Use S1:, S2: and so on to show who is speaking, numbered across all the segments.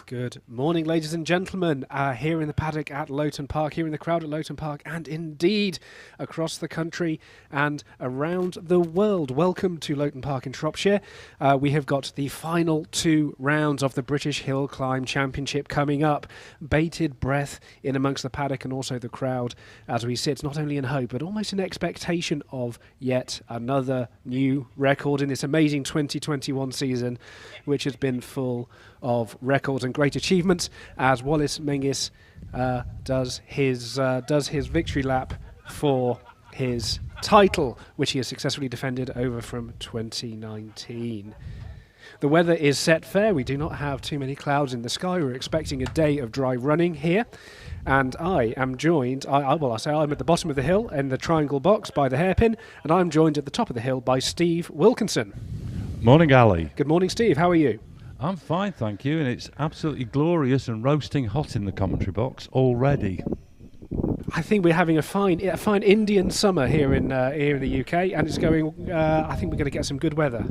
S1: Good morning, ladies and gentlemen, here in the paddock at Loton Park, here in the crowd at Loton Park, and indeed across the country and around the world. Welcome to Loton Park in Shropshire. We have got the final 2 rounds of the British Hillclimb Championship coming up. Bated breath in amongst the paddock and also the crowd as we sit not only in hope but almost in expectation of yet another new record in this amazing 2021 season, which has been full of records and great achievements as Wallace Mengis does his victory lap for his title, which he has successfully defended over from 2019. The weather is set fair. We do not have too many clouds in the sky. We're expecting a day of dry running here. And I am joined, I'm at the bottom of the hill in the triangle box by the hairpin, and I'm joined at the top of the hill by Steve Wilkinson.
S2: Morning, Ali.
S1: Good morning, Steve. How are you?
S2: I'm fine, thank you, and it's absolutely glorious and roasting hot in the commentary box already.
S1: I think we're having a fine Indian summer here in the UK, and it's going. I think we're going to get some good weather.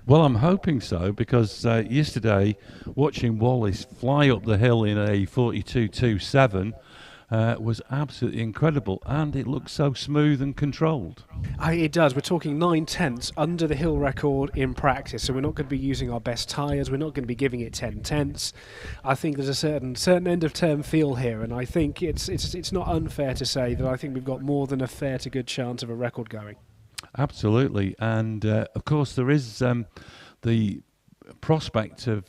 S2: Well, I'm hoping so, because yesterday, watching Wallace fly up the hill in a 42.27 was absolutely incredible, and it looks so smooth and controlled.
S1: It does. We're talking 9/10 under the hill record in practice, so we're not going to be using our best tyres. We're not going to be giving it 10/10. I think there's a certain end of term feel here, and I think it's not unfair to say that I think we've got more than a fair to good chance of a record going.
S2: Absolutely, and of course there is the prospect of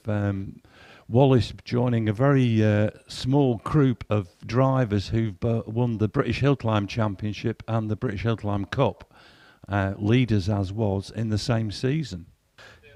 S2: Wallace joining a very small group of drivers who've won the British Hillclimb Championship and the British Hillclimb Cup, leaders as was in the same season.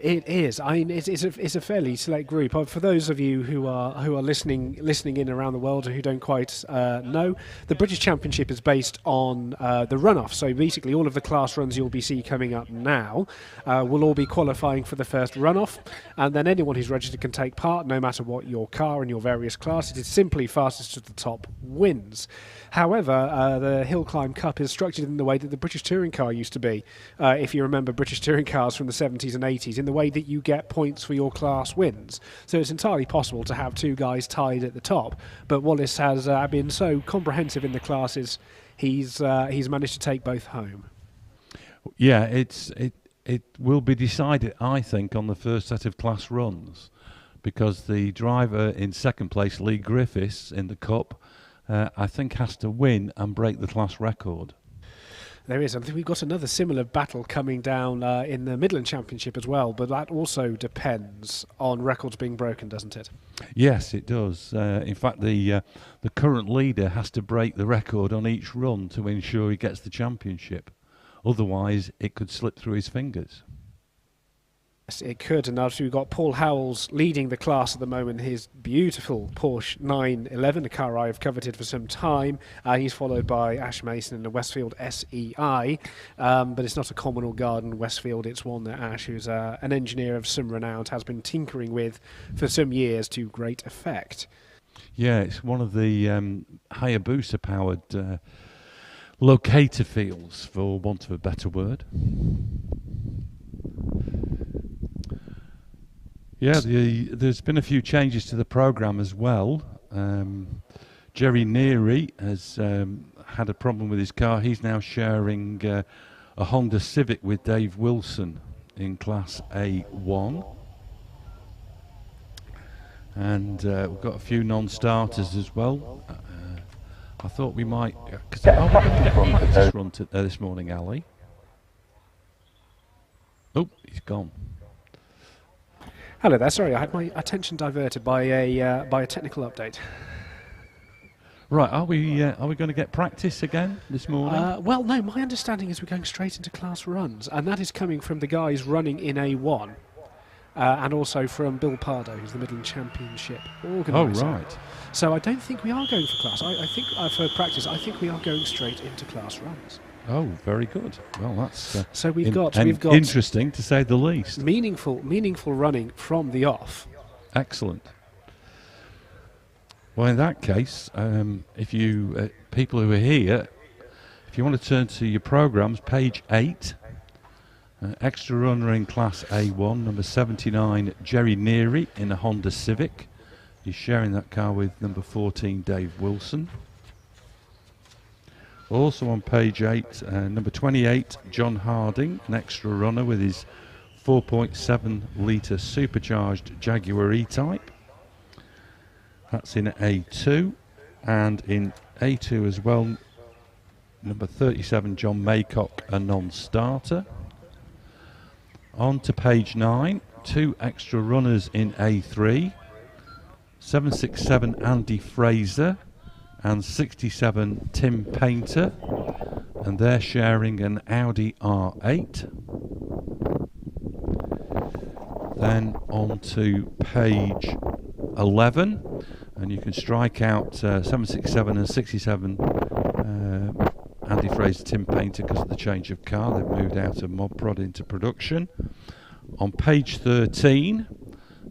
S1: It is. I mean, it's a fairly select group. For those of you who are listening in around the world and who don't quite know, the British Championship is based on the runoff. So basically, all of the class runs you'll be seeing coming up now will all be qualifying for the first runoff, and then anyone who's registered can take part, no matter what your car and your various classes. It's simply fastest to the top wins. However, the Hillclimb Cup is structured in the way that the British touring car used to be. If you remember British touring cars from the 70s and 80s, in the way that you get points for your class wins. So it's entirely possible to have 2 guys tied at the top. But Wallace has been so comprehensive in the classes, he's managed to take both home.
S2: Yeah, it will be decided, I think, on the first set of class runs, because the driver in second place, Lee Griffiths, in the Cup, I think has to win and break the class record.
S1: There is. I think we've got another similar battle coming down in the Midland Championship as well, but that also depends on records being broken, doesn't it?
S2: Yes, it does. In fact, the current leader has to break the record on each run to ensure he gets the championship. Otherwise, it could slip through his fingers.
S1: Yes, it could, and now we've got Paul Howells leading the class at the moment, his beautiful Porsche 911, a car I have coveted for some time. He's followed by Ash Mason in the Westfield SEI, but it's not a common or garden Westfield, it's one that Ash, who's an engineer of some renown, has been tinkering with for some years to great effect.
S2: Yeah, it's one of the Hayabusa-powered locator fields, for want of a better word. Yeah, there's been a few changes to the programme as well. Jerry Neary has had a problem with his car. He's now sharing a Honda Civic with Dave Wilson in Class A1. And we've got a few non-starters as well. I thought we might... Cause are we going to get a practice run this morning, Ali? Oh, he's gone.
S1: Hello there. Sorry, I had my attention diverted by a technical update.
S2: Right, are we going to get practice again this morning?
S1: Well, no. My understanding is we're going straight into class runs, and that is coming from the guys running in A1, and also from Bill Pardo, who's the Midland Championship organiser.
S2: Oh, right.
S1: So I don't think we are going for class. I think for practice, I think we are going straight into class runs.
S2: Oh, very good. Well, that's
S1: so we've got
S2: interesting to say the least.
S1: Meaningful running from the off.
S2: Excellent. Well, in that case, if you people who are here, if you want to turn to your programmes, page 8, extra runner in Class A1, number 79, Jerry Neary in a Honda Civic. He's sharing that car with number 14, Dave Wilson. Also on page 8, number 28, John Harding, an extra runner with his 4.7 litre supercharged Jaguar E-Type. That's in A2. And in A2 as well, number 37, John Maycock, a non-starter. On to page 9, 2 extra runners in A3. 767 Andy Fraser and 67 Tim Painter, and they're sharing an Audi R8. Then on to page 11, and you can strike out 767 and 67 Andy Fraser, Tim Painter, because of the change of car. They've moved out of Mod Prod into production. On page 13,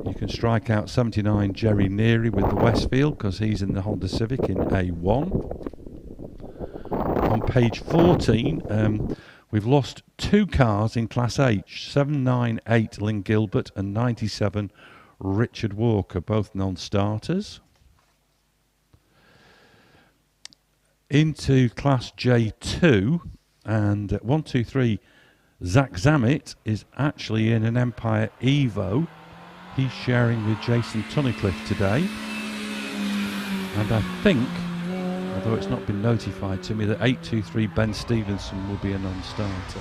S2: you can strike out 79 Jerry Neary with the Westfield, because he's in the Honda Civic in A1. On page 14, we've lost 2 cars in Class H, 798 Lynn Gilbert and 97 Richard Walker, both non-starters. Into Class J2, and 123 Zach Zammit is actually in an Empire Evo. He's sharing with Jason Tunnicliffe today. And I think, although it's not been notified to me, that 823 Ben Stevenson will be a non-starter.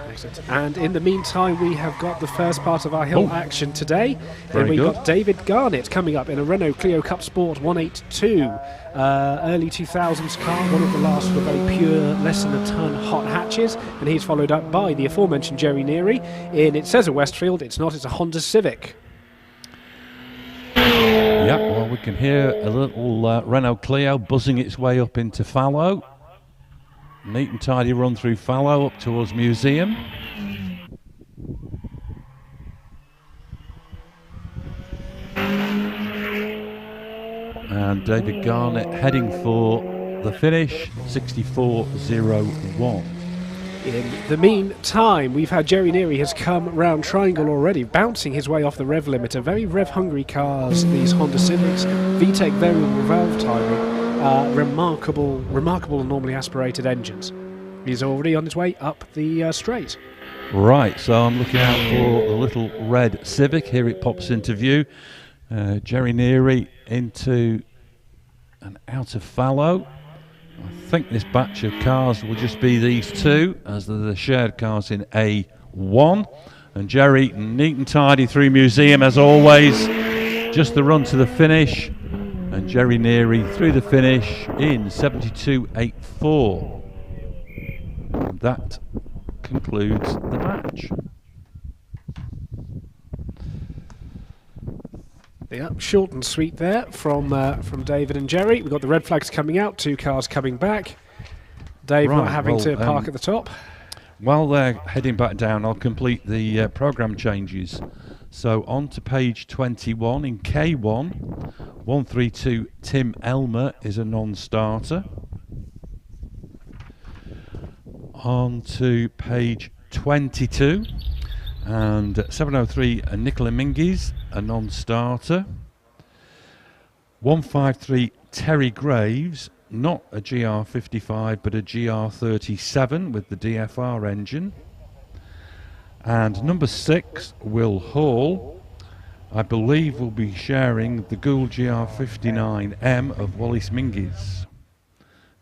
S1: Excellent. And in the meantime, we have got the first part of our Hill action today.
S2: Very
S1: We've
S2: good.
S1: got David Garnett coming up in a Renault Clio Cup Sport 182. Early 2000s car, one of the last for very pure, less than a ton hot hatches. And he's followed up by the aforementioned Jerry Neary in, it says a Westfield, it's not, it's a Honda Civic.
S2: Yeah, well, we can hear a little Renault Clio buzzing its way up into fallow. Neat and tidy run through fallow up towards Museum. And David Garnett heading for the finish, 64.01.
S1: In the meantime, we've had Jerry Neary has come round Triangle already, bouncing his way off the rev limiter. Very rev-hungry cars, these Honda Civics. VTEC variable valve timing. Remarkable and normally aspirated engines. He's already on his way up the straight.
S2: Right, so I'm looking out for the little red Civic. Here it pops into view. Jerry Neary into and out of fallow. I think this batch of cars will just be these two, as they're the shared cars in A1. And Jerry, neat and tidy through Museum as always. Just the run to the finish. And Jerry Neary through the finish in 72.84. And that concludes the match.
S1: Yeah, short and sweet there from David and Jerry. We've got the red flags coming out, 2 cars coming back. Dave
S2: Right,
S1: not having to park at the top.
S2: While they're heading back down, I'll complete the programme changes. So on to page 21 in K1, 132 Tim Elmer is a non-starter. On to page 22 and 703 Nicola Mingies, a non-starter. 153 Terry Graves, not a GR55 but a GR37 with the DFR engine. And number 6, Will Hall, I believe will be sharing the Gould GR59M of Wallace Mingies.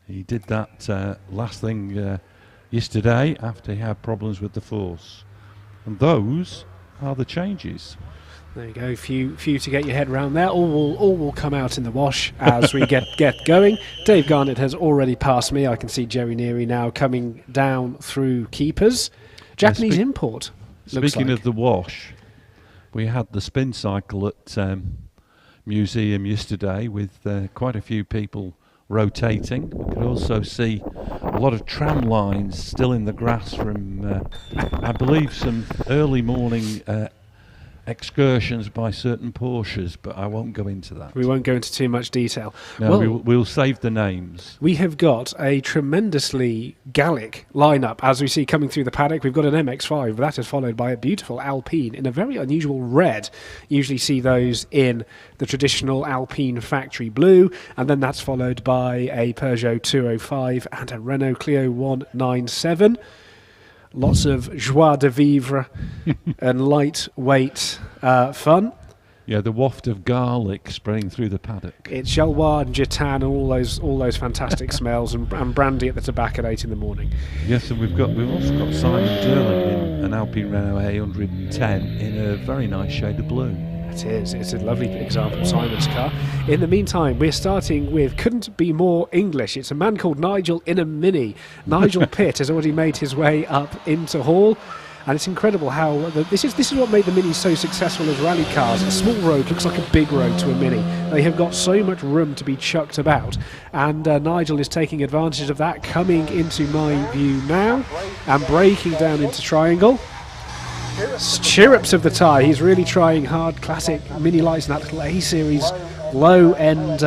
S2: He did that last thing yesterday after he had problems with the force. And those are the changes.
S1: There you go, few to get your head around there. All will come out in the wash as we get going. Dave Garnett has already passed me. I can see Jerry Neary now coming down through keepers. Japanese import.
S2: Speaking of the wash, we had the spin cycle at Museum yesterday with quite a few people rotating. We could also see a lot of tram lines still in the grass from, I believe, some early morning excursions by certain Porsches, but I won't go into that.
S1: We won't go into too much detail.
S2: No,
S1: Well,
S2: we'll save the names.
S1: we have got a tremendously Gallic lineup as we see coming through the paddock. We've got an MX-5, but that is followed by a beautiful Alpine in a very unusual red. Usually see those in the traditional Alpine factory blue, and then that's followed by a Peugeot 205 and a Renault Clio 197. Lots of joie de vivre and lightweight fun.
S2: Yeah, the waft of garlic spraying through the paddock.
S1: It's Jalwa and Jitan and all those fantastic smells, and brandy at the tobacco at 8 in the morning.
S2: Yes, and we've also got Simon Durling in an Alpine Renault A110 in a very nice shade of blue.
S1: It is. It's a lovely example of Simon's car. In the meantime, we're starting with couldn't be more English. It's a man called Nigel in a Mini. Nigel Pitt has already made his way up into Hall. And it's incredible how this is what made the Mini so successful as rally cars. A small road looks like a big road to a Mini. They have got so much room to be chucked about, and Nigel is taking advantage of that, coming into my view now and breaking down into triangle. Chirrups of the tyre. He's really trying hard. Classic Mini lights and that little A-series low end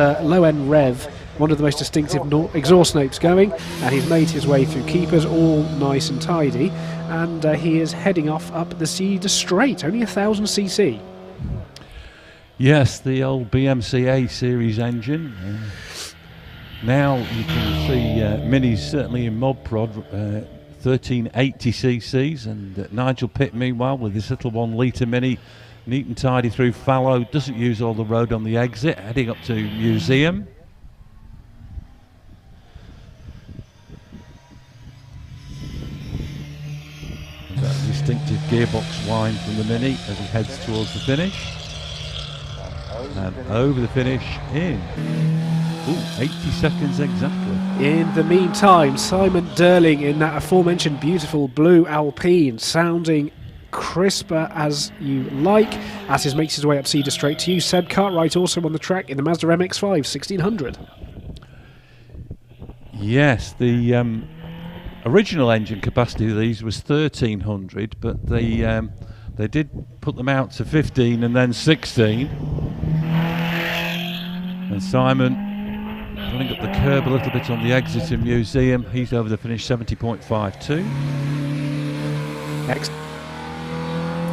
S1: rev. One of the most distinctive exhaust notes going, and he's made his way through keepers, all nice and tidy, and he is heading off up the Cedar Straight, only 1000cc.
S2: Yes, the old BMCA series engine. Now you can see Minis certainly in mod prod, 1380cc's, and Nigel Pitt meanwhile with this little 1 litre Mini, neat and tidy through fallow, doesn't use all the road on the exit, heading up to Museum. That distinctive gearbox whine from the Mini as he heads towards the finish. And over the finish in 80 seconds exactly.
S1: In the meantime, Simon Durling in that aforementioned beautiful blue Alpine, sounding crisper as you like, as he makes his way up Cedar Straight to you. Seb Cartwright also on the track in the Mazda MX-5 1600.
S2: Yes, the original engine capacity of these was 1300, but they did put them out to 15 and then 16. And Simon running up the curb a little bit on the exit in Museum. He's over the finish 70.52.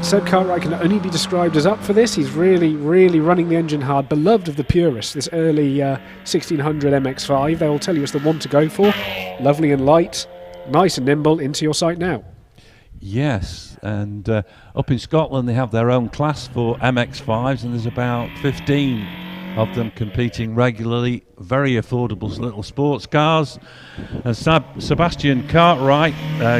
S1: Seb Cartwright can only be described as up for this. He's really, really running the engine hard. Beloved of the purists, this early 1600 MX-5. They will tell you it's the one to go for. Lovely and light, nice and nimble. Into your sight now.
S2: Yes, and up in Scotland they have their own class for MX-5s, and there's about 15 of them competing regularly. Very affordable little sports cars. And Sebastian Cartwright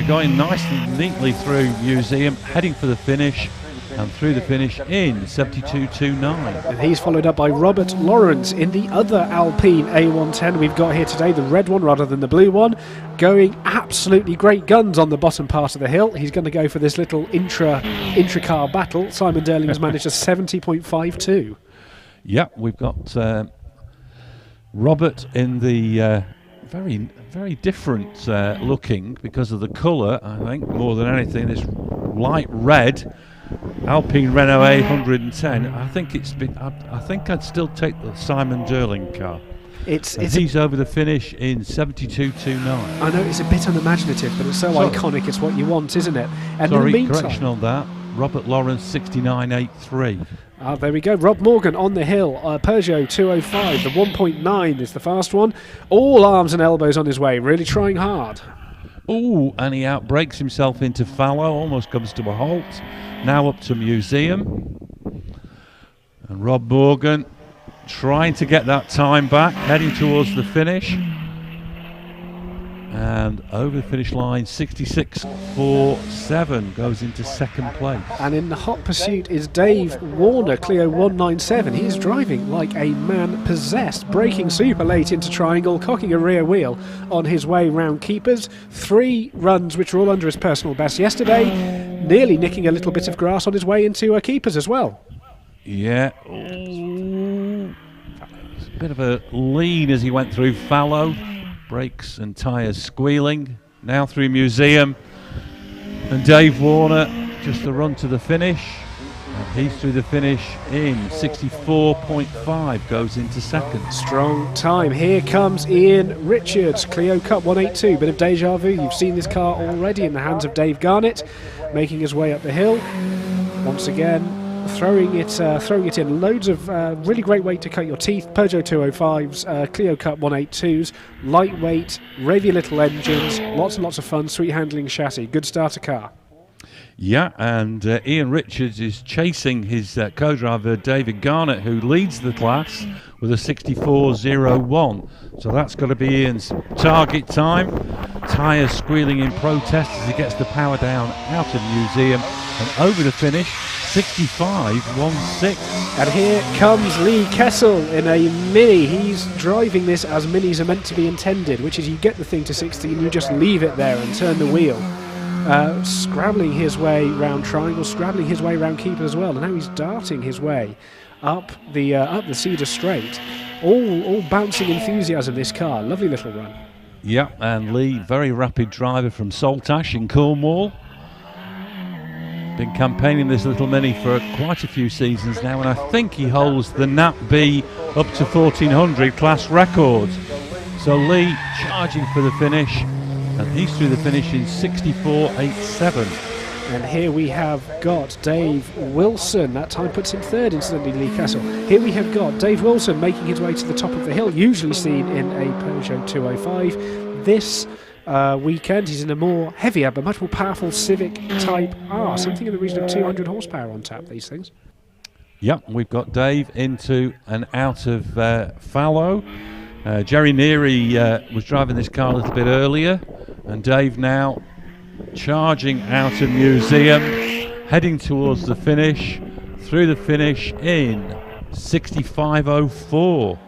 S2: going nice and neatly through Museum, heading for the finish, and through the finish in 72.29.
S1: And he's followed up by Robert Lawrence in the other Alpine A110 we've got here today, the red one rather than the blue one, going absolutely great guns on the bottom part of the hill. He's going to go for this little intra-car battle. Simon Durling has managed a 70.52.
S2: Yep, we've got Robert in the very, very different looking, because of the colour, I think, more than anything, this light red Alpine Renault A110. I think I think I'd still take the Simon Durling car. He's over the finish in 72.29.
S1: I know it's a bit unimaginative, but it's so iconic. It's what you want, isn't it? And
S2: sorry,
S1: in the meantime,
S2: correction on that. Robert Lawrence 69.83.
S1: There we go. Rob Morgan on the hill. Peugeot 205. The 1.9 is the fast one. All arms and elbows on his way. Really trying hard.
S2: Oh, and he outbrakes himself into fallow. Almost comes to a halt. Now up to Museum. And Rob Morgan trying to get that time back. Heading towards the finish. And over the finish line, 66.47 goes into second place.
S1: And in the hot pursuit is Dave Warner, Clio 197. He's driving like a man possessed, braking super late into triangle, cocking a rear wheel on his way round keepers. 3 runs which are all under his personal best yesterday, nearly nicking a little bit of grass on his way into keepers as well.
S2: Yeah. Ooh. It's a bit of a lean as he went through fallow. Brakes and tyres squealing. Now through Museum. And Dave Warner, just the run to the finish. He's through the finish in 64.5, goes into second.
S1: Strong time. Here comes Ian Richards, Clio Cup 182. Bit of deja vu. You've seen this car already in the hands of Dave Garnett, making his way up the hill. Once again, throwing it in. Loads of really great weight to cut your teeth. Peugeot 205s, Clio Cup 182s, lightweight, ravey little engines, lots and lots of fun, sweet handling chassis. Good starter car.
S2: Yeah, and Ian Richards is chasing his co-driver David Garnett, who leads the class with a 64.01. So that's got to be Ian's target time. Tyres squealing in protest as he gets the power down out of museum and over the finish, 65.16.
S1: And here comes Lee Kessel in a Mini. He's driving this as Minis are meant to be intended, which is you get the thing to 60 and you just leave it there and turn the wheel. Scrabbling his way round triangle, scrabbling his way round keeper as well, and now he's darting his way up the Cedar Straight. All bouncing enthusiasm, this car. Lovely little run.
S2: Yeah, and Lee, very rapid driver from Saltash in Cornwall. Been campaigning this little Mini for quite a few seasons now, and I think he holds the Nat B up to 1400 class record. So Lee charging for the finish, and he's through the finish in 64.87.
S1: And here we have got Dave Wilson. That time puts him third, incidentally, Lee Kessel. Here we have got Dave Wilson making his way to the top of the hill, usually seen in a Peugeot 205. This weekend he's in a more heavier but much more powerful Civic Type R, something in the region of 200 horsepower on tap, these things.
S2: Yep, we've got Dave into and out of fallow. Jerry Neary was driving this car a little bit earlier, and Dave now charging out of museum, heading towards the finish, through the finish in 65.04.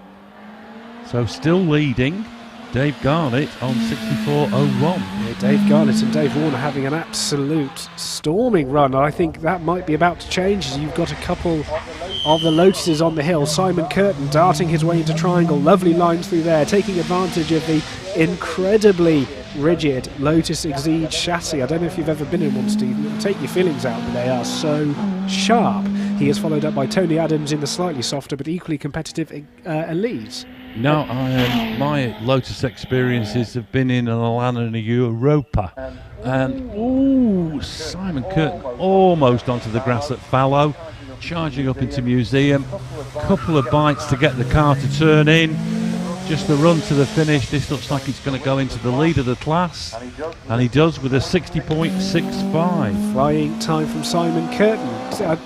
S2: So still leading, Dave Garnett on 64.01.
S1: Yeah, Dave Garnett and Dave Warner having an absolute storming run. I think that might be about to change as you've got a couple of the Lotuses on the hill. Simon Curtin darting his way into triangle. Lovely lines through there, taking advantage of the incredibly rigid Lotus Exige chassis. I don't know if you've ever been in one, Steve. Take your feelings out, but they are so sharp. He is followed up by Tony Adams in the slightly softer but equally competitive Elise.
S2: No, my Lotus experiences have been in an Alana and a Europa. And, Simon Curtin almost onto the grass at fallow, charging up into museum. Couple of bites to get the car to turn in. Just the run to the finish. This looks like it's going to go into the lead of the class. And he does with a 60.65.
S1: Flying time from Simon Curtin.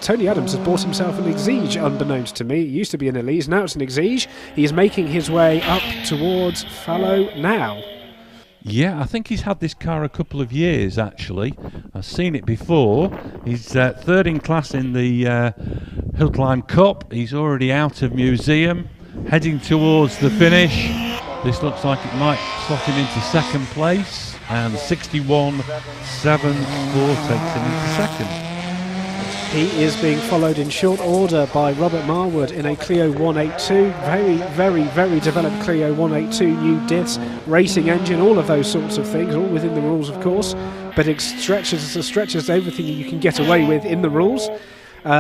S1: Tony Adams has bought himself an Exige, unbeknownst to me. It used to be an Elise, now it's an Exige. He is making his way up towards fallow now.
S2: Yeah, I think he's had this car a couple of years, actually. I've seen it before. He's third in class in the HillClimb Cup. He's already out of museum, heading towards the finish. This looks like it might slot him into second place, and 61.74 takes him into second.
S1: He is being followed in short order by Robert Marwood in a Clio 182. Very, very, very developed Clio 182, new diffs, racing engine, all of those sorts of things, all within the rules, of course. But it stretches everything you can get away with in the rules.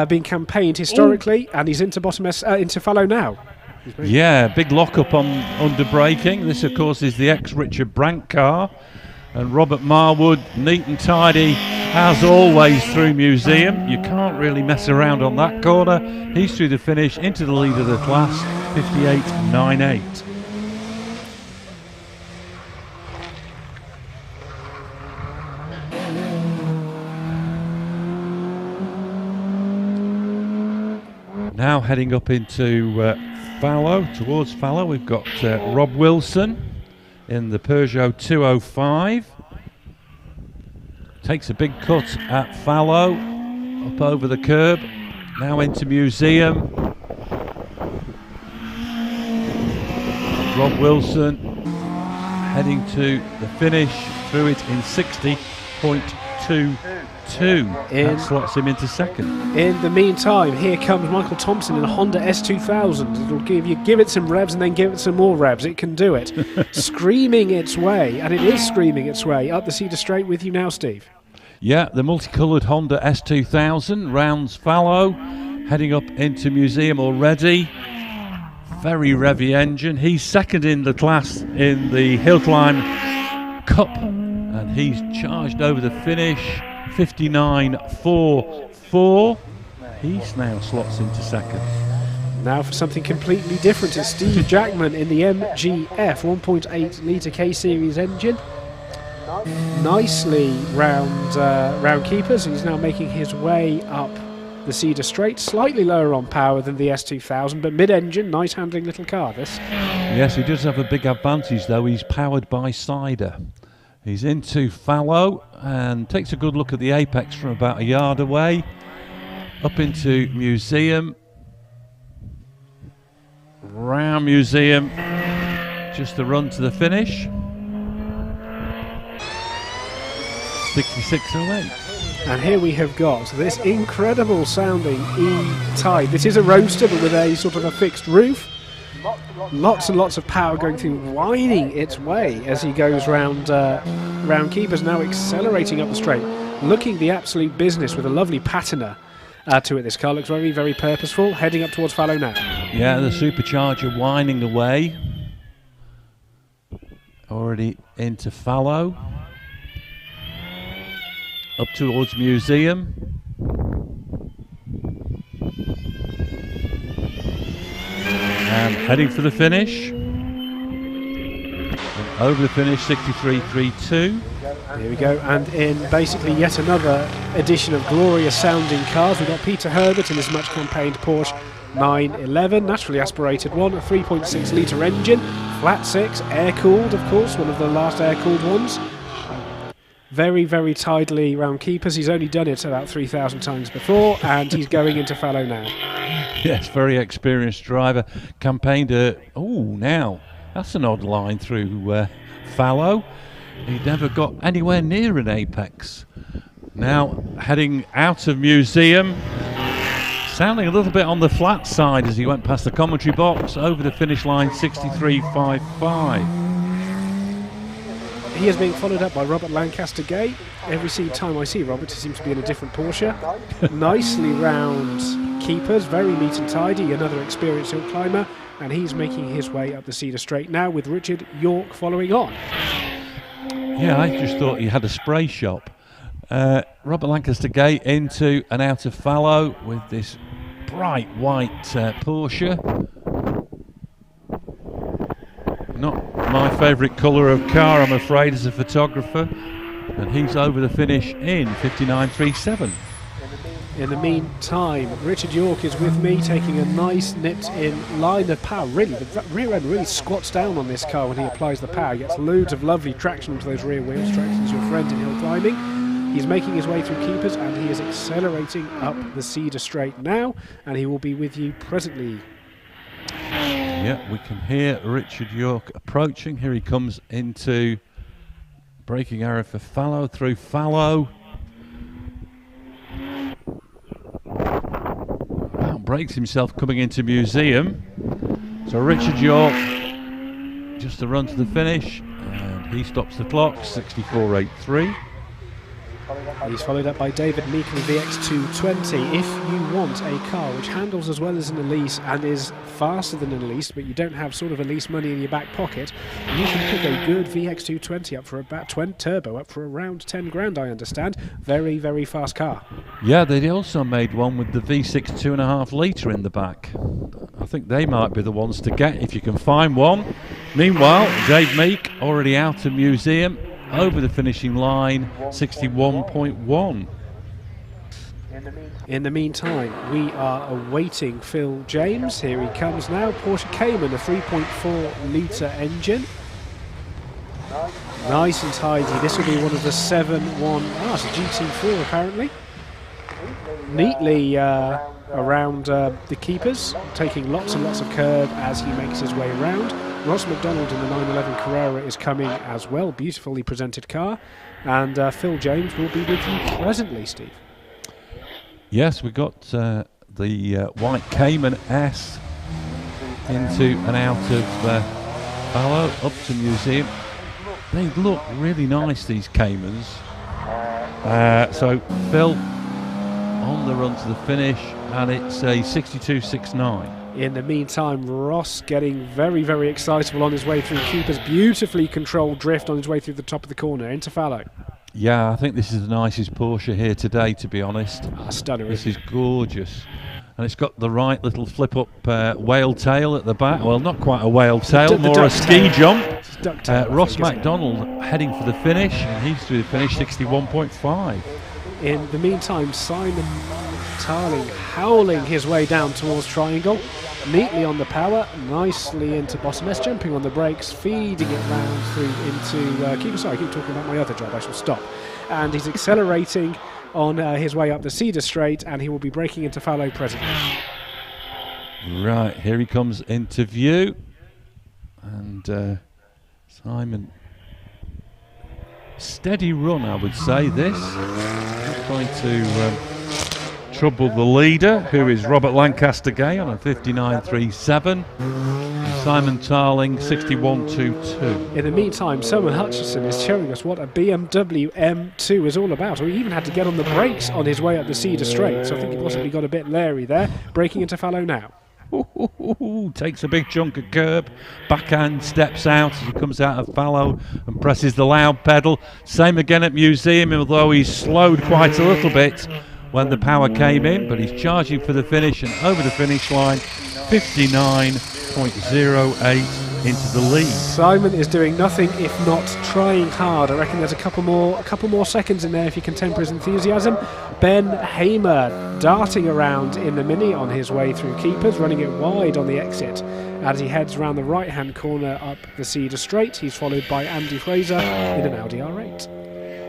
S1: Being campaigned historically, and he's into into fallow now.
S2: Yeah, big lock-up on under braking. This, of course, is the ex-Richard Brank car. And Robert Marwood, neat and tidy, as always, through museum. You can't really mess around on that corner. He's through the finish, into the lead of the class, 58.98. Now heading up into fallow, towards fallow, we've got Rob Wilson in the Peugeot 205. Takes a big cut at fallow, up over the curb, now into museum. Rob Wilson heading to the finish, through it in 60.22. That slots him into second.
S1: In the meantime, here comes Michael Thompson in a Honda S2000. It'll give it some revs and then give it some more revs. It can do it. Screaming its way, and it is screaming its way up the Cedar Straight with you now, Steve.
S2: Yeah, the multicoloured Honda S2000 rounds fallow, heading up into museum already. Very revvy engine. He's second in the class in the HillClimb Cup, and he's charged over the finish. 59.44. He now slots into second.
S1: Now for something completely different, it's Steve Jackman in the MGF 1.8 litre K-Series engine. Nicely round keepers. He's now making his way up the Cedar Straight, slightly lower on power than the S2000, but mid-engine, nice handling little car this.
S2: Yes, he does have a big advantage though. He's powered by cider. He's into fallow and takes a good look at the apex from about a yard away. Up into museum. Round museum. Just the run to the finish. 66.08.
S1: And here we have got this incredible sounding E-Type. This is a roadster but with a sort of a fixed roof. Lots and lots of power going through, winding its way as he goes round keepers, now accelerating up the straight. Looking the absolute business with a lovely patina to it. This car looks very, very purposeful, heading up towards fallow now.
S2: Yeah, the supercharger winding away. Already into fallow. Up towards museum. And heading for the finish. And over the finish, 63.32.
S1: Here we go, and in basically yet another edition of glorious sounding cars, we've got Peter Herbert in his much campaigned Porsche 911, naturally aspirated one, a 3.6 litre engine, flat six, air cooled, of course, one of the last air cooled ones. Very, very tidily round keepers. He's only done it about 3,000 times before, and he's going into fallow now.
S2: Yes, very experienced driver. Campaigned now that's an odd line through fallow. He never got anywhere near an apex. Now heading out of museum, sounding a little bit on the flat side as he went past the commentary box, over the finish line, 63.55.
S1: He is being followed up by Robert Lancaster Gay. Every time I see Robert, he seems to be in a different Porsche. Nicely round keepers, very neat and tidy, another experienced hill climber, and he's making his way up the Cedar Straight now with Richard York following on.
S2: Yeah, I just thought he had a spray shop. Robert Lancaster Gay into and out of fallow with this bright white Porsche. Not my favourite colour of car, I'm afraid, as a photographer. And he's over the finish in 59.37.
S1: In the meantime, Richard York is with me, taking a nice nipped-in line of power. Really, the rear end really squats down on this car when he applies the power. Gets loads of lovely traction onto those rear wheels. Traction's your friend in hill climbing. He's making his way through keepers, and he is accelerating up the Cedar Straight now, and he will be with you presently.
S2: Yeah, we can hear Richard York approaching. Here he comes into braking area for fallow, through fallow. Well, breaks himself coming into museum. So Richard York, just the run to the finish, and he stops the clock, 64.83.
S1: He's followed up by David Meekley VX220. If you want a car which handles as well as an Elise and is faster than an Elise, but you don't have sort of Elise money in your back pocket, you can pick a good VX220 up for about 20 turbo, up for around 10 grand, I understand. Very, very fast car.
S2: Yeah, they also made one with the V6 2.5 litre in the back. I think they might be the ones to get if you can find one. Meanwhile, Dave Meek already out of museum. Over the finishing line, 61.1.
S1: In the meantime, we are awaiting Phil James. Here he comes now. Porsche Cayman, a 3.4 litre engine. Nice and tidy. This will be one of the 7.1. It's a GT4 apparently. Neatly around the keepers, taking lots and lots of curb as he makes his way around. Ross McDonald in the 911 Carrera is coming as well. Beautifully presented car. And Phil James will be with you presently, Steve.
S2: Yes, we got the white Cayman S into and out of fallow, up to museum. They look really nice, these Caymans. So Phil on the run to the finish, and it's a 62.69.
S1: In the meantime, Ross getting very, very excitable on his way through Keeper's beautifully controlled drift on his way through the top of the corner into fallow.
S2: Yeah, I think this is the nicest Porsche here today, to be honest.
S1: Stunner.
S2: This is gorgeous. And it's got the right little flip-up whale tail at the back. Well, not quite a whale tail, more a ski jump. Ross MacDonald heading for the finish, and he's through the finish, 61.5.
S1: In the meantime, Simon Tarling howling his way down towards Triangle, neatly on the power, nicely into bottom S, jumping on the brakes, feeding it round through into Keeper. Sorry, I keep talking about my other job, I shall stop. And he's accelerating on his way up the Cedar Straight, and he will be braking into fallow presently.
S2: Right, here he comes into view, and Simon, steady run, I would say. This not going to trouble the leader, who is Robert Lancaster Gay on a 59.37. Simon Tarling 61.22.
S1: In the meantime, Selman Hutchinson is showing us what a BMW M2 is all about. Or he even had to get on the brakes on his way up the Cedar Straight, so I think he possibly got a bit leery there. Braking into fallow now.
S2: Takes a big chunk of curb, backhand steps out as he comes out of fallow and presses the loud pedal. Same again at Museum, although he's slowed quite a little bit when the power came in, but he's charging for the finish, and over the finish line, 59.08 into the lead. Simon
S1: is doing nothing if not trying hard. I reckon there's a couple more seconds in there if you can temper his enthusiasm. Ben Hamer darting around in the Mini on his way through Keepers, running it wide on the exit as he heads around the right-hand corner up the Cedar Straight. He's followed by Andy Fraser in an Audi R8.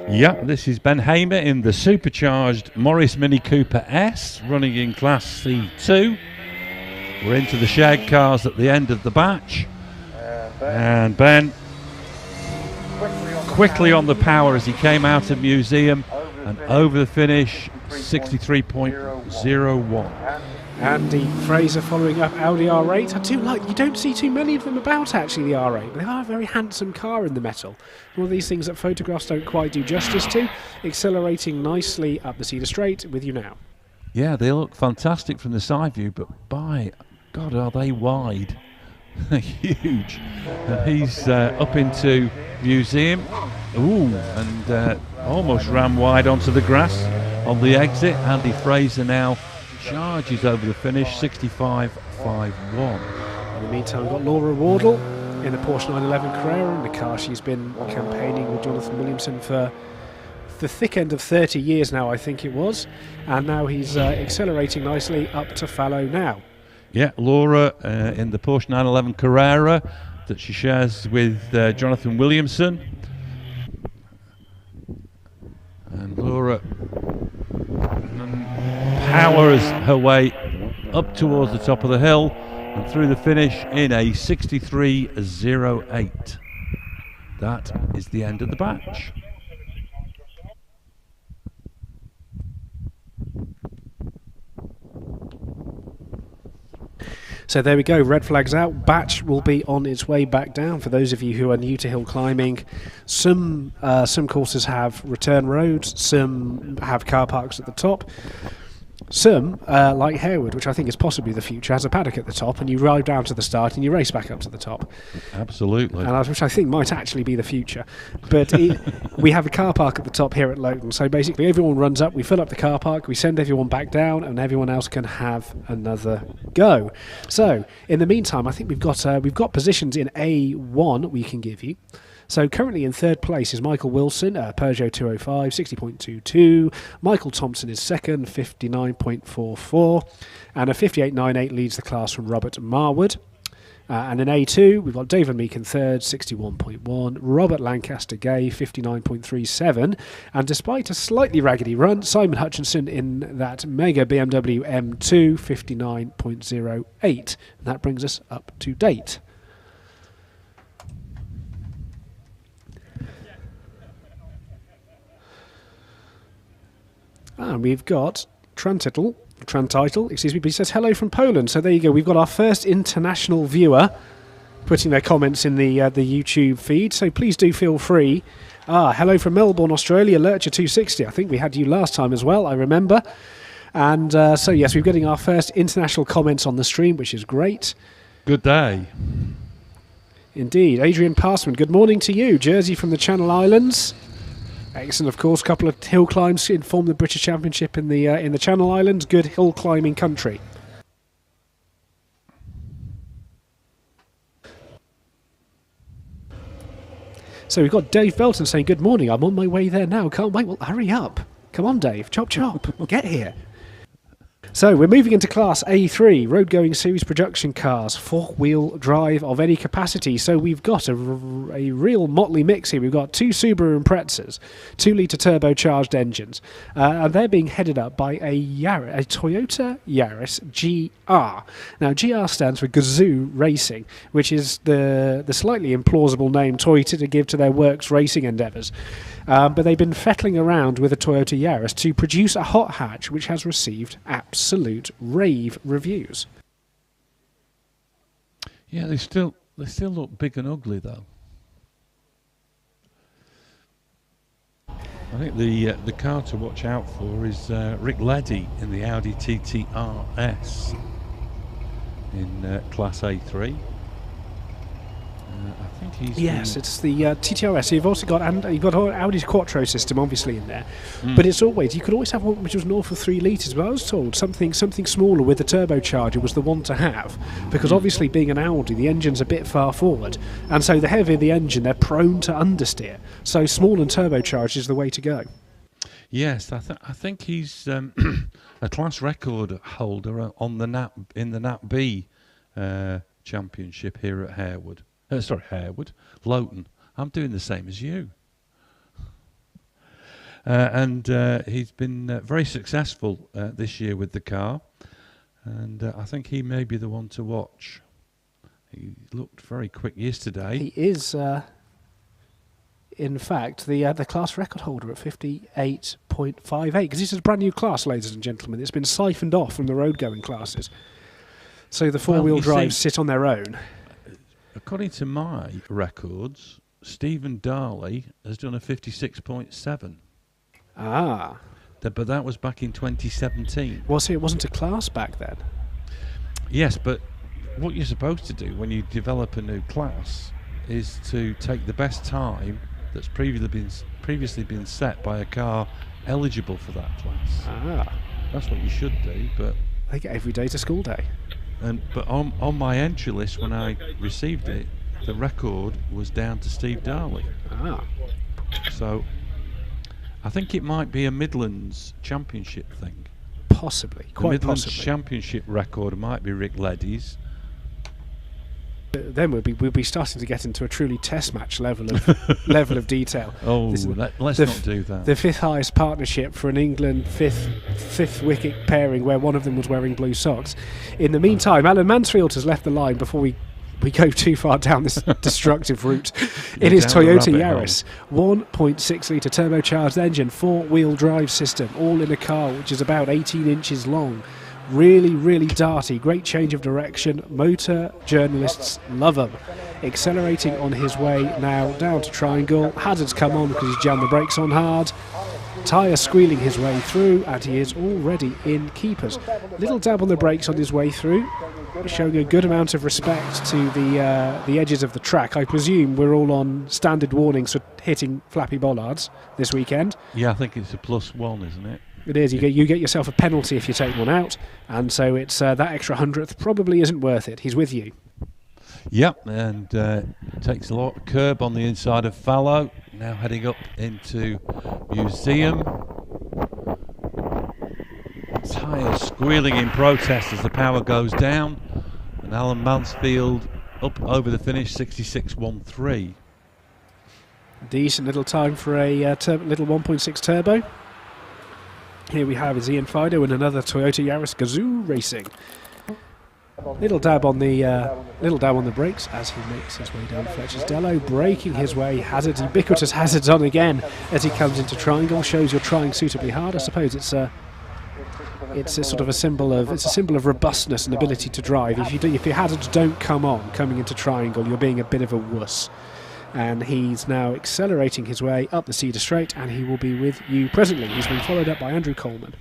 S2: Yeah, this is Ben Hamer in the supercharged Morris Mini Cooper S, running in Class C2. We're into the shed cars at the end of the batch. And Ben quickly on the power as he came out of Museum, and over the finish, 63.01.
S1: Andy Fraser following up Audi R8. I do like, you don't see too many of them about actually, the R8, but they are a very handsome car in the metal. One of these things that photographs don't quite do justice to. Accelerating nicely up the Cedar Straight with you now.
S2: Yeah, they look fantastic from the side view, but by God, are they wide. Huge. And he's up into Museum. Ooh, and almost ran wide onto the grass on the exit. Andy Fraser now charges over the finish, 65.51.
S1: In the meantime, we've got Laura Wardle in the Porsche 911 Carrera, in the car she's been campaigning with Jonathan Williamson for the thick end of 30 years now, I think it was. And now he's accelerating nicely up to fallow now.
S2: Yeah, Laura in the Porsche 911 Carrera that she shares with Jonathan Williamson. And Laura powers her way up towards the top of the hill and through the finish in a 63.08. That is the end of the batch.
S1: So there we go, red flags out. Batch will be on its way back down. For those of you who are new to hill climbing, some courses have return roads, some have car parks at the top. Some, like Harewood, which I think is possibly the future, has a paddock at the top, and you ride down to the start and you race back up to the top.
S2: Absolutely.
S1: And which I think might actually be the future. But we have a car park at the top here at Loton, so basically everyone runs up, we fill up the car park, we send everyone back down, and everyone else can have another go. So, in the meantime, I think we've got positions in A1 we can give you. So currently in third place is Michael Wilson, Peugeot 205, 60.22. Michael Thompson is second, 59.44. And a 58.98 leads the class from Robert Marwood. And in A2, we've got David Meek in third, 61.1. Robert Lancaster Gay, 59.37. And despite a slightly raggedy run, Simon Hutchinson in that mega BMW M2, 59.08. And that brings us up to date. And we've got Trantitle, but he says hello from Poland. So there you go. We've got our first international viewer putting their comments in the YouTube feed, so please do feel free. Hello from Melbourne, Australia, Lurcher 260. I think we had you last time as well, I remember. And so yes, we're getting our first international comments on the stream, which is great.
S2: Good day.
S1: Indeed. Adrian Passman, good morning to you. Jersey from the Channel Islands. Excellent, of course. A couple of hill climbs inform the British Championship in the Channel Islands. Good hill climbing country. So we've got Dave Belton saying, good morning, I'm on my way there now. Can't wait. Well, hurry up. Come on, Dave. Chop, chop. Get here. So we're moving into Class A3, road-going series production cars, four-wheel drive of any capacity. So we've got a real motley mix here. We've got two Subaru Imprezas, 2-litre turbocharged engines, and they're being headed up by a Toyota Yaris GR. Now, GR stands for Gazoo Racing, which is the slightly implausible name Toyota to give to their works racing endeavours. But they've been fettling around with a Toyota Yaris to produce a hot hatch which has received absolute rave reviews.
S2: Yeah, they still look big and ugly though. I think the car to watch out for is Rick Leddy in the Audi TT RS in Class A3. I think he's
S1: it's the TTRS. You've also got you've got Audi's Quattro system obviously in there, but you could always have one which was north of 3 litres. But I was told something smaller with the turbocharger was the one to have, because obviously being an Audi, the engine's a bit far forward, and so the heavier the engine, they're prone to understeer. So small and turbocharged is the way to go.
S2: Yes, I think he's a class record holder on the Nat B championship here at Harewood. Loton. I'm doing the same as you. And he's been very successful this year with the car, and I think he may be the one to watch. He looked very quick yesterday.
S1: He is, in fact, the class record holder at 58.58, because this is a brand new class, ladies and gentlemen. It's been siphoned off from the road-going classes. So the four-wheel drives sit on their own.
S2: According to my records, Stephen Darley has done a 56.7.
S1: Ah.
S2: But that was back in 2017.
S1: Well, see, it wasn't a class back then.
S2: Yes, but what you're supposed to do when you develop a new class is to take the best time that's previously been set by a car eligible for that class.
S1: Ah.
S2: That's what you should do, but...
S1: They get every day to school day.
S2: But on my entry list when I received it, the record was down to Steve Darley.
S1: Ah.
S2: So I think it might be a Midlands Championship thing.
S1: Possibly, quite
S2: Midlands
S1: possibly.
S2: Championship record might be Rick Leddy's.
S1: Then we'll be starting to get into a truly test match level of detail.
S2: Oh, let's not do that.
S1: The fifth highest partnership for an England fifth wicket pairing, where one of them was wearing blue socks. In the meantime, Alan Mansfield has left the line before we go too far down this destructive route. It is Toyota Yaris, 1.6 litre turbocharged engine, four-wheel drive system, all in a car which is about 18 inches long. Really, really darty, great change of direction. Motor journalists love him. Accelerating on his way now down to Triangle. Hazards come on because he's jammed the brakes on hard. Tyres squealing his way through, and he is already in keepers. Little dab on the brakes on his way through, showing a good amount of respect to the edges of the track. I presume we're all on standard warnings for hitting flappy bollards this weekend.
S2: Yeah, I think it's a +1, isn't it?
S1: It is. You get yourself a penalty if you take one out, and so it's that extra 100th probably isn't worth it. He's with you.
S2: Yep, and takes a lot of curb on the inside of Fallow. Now heading up into Museum. Tyres squealing in protest as the power goes down, and Alan Mansfield up over the finish, 66.13.
S1: Decent little time for a little 1.6 turbo. Here we have is Ian Fido in another Toyota Yaris Gazoo Racing. Little dab on the brakes as he makes his way down Fletcher's Dello, braking his way, ubiquitous hazards on again as he comes into Triangle. Shows you're trying suitably hard. I suppose it's it's a sort of a symbol of robustness and ability to drive. If your hazards don't come on coming into triangle, you're being a bit of a wuss. And he's now accelerating his way up the Cedar Straight, and he will be with you presently. He's been followed up by Andrew Coleman.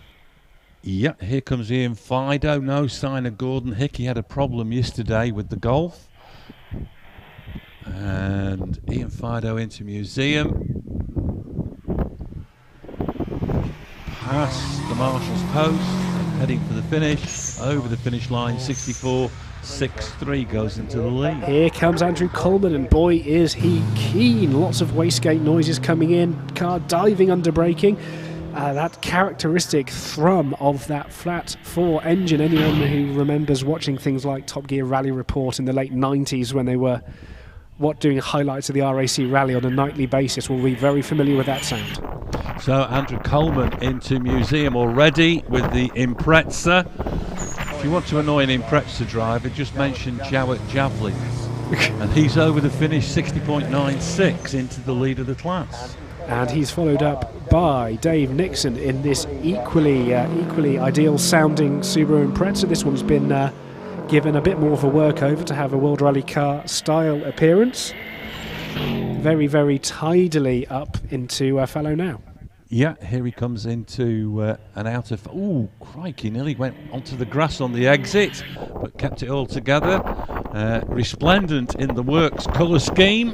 S2: Yeah, here comes Ian Fido. No sign of Gordon Hick. He had a problem yesterday with the Golf. And Ian Fido into Museum. Past the Marshalls post, and heading for the finish. Over the finish line, 64.63 goes into the lead.
S1: Here comes Andrew Coleman, and boy is he keen. Lots of wastegate noises coming in, car diving under braking. That characteristic thrum of that flat 4 engine. Anyone who remembers watching things like Top Gear Rally Report in the late 90s when they were doing highlights of the RAC Rally on a nightly basis will be very familiar with that sound.
S2: So Andrew Coleman into Museum already with the Impreza. If you want to annoy an Impreza driver, just mention Jowett Javelins. And he's over the finish, 60.96 into the lead of the class.
S1: And he's followed up by Dave Nixon in this equally ideal sounding Subaru Impreza. This one's been given a bit more of a workover to have a World Rally Car style appearance. Very, very tidily up into Fallow now.
S2: Yeah, here he comes into an outer... Ooh, crikey, nearly went onto the grass on the exit, but kept it all together. Resplendent in the works colour scheme.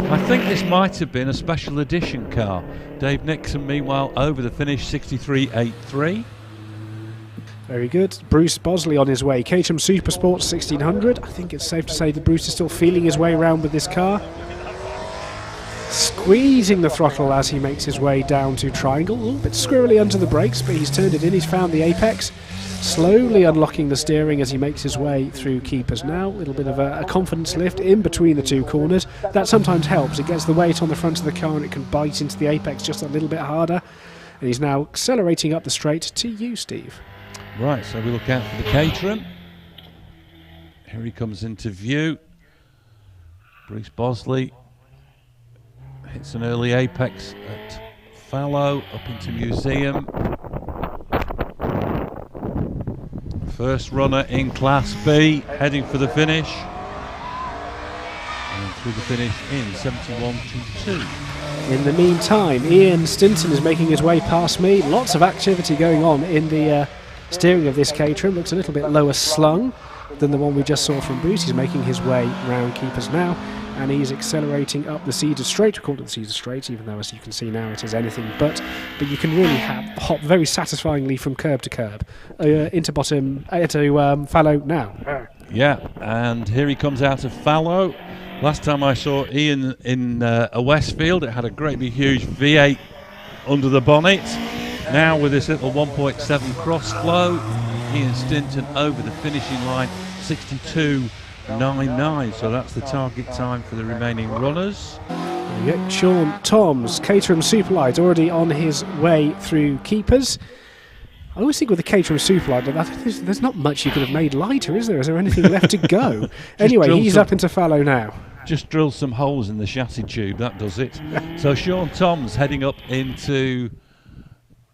S2: I think this might have been a special edition car. Dave Nixon, meanwhile, over the finish, 63.83.
S1: Very good. Bruce Bosley on his way. Caterham Supersport 1600. I think it's safe to say that Bruce is still feeling his way around with this car. Squeezing the throttle as he makes his way down to triangle. A little bit squirrely under the brakes, but he's turned it in. He's found the apex. Slowly unlocking the steering as he makes his way through keepers now. A little bit of a confidence lift in between the two corners. That sometimes helps. It gets the weight on the front of the car and it can bite into the apex just a little bit harder. And he's now accelerating up the straight to you, Steve.
S2: Right, so we look out for the Caterham. Here he comes into view. Bruce Bosley hits an early apex at Fallow, up into Museum. First runner in Class B, heading for the finish. And through the finish in 71.22.
S1: In the meantime, Ian Stinton is making his way past me. Lots of activity going on in the steering of this Caterham. Looks a little bit lower slung than the one we just saw from Bruce. He's making his way round keepers now, and he's accelerating up the Cedar Straight. We call it the Cedar Straight, even though, as you can see now, it is anything but you can really hop very satisfyingly from curb to curb into Fallow now.
S2: Yeah, and here he comes out of Fallow. Last time I saw Ian in a Westfield, it had a great big huge V8 under the bonnet. Now with this little 1.7 cross flow, Ian Stinton over the finishing line, 62.99. So that's the target time for the remaining runners.
S1: There you go. Sean Toms, Caterham Superlight, already on his way through keepers. I always think with the Caterham Superlight, there's not much you could have made lighter, is there? Is there anything left to go? Anyway, he's up into Fallow now.
S2: Just drill some holes in the chassis tube, that does it. So Sean Toms heading up into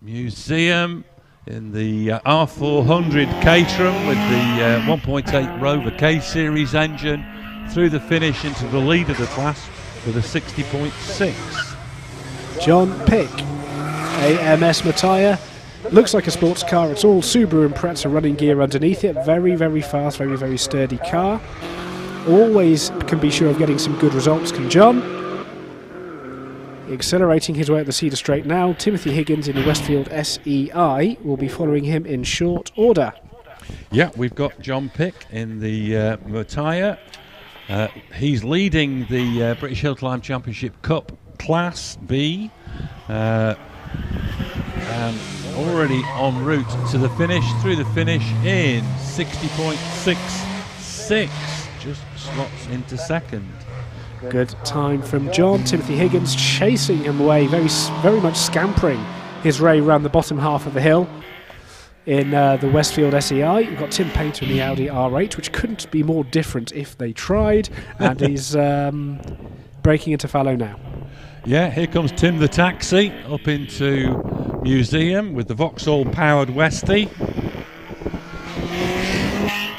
S2: Museum in the R400 Caterham with the 1.8 Rover K-Series engine through the finish into the lead of the class with a 60.6.
S1: John Pick, AMS Mattia. Looks like a sports car. It's all Subaru Impreza running gear underneath it. Very, very fast, very, very sturdy car. Always can be sure of getting some good results, can John. Accelerating his way up the Cedar Straight now. Timothy Higgins in the Westfield SEI will be following him in short order.
S2: Yeah, we've got John Pick in the Mattia. He's leading the British Hillclimb Championship Cup Class B. And already en route to the finish, through the finish in 60.66. Just slots into second.
S1: Good time from John. Timothy Higgins chasing him away, very much scampering his way around the bottom half of the hill in the Westfield SEI. We've got Tim Painter in the Audi R8, which couldn't be more different if they tried, and he's breaking into Fallow now.
S2: Yeah, here comes Tim the Taxi up into Museum with the Vauxhall powered Westie.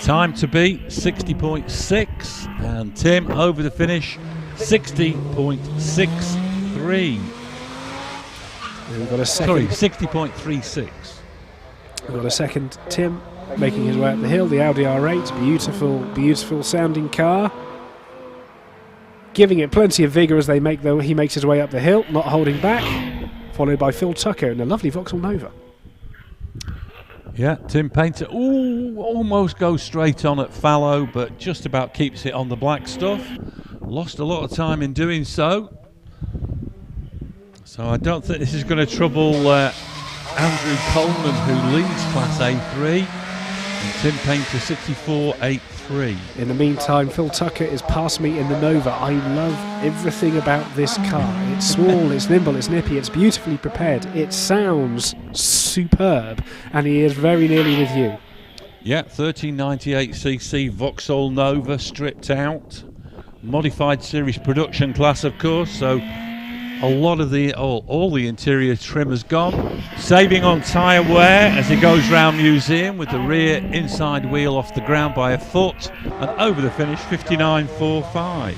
S2: time to beat 60.6, and Tim over the finish 60.63.
S1: We've got a second.
S2: Sorry, 60.36.
S1: We've got a second Tim making his way up the hill. The Audi R8, beautiful, beautiful sounding car. Giving it plenty of vigour as he makes his way up the hill, not holding back. Followed by Phil Tucker in a lovely Vauxhall Nova.
S2: Yeah, Tim Painter, almost goes straight on at fallow, but just about keeps it on the black stuff. Lost a lot of time in doing so. So I don't think this is going to trouble Andrew Coleman, who leads Class A3, and Tim Painter 64.83.
S1: In the meantime, Phil Tucker is past me in the Nova. I love everything about this car. It's small, it's nimble, it's nippy, it's beautifully prepared. It sounds superb, and he is very nearly with you.
S2: Yeah, 1398cc Vauxhall Nova, stripped out. Modified series production class, of course, so a lot of all the interior trim has gone. Saving on tyre wear as he goes round museum with the rear inside wheel off the ground by a foot, and over the finish 59.45.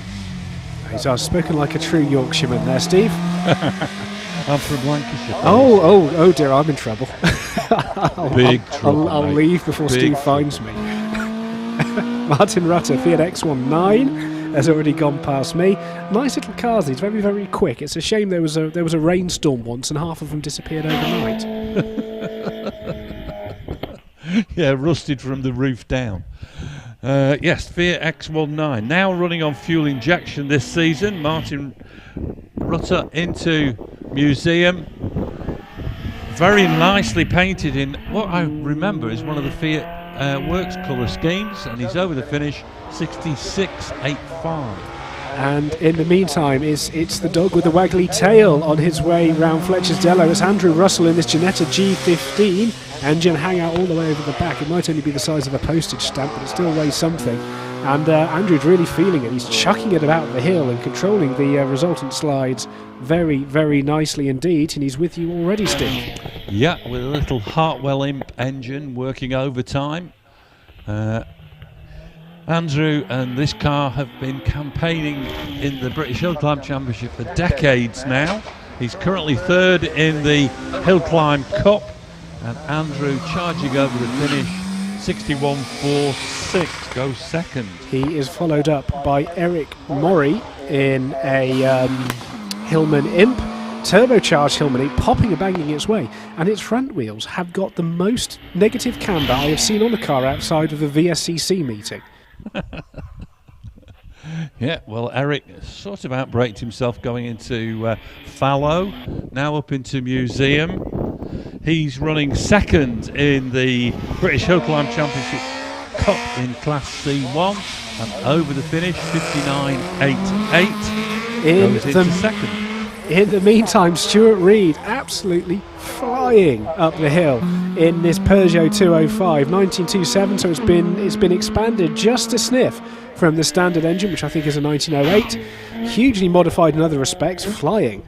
S1: He's spoken like a true Yorkshireman there, Steve.
S2: I'm from Lancashire.
S1: Oh dear, I'm in trouble.
S2: Big trouble.
S1: I'll leave before Steve finds me. Martin Rutter, Fiat X19, has already gone past me. Nice little cars, these, very, very quick. It's a shame there was a rainstorm once and half of them disappeared overnight.
S2: Yeah, rusted from the roof down. Yes, Fiat X19, now running on fuel injection this season. Martin Rutter into museum. Very nicely painted in what I remember is one of the Fiat Works colour schemes, and he's over the finish 66.85.
S1: And in the meantime, it's the dog with the waggly tail on his way round Fletcher's Dello. It's Andrew Russell in this Ginetta G15. Engine hang out all the way over the back. It might only be the size of a postage stamp, but it still weighs something. And Andrew's really feeling it. He's chucking it about the hill and controlling the resultant slides very, very nicely indeed. And he's with you already, Steve.
S2: Yeah, with a little Hartwell Imp engine working overtime. Andrew and this car have been campaigning in the British Hillclimb Championship for decades now. He's currently third in the Hillclimb Cup, and Andrew charging over the finish 61.46, goes second.
S1: He is followed up by Eric Murray in a Hillman Imp, turbocharged Hillman Imp, popping and banging its way, and its front wheels have got the most negative camber I have seen on a car outside of a VSCC meeting.
S2: Yeah, well, Eric sort of outbraked himself going into fallow, now up into museum. He's running second in the British Hillclimb Championship Cup in Class C1, and over the finish 59.88. Goes into second.
S1: In the meantime, Stuart Reid absolutely flying up the hill in this Peugeot 205 1927. So it's been expanded just a sniff from the standard engine, which I think is a 1908. Hugely modified in other respects, flying.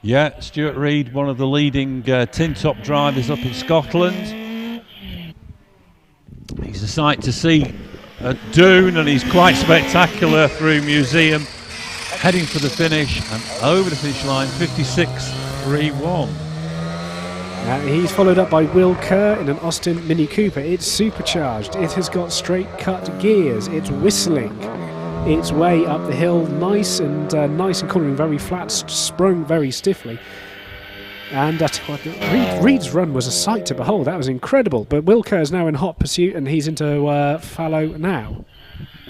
S2: Yeah, Stuart Reid, one of the leading tin top drivers up in Scotland. He's a sight to see at Doon, and he's quite spectacular through museum. Heading for the finish, and over the finish line 56.31.
S1: He's followed up by Will Kerr in an Austin Mini Cooper. It's supercharged, it has got straight cut gears, it's whistling its way up the hill, nice and cornering, very flat, sprung very stiffly. And Reid's run was a sight to behold. That was incredible. But Will Kerr is now in hot pursuit, and he's into fallow now.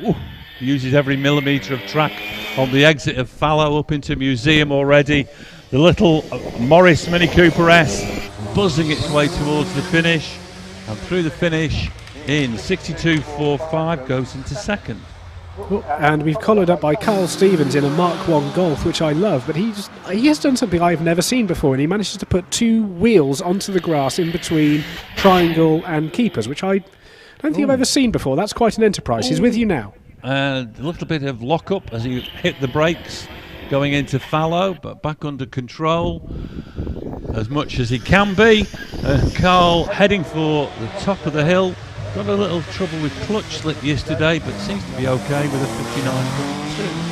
S2: Ooh. Uses every millimetre of track on the exit of fallow up into museum already. The little Morris Mini Cooper S buzzing its way towards the finish, and through the finish in 62.45 goes into second.
S1: And we've collared up by Carl Stevens in a Mark 1 Golf, which I love, but he has done something I've never seen before, and he manages to put two wheels onto the grass in between triangle and keepers, which I don't think I've ever seen before. That's quite an enterprise. He's with you now.
S2: A little bit of lock-up as he hit the brakes going into fallow, but back under control as much as he can be. Carl heading for the top of the hill, Got a little trouble with clutch slip yesterday, but seems to be okay with a 59.2.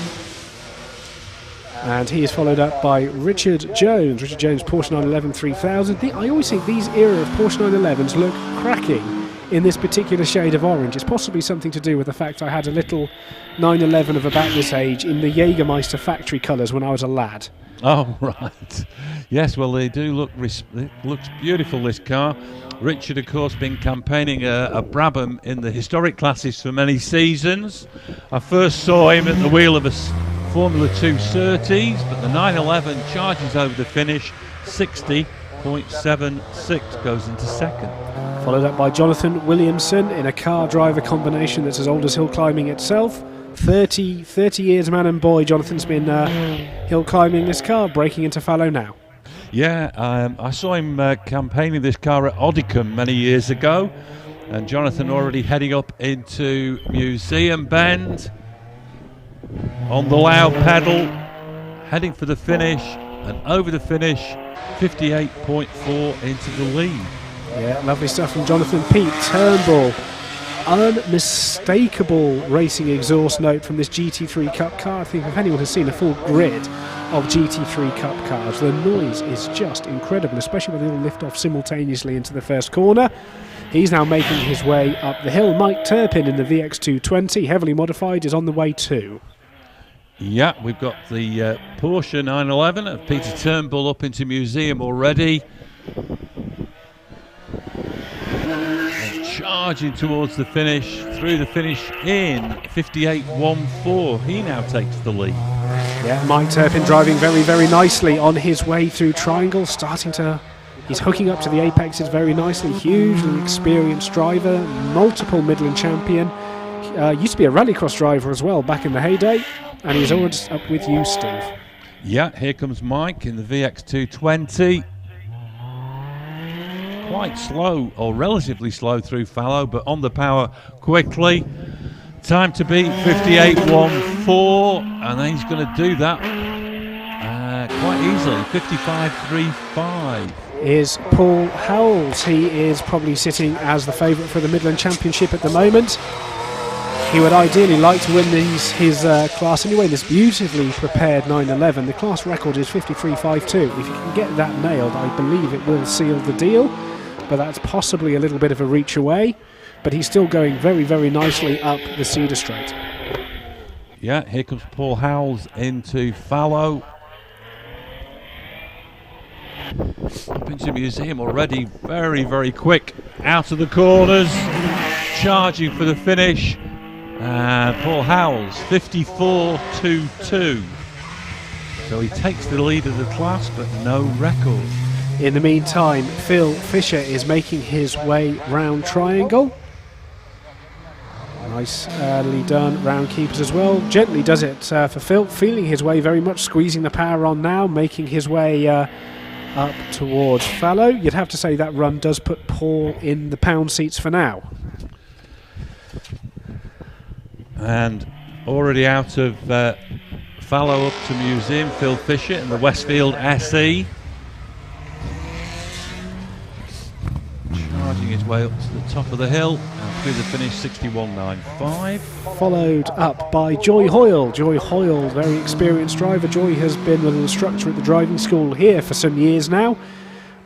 S1: And he is followed up by Richard Jones. Richard Jones, Porsche 911 3000. I always think these era of Porsche 911s look cracking in this particular shade of orange. It's possibly something to do with the fact I had a little 911 of about this age in the Jägermeister factory colours when I was a lad.
S2: Oh, right. Yes, well, they do look, it looks beautiful, this car. Richard, of course, been campaigning a Brabham in the historic classes for many seasons. I first saw him at the wheel of a Formula 2 Surtees, but the 911 charges over the finish, 60.76, goes into second.
S1: Followed up by Jonathan Williamson in a car-driver combination that's as old as hill climbing itself. 30 years man and boy, Jonathan's been hill climbing this car, breaking into fallow now.
S2: Yeah, I saw him campaigning this car at Oddicombe many years ago, and Jonathan already heading up into Museum Bend on the loud pedal, heading for the finish, and over the finish, 58.4 into the lead.
S1: Yeah, lovely stuff from Jonathan. Pete Turnbull. Unmistakable racing exhaust note from this GT3 Cup car. I think if anyone has seen a full grid of GT3 Cup cars, the noise is just incredible, especially when they all lift off simultaneously into the first corner. He's now making his way up the hill. Mike Turpin in the VX220, heavily modified, is on the way too.
S2: Yeah, we've got the Porsche 911 of Peter Turnbull up into Museum already. Charging towards the finish, through the finish in 58.14. He now takes the lead.
S1: Yeah, Mike Turpin driving very, very nicely on his way through Triangle, he's hooking up to the apexes very nicely. Hugely experienced driver, multiple Midland champion. Used to be a rallycross driver as well back in the heyday, and he's always up with you, Steve.
S2: Yeah, here comes Mike in the VX220. Quite slow, or relatively slow through fallow, but on the power quickly. Time to beat 58.14, and then he's going to do that quite easily, 55.35.
S1: Is Paul Howells. He is probably sitting as the favourite for the Midland Championship at the moment. He would ideally like to win his class anyway, this beautifully prepared 911. The class record is 53.52. If you can get that nailed, I believe it will seal the deal, but that's possibly a little bit of a reach away. But he's still going very, very nicely up the Cedar Straight.
S2: Yeah, here comes Paul Howells into fallow. Up into Museum already, very, very quick out of the corners, charging for the finish. Paul Howells, 54.22. So he takes the lead of the class, but no record.
S1: In the meantime, Phil Fisher is making his way round Triangle. Nicely done round keepers as well. Gently does it for Phil, feeling his way very much, squeezing the power on now, making his way up towards fallow. You'd have to say that run does put Paul in the pound seats for now.
S2: And already out of fallow up to Museum, Phil Fisher in the Westfield SE. Charging his way up to the top of the hill and through the finish, 61.95.
S1: Followed up by Joy Hoyle. Joy Hoyle, very experienced driver. Joy has been an instructor at the driving school here for some years now.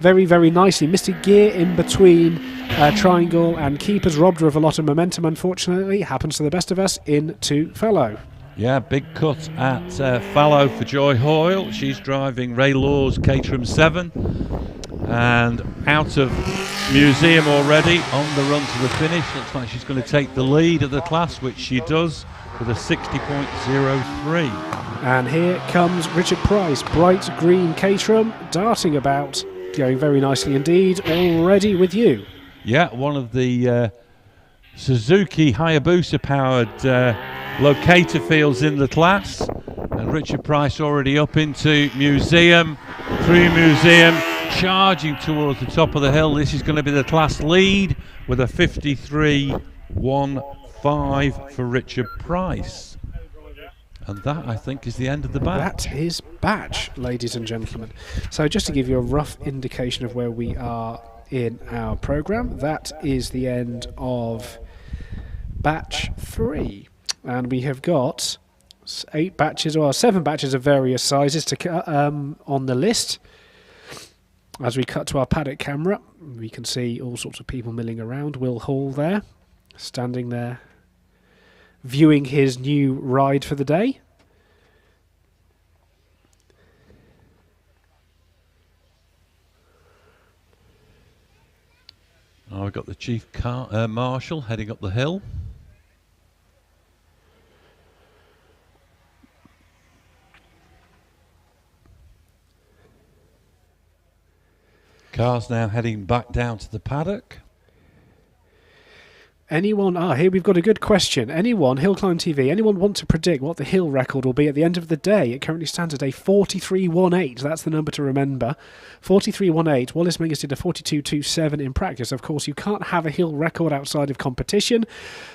S1: Very, very nicely. Missed a gear in between Triangle and keepers, robbed her of a lot of momentum, unfortunately. Happens to the best of us into fallow.
S2: Yeah, big cut at fallow for Joy Hoyle. She's driving Ray Law's Caterham 7. And out of Museum already, on the run to the finish. Looks like she's going to take the lead of the class, which she does, with a 60.03.
S1: And here comes Richard Price, bright green Caterham, darting about, going very nicely indeed, already with you.
S2: Yeah, one of the Suzuki Hayabusa powered locator fields in the class. And Richard Price already up into Museum, through Museum, charging towards the top of the hill. This is going to be the class lead with a 53.15 for Richard Price. And that, I think, is the end of the batch.
S1: That is batch, ladies and gentlemen. So just to give you a rough indication of where we are in our programme. That is the end of batch 3. And we have got 8 batches, or 7 batches of various sizes on the list. As we cut to our paddock camera, we can see all sorts of people milling around. Will Hall there, standing there, viewing his new ride for the day.
S2: Oh, we've got the Chief Marshal heading up the hill. Cars now heading back down to the paddock.
S1: Anyone, here we've got a good question. Anyone, HillClimb.TV, anyone want to predict what the hill record will be at the end of the day? It currently stands at a 43.18. That's the number to remember. 43.18. Wallace Mingus did a 42.27 in practice. Of course, you can't have a hill record outside of competition.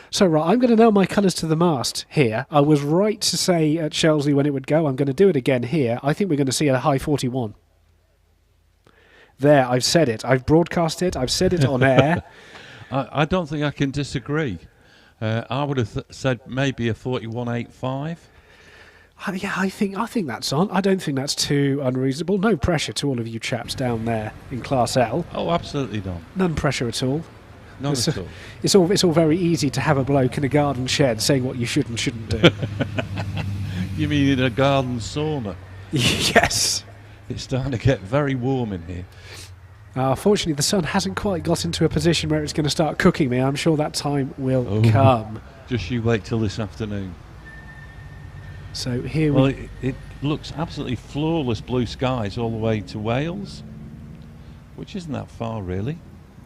S1: So, right, I'm going to nail my colours to the mast here. I was right to say at Shelsley when it would go. I'm going to do it again here. I think we're going to see a high 41. There, I've said it. I've broadcast it. I've said it on air.
S2: I don't think I can disagree. I would have said maybe a 41.85.
S1: Yeah, I think that's on. I don't think that's too unreasonable. No pressure to all of you chaps down there in Class L.
S2: Oh, absolutely not.
S1: None pressure at all.
S2: None at all.
S1: It's all very easy to have a bloke in a garden shed saying what you should and shouldn't do.
S2: You mean in a garden sauna?
S1: Yes.
S2: It's starting to get very warm in here.
S1: Fortunately, the sun hasn't quite got into a position where it's going to start cooking me. I'm sure that time will come.
S2: Just you wait till this afternoon.
S1: So here
S2: it looks absolutely flawless blue skies all the way to Wales, which isn't that far really,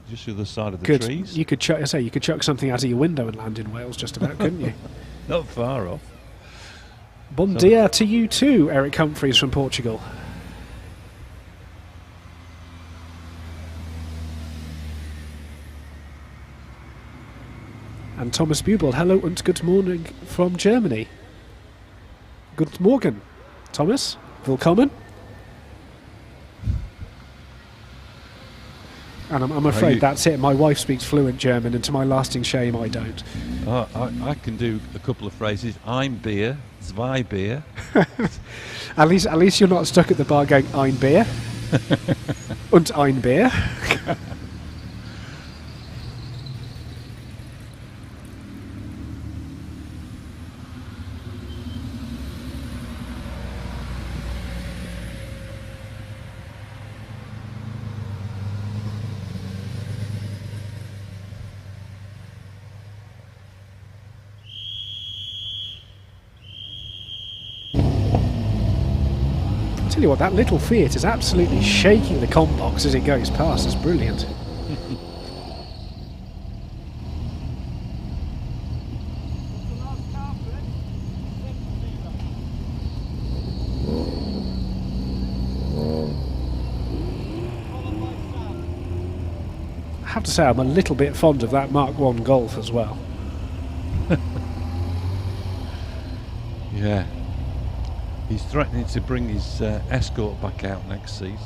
S2: just the other side of the trees.
S1: You could chuck something out of your window and land in Wales just about, couldn't you?
S2: Not far off.
S1: Bon dia to you too, Eric Humphreys from Portugal. And Thomas Bubel, hello and good morning from Germany. Good Morgen, Thomas. Willkommen. And I'm afraid that's it. My wife speaks fluent German, and to my lasting shame, I don't.
S2: I can do a couple of phrases. Ein Bier, zwei Bier.
S1: At least you're not stuck at the bar going ein Bier und ein Bier. Tell you what, that little Fiat is absolutely shaking the comp box as it goes past. It's brilliant. I have to say I'm a little bit fond of that Mark 1 Golf as well.
S2: Yeah. He's threatening to bring his Escort back out next season.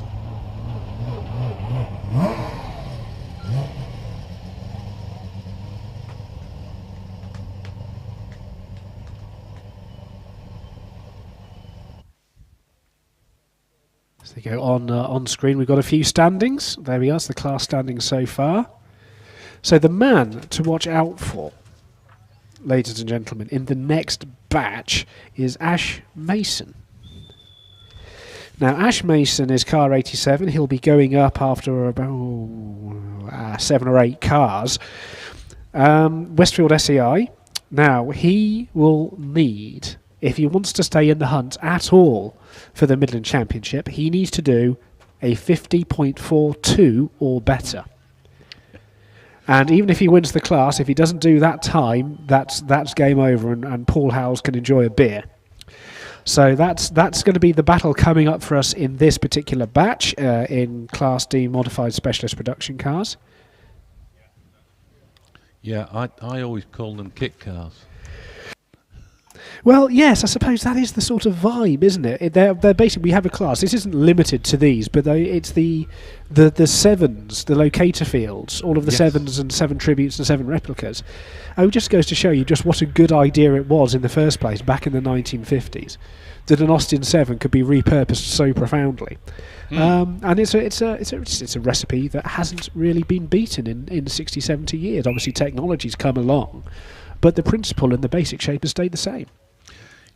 S1: As they go on screen, we've got a few standings. There we are, it's the class standings so far. So the man to watch out for, ladies and gentlemen, in the next batch is Ash Mason. Now, Ash Mason is car 87. He'll be going up after about 7 or 8 cars. Westfield SEI. Now, he will need, if he wants to stay in the hunt at all for the Midland Championship, he needs to do a 50.42 or better. And even if he wins the class, if he doesn't do that time, that's game over, and Paul Howes can enjoy a beer. So that's going to be the battle coming up for us in this particular batch in Class D modified specialist production cars.
S2: Yeah, I always call them kit cars.
S1: Well, yes, I suppose that is the sort of vibe, isn't it? They're basically, we have a class. This isn't limited to these, but it's the sevens, the locator fields, all of the sevens and 7 tributes and 7 replicas. It just goes to show you just what a good idea it was in the first place back in the 1950s, that an Austin 7 could be repurposed so profoundly. And it's a recipe that hasn't really been beaten in 60, 70 years. Obviously, technology's come along, but the principle and the basic shape has stayed the same.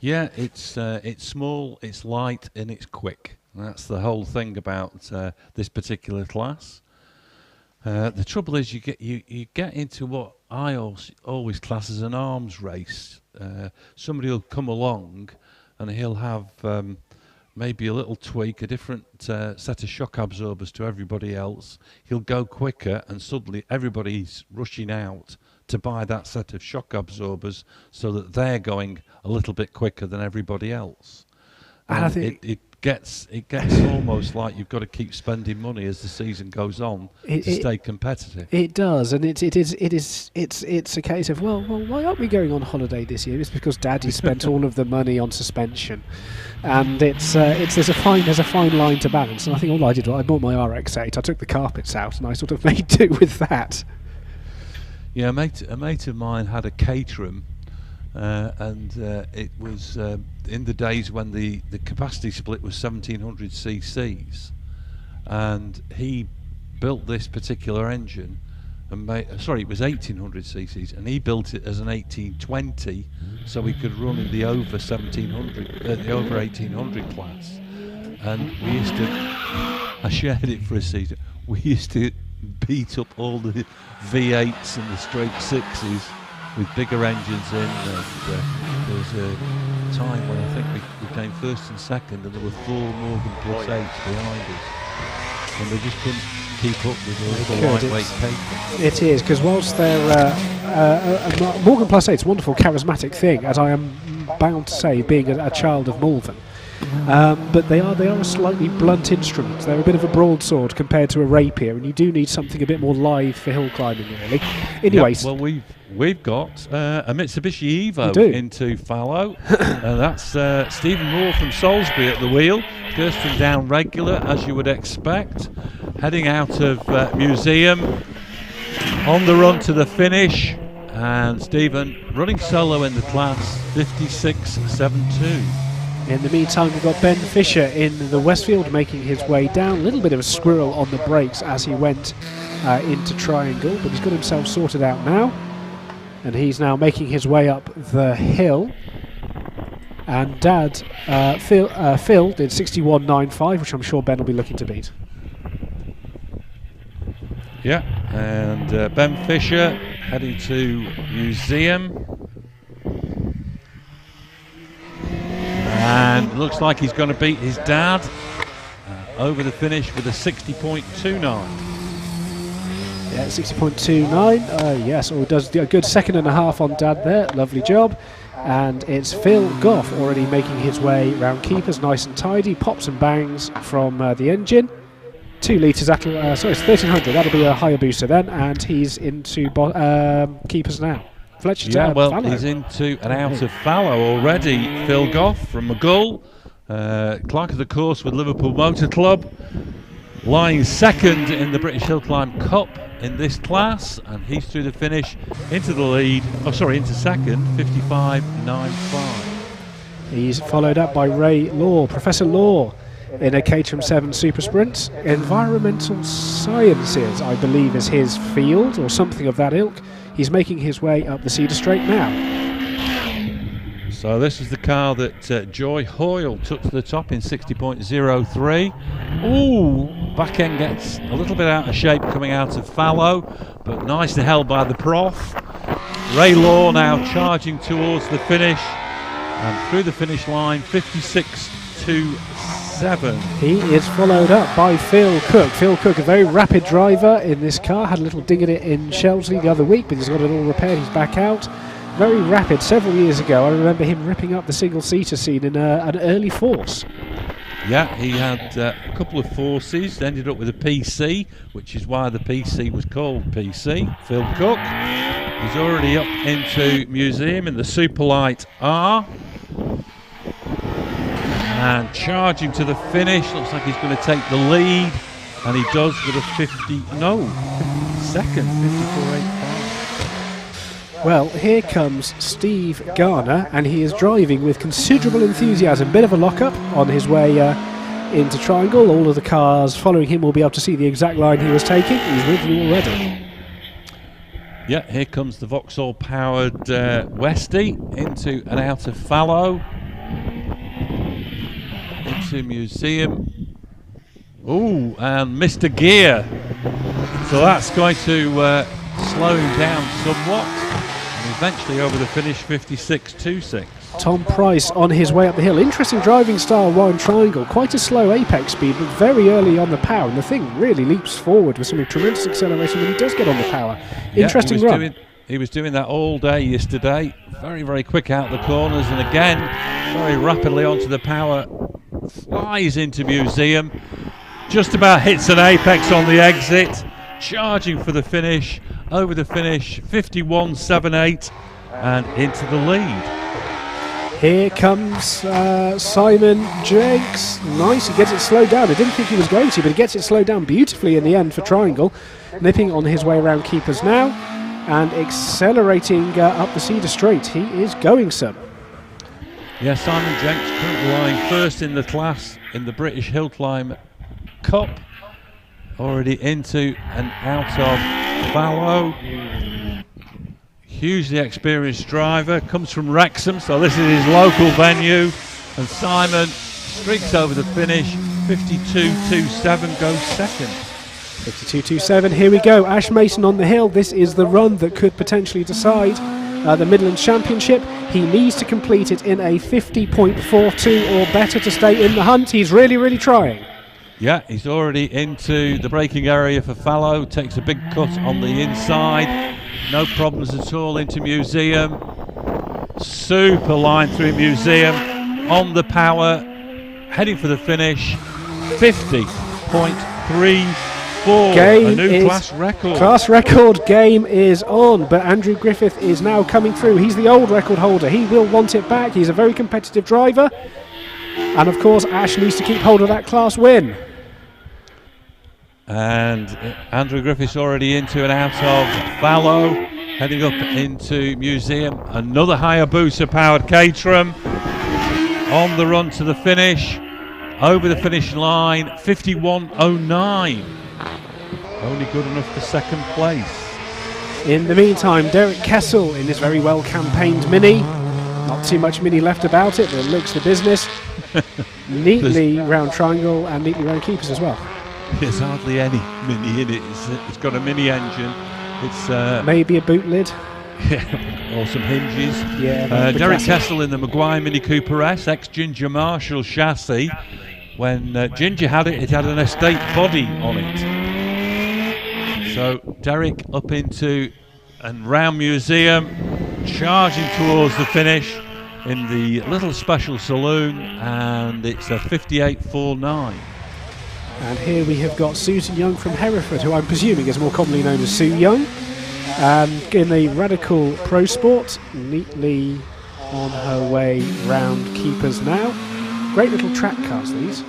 S2: Yeah, it's small, it's light, and it's quick. That's the whole thing about this particular class. The trouble is, you get into what I always class as an arms race. Somebody will come along, and he'll have maybe a little tweak, a different set of shock absorbers to everybody else. He'll go quicker, and suddenly everybody's rushing out to buy that set of shock absorbers so that they're going a little bit quicker than everybody else. And I think it gets almost like you've got to keep spending money as the season goes on to stay competitive. It
S1: does, and it's a case of well, why aren't we going on holiday this year? It's because Daddy spent all of the money on suspension, and there's a fine line to balance. And I think all I did was I bought my RX-8, I took the carpets out, and I sort of made do with that.
S2: Yeah, a mate of mine had a Caterham, and it was in the days when the capacity split was 1700 cc's, and he built this particular engine and it was 1800 cc's, and he built it as an 1820 so he could run in the over 1700 the over 1800 class. And I shared it for a season. We used to beat up all the V8s and the straight 6s with bigger engines in, and there was a time when I think we came first and second, and there were 4 Morgan Plus 8s behind us, and they just couldn't keep up with all the lightweight paper.
S1: It is, because whilst they're Morgan Plus 8's a wonderful charismatic thing, as I am bound to say, being a child of Malvern. But they are a slightly blunt instrument. They're a bit of a broadsword compared to a rapier, and you do need something a bit more live for hill climbing, really. Anyways,
S2: well, we've got a Mitsubishi Evo into fallow, and that's Stephen Moore from Salisbury at the wheel, bursting down regular as you would expect, heading out of Museum on the run to the finish, and Stephen running solo in the class 56.72.
S1: In the meantime, we've got Ben Fisher in the Westfield making his way down. A little bit of a squirrel on the brakes as he went into Triangle, but he's got himself sorted out now. And he's now making his way up the hill. And Dad, Phil did 61.95, which I'm sure Ben will be looking to beat.
S2: Yeah, and Ben Fisher heading to Museum. And looks like he's going to beat his dad over the finish with a 60.29.
S1: Yeah, 60.29. Yes, does a good 2.5 on Dad there. Lovely job. And it's Phil Goff already making his way round keepers, nice and tidy. Pops and bangs from the engine. 2 litres. It's 1300. That'll be a Hayabusa then, and he's into keepers now.
S2: Fletcher, well, he's into and out of fallow already. Phil Goff from Maghull, clerk of the course with Liverpool Motor Club, lying second in the British Hillclimb Cup in this class, and he's through the finish into the lead. Into second, 55.95.
S1: He's followed up by Ray Law, Professor Law, in a Caterham 7 Super Sprint. Environmental Sciences, I believe, is his field, or something of that ilk. He's making his way up the Cedar Straight now.
S2: So this is the car that Joy Hoyle took to the top in 60.03. Ooh, back end gets a little bit out of shape coming out of fallow, but nicely held by the Prof. Ray Law now charging towards the finish, and through the finish line, 56.27.
S1: He is followed up by Phil Cook. Phil Cook, a very rapid driver in this car, had a little dig at it in Shelsley the other week, but he's got it all repaired. He's back out. Very rapid. Several years ago, I remember him ripping up the single-seater scene in an early Force.
S2: Yeah, he had a couple of forces, ended up with a PC, which is why the PC was called PC. Phil Cook, he's already up into museum in the Superlight R. And charging to the finish, looks like he's going to take the lead. And he does with a 52nd, 54.85.
S1: Well, here comes Steve Garner, and he is driving with considerable enthusiasm. Bit of a lock-up on his way into Triangle. All of the cars following him will be able to see the exact line he was taking. He's with you already.
S2: Yeah, here comes the Vauxhall-powered Westie into and out of fallow. Into museum. Oh, and Mr. Gear. So that's going to slow him down somewhat. And eventually over the finish, 56.26.
S1: Tom Price on his way up the hill. Interesting driving style while in Triangle. Quite a slow apex speed, but very early on the power. And the thing really leaps forward with some tremendous acceleration when he does get on the power. Interesting run.
S2: He was doing that all day yesterday. Very, very quick out the corners. And again, very rapidly onto the power. Flies into museum. Just about hits an apex on the exit, charging for the finish, over the finish, 51.78, and into the lead.
S1: Here comes Simon Jenks. Nice, he gets it slowed down. I didn't think he was going to, but he gets it slowed down beautifully in the end for Triangle. Nipping on his way around keepers now, and accelerating up the Cedar Straight. He is going some.
S2: Yeah, Simon Jenks currently lying first in the class in the British Hillclimb Cup, already into and out of fallow. Hugely experienced driver, comes from Wrexham, so this is his local venue. And Simon streaks over the finish, 52.27, goes second.
S1: 52.27, here we go. Ash Mason on the hill. This is the run that could potentially decide the Midland Championship. He needs to complete it in a 50.42 or better to stay in the hunt. He's really, really trying.
S2: Yeah, he's already into the braking area for fallow, takes a big cut on the inside, no problems at all into museum, super line through museum, on the power, heading for the finish, 50.34, a new class record.
S1: Class record game is on, but Andrew Griffith is now coming through. He's the old record holder, he will want it back, he's a very competitive driver, and of course Ash needs to keep hold of that class win.
S2: And Andrew Griffith's already into and out of fallow, heading up into museum. Another Hayabusa powered Caterham on the run to the finish, over the finish line, 51.09. Only good enough for second place.
S1: In the meantime, Derek Kessel in this very well campaigned Mini. Not too much Mini left about it, but it looks the business. Neatly round Triangle and neatly round keepers as well.
S2: There's hardly any Mini in it. It's got a Mini engine. It's
S1: maybe a boot lid.
S2: Yeah, or some hinges.
S1: Yeah.
S2: Derek Kessel in the Maguire Mini Cooper S, ex-Ginger Marshall chassis. When Ginger had it, it had an estate body on it. So Derek up into and round museum, charging towards the finish in the little special saloon, and it's a 58.49.
S1: And here we have got Susan Young from Hereford, who I'm presuming is more commonly known as Sue Young, in the Radical Pro Sport, neatly on her way round keepers now. Great little track cars, these.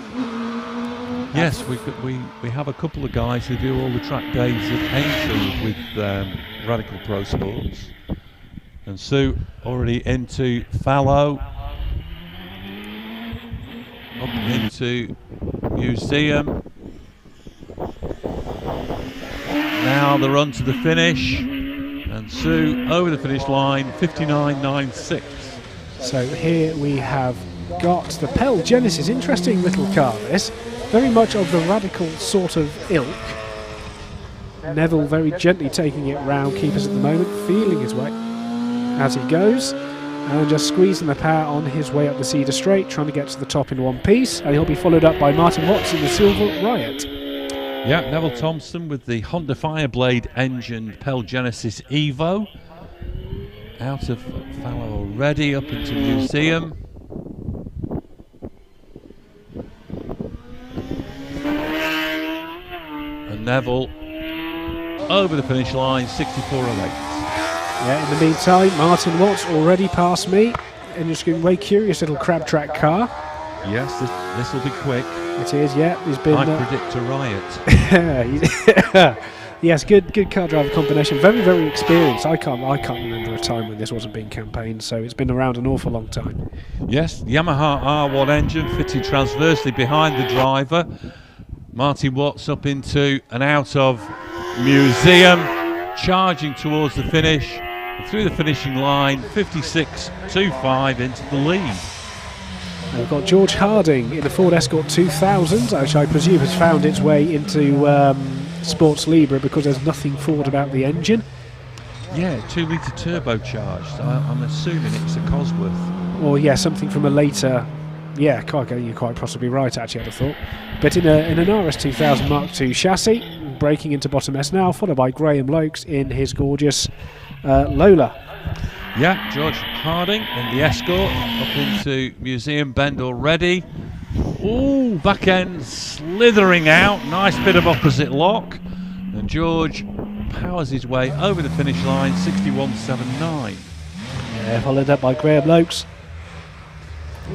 S2: Yes, we have a couple of guys who do all the track days at Aintree with Radical Pro Sports. And Sue already into fallow, up into museum. Now the run to the finish, and Sue over the finish line, 59.96.
S1: So here we have got the Pell Genesis. Interesting little car, this. Very much of the Radical sort of ilk. Neville very gently taking it round keepers at the moment, feeling his way as he goes, and just squeezing the power on his way up the Cedar Straight, trying to get to the top in one piece, and he'll be followed up by Martin Watts in the Silver Riot.
S2: Yeah, Neville Thompson with the Honda Fireblade engine Pell Genesis Evo. Out of fallow already, up into museum. Neville over the finish line, 64.08.
S1: Yeah, in the meantime, Martin Watts already passed me in just a very curious little crab track car.
S2: Yes, this will be quick.
S1: It is, yeah. He's been.
S2: I predict a riot.
S1: Yes, good car driver combination. Very, very experienced. I can't remember a time when this wasn't being campaigned, so it's been around an awful long time.
S2: Yes, Yamaha R1 engine fitted transversely behind the driver. Martin Watts up into and out of Museum, charging towards the finish. Through the finishing line, 56.25 into the lead.
S1: And we've got George Harding in the Ford Escort 2000, which I presume has found its way into Sports Libre because there's nothing Ford about the engine.
S2: Yeah, 2-litre turbocharged. I'm assuming it's a Cosworth.
S1: Or yeah, something from a later. Yeah, you're quite possibly right. Actually, I'd have thought. But in an RS 2000 Mark II chassis, breaking into bottom S now, followed by Graham Lokes in his gorgeous Lola.
S2: Yeah, George Harding in the Escort up into Museum Bend already. Ooh, back end slithering out. Nice bit of opposite lock. And George powers his way over the finish line, 61.79.
S1: Yeah, followed up by Graham Lokes.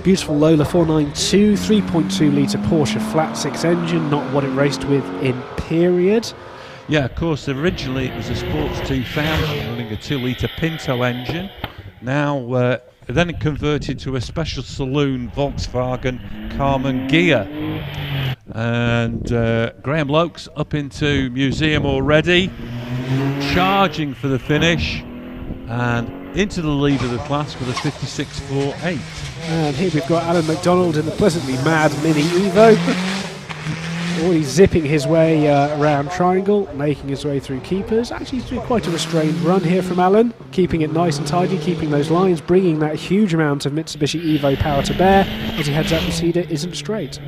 S1: Beautiful Lola 492, 3.2 litre Porsche flat 6 engine, not what it raced with in period.
S2: Yeah, of course, originally it was a Sports 2000 running a 2-litre Pinto engine. Now, then it converted to a special saloon Volkswagen Carmen Ghia. And Graham Lokes up into Museum already, charging for the finish, and into the lead of the class with a 56.48.
S1: And here we've got Alan McDonald in the pleasantly mad Mini Evo. Already zipping his way around Triangle, making his way through keepers. Actually, it's been quite a restrained run here from Alan, keeping it nice and tidy, keeping those lines, bringing that huge amount of Mitsubishi Evo power to bear as he heads up the Cedar isn't straight.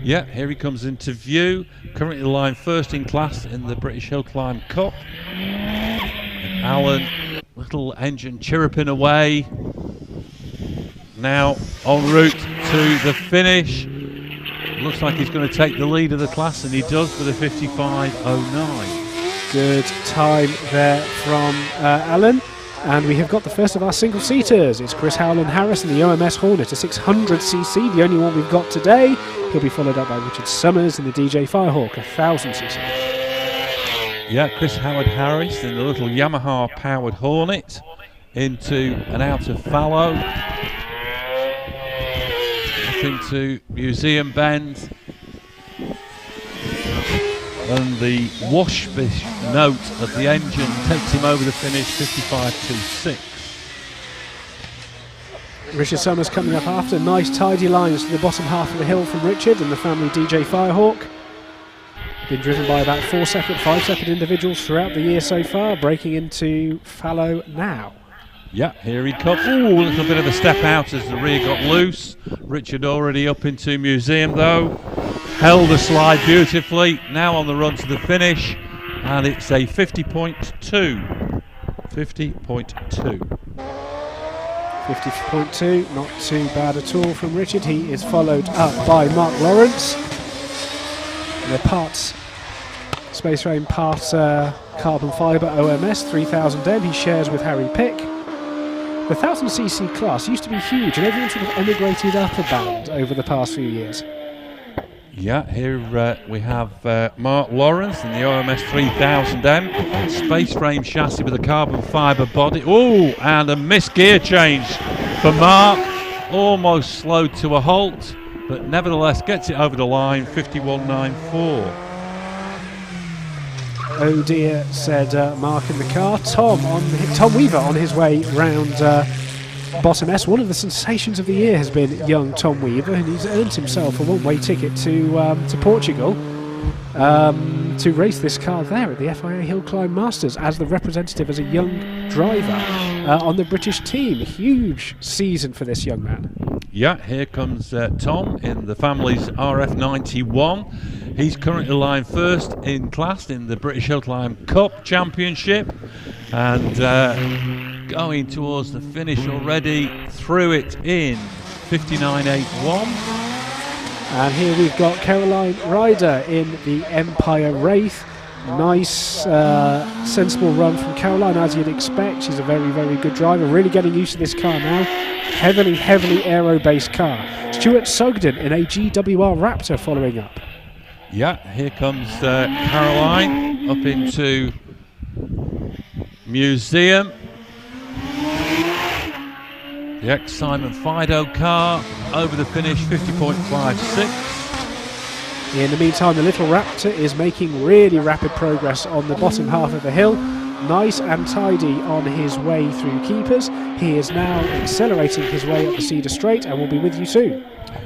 S2: Yeah, here he comes into view, currently lying first in class in the British Hillclimb Cup. And Alan, little engine chirruping away, now en route to the finish. Looks like he's going to take the lead of the class, and he does with a 55.09.
S1: Good time there from Alan. And we have got the first of our single-seaters. It's Chris Howland Harris in the OMS Hornet, a 600cc, the only one we've got today. He'll be followed up by Richard Summers in the DJ Firehawk, 1000cc.
S2: Yeah, Chris Howard Harris in the little Yamaha-powered Hornet into and out of fallow. Into Museum Bend, and the wash-fish note of the engine takes him over the finish, 55.26.
S1: Richard Summers coming up after. Nice tidy lines to the bottom half of the hill from Richard and the family DJ Firehawk. Been driven by about 4-second, 5-second individuals throughout the year so far, breaking into fallow now.
S2: Yeah, here he comes. Ooh, a little bit of a step out as the rear got loose. Richard already up into Museum though. Held the slide beautifully. Now on the run to the finish. And it's a 50.2. 50.2.
S1: 50.2, not too bad at all from Richard. He is followed up by Mark Lawrence. The parts, Space Frame parts carbon fibre OMS 3000M he shares with Harry Pick. The 1000cc class used to be huge, and everyone sort of emigrated up a band over the past few years.
S2: Yeah, here we have Mark Lawrence in the OMS 3000M, space frame chassis with a carbon fibre body. Oh, and a missed gear change for Mark, almost slowed to a halt, but nevertheless gets it over the line, 51.94.
S1: Oh dear, said Mark in the car. Tom Weaver on his way round bottom S. One of the sensations of the year has been young Tom Weaver, and he's earned himself a one-way ticket to Portugal to race this car there at the FIA Hillclimb Masters as the representative, as a young driver on the British team. Huge season for this young man.
S2: Yeah, here comes Tom in the family's RF91. He's currently lying first in class in the British Hillclimb Cup Championship, and going towards the finish already, through it in 59.81.
S1: And here we've got Caroline Ryder in the Empire Wraith. Nice, sensible run from Caroline, as you'd expect. She's a very, very good driver. Really getting used to this car now. Heavily aero-based car. Stuart Sugden in a GWR Raptor following up.
S2: Yeah, here comes Caroline up into Museum. The ex-Simon Fido car over the finish, 50.56.
S1: In the meantime, the little Raptor is making really rapid progress on the bottom half of the hill. Nice and tidy on his way through keepers. He is now accelerating his way up the Cedar Straight and will be with you soon.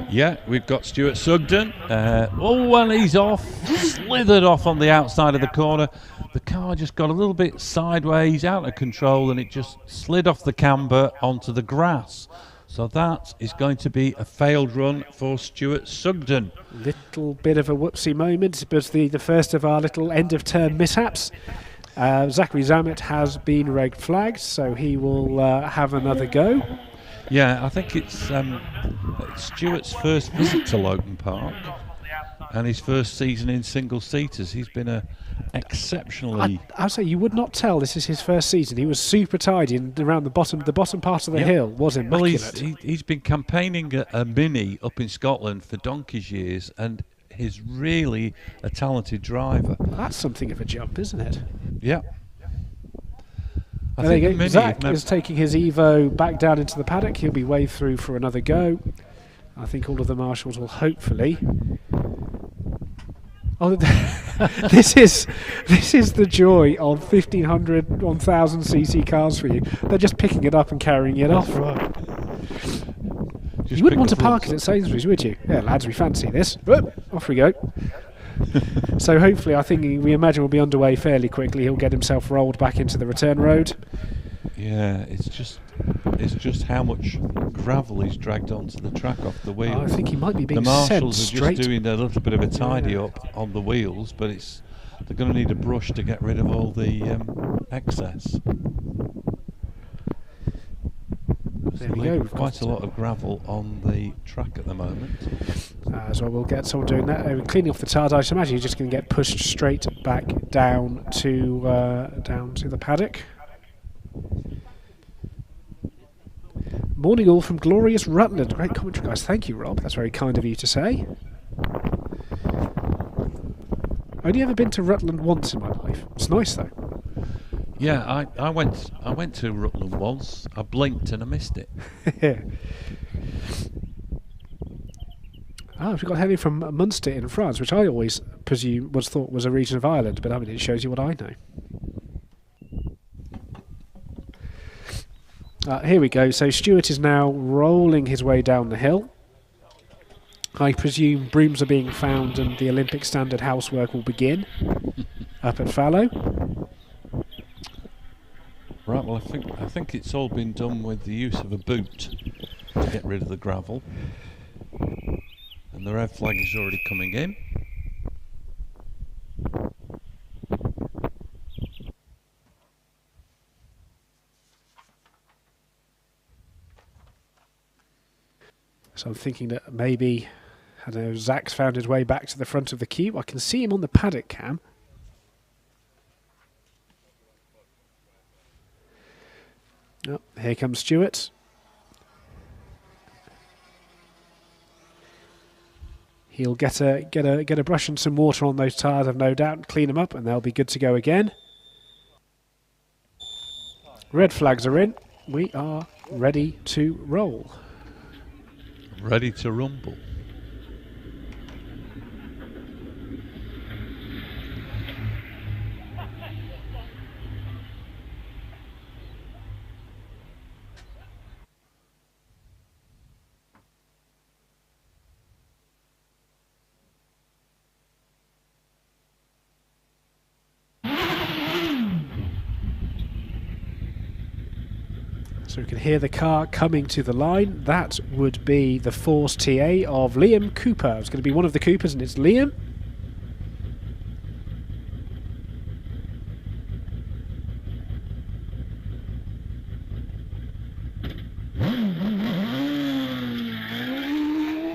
S2: Yeah, we've got Stuart Sugden. And he's off, slithered off on the outside of the corner. The car just got a little bit sideways, out of control, and it just slid off the camber onto the grass. So that is going to be a failed run for Stuart Sugden.
S1: Little bit of a whoopsie moment, but the first of our little end-of-term mishaps. Zachary Zammit has been red flagged, so he will have another go.
S2: Yeah, I think it's Stuart's first visit to Loton Park and his first season in single-seaters. He's been a exceptionally...
S1: I'd say you would not tell this is his first season. He was super tidy and around the bottom part of the hill was immaculate.
S2: Well, he's been campaigning a Mini up in Scotland for donkey's years, and he's really a talented driver.
S1: That's something of a jump, isn't it?
S2: Yeah.
S1: There you go. Zach is taking his Evo back down into the paddock. He'll be waved through for another go. I think all of the marshals will hopefully... Oh, this is the joy of 1500, 1000 cc cars for you. They're just picking it up and carrying it off.
S2: Right.
S1: You wouldn't want to park it at Sainsbury's, would you? Yeah, lads, we fancy this. Off we go. So hopefully, I think we imagine we'll be underway fairly quickly. He'll get himself rolled back into the return road.
S2: Yeah, it's just how much gravel he's dragged onto the track off the wheels.
S1: I think he might be being
S2: the marshals
S1: sent
S2: are just doing a little bit of a tidy up on the wheels, but they're going to need a brush to get rid of all the excess.
S1: There we go.
S2: Quite a lot of gravel on the track at the moment.
S1: So we'll get someone doing that. Cleaning off the tires. I just imagine he's just going to get pushed straight back down to the paddock. Morning all from glorious Rutland. Great commentary, guys. Thank you, Rob. That's very kind of you to say. Only ever been to Rutland once in my life. It's nice though.
S2: Yeah, I went to Rutland once. I blinked and I missed it.
S1: We've got Henry from Munster in France, which I always thought was a region of Ireland, but I mean it shows you what I know. Here we go. So Stuart is now rolling his way down the hill. I presume brooms are being found and the Olympic standard housework will begin up at Fallow.
S2: Right. Well, I think it's all been done with the use of a boot to get rid of the gravel, and the red flag is already coming in.
S1: So I'm thinking that maybe, I don't know, Zach's found his way back to the front of the queue. I can see him on the paddock cam. Oh, here comes Stuart. He'll get a brush and some water on those tyres, I've no doubt, and clean them up, and they'll be good to go again. Red flags are in. We are ready to roll.
S2: Ready to rumble.
S1: So we can hear the car coming to the line. That would be the Force TA of Liam Cooper. It's going to be one of the Coopers, and it's Liam.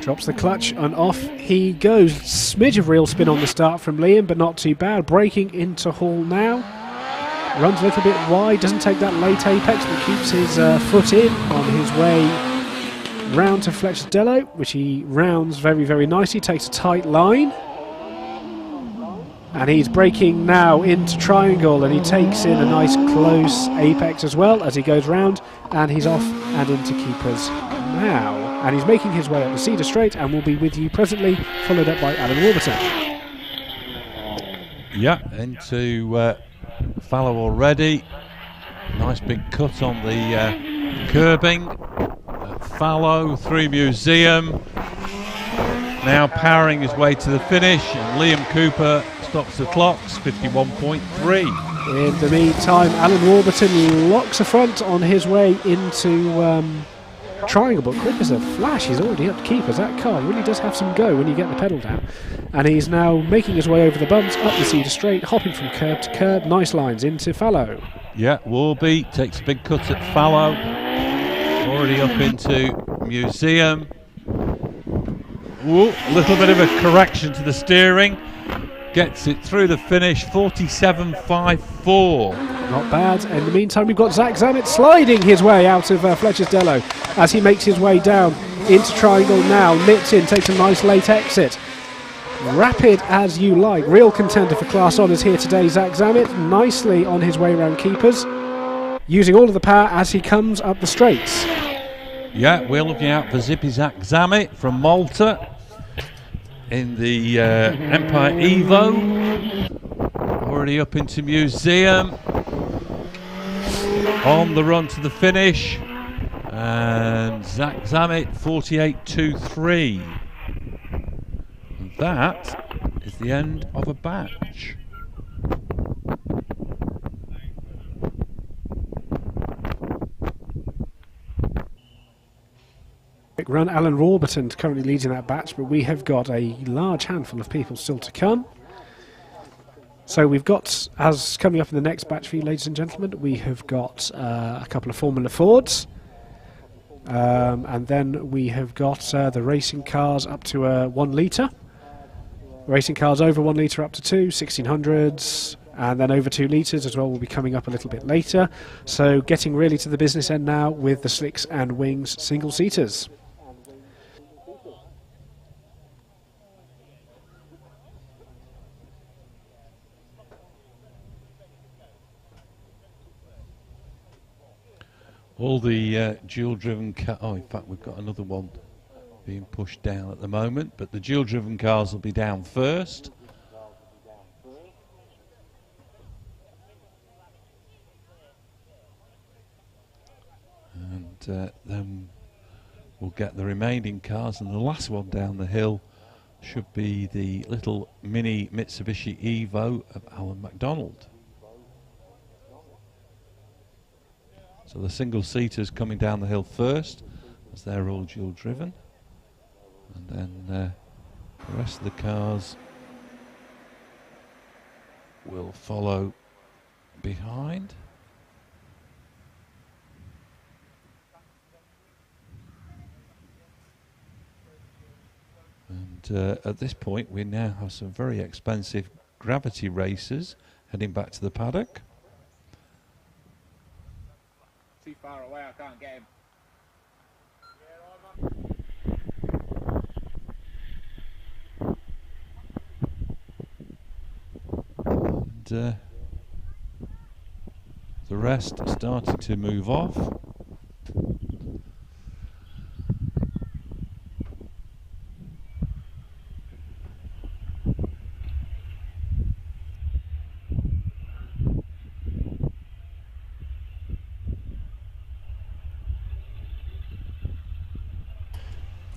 S1: Drops the clutch and off he goes. Smidge of real spin on the start from Liam, but not too bad. Braking into Hall now. Runs a little bit wide, doesn't take that late apex, but keeps his foot in on his way round to Fletcher's Dello, which he rounds very, very nicely. Takes a tight line. And he's braking now into Triangle, and he takes in a nice close apex as well as he goes round, and he's off and into keepers now. And he's making his way up the Cedar Straight and will be with you presently, followed up by Alan Warburton.
S2: Yeah, into Fallow already. Nice big cut on the curbing. Fallow through Museum. Now powering his way to the finish, and Liam Cooper stops the clocks, 51.3.
S1: In the meantime, Alan Warburton locks a front on his way into Triangle, but quick as a flash, he's already up to keepers. That car really does have some go when you get the pedal down. And he's now making his way over the bumps, up the Cedar Straight, hopping from curb to curb. Nice lines into Fallow.
S2: Yeah, Warby takes a big cut at Fallow. Already up into Museum. Ooh, a little bit of a correction to the steering. Gets it through the finish, 47.54.
S1: Not bad. In the meantime, we've got Zach Zammit sliding his way out of Fletcher's Dello as he makes his way down into Triangle now. Nips in, takes a nice late exit. Rapid as you like. Real contender for class honours here today, Zach Zammit. Nicely on his way around keepers, using all of the power as he comes up the straights.
S2: Yeah, we're looking out for Zippy Zach Zammit from Malta in the Empire Evo. Already up into Museum. On the run to the finish. And Zach Zammit, 48.23. And that is the end of a batch.
S1: Run. Alan Warburton currently leading that batch, but we have got a large handful of people still to come. So we've got, as coming up in the next batch for you, ladies and gentlemen, we have got a couple of Formula Fords, and then we have got the racing cars up to 1 litre, racing cars over 1 litre up to 2, 1600s, and then over 2 litres as well will be coming up a little bit later. So getting really to the business end now with the Slicks and Wings single-seaters.
S2: All the dual-driven cars, oh, in fact, we've got another one being pushed down at the moment, but the dual-driven cars will be down first. And then we'll get the remaining cars, and the last one down the hill should be the little mini Mitsubishi Evo of Alan MacDonald. So the single-seaters coming down the hill first, as they're all dual-driven. And then the rest of the cars will follow behind. And at this point, we now have some very expensive gravity racers heading back to the paddock.
S3: Too far away, I can't get him.
S2: And the rest are starting to move off.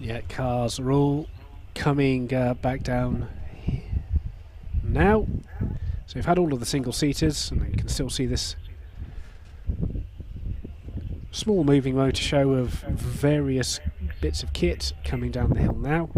S1: Yeah, cars are all coming back down now. So we've had all of the single-seaters, and you can still see this small moving motor show of various bits of kit coming down the hill now.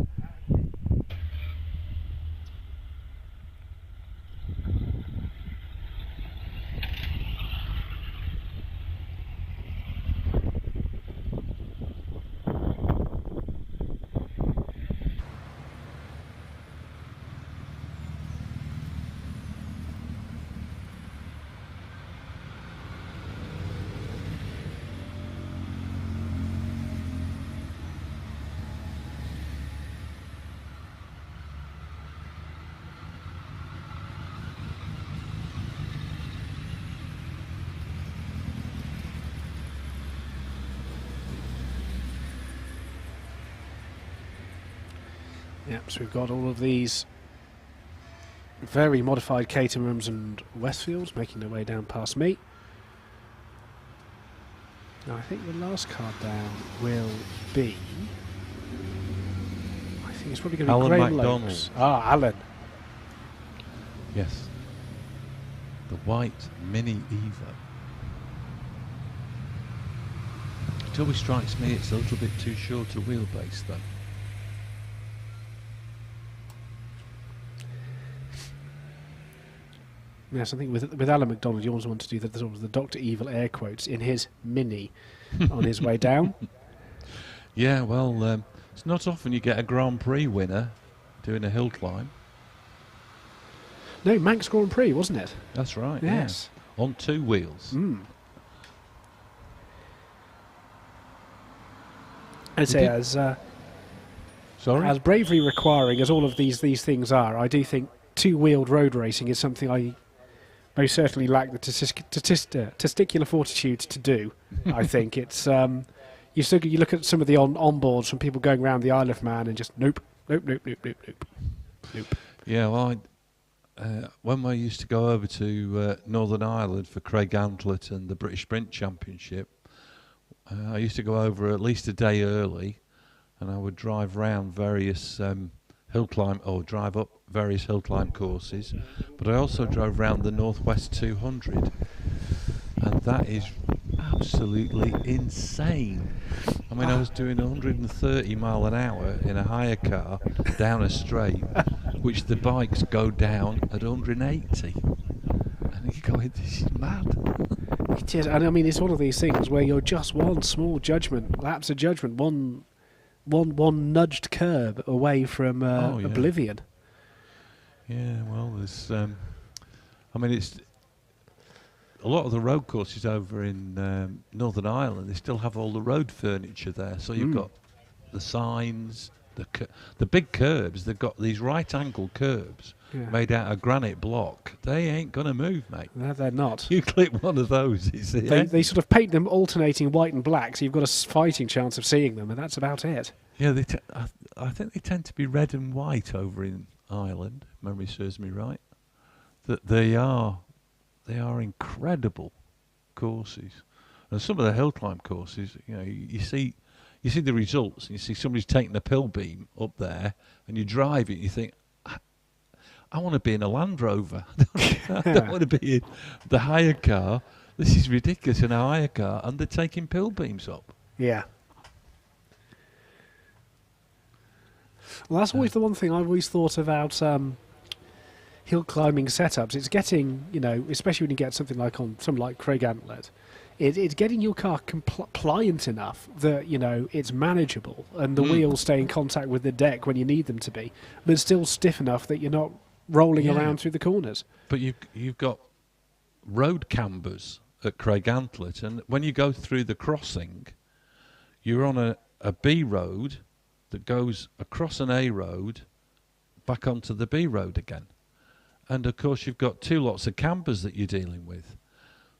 S1: Yep, so we've got all of these very modified Caterhams and Westfields making their way down past me. Now I think the last car down will be... I think it's probably going to be
S2: Alan
S1: Graham
S2: MacDonald.
S1: Lokes. Ah, Alan.
S2: Yes. The white Mini Evo. It always strikes me it's a little bit too short a wheelbase though.
S1: Yes, I think with Alan MacDonald, you always want to do the Dr. Evil air quotes in his Mini on his way down.
S2: Yeah, well, it's not often you get a Grand Prix winner doing a hill climb.
S1: No, Manx Grand Prix, wasn't it?
S2: That's right.
S1: Yes.
S2: Yeah. On 2 wheels.
S1: I'd say
S2: Sorry?
S1: as bravery requiring as all of these things are, I do think 2-wheeled road racing is something I most certainly lack the testicular fortitude to do. I think it's you look at some of the onboards from people going around the Isle of Man and just nope.
S2: Yeah, well, when we used to go over to Northern Ireland for Craig Antlet and the British Sprint Championship, I used to go over at least a day early, and I would drive round various hill climb, or drive up various hill climb courses, but I also drove round the Northwest 200, and that is absolutely insane. I mean, I was doing 130 mile an hour in a hire car down a straight, which the bikes go down at 180. And you go, this is mad.
S1: It is, and I mean, it's one of these things where you're just one small lapse of judgment, one nudged curb away from oblivion.
S2: Yeah, well, there's, I mean, it's a lot of the road courses over in Northern Ireland. They still have all the road furniture there, so you've got the signs, the big curbs. They've got these right-angle curbs made out of granite block. They ain't gonna move, mate.
S1: No, they're not.
S2: You clip one of those, it's
S1: They sort of paint them alternating white and black, so you've got a fighting chance of seeing them, and that's about it.
S2: Yeah, I think they tend to be red and white over in Ireland. If memory serves me right. That they are incredible courses, and some of the hill climb courses, you know, you see the results, and you see somebody's taking a pill beam up there, and you drive it, and you think, I want to be in a Land Rover. I don't want to be in the hire car. This is ridiculous in a hire car, and they're taking pill beams up.
S1: Yeah. Well, that's always the one thing I've always thought about hill climbing setups. It's getting, you know, especially when you get something like Craig Antlet, it's getting your car pliant enough that, you know, it's manageable and the wheels stay in contact with the deck when you need them to be, but still stiff enough that you're not rolling around through the corners.
S2: But you've got road cambers at Craig Antlet, and when you go through the crossing, you're on a B road that goes across an A road back onto the B road again. And of course you've got 2 lots of cambers that you're dealing with.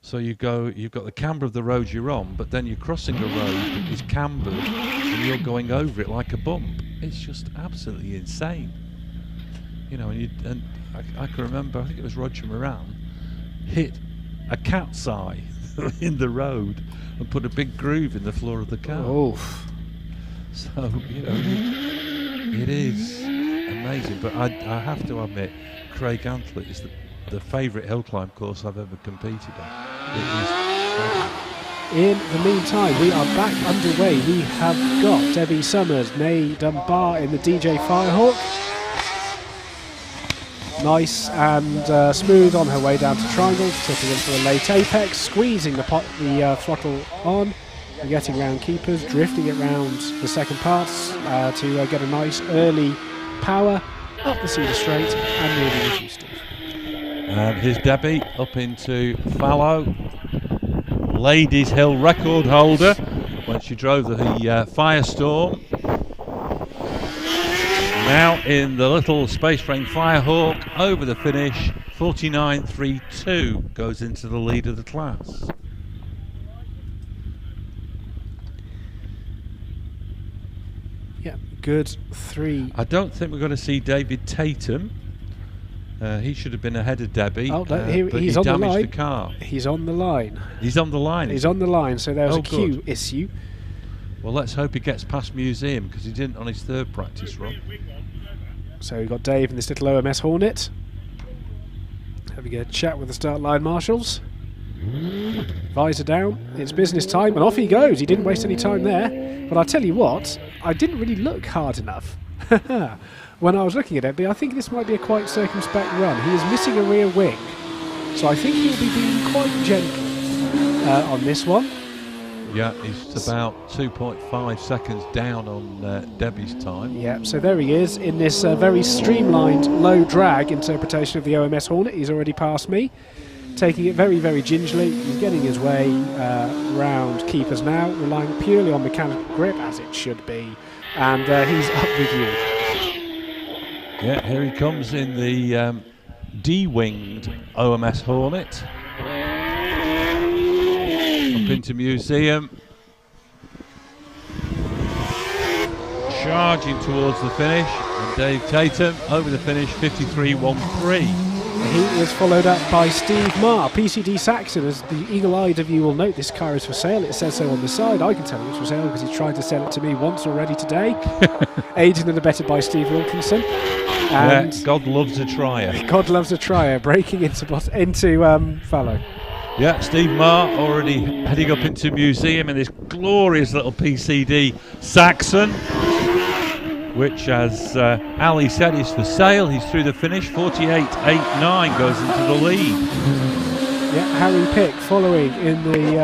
S2: So you've got the camber of the road you're on, but then you're crossing a road that is cambered and you're going over it like a bump. It's just absolutely insane. You know, and I can remember, I think it was Roger Moran hit a cat's eye in the road and put a big groove in the floor of the car.
S1: Oh.
S2: So, you know, it is amazing. But I have to admit, Craig Antlet is the favourite hill climb course I've ever competed on. It is.
S1: In the meantime, we are back underway. We have got Debbie Summers, née Dunbar in the DJ Firehawk. Nice and smooth on her way down to Triangle, tipping into a late apex, squeezing the throttle on, and getting round keepers, drifting it round the second parts to get a nice early power up the Cedar Straight and moving with you, Steve.
S2: And here's Debbie up into Fallow, Ladies Hill record holder when she drove the Firestorm. Now in the little Space Frame Firehawk over the finish, 49.32 goes into the lead of the class.
S1: Yeah, good 3.
S2: I don't think we're going to see David Tatum. He should have been ahead of Debbie.
S1: Oh, no,
S2: but
S1: he's
S2: he
S1: on the
S2: damaged
S1: line.
S2: the car.
S1: He's on the line.
S2: He's on the line.
S1: He's on the line, so there's a queue
S2: good.
S1: issue.
S2: Well, let's hope he gets past Museum, because he didn't on his 3rd practice run.
S1: So we've got Dave in this little OMS Hornet. Having a chat with the start line marshals. Visor down, it's business time, and off he goes. He didn't waste any time there. But I'll tell you what, I didn't really look hard enough when I was looking at it, but I think this might be a quite circumspect run. He is missing a rear wing, so I think he'll be being quite gentle on this one.
S2: Yeah, he's about 2.5 seconds down on Debbie's time.
S1: Yeah, so there he is in this very streamlined, low drag interpretation of the OMS Hornet. He's already passed me, taking it very, very gingerly. He's getting his way round keepers now, relying purely on mechanical grip, as it should be. And he's up with you.
S2: Yeah, here he comes in the D-winged OMS Hornet. Up into Museum. Charging towards the finish. And Dave Tatum over the finish, 53.13.
S1: He is followed up by Steve Marr, PCD Saxon. As the eagle-eyed of you will note, this car is for sale. It says so on the side. I can tell you it's for sale because he's tried to sell it to me once already today. Aided and abetted by Steve Wilkinson. And
S2: yeah, God loves a trier.
S1: God loves a trier, breaking into fallow.
S2: Yeah, Steve Marr already heading up into Museum in this glorious little PCD Saxon, which, as Ali said, is for sale. He's through the finish. 48.89 goes into the lead.
S1: Yeah, Harry Pick following in the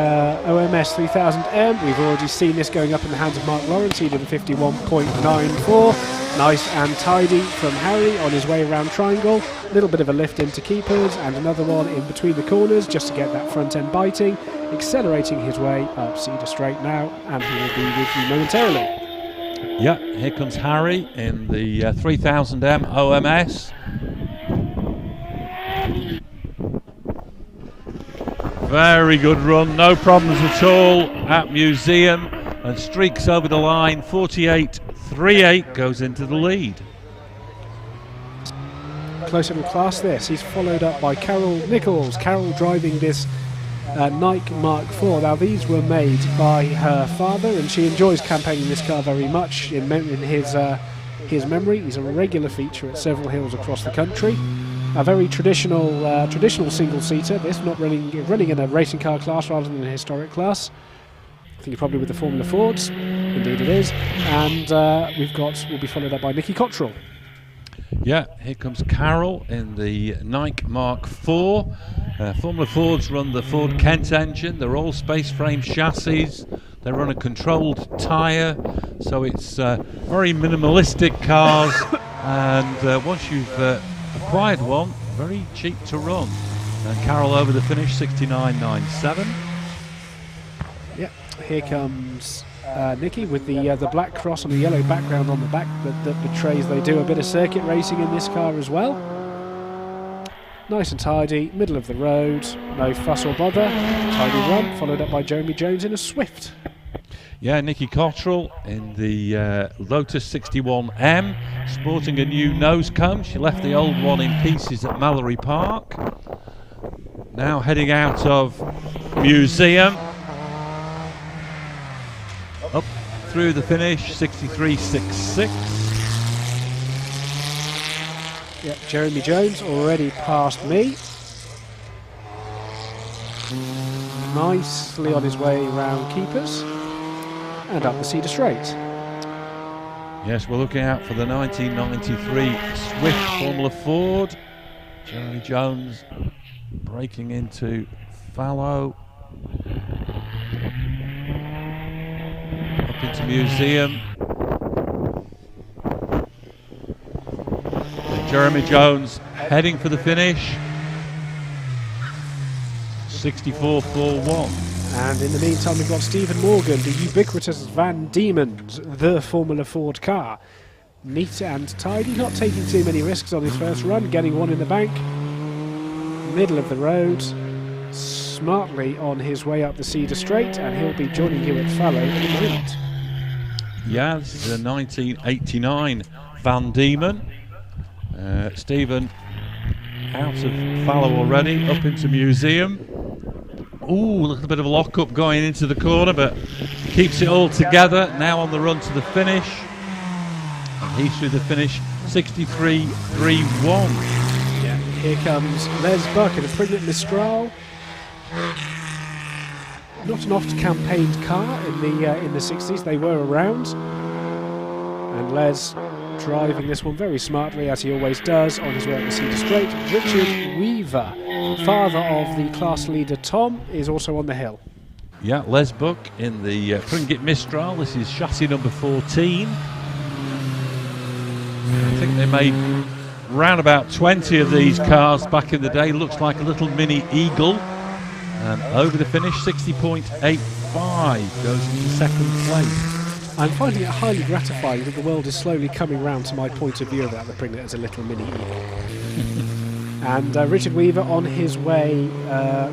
S1: OMS 3000M. We've already seen this going up in the hands of Mark Lawrence. He did a 51.94. Nice and tidy from Harry on his way around Triangle. A little bit of a lift into keepers and another one in between the corners just to get that front end biting. Accelerating his way up Cedar Straight now, and he will be with you momentarily.
S2: Yeah, here comes Harry in the 3000M OMS. Very good run, no problems at all at Museum, and streaks over the line. 48.38 goes into the lead.
S1: Close little class this. He's followed up by Carol Nichols. Carol driving this Nike Mark IV. Now these were made by her father, and she enjoys campaigning this car very much in his memory. He's a regular feature at several hills across the country. A very traditional single-seater. This not running in a racing car class rather than a historic class. I think you're probably with the Formula Fords. Indeed it is. And we'll be followed up by Nicky Cottrell.
S2: Yeah, here comes Carol in the Nike Mark IV. Formula Fords run the Ford Kent engine. They're all space frame chassis. They run a controlled tyre, so it's very minimalistic cars. And once you've acquired one, very cheap to run. And Carol over the finish, 69.97.
S1: Yeah, here comes Nicky with the black cross on the yellow background on the back that betrays they do a bit of circuit racing in this car as well. Nice and tidy, middle of the road, no fuss or bother. Tidy run, followed up by Jeremy Jones in a Swift.
S2: Yeah, Nicky Cottrell in the Lotus 61M, sporting a new nose cone. She left the old one in pieces at Mallory Park. Now heading out of Museum. Up through the finish, 63.66.
S1: Yeah, Jeremy Jones already passed me. Nicely on his way round keepers. And up the Cedar Straight.
S2: Yes, we're looking out for the 1993 Swift Formula Ford. Jeremy Jones breaking into fallow. Up into Museum. And Jeremy Jones heading for the finish. 64.41.
S1: And in the meantime, we've got Stephen Morgan, the ubiquitous Van Diemen's, the Formula Ford car. Neat and tidy, not taking too many risks on his first run, getting one in the bank. Middle of the road, smartly on his way up the Cedar Straight, and he'll be joining you at fallow in a moment.
S2: Yeah, this is a 1989 Van Diemen. Stephen out of fallow already, up into museum. Ooh, a little bit of a lock-up going into the corner, but keeps it all together. Now on the run to the finish. And he's through the finish, 63.31.
S1: Yeah, here comes Les Buck in a Pregnant Mistral. Not an oft-campaigned car in the 60s. They were around. And Les driving this one very smartly, as he always does, on his way up the Cedar Straight. Richard Weaver, father of the class leader Tom, is also on the hill.
S2: Yeah, Les Buck in the Pringett Mistral. This is chassis number 14. I think they made round about 20 of these cars back in the day. Looks like a little mini Eagle. And over the finish, 60.85 goes into second place.
S1: I'm finding it highly gratifying that the world is slowly coming round to my point of view about the Pringlet as a little mini eagle. And Richard Weaver on his way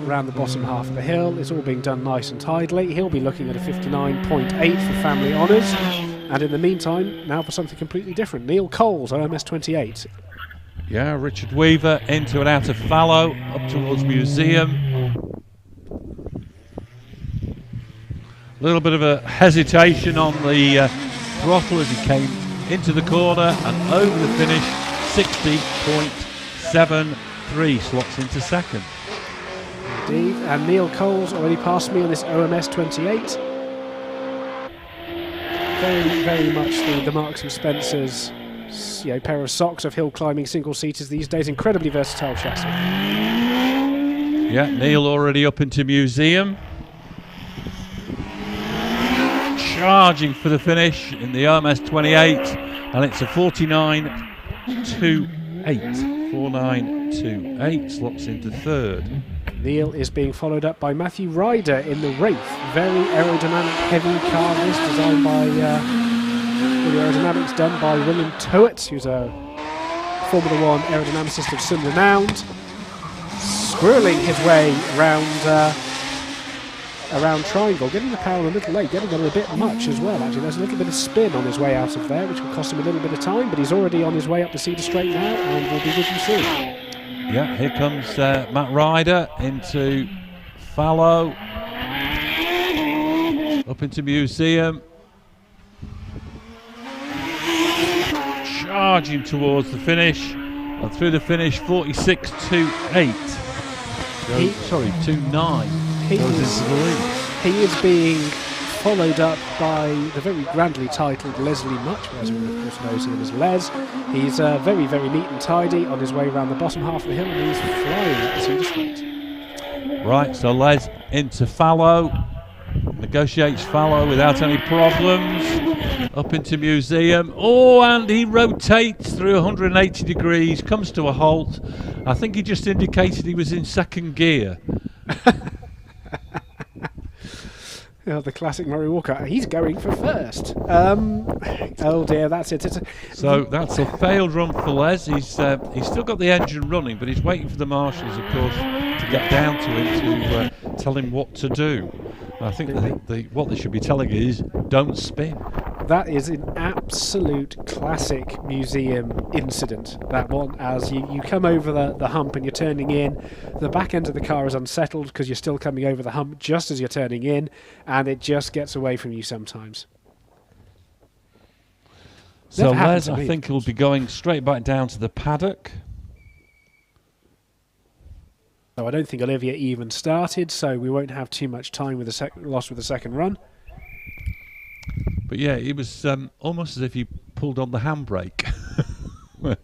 S1: round the bottom half of the hill. It's all being done nice and tidily. He'll be looking at a 59.8 for family honours. And in the meantime, now for something completely different. Neil Coles, OMS 28.
S2: Yeah, Richard Weaver into and out of fallow, up towards museum. A little bit of a hesitation on the throttle as he came into the corner, and over the finish, 60.73 slots into second.
S1: Indeed, and Neil Coles already passed me on this OMS 28. Very, very much the Marks and Spencer's pair of socks of hill climbing single seaters these days. Incredibly versatile chassis.
S2: Yeah, Neil already up into museum. Charging for the finish in the OMS 28, and it's a 49.28. 49.28 slots into third.
S1: Neil is being followed up by Matthew Ryder in the Wraith. Very aerodynamic, heavy car, this designed by the aerodynamics done by William Towett, who's a Formula One aerodynamicist of some renown, squirreling his way around Triangle, getting the power a little late, getting on a bit much as well actually. There's a little bit of spin on his way out of there, which will cost him a little bit of time, but he's already on his way up the Cedar Straight now, and we'll be with him soon.
S2: Yeah, here comes Matt Ryder into fallow, up into museum, charging towards the finish, and through the finish, 46.28. 2.9. He
S1: is being followed up by the very grandly titled Leslie Much, as we of course knows him as Les. He's very, very neat and tidy on his way around the bottom half of the hill, and he's flying at the Cedar Straight.
S2: Right, so Les into fallow, negotiates fallow without any problems, up into museum. Oh, and he rotates through 180 degrees, comes to a halt. I think he just indicated he was in second gear.
S1: Oh, the classic Murray Walker. He's going for first. Oh dear, that's it.
S2: So that's a failed run for Les. He's still got the engine running, but he's waiting for the marshals, of course, to get down to him to tell him what to do. I think what they should be telling is, don't spin.
S1: That is an absolute classic museum incident, that one, as you come over the hump and you're turning in. The back end of the car is unsettled because you're still coming over the hump just as you're turning in, and it just gets away from you sometimes.
S2: So Les, I think, will be going straight back down to the paddock.
S1: So I don't think Olivia even started, so we won't have too much time with the loss with the second run.
S2: But yeah, it was almost as if he pulled on the handbrake when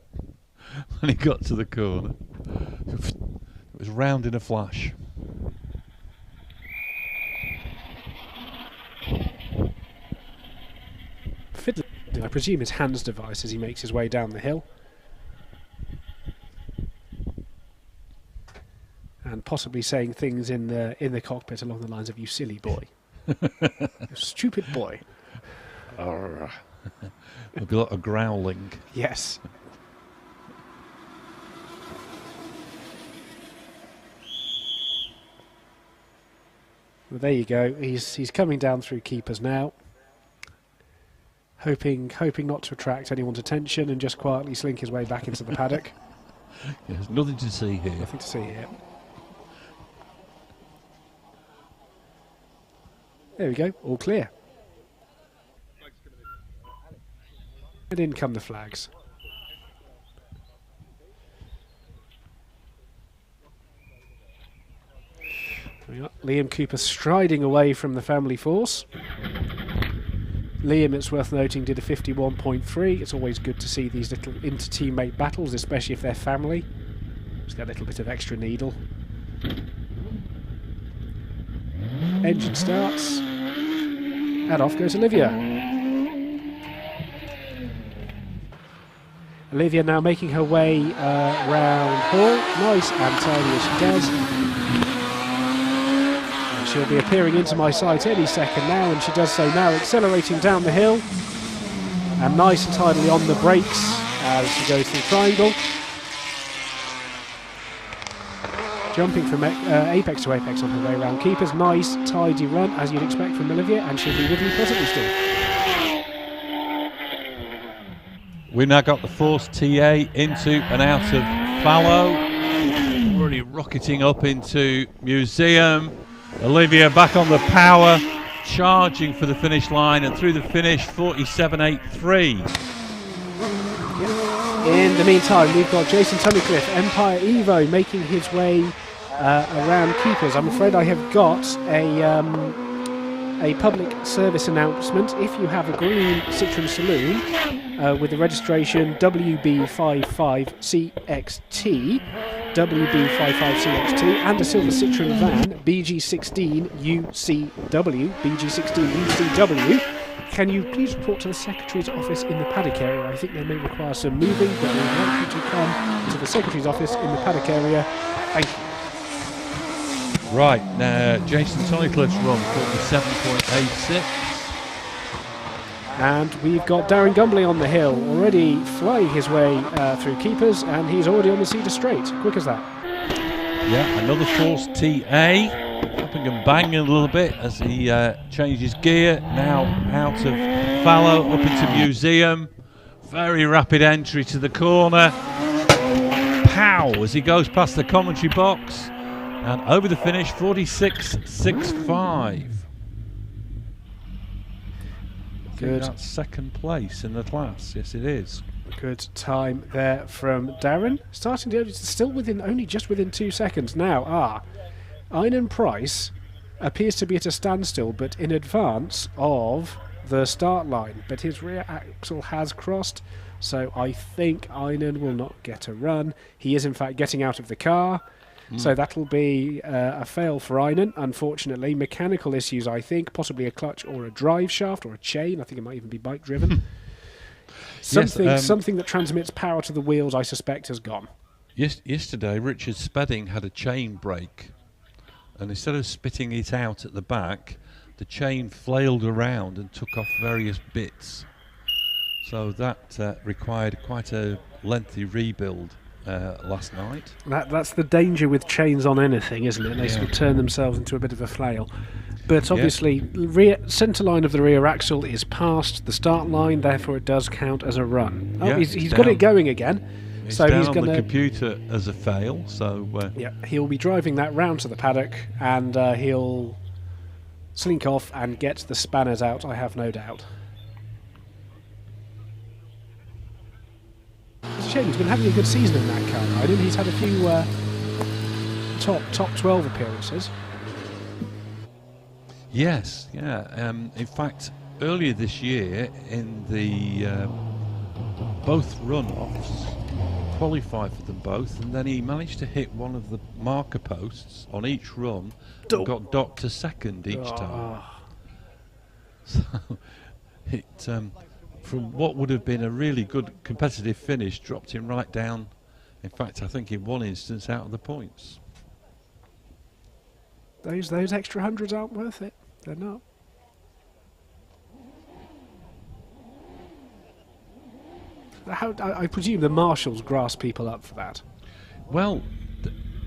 S2: he got to the corner. It was round in a flash.
S1: Fiddling, I presume, his hands device as he makes his way down the hill. And possibly saying things in the cockpit along the lines of, "You silly boy." "You stupid boy."
S2: There'll be a lot of growling.
S1: Yes. Well, there you go. He's coming down through keepers now. hoping not to attract anyone's attention and just quietly slink his way back into the paddock.
S2: There's nothing to see here.
S1: Nothing to see here. There we go, all clear. And in come the flags. We got Liam Cooper striding away from the family force. Liam, it's worth noting, did a 51.3. It's always good to see these little inter-teammate battles, especially if they're family. Just get a little bit of extra needle. Engine starts. And off goes Olivia. Olivia now making her way round Hall. Nice and tidy as she does. And she'll be appearing into my sight any second now, and she does so now, accelerating down the hill. And nice and tidily on the brakes as she goes through triangle. Jumping from apex to apex on her way around keepers. Nice, tidy run, as you'd expect from Olivia, and she'll be with you presently still.
S2: We've now got the Force TA into and out of fallow. Already rocketing up into Museum. Olivia back on the power, charging for the finish line, and through the finish, 47.83.
S1: In the meantime, we've got Jason Tunnicliffe, Empire Evo, making his way around keepers. I'm afraid I have got a public service announcement. If you have a green Citroen Saloon with the registration WB55CXT, WB55CXT, and a silver Citroen van BG16UCW, BG16UCW, can you please report to the Secretary's office in the paddock area? I think they may require some moving, but we would like you to come to the Secretary's office in the paddock area. Thank you.
S2: Right, now Jason Tunnicliffe's run, 47.86.
S1: And we've got Darren Gumbley on the hill, already flying his way through keepers, and he's already on the Cedar Straight. Quick as that.
S2: Yeah, another Force TA, hopping and banging a little bit as he changes gear. Now out of fallow, up into Museum. Very rapid entry to the corner. Pow, as he goes past the commentary box. And over the finish, 46.65.
S1: Good.
S2: That's second place in the class. Yes, it is.
S1: Good time there from Darren. Starting to still only just within 2 seconds now. Einan Price appears to be at a standstill, but in advance of the start line. But his rear axle has crossed, so I think Einan will not get a run. He is in fact getting out of the car. So that'll be a fail for Einan, unfortunately. Mechanical issues, I think, possibly a clutch or a drive shaft or a chain. I think it might even be bike driven. Something that transmits power to the wheels, I suspect, has gone.
S2: Yesterday, Richard Spedding had a chain break, and instead of spitting it out at the back, the chain flailed around and took off various bits. So that required quite a lengthy rebuild last night.
S1: That's the danger with chains on anything, isn't it? They sort of turn themselves into a bit of a flail. But obviously, centre line of the rear axle is past the start line, therefore it does count as a run. Oh, he's got it going again.
S2: It's
S1: so
S2: down
S1: he's
S2: on
S1: going
S2: the computer as a fail. So
S1: he'll be driving that round to the paddock, and he'll slink off and get the spanners out, I have no doubt. It's a shame, he's been having a good season in that car. I know he's had a few top 12 appearances.
S2: Yes, yeah. In fact, earlier this year in the both run-offs, qualified for them both, and then he managed to hit one of the marker posts on each run and got docked to second each time. So it from what would have been a really good competitive finish, dropped him right down. In fact, I think in one instance out of the points.
S1: Those extra hundreds aren't worth it. They're not. I presume the marshals grass people up for that.
S2: Well,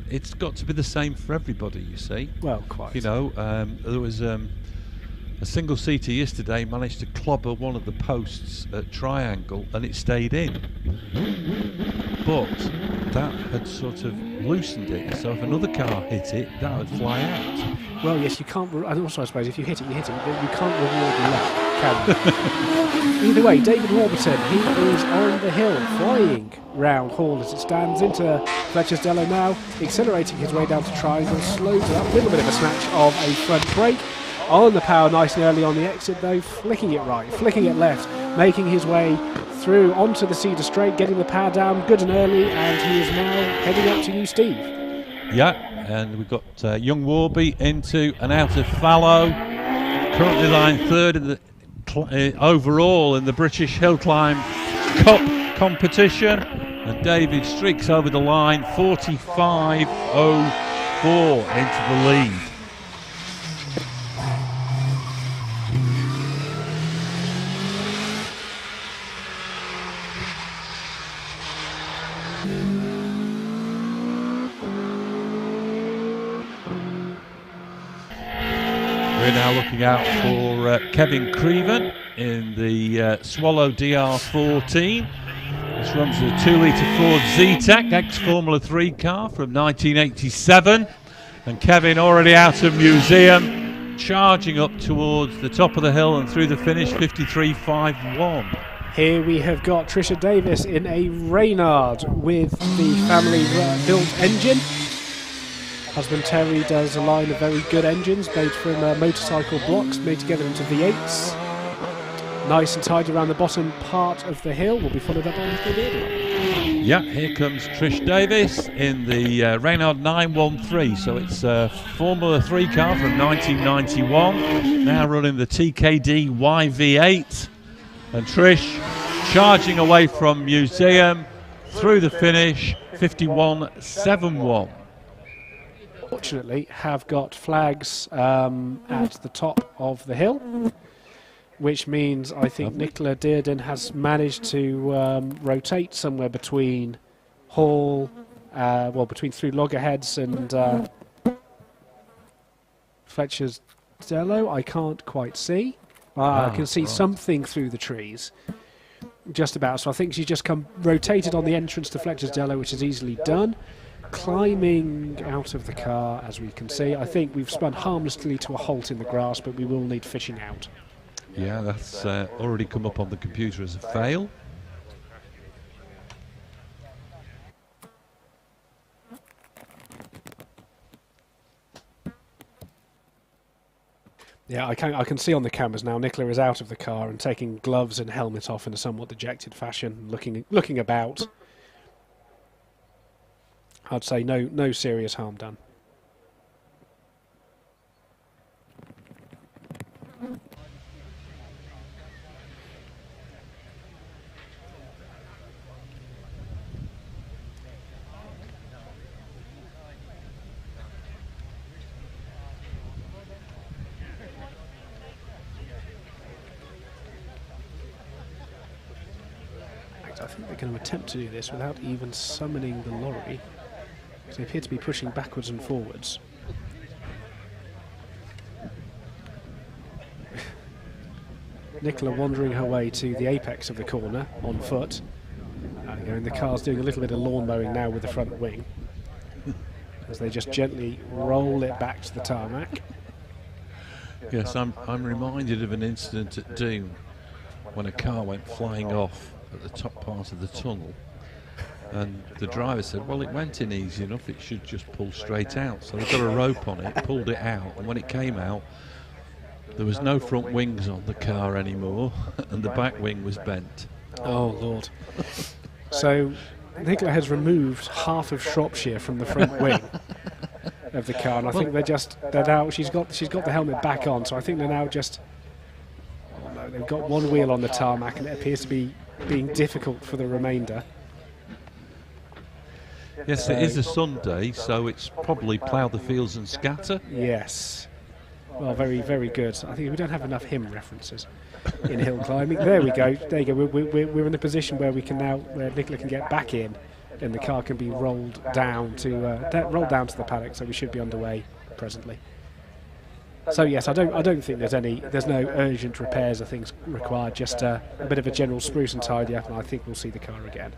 S2: it's got to be the same for everybody, you see.
S1: Well, quite.
S2: You know, there was A single-seater yesterday managed to clobber one of the posts at Triangle and it stayed in. But that had sort of loosened it, so if another car hit it, that would fly out.
S1: Well, yes, you can't. And also, I suppose, if you hit it, you hit it. But you can't reward luck, can you? Either way, David Warburton, he is on the hill, flying round Hall as it stands into Fletcher's Dello now, accelerating his way down to Triangle, slows it up, a little bit of a snatch of a front brake. On the power nice and early on the exit though, flicking it right, flicking it left, making his way through onto the Cedar Straight, getting the power down good and early, and he is now heading up to you, Steve.
S2: Yeah, and we've got young Warby into and out of fallow, currently lying third in the overall in the British Hillclimb Cup competition, and David streaks over the line 45.04 into the lead. We're now looking out for Kevin Creven in the Swallow DR14. This runs a 2-litre Ford Z-Tech ex-Formula 3 car from 1987. And Kevin already out of museum, charging up towards the top of the hill and through the finish, 53.51.
S1: Here we have got Trisha Davis in a Reynard with the family-built engine. Husband Terry does a line of very good engines made from motorcycle blocks made together into V8s. Nice and tidy around the bottom part of the hill. Will be followed up on the third.
S2: Yeah, here comes Trish Davis in the Reynard 913. So it's a Formula 3 car from 1991. Now running the TKD YV8. And Trish charging away from museum through the finish, 51.71.
S1: Fortunately, have got flags at the top of the hill, which means I think Nicola Dearden has managed to rotate somewhere between Hall, between through Loggerheads and Fletcher's Dello. I can't quite see. I can see something through the trees, just about. So I think she's just come rotated on the entrance to Fletcher's Dello, which is easily done. Climbing out of the car, as we can see. I think we've spun harmlessly to a halt in the grass, but we will need fishing out.
S2: Yeah, that's already come up on the computer as a fail.
S1: Yeah, I can see on the cameras now. Nicola is out of the car and taking gloves and helmet off in a somewhat dejected fashion, looking about. I'd say no serious harm done. I think they're going to attempt to do this without even summoning the lorry. They appear to be pushing backwards and forwards. Nicola wandering her way to the apex of the corner on foot. And the car's doing a little bit of lawn mowing now with the front wing, as they just gently roll it back to the tarmac.
S2: Yes, I'm reminded of an incident at Doon when a car went flying off at the top part of the tunnel. And the driver said, well, it went in easy enough, it should just pull straight out. So they got a rope on it, pulled it out, and when it came out, there was no front wings on the car anymore, and the back wing was bent.
S1: Oh, Lord. So Nicola has removed half of Shropshire from the front wing of the car, and I think they're now, she's got the helmet back on, so I think they're now just, oh no, they've got one wheel on the tarmac, and it appears to be being difficult for the remainder.
S2: Yes, it is a Sunday, so it's probably plough the fields and scatter.
S1: Yes. Well, very, very good. I think we don't have enough hymn references in hill climbing. There we go. There you go. We're in a position where we can now, where Nicola can get back in, and the car can be rolled down to the paddock. So we should be underway presently. So yes, I don't think there's no urgent repairs or things required. Just a bit of a general spruce and tidy up, and I think we'll see the car again.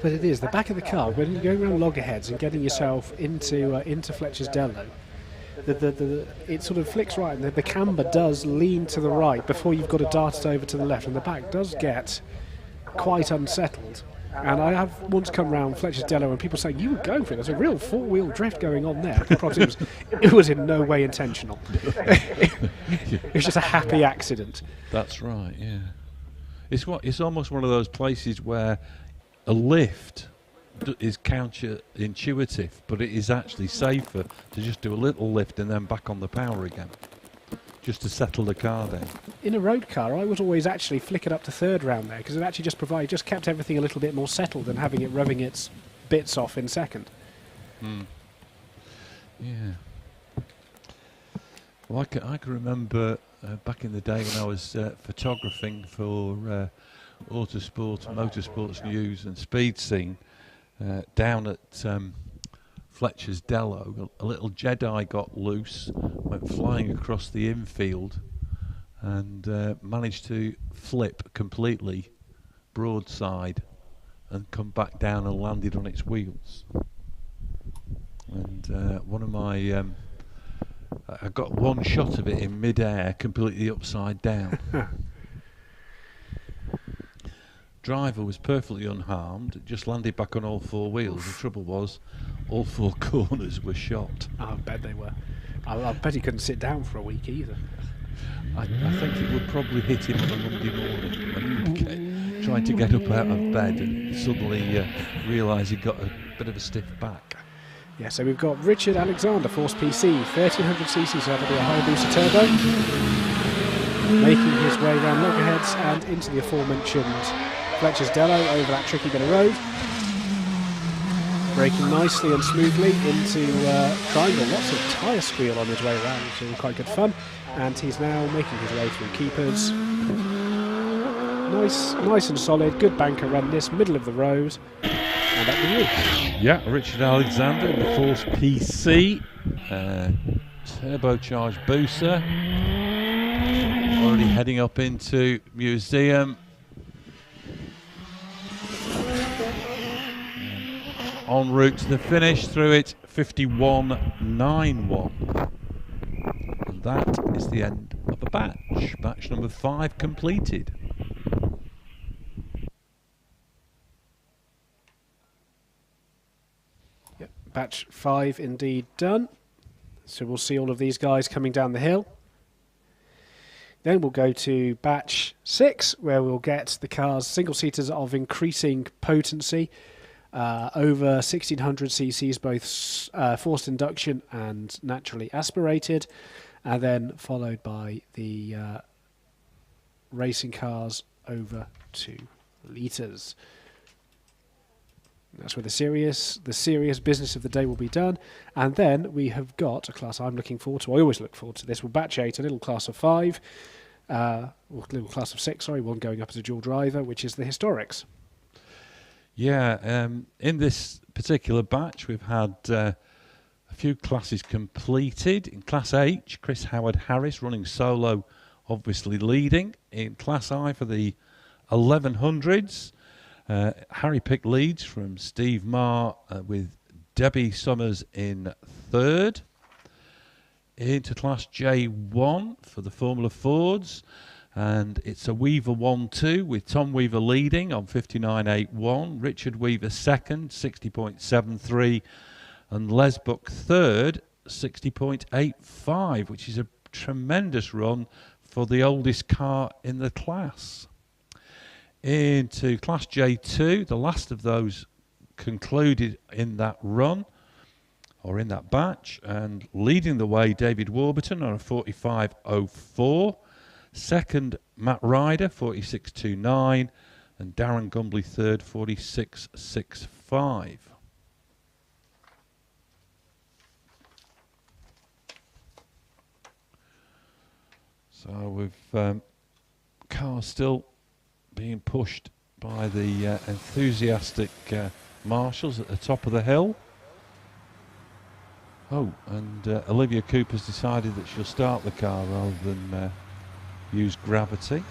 S1: But it is the back of the car when you're going around loggerheads and getting yourself into Fletcher's Dello. It sort of flicks right, and the camber does lean to the right before you've got to dart it over to the left, and the back does get quite unsettled. And I have once come round Fletcher's Dello and people saying, you were going for it, there's a real four-wheel drift going on there. It was in no way intentional. It was just a happy accident.
S2: That's right, yeah. It's almost one of those places where a lift is counterintuitive, but it is actually safer to just do a little lift and then back on the power again, just to settle the car down. In
S1: a road car, I would always actually flick it up to third round there, because it actually just kept everything a little bit more settled than having it revving its bits off in second.
S2: Yeah. Well, I can remember back in the day when I was photographing for Autosport and Motorsports News and Speed Scene down at Fletcher's Dello. A little Jedi got loose, went flying across the infield and managed to flip completely broadside and come back down and landed on its wheels. And one of my I got one shot of it in mid-air completely upside down. Driver was perfectly unharmed, it just landed back on all four wheels. The trouble was, all four corners were shot.
S1: I bet they were. I bet he couldn't sit down for a week either.
S2: I think it would probably hit him on a Monday morning when he trying to get up out of bed and suddenly realise he got a bit of a stiff back.
S1: Yeah, so we've got Richard Alexander, Force PC, 1300cc, so that'll be a high booster turbo, making his way around loggerheads and into the aforementioned Fletcher's Dello over that tricky bit of road, braking nicely and smoothly into triangle. Lots of tyre squeal on his way around, which is quite good fun. And he's now making his way through keepers. Nice and solid. Good banker run this, middle of the road. And up the roof.
S2: Yeah, Richard Alexander in the Force PC. Turbocharged booster. Already heading up into museum. En route to the finish through it, 51.91. And that is the end of a batch. Batch number 5 completed.
S1: Yep, batch 5 indeed done. So we'll see all of these guys coming down the hill. Then we'll go to batch 6, where we'll get the cars, single-seaters of increasing potency. Over 1600 cc's, both forced induction and naturally aspirated, and then followed by the racing cars over 2 litres. That's where the serious business of the day will be done. And then we have got a class I'm looking forward to. I always look forward to this. We'll batch 8, a little class of 5, or little class of 6, sorry, one going up as a dual driver, which is the historics.
S2: Yeah, in this particular batch we've had a few classes completed. In Class H, Chris Howard Harris running solo, obviously leading. In Class I for the 1100s, Harry picked leads from Steve Marr with Debbie Summers in third. Into Class J1 for the Formula Fords. And it's a Weaver 1-2 with Tom Weaver leading on 59.81, Richard Weaver second, 60.73, and Les Buck third, 60.85, which is a tremendous run for the oldest car in the class. Into Class J2, the last of those concluded in that run. or in that batch. And leading the way, David Warburton on a 45.04. Second, Matt Ryder, 46.29. And Darren Gumbley third, 46.65. So we've cars still being pushed by the enthusiastic marshals at the top of the hill. Oh, and Olivia Cooper's decided that she'll start the car rather than use gravity.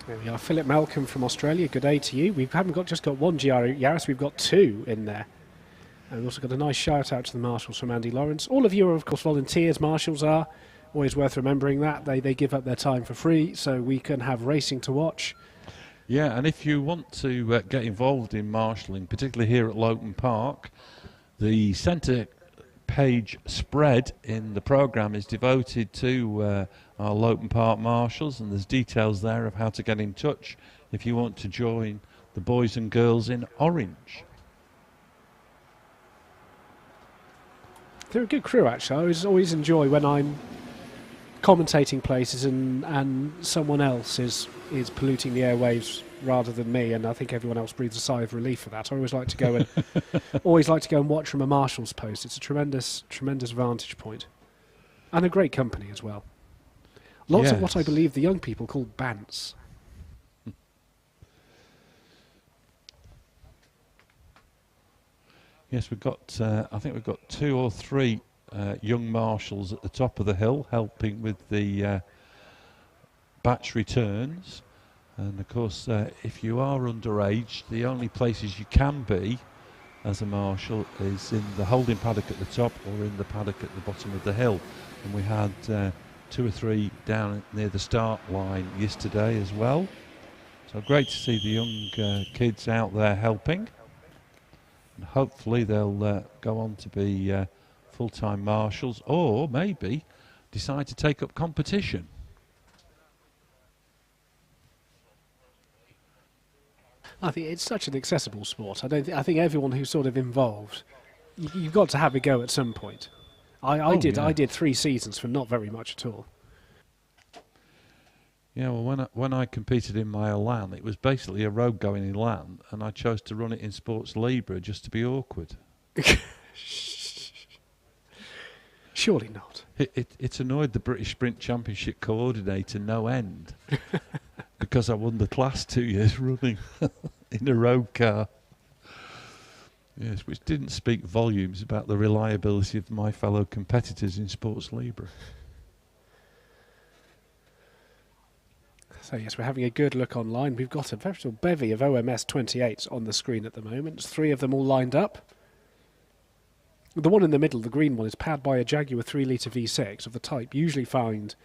S1: There we are, Philip Malcolm from Australia. Good day to you. We haven't just got one GR Yaris, we've got two in there. And we've also got a nice shout out to the marshals from Andy Lawrence. All of you are, of course, volunteers. Marshals are. Always worth remembering that. They give up their time for free so we can have racing to watch.
S2: Yeah, and if you want to get involved in marshalling, particularly here at Loton Park, the centre page spread in the programme is devoted to our Loton Park marshals, and there's details there of how to get in touch if you want to join the boys and girls in orange.
S1: They're a good crew, actually. I always enjoy when I'm commentating places and someone else is polluting the airwaves rather than me, and I think everyone else breathes a sigh of relief for that. I always like to go and watch from a marshal's post. It's a tremendous vantage point, and a great company as well. Lots of what I believe the young people call bants.
S2: Yes, we've got. I think we've got 2 or 3 young marshals at the top of the hill helping with the batch returns. And of course, if you are underage, the only places you can be as a marshal is in the holding paddock at the top or in the paddock at the bottom of the hill. And we had 2 or 3 down near the start line yesterday as well. So great to see the young kids out there helping. And hopefully they'll go on to be full-time marshals, or maybe decide to take up competition.
S1: I think it's such an accessible sport. I think everyone who's sort of involved, you've got to have a go at some point. I did 3 seasons for not very much at all.
S2: Yeah, well, when I competed in my Elan, it was basically a road going Elan, and I chose to run it in Sports Libre just to be awkward.
S1: Surely not.
S2: It annoyed the British Sprint Championship coordinator no end, because I won the class 2 years running in a road car. Yes, which didn't speak volumes about the reliability of my fellow competitors in Sports Libre.
S1: So yes, we're having a good look online. We've got a veritable bevy of OMS 28s on the screen at the moment. 3 of them all lined up. The one in the middle, the green one, is powered by a Jaguar 3-litre V6 of the type usually found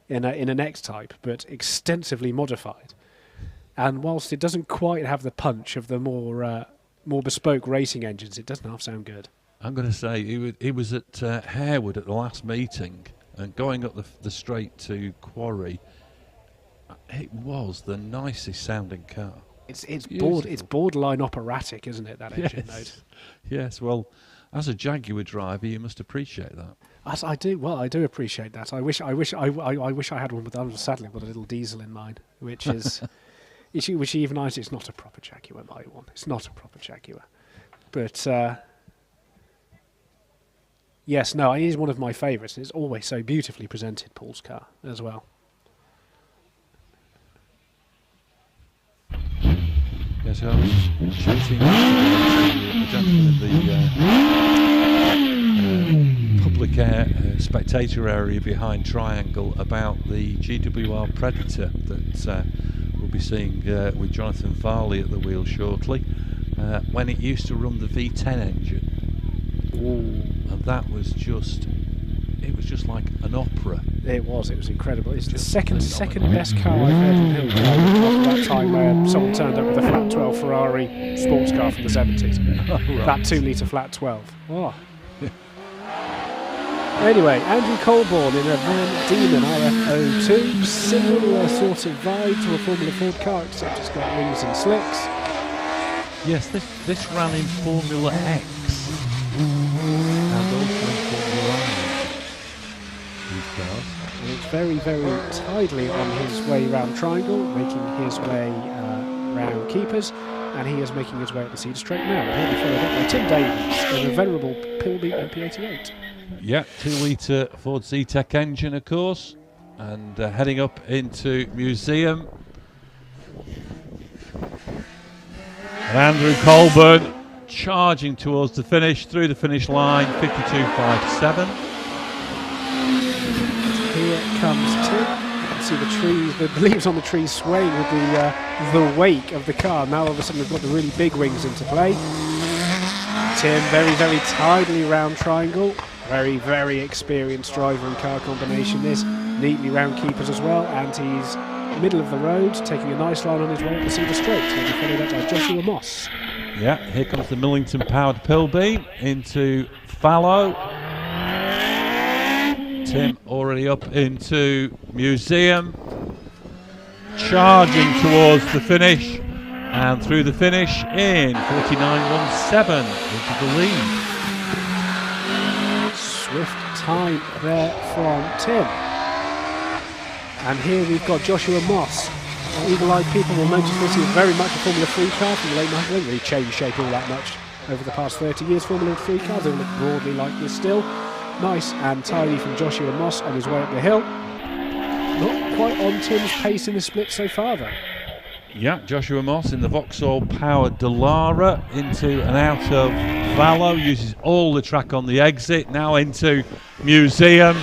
S1: in an X-Type, but extensively modified. And whilst it doesn't quite have the punch of the more bespoke racing engines, it doesn't half sound good.
S2: I'm going to say he was at Harewood at the last meeting, and going up the straight to Quarry, it was the nicest sounding car.
S1: It's borderline operatic, isn't it, that engine mode?
S2: Yes, well, as a Jaguar driver, you must appreciate that.
S1: As I do. Well, I do appreciate that. I wish I had one, but I was sadly got a little diesel in mine, which is which even it's not a proper Jaguar, my one. It's not a proper Jaguar. But yes, no, it is one of my favourites. It's always so beautifully presented, Paul's car as well.
S2: Yes, I was chatting the gentleman in the public spectator area behind Triangle about the GWR Predator that we'll be seeing with Jonathan Farley at the wheel shortly, when it used to run the V10 engine. Ooh. And that was just like an opera.
S1: It was incredible. It's the second best car I've had in HillClimb after that time where someone turned up with a flat 12 Ferrari sports car from the 70s.
S2: Right.
S1: That 2-litre flat 12. Oh. Anyway, Andrew Colborne in a Van Diemen RF02, similar sort of vibe to a Formula Ford car, except it's got wings and slicks.
S2: Yes, this ran in Formula X and also in Formula I. These cars.
S1: And it's very, very tidily on his way round Triangle, making his way round Keepers, and he is making his way up the Cedar Straight now. He'll be followed up by Tim Davies in a venerable Pilby MP88.
S2: Yeah, 2-litre Ford Z-Tech engine, of course, and heading up into Museum. And Andrew Colburn charging towards the finish, through the finish line, 52.57.
S1: Here comes Tim. You can see the trees, the leaves on the trees swaying with the wake of the car. Now all of a sudden we've got the really big wings into play. Tim very, very tidily round Triangle. Very, very experienced driver and car combination this. Neatly round Keepers as well, and he's middle of the road, taking a nice line on his way up the Cedar Straight. He'll be followed up by Joshua Moss.
S2: Yeah, here comes the Millington powered Pilby into Fallow. Tim already up into Museum, charging towards the finish, and through the finish in 49.17 into the lead.
S1: Swift time there from Tim. And here we've got Joshua Moss. Eagle-eyed people will notice this is very much a Formula 3 car from the late 90s. They haven't really changed shape all that much over the past 30 years. Formula 3 cars, they look broadly like this still. Nice and tidy from Joshua Moss on his way up the hill. Not quite on Tim's pace in the split so far though.
S2: Yeah, Joshua Moss in the Vauxhall powered Dallara into and out of Fallow, uses all the track on the exit, now into Museum,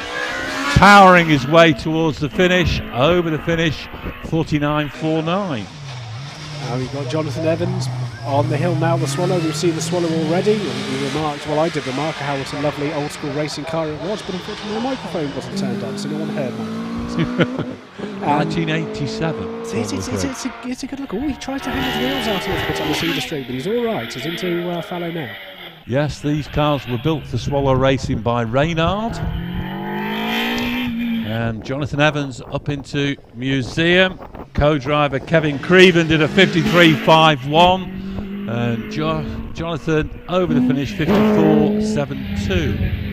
S2: powering his way towards the finish, over the finish, 49.49.
S1: Now we've got Jonathan Evans on the hill now, the Swallow. We've seen the Swallow already, and we remarked, well I did remark how it's a lovely old school racing car it was, but unfortunately the microphone wasn't turned on, so no one heard mine.
S2: 1987.
S1: It's a good look. Oh, he tries to hang his wheels out a little bit on the Cedar Street, but he's all right. He's into Fallow now.
S2: Yes, these cars were built for Swallow Racing by Reynard. And Jonathan Evans up into Museum. Co-driver Kevin Creven did a 53.51. And Jonathan over the finish, 54.72.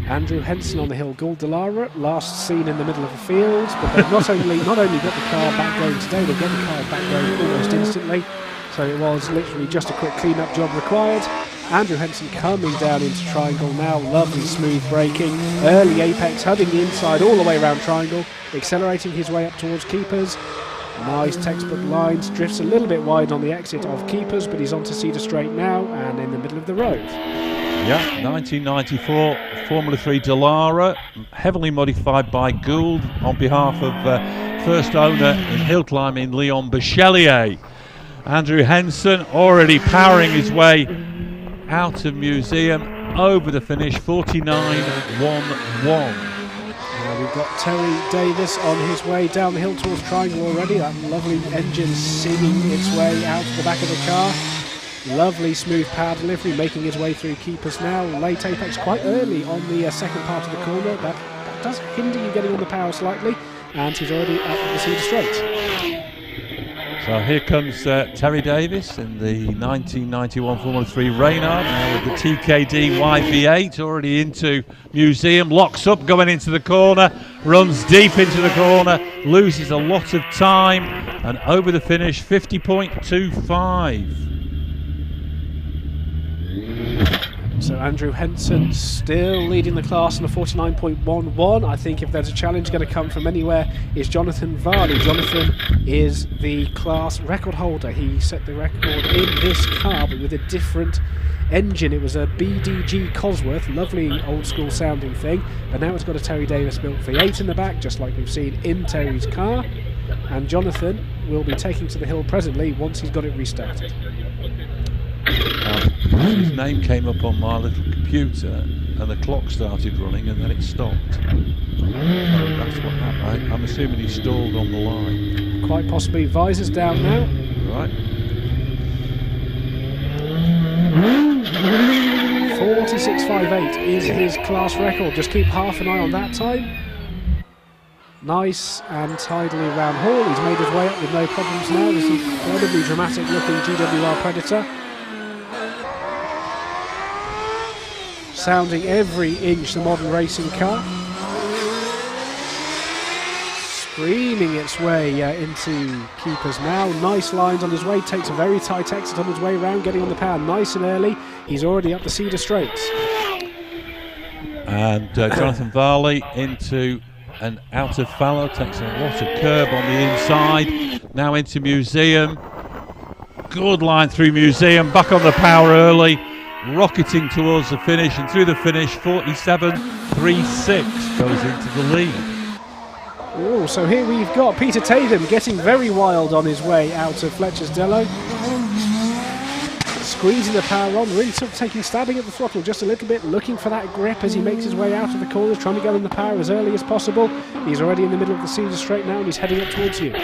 S1: Andrew Henson on the hill, Gould Dallara, last seen in the middle of the field, but they've not only got the car back going today, they've got the car back going almost instantly, so it was literally just a quick clean-up job required. Andrew Henson coming down into Triangle now, lovely smooth braking, early apex, hugging the inside all the way around Triangle, accelerating his way up towards Keepers. Nice textbook lines, drifts a little bit wide on the exit of Keepers, but he's onto Cedar Straight now and in the middle of the road.
S2: Yeah, 1994 Formula 3 Dallara, heavily modified by Gould on behalf of first owner in hill climbing, Leon Bachelier. Andrew Henson already powering his way out of Museum, over the finish, 49.11.
S1: We've got Terry Davis on his way down the hill towards Triangle already. That lovely engine singing its way out to the back of the car. Lovely smooth power delivery, making his way through Keepers now. Late apex quite early on the second part of the corner. That does hinder you getting on the power slightly. And he's already up the Cedar Straight.
S2: So here comes Terry Davis in the 1991 Formula 3 Reynard, now with the TKD YV8, already into Museum, locks up going into the corner, runs deep into the corner, loses a lot of time, and over the finish, 50.25.
S1: So Andrew Henson still leading the class on a 49.11. I think if there's a challenge going to come from anywhere, is Jonathan Varley. Jonathan is the class record holder. He set the record in this car, but with a different engine. It was a BDG Cosworth, lovely old school sounding thing, but now it's got a Terry Davis built V8 in the back, just like we've seen in Terry's car. And Jonathan will be taking to the hill presently once he's got it restarted.
S2: His name came up on my little computer and the clock started running and then it stopped. So that's what happened. I'm assuming he stalled on the line.
S1: Quite possibly. Visors down now.
S2: Right.
S1: 46.58 is his class record. Just keep half an eye on that time. Nice and tidily around Hall. He's made his way up with no problems now. This incredibly dramatic looking GWR Predator. Sounding every inch the modern racing car. Screaming its way into keepers now. Nice lines on his way. Takes a very tight exit on his way round, getting on the power nice and early. He's already up the Cedar Straits.
S2: And Jonathan Varley into and out of fallow, takes a lot of curb on the inside. Now into Museum. Good line through Museum. Back on the power early. Rocketing towards the finish, and through the finish, 47.36 goes into the lead.
S1: Oh, so here we've got Peter Tatum getting very wild on his way out of Fletcher's Dello. Squeezing the power on, really sort of stabbing at the throttle just a little bit, looking for that grip as he makes his way out of the corners, trying to go in the power as early as possible. He's already in the middle of the Cedar Straight now, and he's heading up towards you.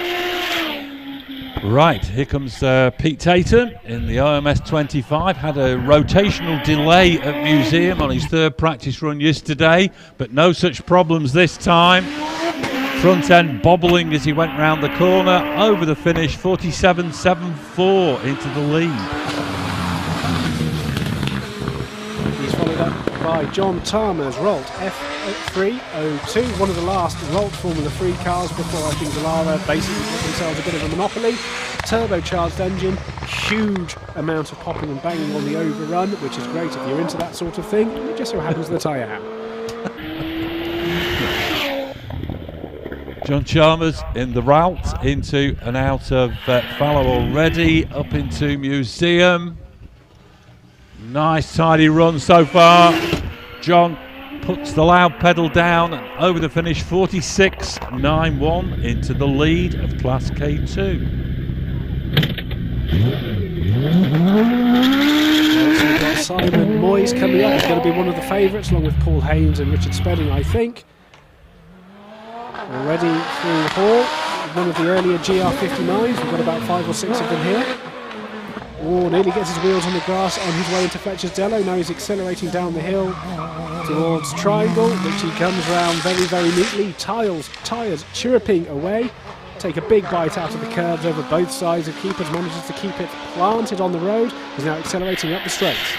S2: Right, here comes Pete Tatum in the OMS 25. Had a rotational delay at Museum on his third practice run yesterday, but no such problems this time. Front end bobbling as he went round the corner, over the finish, 47.74 into the lead.
S1: He's followed up by John Tarmer's Rolt F302, one of the last Rolt Formula 3 cars before I think Dallara basically put themselves a bit of a monopoly. Turbocharged engine, huge amount of popping and banging on the overrun, which is great if you're into that sort of thing. It just so happens that I am.
S2: John Chalmers in the route, into and out of fallow already, up into Museum. Nice tidy run so far. John puts the loud pedal down and over the finish, 46.91 into the lead of Class K2.
S1: We've got Simon Moyes coming up. He's going to be one of the favourites, along with Paul Haynes and Richard Spedding, I think. Already through Hall, one of the earlier GR59s. We've got about 5 or 6 of them here. Oh, nearly gets his wheels on the grass on his way into Fletcher's Dello. Now he's accelerating down the hill towards Triangle, which he comes round very, very neatly. Tyres chirruping away. Take a big bite out of the curves over both sides of keepers. Manages to keep it planted on the road. He's now accelerating up the straights.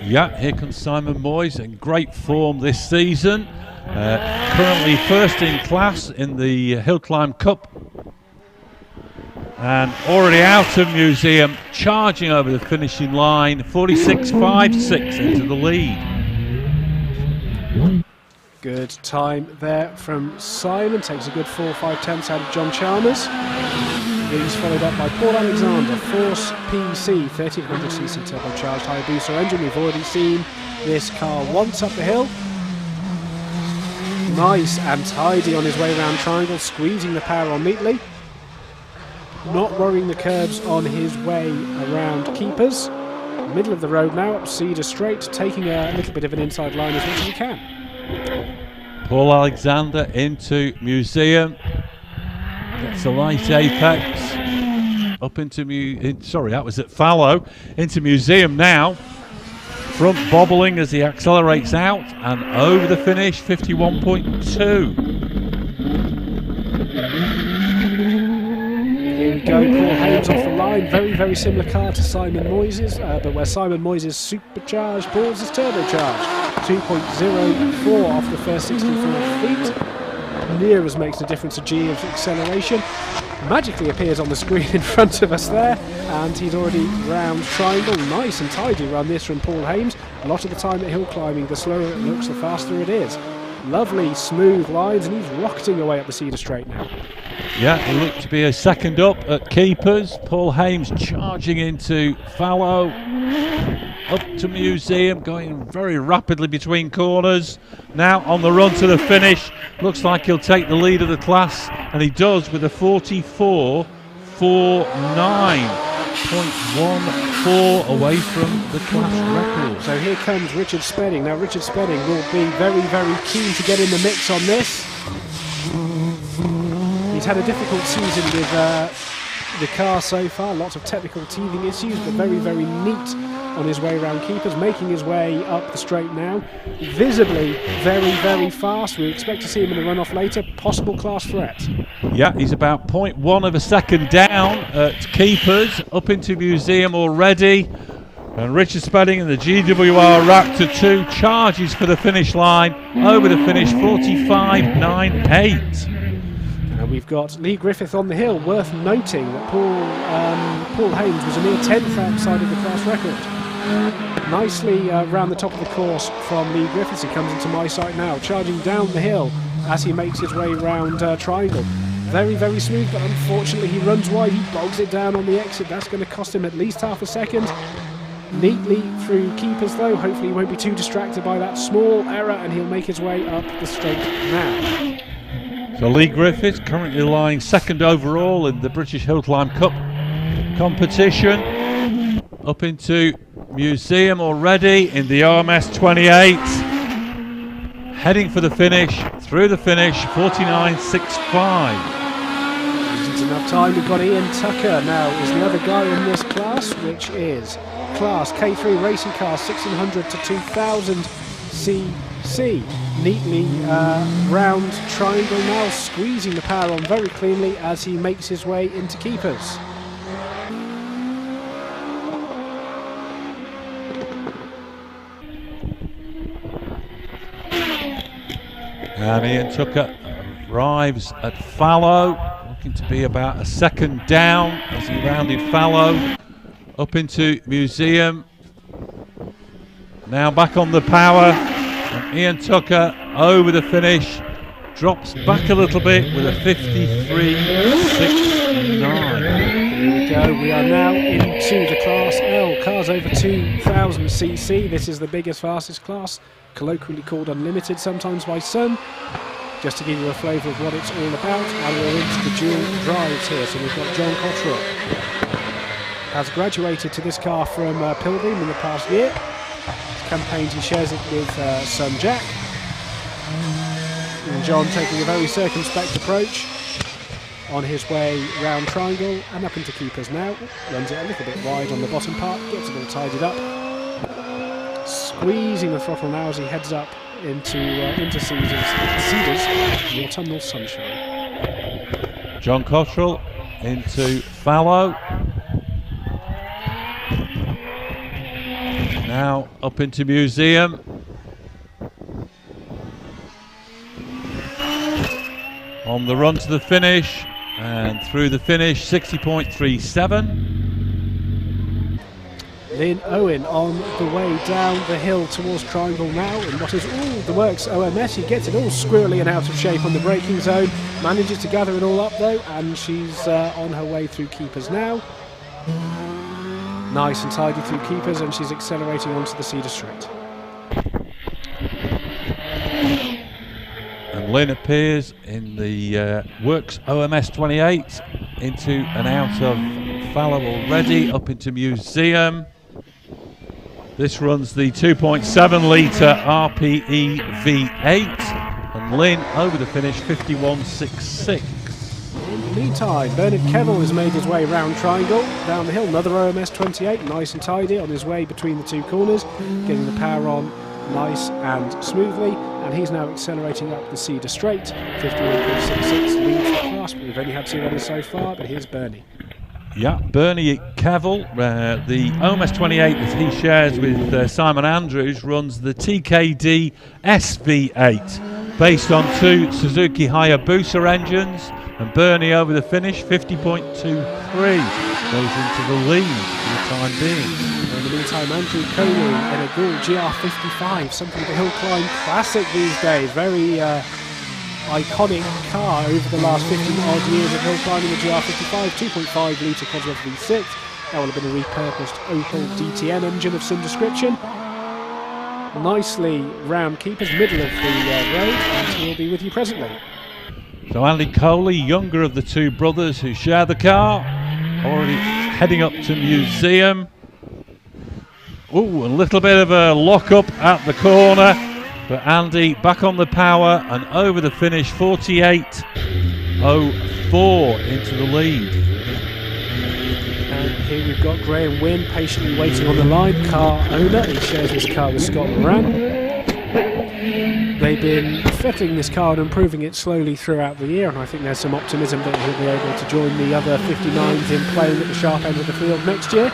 S2: Yeah, here comes Simon Moyes in great form this season. Currently first in class in the Hillclimb Cup. And already out of Museum, charging over the finishing line, 46.56 into the lead.
S1: Good time there from Simon. Takes a good 4 or 5 tenths out of John Chalmers. He's followed up by Paul Alexander, Force PC, 1300cc turbocharged Hayabusa engine. We've already seen this car once up the hill. Nice and tidy on his way around Triangle, squeezing the power on neatly. Not worrying the curbs on his way around keepers. Middle of the road now, up Cedar Straight, taking a little bit of an inside line as much as he can.
S2: Paul Alexander into Museum. Gets a light apex. Up into sorry, that was at fallow. Into Museum now. Front bobbling as he accelerates out and over the finish, 51.2.
S1: Here we go, Paul Haynes off the line. Very, very similar car to Simon Moyes', but where Simon Moyes is supercharged, Paul's is turbocharged. 2.04 off the first 64 feet. Near as makes a difference to G of acceleration. Magically appears on the screen in front of us there, and he's already round Triangle. Nice and tidy run this from Paul Haynes. A lot of the time at hill climbing, the slower it looks, the faster it is. Lovely smooth lines, and he's rocketing away up the Cedar Straight now.
S2: Yeah, it looked to be a second up at keepers. Paul Haynes charging into fallow, up to Museum, going very rapidly between corners. Now on the run to the finish, looks like he'll take the lead of the class, and he does with a 44.49.14 away from the class record.
S1: So here comes Richard Spedding. Now Richard Spedding will be very, very keen to get in the mix on this. He's had a difficult season with the car so far. Lots of technical teething issues, but very, very neat on his way around keepers, making his way up the straight now. Visibly very, very fast. We expect to see him in the runoff later. Possible class threat.
S2: Yeah, he's about 0.1 of a second down at keepers, up into museum already. And Richard Spedding in the GWR Raptor 2 charges for the finish line, over the finish 45.98.
S1: And we've got Lee Griffith on the hill. Worth noting that Paul Haynes was a mere 10th outside of the class record. Nicely round the top of the course from Lee Griffiths. He comes into my sight now, charging down the hill as he makes his way round Triangle. Very, very smooth, but unfortunately he runs wide. He bogs it down on the exit. That's going to cost him at least half a second. Neatly through keepers though. Hopefully he won't be too distracted by that small error, and he'll make his way up the straight now.
S2: So Lee Griffiths currently lying second overall in the British Hillclimb Cup competition. Up into museum already in the OMS 28. Heading for the finish, through the finish, 49.65.
S1: Isn't enough time. We've got Ian Tucker now is the other guy in this class, which is class K3 racing car 1600 to 2000 cc. Neatly round Triangle now, squeezing the power on very cleanly as he makes his way into keepers.
S2: And Ian Tucker arrives at Fallow, looking to be about a second down as he rounded Fallow. Up into museum. Now back on the power. And Ian Tucker over the finish. Drops back a little bit with a 53.69.
S1: Here we go. We are now into the Class L. Cars over 2000 cc. This is the biggest, fastest class, colloquially called Unlimited sometimes by some. Just to give you a flavour of what it's all about, and we're into the dual drives here. So we've got John Cottrell. Has graduated to this car from Pilgrim in the past year. He's campaigned, he shares it with son Jack. And John taking a very circumspect approach on his way round Triangle and up into keepers now. Runs it a little bit wide on the bottom part, gets it all tidied up. Squeezing the throttle now as he heads up into Cedars, the autumnal sunshine.
S2: John Cottrell into Fallow. Now up into museum. On the run to the finish and through the finish, 60.37.
S1: Lynn Owen on the way down the hill towards Triangle now in what is all the works OMS. She gets it all squirrely and out of shape on the braking zone, manages to gather it all up though, and she's on her way through keepers now. Nice and tidy through keepers, and she's accelerating onto the Cedar Straight.
S2: And Lynn appears in the Works OMS 28 into and out of Fallow already, up into museum. This runs the 2.7 litre RPE V8, and Lynn over the finish 51.66.
S1: In the meantime, Bernard Kevill has made his way round Triangle, down the hill, another OMS 28, nice and tidy on his way between the two corners, getting the power on nice and smoothly, and he's now accelerating up the Cedar Straight, 51.66 leads the class, but we've only had two runners so far, but here's Bernie.
S2: Yeah, Bernie Kevill, the OMS 28 that he shares with Simon Andrews, runs the TKD SV8, based on two Suzuki Hayabusa engines, and Bernie over the finish, 50.23, goes into the lead for the time being.
S1: In the meantime, Andrew Coney in a Gould GR55, something of a hill climb classic these days, very iconic car over the last 15 odd years of hill climbing, the GR55, 2.5 litre Cosworth V6. That will have been a repurposed Opel DTM engine of some description. Nicely round keepers, middle of the road, and we'll be with you presently.
S2: So Andy Coley, younger of the two brothers who share the car, already heading up to museum. Ooh, a little bit of a lock-up at the corner, but Andy back on the power and over the finish, 48.04 into the lead.
S1: And here we've got Graham Wynn patiently waiting on the line, car owner. He shares his car with Scott Moran. They've been fitting this car and improving it slowly throughout the year, and I think there's some optimism that he'll be able to join the other 59s in playing at the sharp end of the field next year.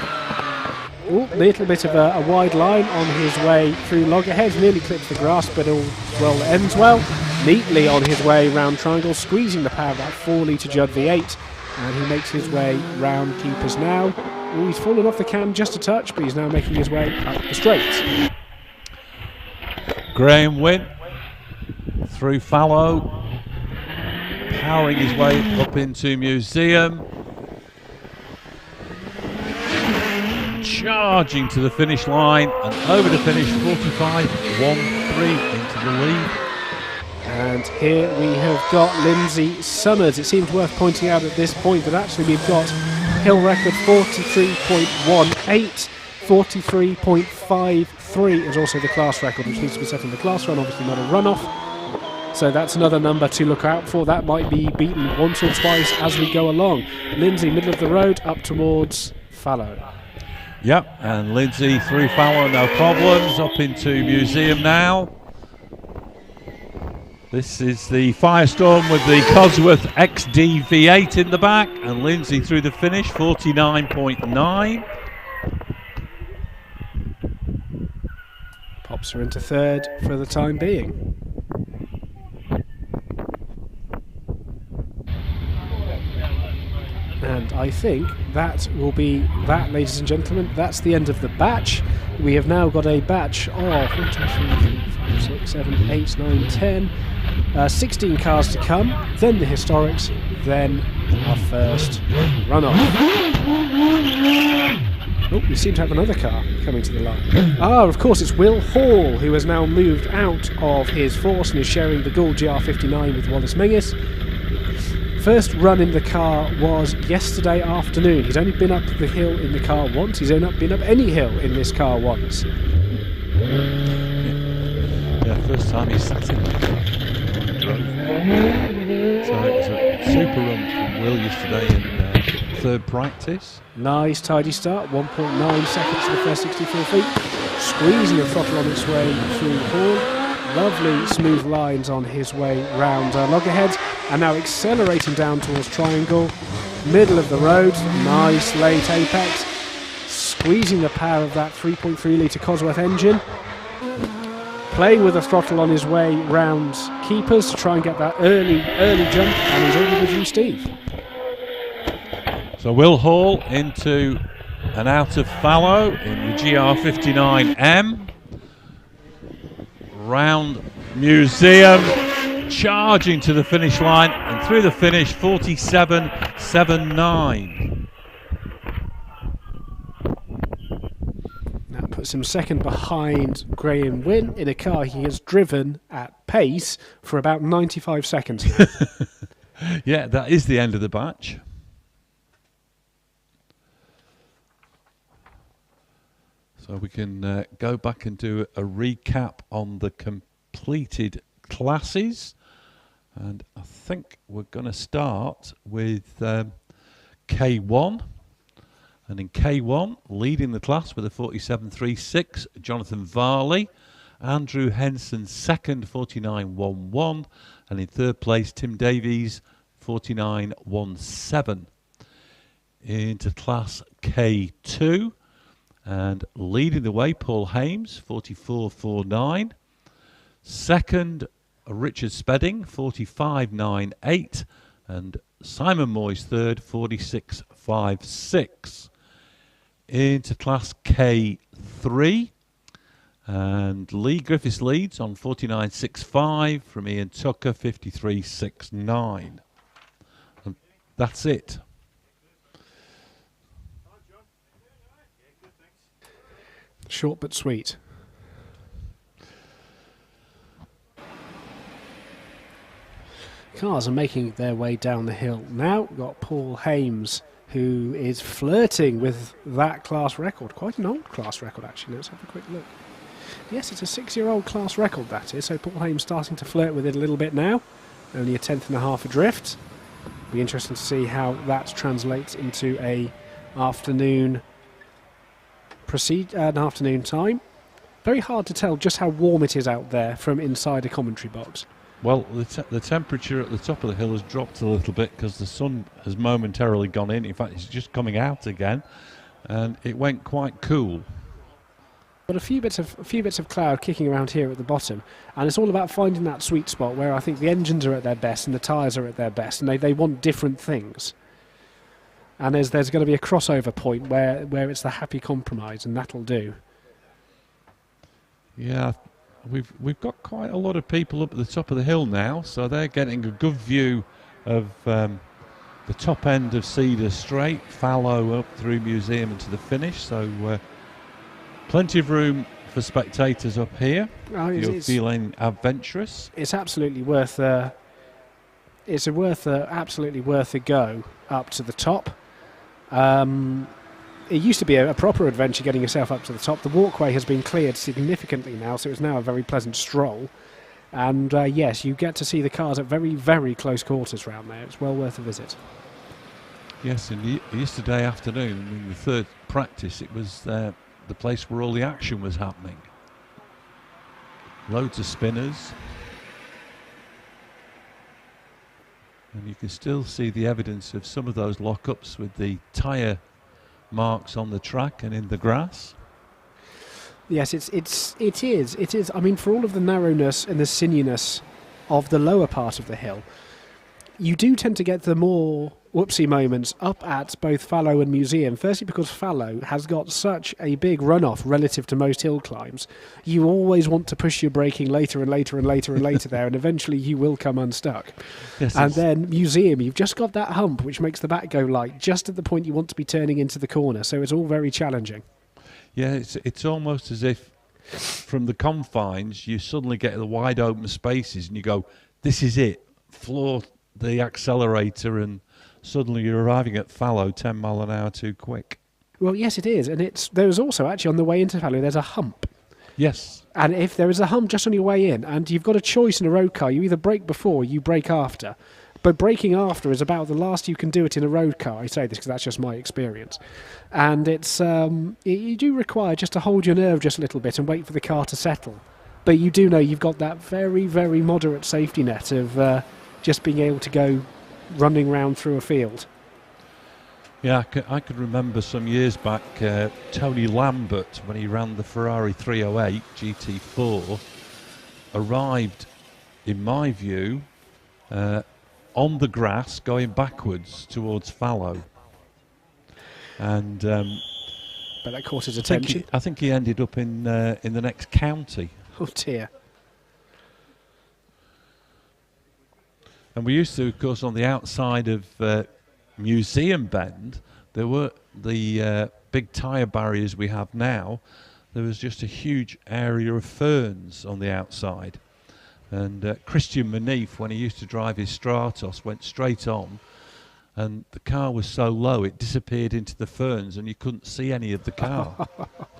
S1: Ooh, a little bit of a wide line on his way through loggerheads, nearly clips the grass, but all well ends well. Neatly on his way round triangle, squeezing the power of that 4-litre Judd V8, and he makes his way round keepers now. Ooh, he's fallen off the cam just a touch, but he's now making his way up the straight.
S2: Graham Wynn through fallow, powering his way up into museum, charging to the finish line and over the finish, 45.13 into the lead.
S1: And here we have got Lindsay Summers. It seems worth pointing out at this point that actually we've got hill record 43.18, 43.53 is also the class record, which needs to be set in the class run, obviously not a runoff. So that's another number to look out for. That might be beaten once or twice as we go along. Lindsay, middle of the road, up towards fallow.
S2: Yep, and Lindsay through fallow, no problems, up into museum now. This is the Firestorm with the Cosworth XD V8 in the back, and Lindsay through the finish, 49.9.
S1: Pops her into third for the time being. And I think that will be that, ladies and gentlemen. That's the end of the batch. We have now got a batch of 1, 2, 3, 4, 5, 6, 7, 8, 9, 10, 16 cars to come, then the historics, then our first runoff. Oh, we seem to have another car coming to the line. Ah, of course, it's Will Hall, who has now moved out of his force and is sharing the Gould GR59 with Wallace Menges. First run in the car was yesterday afternoon. He's only been up the hill in the car once. He's only been up any hill in this car once.
S2: Yeah, first time he sat in the car. So it was a super run from Will yesterday in third practice.
S1: Nice tidy start, 1.9 seconds to the first 64 feet. Squeezing the throttle on its way through Hall. Lovely smooth lines on his way round loggerheads, and now accelerating down towards triangle. Middle of the road, nice late apex. Squeezing the power of that 3.3 litre Cosworth engine. Playing with the throttle on his way round keepers to try and get that early jump, and he's already with you, Steve.
S2: So Will Hall into and out of fallow in the GR59M. Round museum, charging to the finish line and through the finish, 47.79.
S1: Now puts him second behind Graham Wynn in a car he has driven at pace for about 95 seconds.
S2: Yeah, that is the end of the batch. So we can go back and do a recap on the completed classes. And I think we're going to start with K1. And in K1, leading the class with a 47.36, Jonathan Varley. Andrew Henson second, 49.11. And in third place, Tim Davies, 49.17. Into class K2. And leading the way, Paul Hames, 44.49. Second, Richard Spedding, 45.98. And Simon Moyes third, 46.56. Into class K3. And Lee Griffiths leads on 49.65 from Ian Tucker, 53.69. And that's it.
S1: Short but sweet. Cars are making their way down the hill. Now we've got Paul Hames, who is flirting with that class record. Quite an old class record, actually. Let's have a quick look. Yes, it's a 6-year-old class record, that is. So Paul Hames starting to flirt with it a little bit now. Only a tenth and a half adrift. Be interesting to see how that translates into an afternoon time. Very hard to tell just how warm it is out there from inside a commentary box.
S2: Well, the temperature at the top of the hill has dropped a little bit because the sun has momentarily gone in. In fact, it's just coming out again, and it went quite cool.
S1: But a few bits of cloud kicking around here at the bottom, and it's all about finding that sweet spot where I think the engines are at their best and the tyres are at their best, and they want different things. And there's going to be a crossover point where it's the happy compromise, and that'll do.
S2: Yeah, we've got quite a lot of people up at the top of the hill now, so they're getting a good view of the top end of Cedar Straight, Fallow up through Museum and to the finish. So plenty of room for spectators up here. You're feeling adventurous.
S1: It's absolutely worth. Absolutely worth a go up to the top. It used to be a proper adventure getting yourself up to the top. The walkway has been cleared significantly now, so it's now a very pleasant stroll. And yes, you get to see the cars at very, very close quarters round there. It's well worth a visit.
S2: Yes, and yesterday afternoon, in the third practice, it was the place where all the action was happening. Loads of spinners. And you can still see the evidence of some of those lockups with the tyre marks on the track and in the grass.
S1: Yes, it is. I mean, for all of the narrowness and the sinuousness of the lower part of the hill, you do tend to get the more whoopsie moments up at both Fallow and Museum. Firstly, because Fallow has got such a big runoff relative to most hill climbs. You always want to push your braking later and later and later and later there, and eventually you will come unstuck.
S2: Yes,
S1: and then Museum, you've just got that hump which makes the back go light just at the point you want to be turning into the corner, so it's all very challenging. Yeah,
S2: it's almost as if from the confines you suddenly get the wide open spaces and you go, this is it, floor the accelerator, and suddenly you're arriving at Fallow 10 mile an hour too quick.
S1: Well, yes, it is. And there's also, actually, on the way into Fallow, there's a hump.
S2: Yes.
S1: And if there is a hump just on your way in, and you've got a choice in a road car, you either brake before or you brake after. But braking after is about the last you can do it in a road car. I say this because that's just my experience. And it's you do require just to hold your nerve just a little bit and wait for the car to settle. But you do know you've got that very, very moderate safety net of just being able to go running round through a field.
S2: Yeah, I could remember some years back Tony Lambert, when he ran the Ferrari 308 GT4, arrived, in my view, on the grass going backwards towards Fallow. And
S1: but that caught his attention.
S2: I think he ended up in the next county.
S1: Oh dear.
S2: And we used to, of course, on the outside of Museum Bend, there were the big tyre barriers we have now. There was just a huge area of ferns on the outside. And Christian Manif, when he used to drive his Stratos, went straight on, and the car was so low it disappeared into the ferns and you couldn't see any of the car.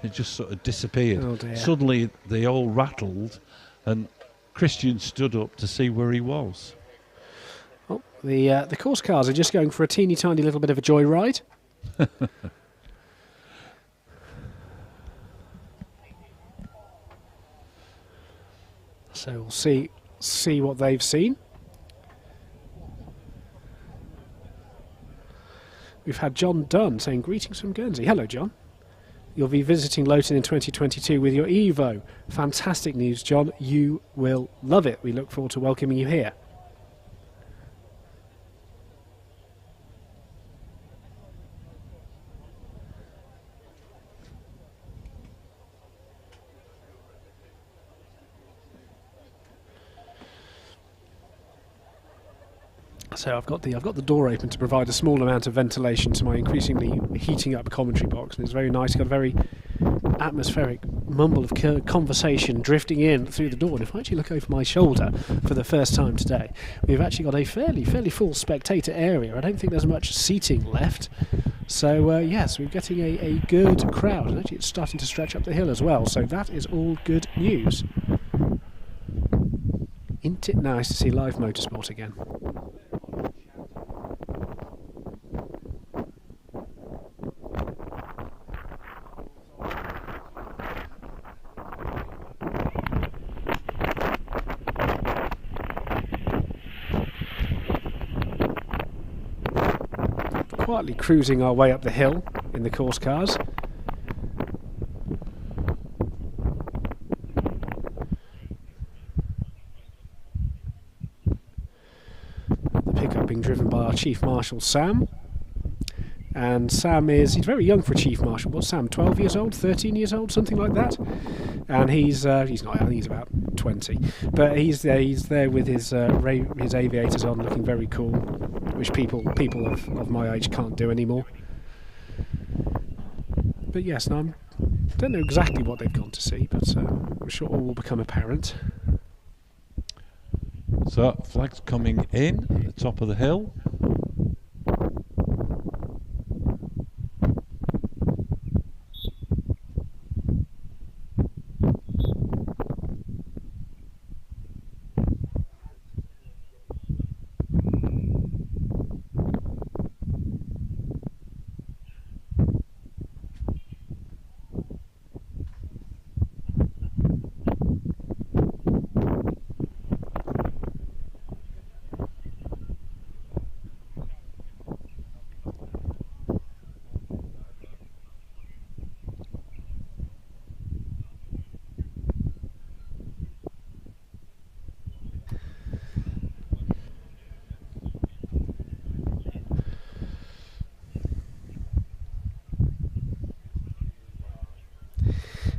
S2: It just sort of disappeared.
S1: Oh dear.
S2: Suddenly they all rattled and Christian stood up to see where he was.
S1: Oh, the course cars are just going for a teeny tiny little bit of a joyride. So we'll see what they've seen. We've had John Dunn saying greetings from Guernsey. Hello, John. You'll be visiting Loton in 2022 with your Evo. Fantastic news, John. You will love it. We look forward to welcoming you here. So I've got the door open to provide a small amount of ventilation to my increasingly heating up commentary box, and it's very nice. Got a very atmospheric mumble of conversation drifting in through the door. And if I actually look over my shoulder for the first time today, we've actually got a fairly full spectator area. I don't think there's much seating left. So yes, we're getting a good crowd, and actually it's starting to stretch up the hill as well. So that is all good news. Isn't it nice to see live motorsport again? quietly cruising our way up the hill in the course cars. The pickup being driven by our Chief Marshal Sam. And Sam he's very young for a Chief Marshal. What's Sam, 12 years old, 13 years old, something like that? And he's not, I think he's about 20. But he's there with his aviators on, looking very cool, which people of my age can't do anymore. But yes, no, I don't know exactly what they've gone to see, but I'm sure all will become apparent.
S2: So, flags coming in at the top of the hill.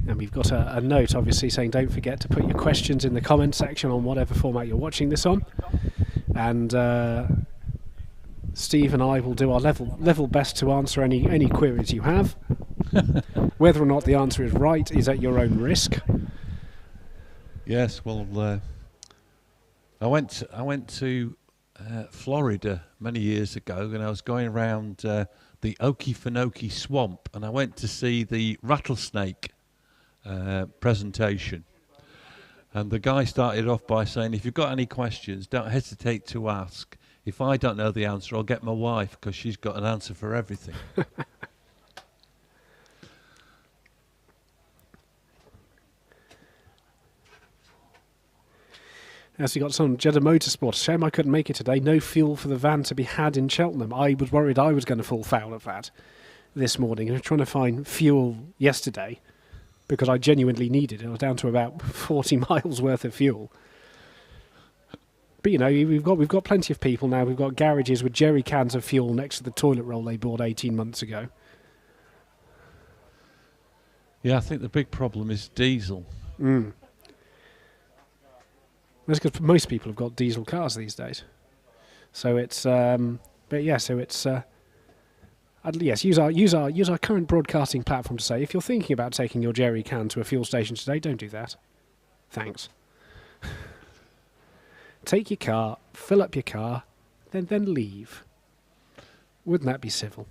S2: And we've got a note obviously saying don't forget to put your questions in the comment section on whatever format you're watching this on, and Steve and I will do our level best to answer any queries you have. Whether or not the answer is right is at your own risk. Yes, well, I went to Florida many years ago, and I was going around the Okefenokee Swamp, and I went to see the rattlesnake presentation. And the guy started off by saying, if you've got any questions, don't hesitate to ask. If I don't know the answer, I'll get my wife, because she's got an answer for everything.
S1: As we got some Jeddah Motorsport. Shame I couldn't make it today. No fuel for the van to be had in Cheltenham. I was worried I was going to fall foul of that this morning. I was trying to find fuel yesterday because I genuinely needed it. I was down to about 40 miles worth of fuel. But you know, we've got plenty of people now. We've got garages with jerry cans of fuel next to the toilet roll they bought 18 months ago.
S2: Yeah, I think the big problem is diesel.
S1: That's because most people have got diesel cars these days. So it's, but yeah, so it's. Yes, use our current broadcasting platform to say if you're thinking about taking your jerry can to a fuel station today, don't do that. Thanks. Take your car, fill up your car, then leave. Wouldn't that be civil?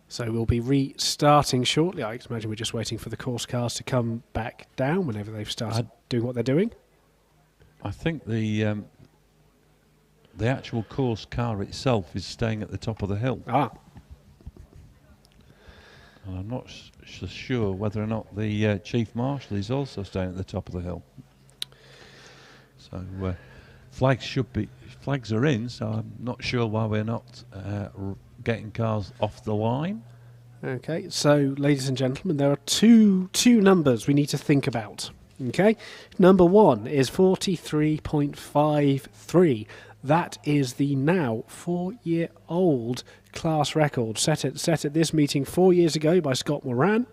S1: So we'll be restarting shortly. I imagine we're just waiting for the course cars to come back down whenever they've started doing what they're doing. I
S2: think the actual course car itself is staying at the top of the hill.
S1: Ah.
S2: And I'm not so sure whether or not the Chief Marshal is also staying at the top of the hill. So flags are in, so I'm not sure why we're not getting cars off the line.
S1: Okay, so ladies and gentlemen, there are two numbers we need to think about. Okay, number one is 43.53. That is the now 4-year-old class record set at this meeting 4 years ago by Scott Moran.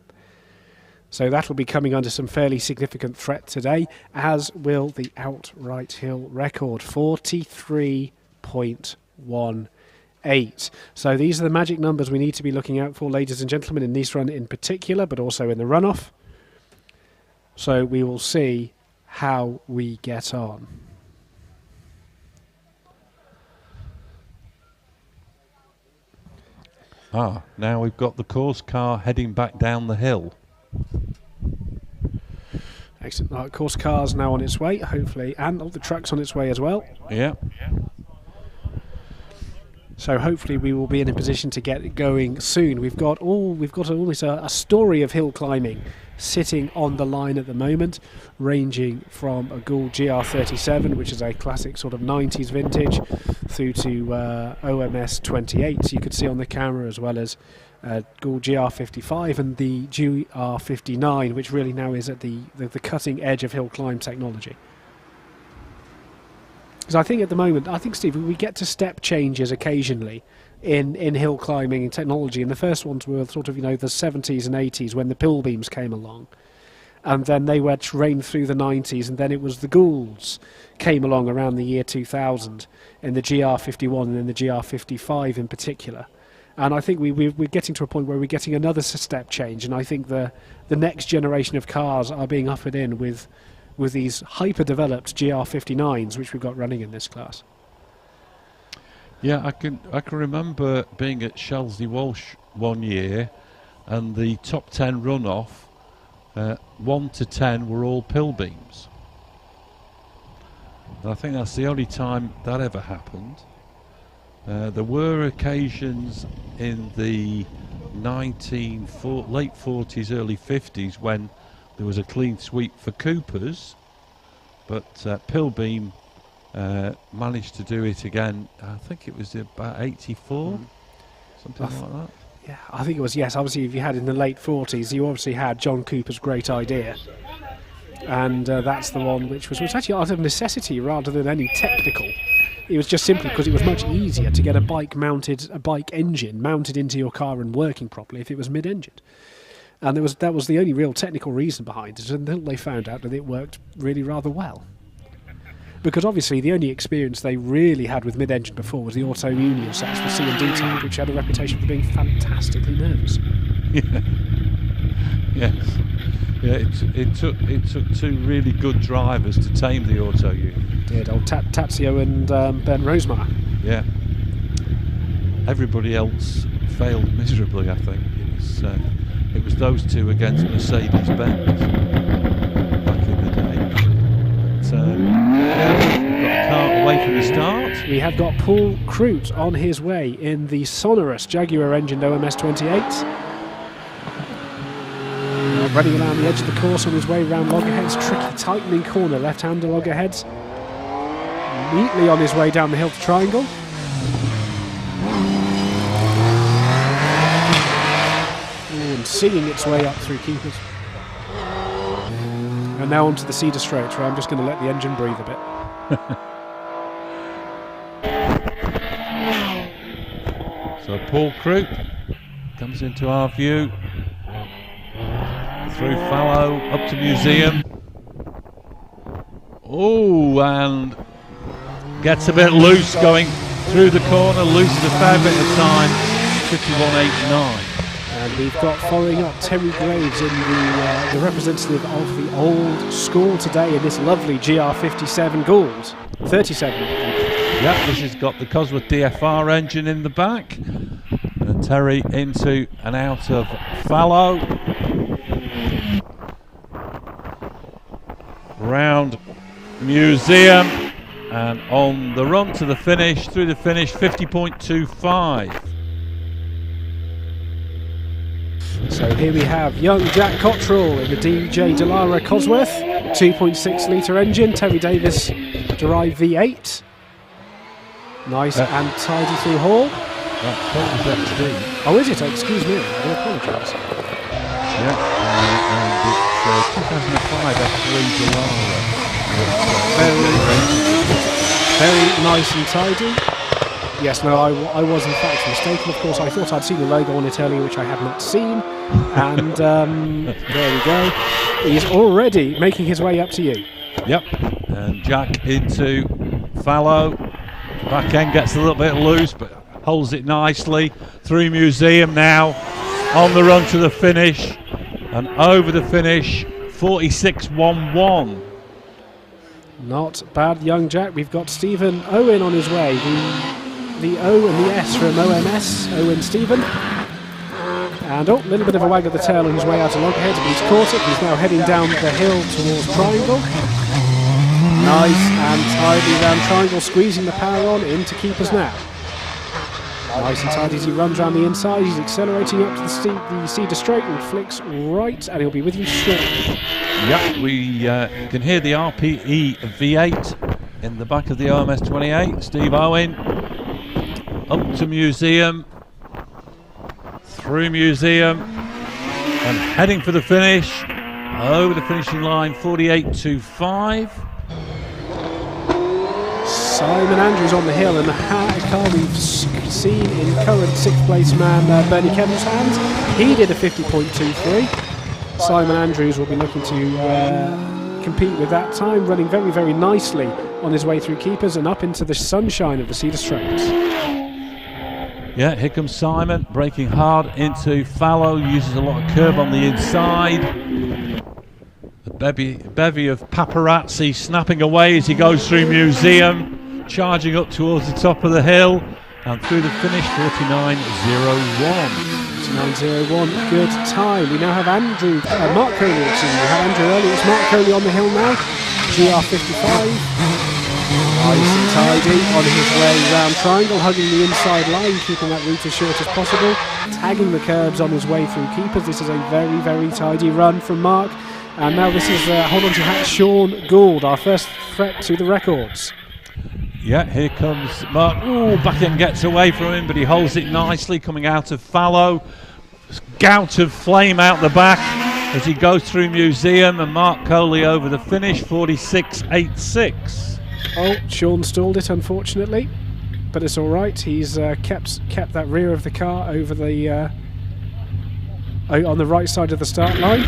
S1: So that will be coming under some fairly significant threat today, as will the outright hill record, 43.18. So these are the magic numbers we need to be looking out for, ladies and gentlemen, in this run in particular, but also in the runoff. So we will see how we get on.
S2: Now we've got the course car heading back down the hill.
S1: Excellent. Course car's now on its way, hopefully, and the truck's on its way as well.
S2: Yeah.
S1: So hopefully we will be in a position to get it going soon. We've got almost a story of hill climbing sitting on the line at the moment, ranging from a Gould GR37, which is a classic sort of 90s vintage, through to OMS 28, you could see on the camera, as well as Gould GR55 and the GR59, which really now is at the cutting edge of hill climb technology. Because I think at the moment, Steve, we get to step changes occasionally in hill climbing and technology, and the first ones were sort of, the 70s and 80s when the pill beams came along, and then they were trained through the 90s, and then it was the Goulds came along around the year 2000 in the GR51 and in the GR55 in particular. And I think we're getting to a point where we're getting another step change, and I think the next generation of cars are being ushered in with these hyper-developed GR59s, which we've got running in this class.
S2: Yeah, I can remember being at Shelsley Walsh one year, and the top 10 runoff, 1 to 10 were all pill beams. And I think that's the only time that ever happened. There were occasions in the late 40s, early 50s when there was a clean sweep for Coopers, but pill beam managed to do it again. I think it was about 84, something like that.
S1: Yeah, I think it was, yes. Obviously, if you had in the late 40s, you obviously had John Cooper's great idea. And that's the one which was actually out of necessity rather than any technical. It was just simply because it was much easier to get a bike engine mounted into your car and working properly if it was mid-engined. And that was the only real technical reason behind it, until they found out that it worked really rather well. Because obviously the only experience they really had with mid-engine before was the Auto Union sets for C&D type, which had a reputation for being fantastically nervous.
S2: Yeah. Yes. Yeah, it took two really good drivers to tame the Auto Union.
S1: It did, old Tazio and Ben Rosemeyer.
S2: Yeah. Everybody else failed miserably, I think. It was those two against Mercedes-Benz back in the day. But yeah, we've got a car away from the start.
S1: We have got Paul Crute on his way in the sonorous Jaguar-engined OMS 28. Running around the edge of the course on his way around Loggerheads. Tricky tightening corner, left-hander Loggerheads. Neatly on his way down the hill to Triangle. And singing its way up through Keepers. And now onto the Cedar Straight, where I'm just going to let the engine breathe a
S2: bit. So Paul Crute comes into our view. Through Fallow, up to Museum. Oh, and gets a bit loose going through the corner, loses a fair bit of time, 51.89.
S1: And we've got following up Terry Graves in the representative of the old school today in this lovely GR57 Gould. 37.
S2: Yeah, this has got the Cosworth DFR engine in the back. And Terry into and out of Fallow. Round Museum and on the run to the finish, through the finish, 50.25.
S1: So here we have young Jack Cottrell in the DJ Delara Cosworth, 2.6 litre engine, Terry Davis derived V8. Nice and tidy through Hall.
S2: That was XD.
S1: Oh, is it? Excuse me, I apologise.
S2: Yeah. And it's 2005 F3 Delara.
S1: Very nice and tidy. Yes, no, I was in fact mistaken. Of course, I thought I'd seen the logo on it earlier, which I had not seen. And there we go. He's already making his way up to you.
S2: Yep. And Jack into Fallow. Back end gets a little bit loose, but holds it nicely. Through Museum now. On the run to the finish. And over the finish, 46.11.
S1: Not bad, young Jack. We've got Stephen Owen on his way. The O and the S from OMS, Owen Stephen. And a little bit of a wag of the tail on his way out of Loggerheads, but he's caught it. He's now heading down the hill towards Triangle. Nice and tidy round Triangle, squeezing the power on into Keepers now. Nice and tidy as he runs around the inside. He's accelerating up to the Cedar Straight and flicks right, and he'll be with you shortly.
S2: Yep, we can hear the RPE V8 in the back of the OMS 28. Steve Owen up to Museum, through Museum, and heading for the finish. Over the finishing line, 48.25.
S1: Simon Andrews on the hill, and a car we've seen in current 6th place man Bernie Kevin's hands. He did a 50.23. Simon Andrews will be looking to compete with that time, running very, very nicely on his way through keepers and up into the sunshine of the Cedar Straits.
S2: Yeah, here comes Simon, braking hard into fallow, uses a lot of curb on the inside. The bevy of paparazzi snapping away as he goes through Museum, charging up towards the top of the hill and through the finish, 49.01.
S1: 49.01, good time. We now have Mark Coley. We had Andrew earlier. It's Mark Coley on the hill now. GR55. Nice and tidy on his way round Triangle, hugging the inside line, keeping that route as short as possible, tagging the curbs on his way through keepers. This is a very, very tidy run from Mark. And now this is, hold on to your hat, Sean Gould, our first threat to the records.
S2: Yeah, here comes Mark. Ooh, back and gets away from him, but he holds it nicely coming out of fallow. Gout of flame out the back as he goes through Museum, and Mark Coley over the finish, 46.86.
S1: Oh, Sean stalled it, unfortunately, but it's all right. He's kept that rear of the car over the on the right side of the start line.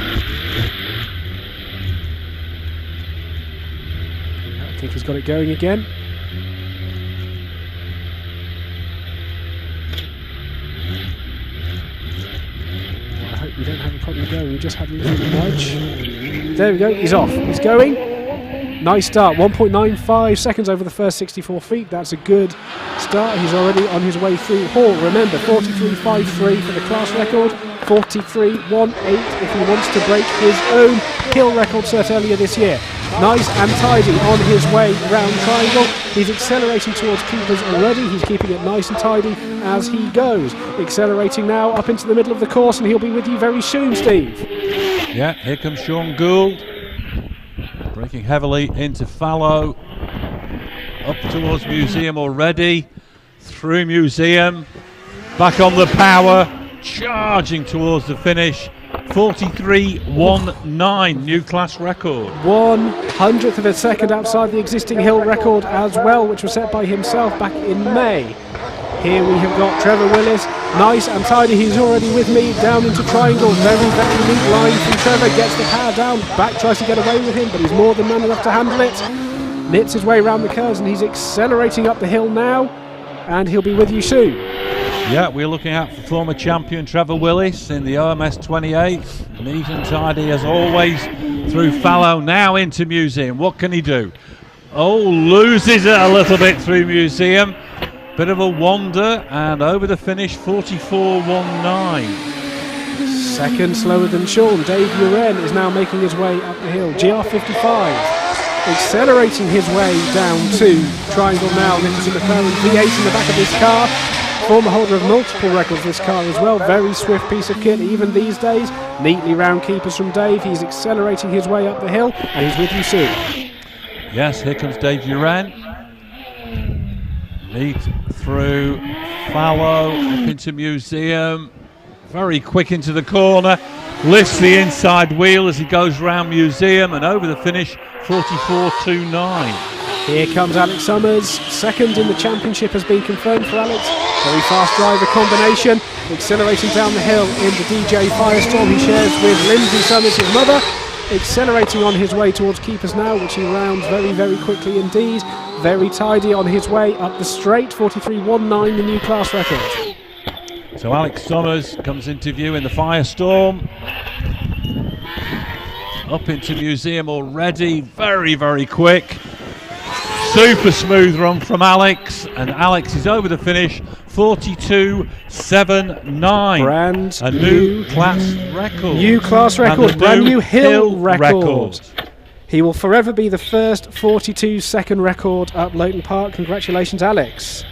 S1: I think he's got it going again. I hope we don't have a problem going. We just had a little nudge. There we go. He's off. He's going. Nice start, 1.95 seconds over the first 64 feet. That's a good start. He's already on his way through Hall. Remember, 43.53 for the class record, 43.18 if he wants to break his own hill record set earlier this year. Nice and tidy on his way round Triangle. He's accelerating towards keepers already. He's keeping it nice and tidy as he goes. Accelerating now up into the middle of the course, and he'll be with you very soon, Steve.
S2: Yeah, here comes Sean Gould. Braking heavily into fallow, up towards Museum already, through Museum, back on the power, charging towards the finish, 43.19, new class record. 1/100th of a second outside the existing hill record as well, which was set by himself back in May. Here we have got Trevor Willis, nice and tidy. He's already with me down into Triangle. Very, very neat line from Trevor. Gets the power down. Back tries to get away with him, but he's more than man enough to handle it. Knits his way around the curves, and he's accelerating up the hill now. And he'll be with you soon. Yeah, we're looking out for former champion Trevor Willis in the OMS 28. Neat and tidy as always through fallow. Now into Museum. What can he do? Oh, loses it a little bit through Museum. Bit of a wander, and over the finish, 44.19.
S1: Second slower than Sean. Dave Uren is now making his way up the hill. GR55 accelerating his way down to Triangle now. Nicholas McLaren V8 in the back of this car. Former holder of multiple records this car as well. Very swift piece of kit even these days. Neatly round keepers from Dave. He's accelerating his way up the hill, and he's with you soon.
S2: Yes, here comes Dave Uren. Neat through fallow, up into Museum, very quick into the corner, lifts the inside wheel as he goes round Museum, and over the finish, 44.29.
S1: Here comes Alex Summers. Second in the championship has been confirmed for Alex. Very fast driver combination, accelerating down the hill in the DJ Firestorm he shares with Lindsay Summers, his mother. Accelerating on his way towards keepers now, which he rounds very, very quickly indeed. Very tidy on his way up the straight, 43.19, the new class record.
S2: So Alex Summers comes into view in the Firestorm. Up into Museum already, very, very quick. Super smooth run from Alex, and Alex is over the finish, 42.79.
S1: Brand
S2: a new class record.
S1: New class record, brand new hill record. He will forever be the first 42-second record up Loton Park. Congratulations, Alex.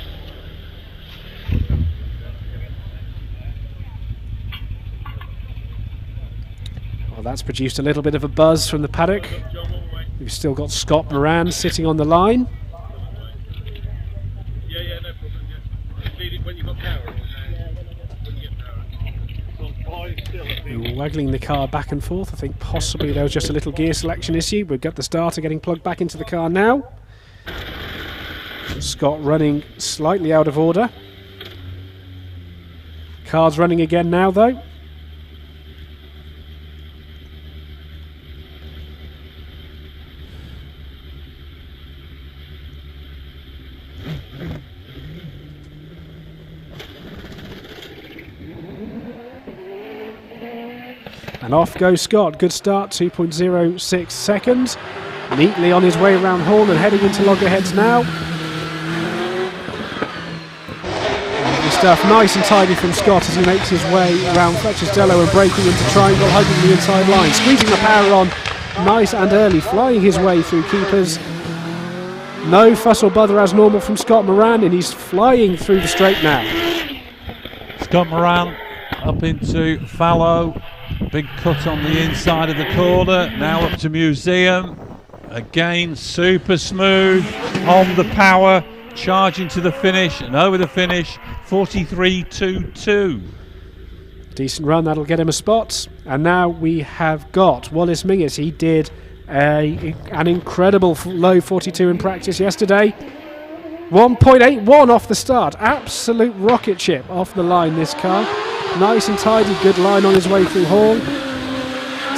S1: that's produced a little bit of a buzz from the paddock. We've still got Scott Moran sitting on the line.
S4: Yeah, no problem. Yeah. Leave it when you've got power. When you get power.
S1: Waggling the car back and forth. I think possibly there was just a little gear selection issue. We've got the starter getting plugged back into the car now. Scott running slightly out of order. Car's running again now though. And off goes Scott. Good start, 2.06 seconds. Neatly on his way around Hall and heading into loggerheads now. Lovely stuff, nice and tidy from Scott as he makes his way around Fletcher's Dello and breaking into triangle, hugging the inside line, squeezing the power on, nice and early, flying his way through keepers. No fuss or bother as normal from Scott Moran, and he's flying through the straight now.
S2: Scott Moran up into fallow. Big cut on the inside of the corner. Now up to Museum. Again, super smooth on the power. Charging to the finish and over the finish. 43.22.
S1: Decent run, that'll get him a spot. And now we have got Wallace Mingus. He did an incredible low 42 in practice yesterday. 1.81 off the start. Absolute rocket ship off the line, this car. Nice and tidy, good line on his way through Hall.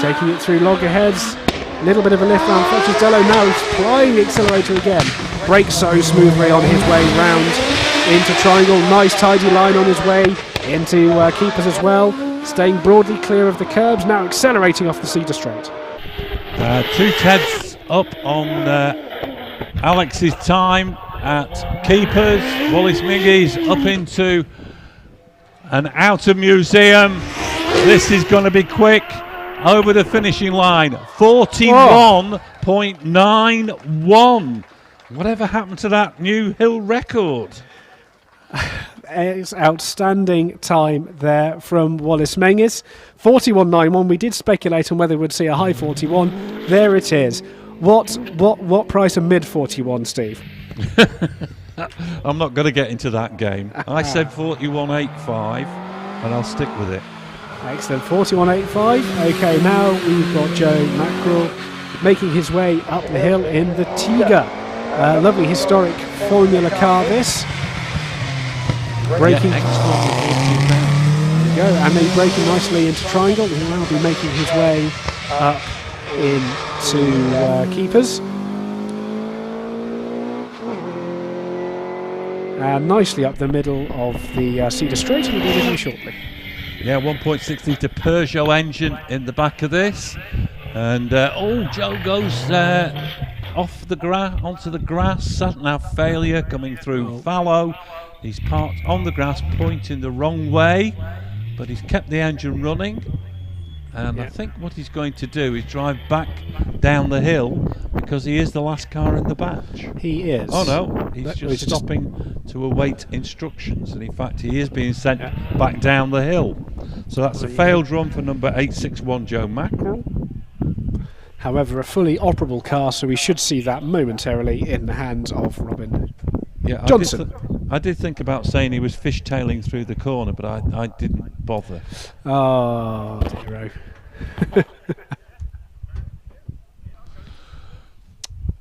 S1: Taking it through loggerheads. Little bit of a lift round Fletcher's Dello. Now he's flying the accelerator again. Brakes so smoothly on his way round into triangle. Nice tidy line on his way into keepers as well. Staying broadly clear of the curbs. Now accelerating off the Cedar Straight.
S2: 2 tenths up on Alex's time at keepers. Wallace Mingus up into and out of Museum. This is going to be quick. Over the finishing line, 41.91. Whatever happened to that new hill record?
S1: It's outstanding time there from Wallace Mingus. 41.91. We did speculate on whether we'd see a high 41. There it is. What price a mid 41, Steve?
S2: I'm not going to get into that game. I said 41.85, and I'll stick with it.
S1: Excellent, 41.85. Okay, now we've got Joe Mackerel making his way up the hill in the Tiga. Lovely historic Formula car this. Braking.
S2: Yeah,
S1: there you go, and then braking nicely into triangle. He'll now be making his way up into keepers. And nicely up the middle of the Cedar Straight, and we'll be with you shortly.
S2: Yeah, 1.6 litre Peugeot engine in the back of this. And Joe goes off the grass, onto the grass. Sat nav failure coming through fallow. He's parked on the grass, pointing the wrong way, but he's kept the engine running. And I think what he's going to do is drive back down the hill because he is the last car in the batch.
S1: He is.
S2: Oh no, he's just stopping to await instructions, and in fact he is being sent back down the hill. So that's a failed run for number 861 Joe Mackerel.
S1: However, a fully operable car, so we should see that momentarily in the hands of Robin Johnson.
S2: I did think about saying he was fishtailing through the corner, but I didn't bother.
S1: Oh, dear.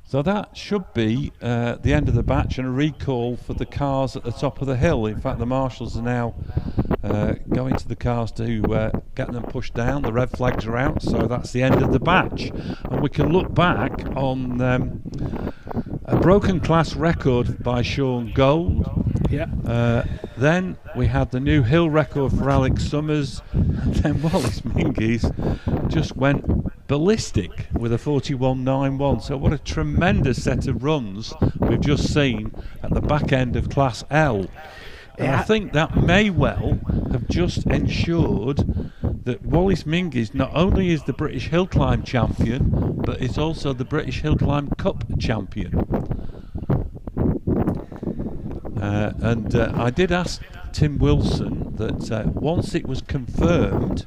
S2: So that should be the end of the batch and a recall for the cars at the top of the hill. In fact, the marshals are now going to the cars to get them pushed down. The red flags are out, so that's the end of the batch. And we can look back on a broken class record by Sean Gold.
S1: Yeah.
S2: Then we had the new hill record for Alex Summers. And then Wallace Mingus just went ballistic with a 41.91. So what a tremendous set of runs we've just seen at the back end of Class L. And I think that may well have just ensured that Wallace Mingus not only is the British Hillclimb champion, but is also the British Hillclimb Cup champion. And I did ask Tim Wilson that once it was confirmed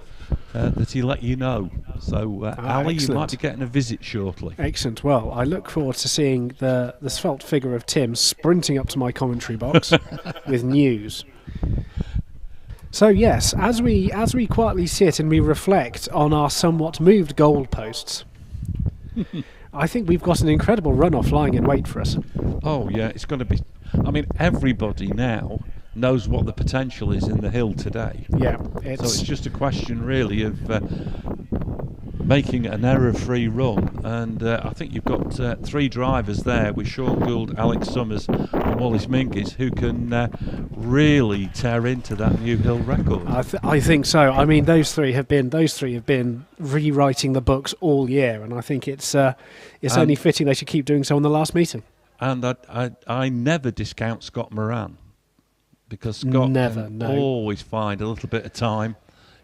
S2: that he let you know. So, Ali, you
S1: excellent.
S2: might be getting a visit shortly.
S1: Excellent. Well, I look forward to seeing the svelte figure of Tim sprinting up to my commentary box with news. So yes, as we quietly sit and we reflect on our somewhat moved goalposts, I think we've got an incredible runoff lying in wait for us.
S2: Oh, yeah, it's going to be... I mean, everybody now knows what the potential is in the hill today.
S1: Yeah,
S2: So it's just a question, really, of making an error-free run. And I think you've got 3 drivers there with Sean Gould, Alex Summers and Wallace Mingus who can really tear into that new hill record.
S1: I think so. I mean, those three have been rewriting the books all year, and I think it's only fitting they should keep doing so on the last meeting.
S2: And I never discount Scott Moran, because Scott can always find a little bit of time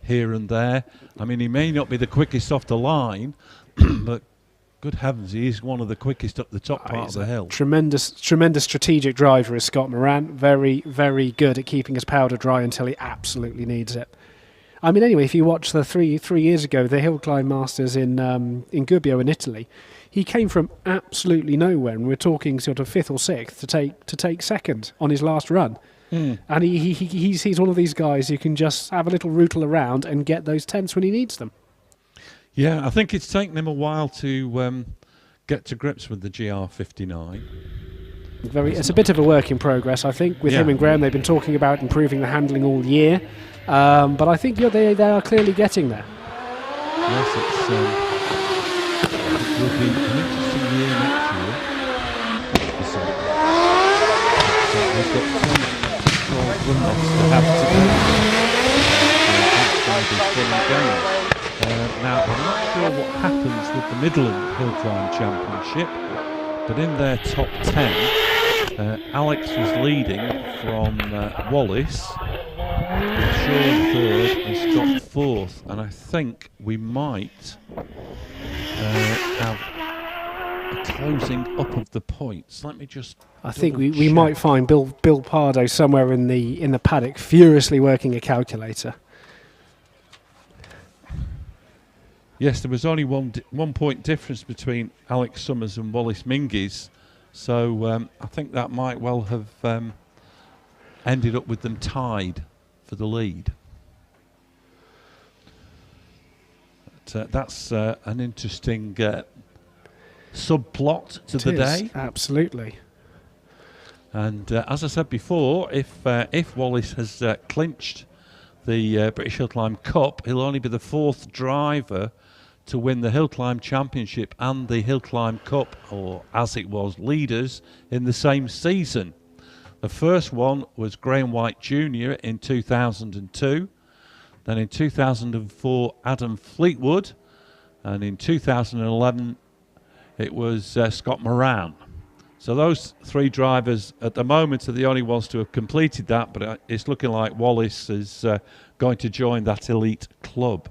S2: here and there. I mean, he may not be the quickest off the line, but good heavens, he is one of the quickest up the top part of the hill.
S1: Tremendous strategic driver is Scott Moran. Very, very good at keeping his powder dry until he absolutely needs it. I mean, anyway, if you watch the three years ago, the Hillclimb Masters in Gubbio in Italy, he came from absolutely nowhere, and we're talking sort of 5th or 6th to take second on his last run. And he's one of these guys who can just have a little rootle around and get those 10ths when he needs them.
S2: Yeah, I think it's taken him a while to get to grips with the GR59.
S1: It's a bit of a work in progress, I think. With him and Graham, they've been talking about improving the handling all year, but I think they are clearly getting there.
S2: Yes, it will be an interesting year next year. So we've got 12 runoffs to have today. That's going to be fun and games. Now, I'm not sure what happens with the Midland Hillclimb Championship, but in their top 10, Alex was leading from Wallace, with Sean 3rd and Scott 4th, and I think we might have a closing up of the points. Let me just...
S1: I think we might find Bill Pardo somewhere in the paddock furiously working a calculator.
S2: Yes, there was only one point difference between Alex Summers and Wallace Mingus, so I think that might well have ended up with them tied for the lead. But, that's an interesting subplot to the day.
S1: Absolutely.
S2: And as I said before, if Wallace has clinched the British Hillclimb Cup, he'll only be the 4th driver to win the Hillclimb Championship and the Hillclimb Cup, or as it was, leaders, in the same season. The first one was Graham White Jr. in 2002. Then in 2004, Adam Fleetwood. And in 2011, it was Scott Moran. So those 3 drivers at the moment are the only ones to have completed that, but it's looking like Wallace is going to join that elite club.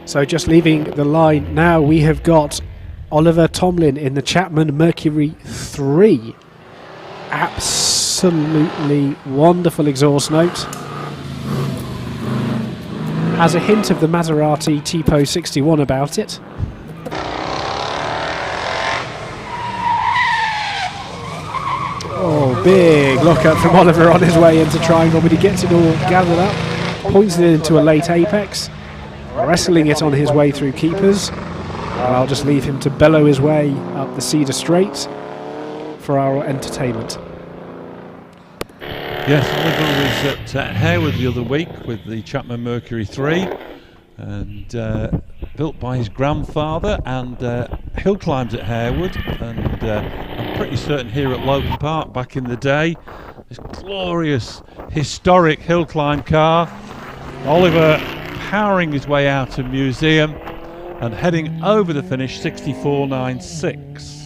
S1: So just leaving the line now, we have got Oliver Tomlin in the Chapman Mercury 3. Absolutely wonderful exhaust note. Has a hint of the Maserati Tipo 61 about it. Big look up from Oliver on his way into triangle, but he gets it all gathered up, points it into a late apex, wrestling it on his way through keepers. And I'll just leave him to bellow his way up the Cedar Straight for our entertainment.
S2: Yes, Oliver was at Harewood the other week with the Chapman Mercury 3, and built by his grandfather, and HillClimbs at Harewood, and I'm pretty certain here at Loton Park back in the day. This glorious, historic HillClimb car. Oliver powering his way out of museum and heading over the finish 64.96.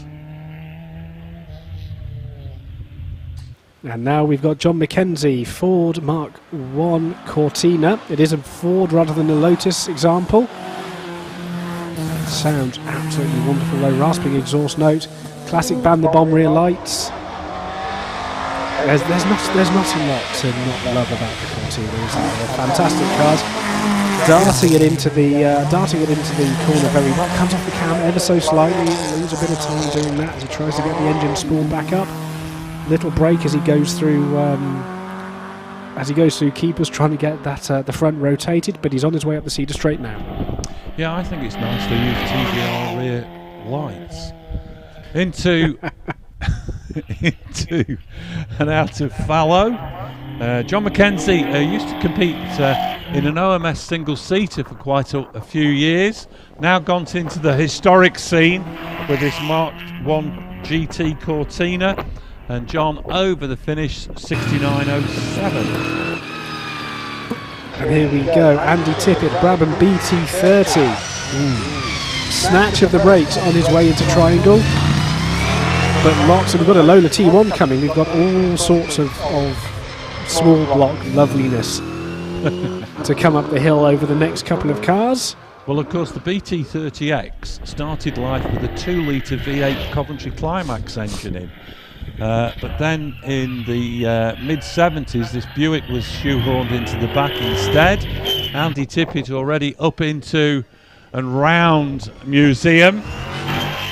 S1: And now we've got John McKenzie, Ford Mark 1 Cortina. It is a Ford rather than a Lotus example. Sounds absolutely wonderful, low rasping exhaust note. Classic band the bomb rear lights. There's not a lot to not love about the Cortina, is there? They're fantastic cars. Darting it into the corner very well. Comes off the cam ever so slightly. Loses a bit of time doing that as he tries to get the engine spool back up. Little break as he goes through keepers, trying to get that the front rotated, but he's on his way up the Cedar Straight now.
S2: Yeah, I think it's nice to use TVR rear lights into and out of fallow. John McKenzie used to compete in an OMS single-seater for quite a few years. Now gone into the historic scene with this Mark 1 GT Cortina. And John over the finish, 69.07.
S1: And here we go, Andy Tippett, Brabham BT30. Snatch of the brakes on his way into triangle. But lots, and we've got a Lola T1 coming. We've got all sorts of small block loveliness to come up the hill over the next couple of cars.
S2: Well, of course, the BT30X started life with a 2-litre V8 Coventry Climax engine in. But then in the mid-70s, this Buick was shoehorned into the back instead. Andy Tippett already up into and round museum.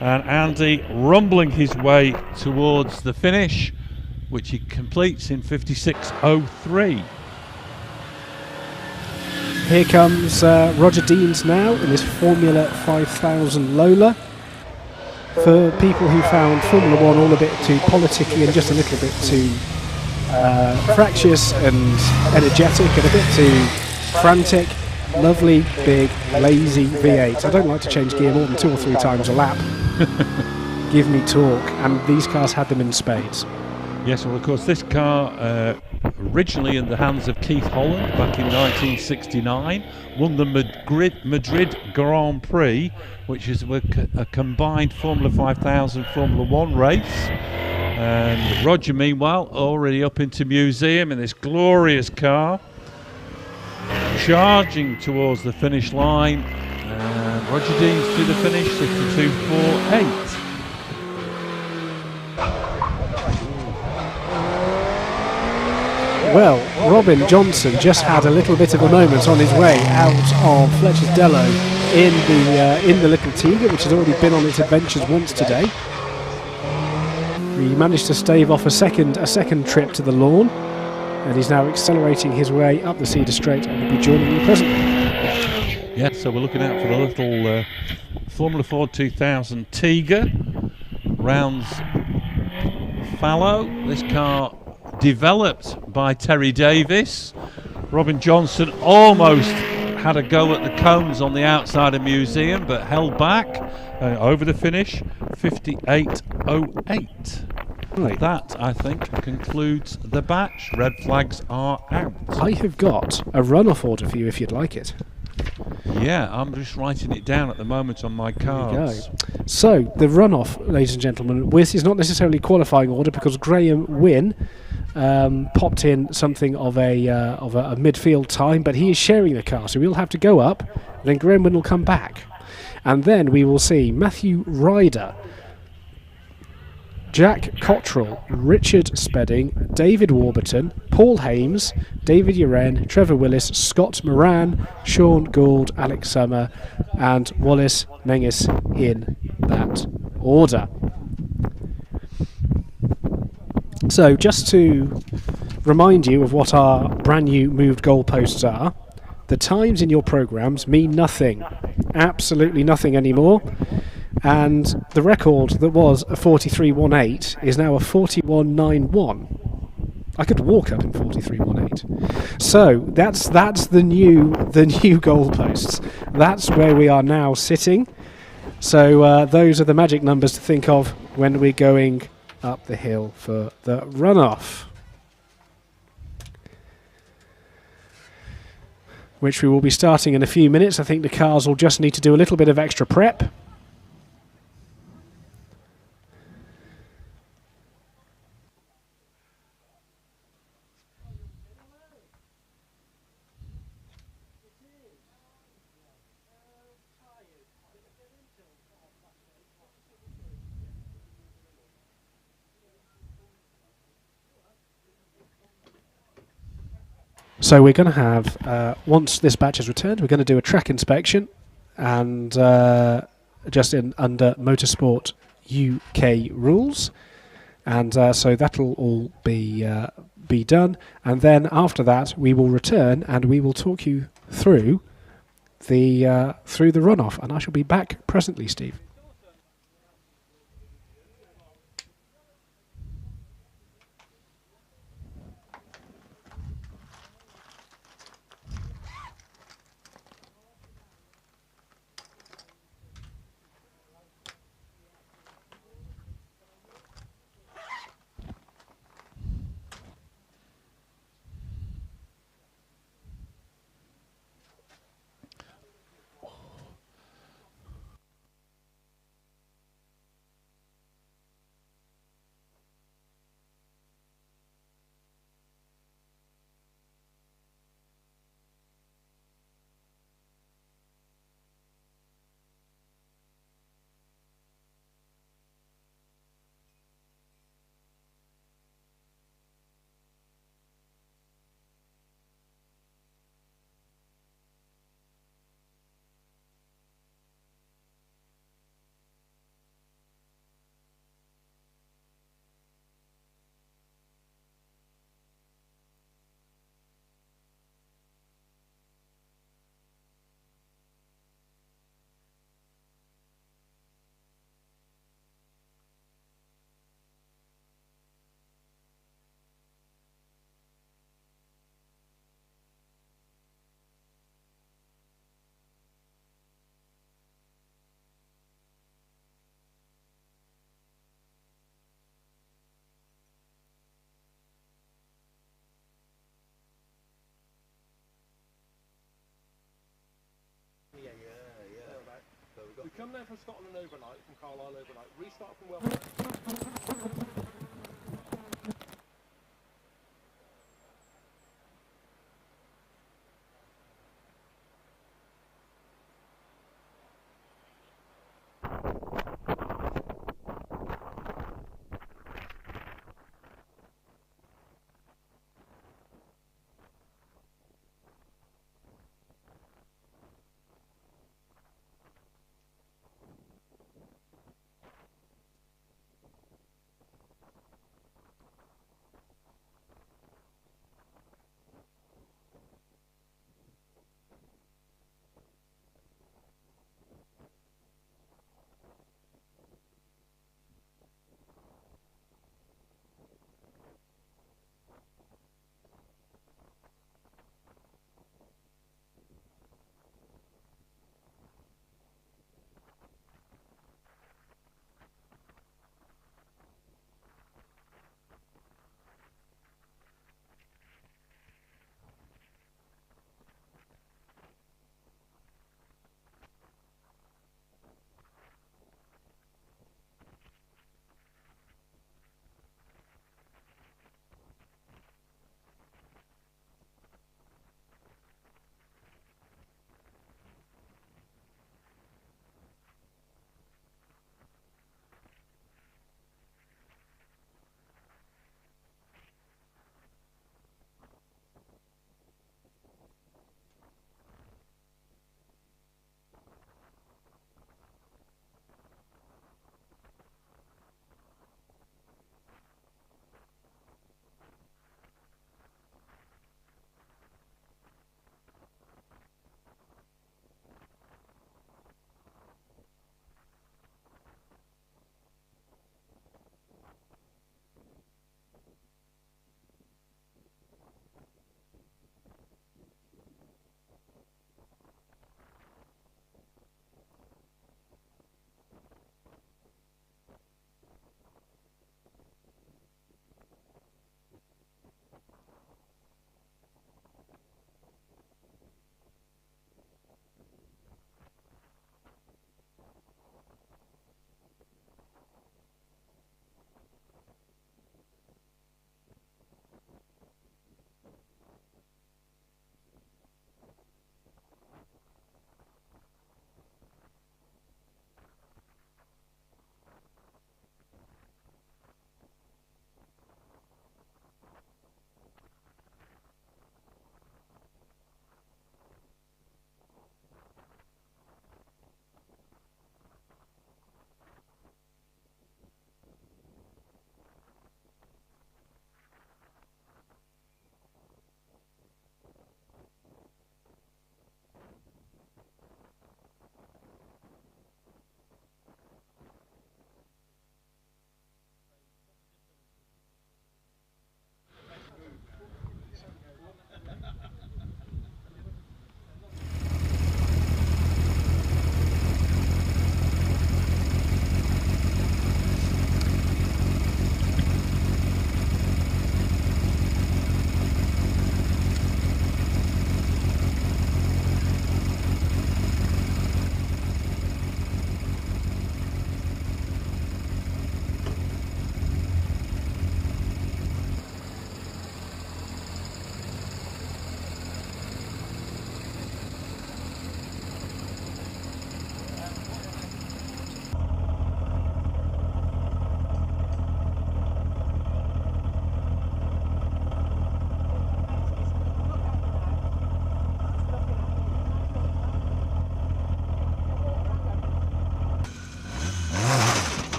S2: And Andy rumbling his way towards the finish, which he completes in 56.03.
S1: Here comes Roger Deans now in this Formula 5000 Lola. For people who found Formula 1 all a bit too politicky and just a little bit too fractious and energetic and a bit too frantic, lovely, big, lazy V8. I don't like to change gear more than 2 or 3 times a lap. Give me torque, and these cars had them in spades.
S2: Yes, well, of course, this car originally in the hands of Keith Holland back in 1969, won the Madrid Grand Prix, which is a combined Formula 5000 Formula 1 race. And Roger, meanwhile, already up into museum in this glorious car, charging towards the finish line. And Roger Deans to the finish, 62.48.
S1: Well, Robin Johnson just had a little bit of a moment on his way out of Fletcher's Dello in the Little Tiger, which has already been on its adventures once today. He managed to stave off a second trip to the lawn, and he's now accelerating his way up the Cedar Straight and will be joining me presently.
S2: Yeah, so we're looking out for the little Formula Ford 2000 Tiger. Rounds fallow. This car developed by Terry Davis. Robin Johnson almost had a go at the cones on the outside of museum, but held back over the finish, 58.08. Right. That, I think, concludes the batch. Red flags are out.
S1: I have got a runoff order for you if you'd like it.
S2: Yeah, I'm just writing it down at the moment on my cards.
S1: So, the runoff, ladies and gentlemen, this is not necessarily qualifying order because Graham Wynn popped in something of a midfield time, but he is sharing the car, so we'll have to go up, then Graham Wynn will come back. And then we will see Matthew Ryder, Jack Cottrell, Richard Spedding, David Warburton, Paul Hames, David Uren, Trevor Willis, Scott Moran, Sean Gould, Alex Summer and Wallace Menges in that order. So just to remind you of what our brand new moved goalposts are, the times in your programs mean nothing, absolutely nothing anymore. And the record that was a 43.18 is now a 41.91. I could walk up in 43.18. So that's the new goalposts. That's where we are now sitting. So those are the magic numbers to think of when we're going up the hill for the runoff, which we will be starting in a few minutes. I think the cars will just need to do a little bit of extra prep. So we're going to have, once this batch is returned, we're going to do a track inspection, and just under Motorsport UK rules, and so that'll all be done. And then after that, we will return and we will talk you through the runoff. And I shall be back presently, Steve.
S4: We come down from Scotland overnight, from Carlisle overnight, restart from Wales.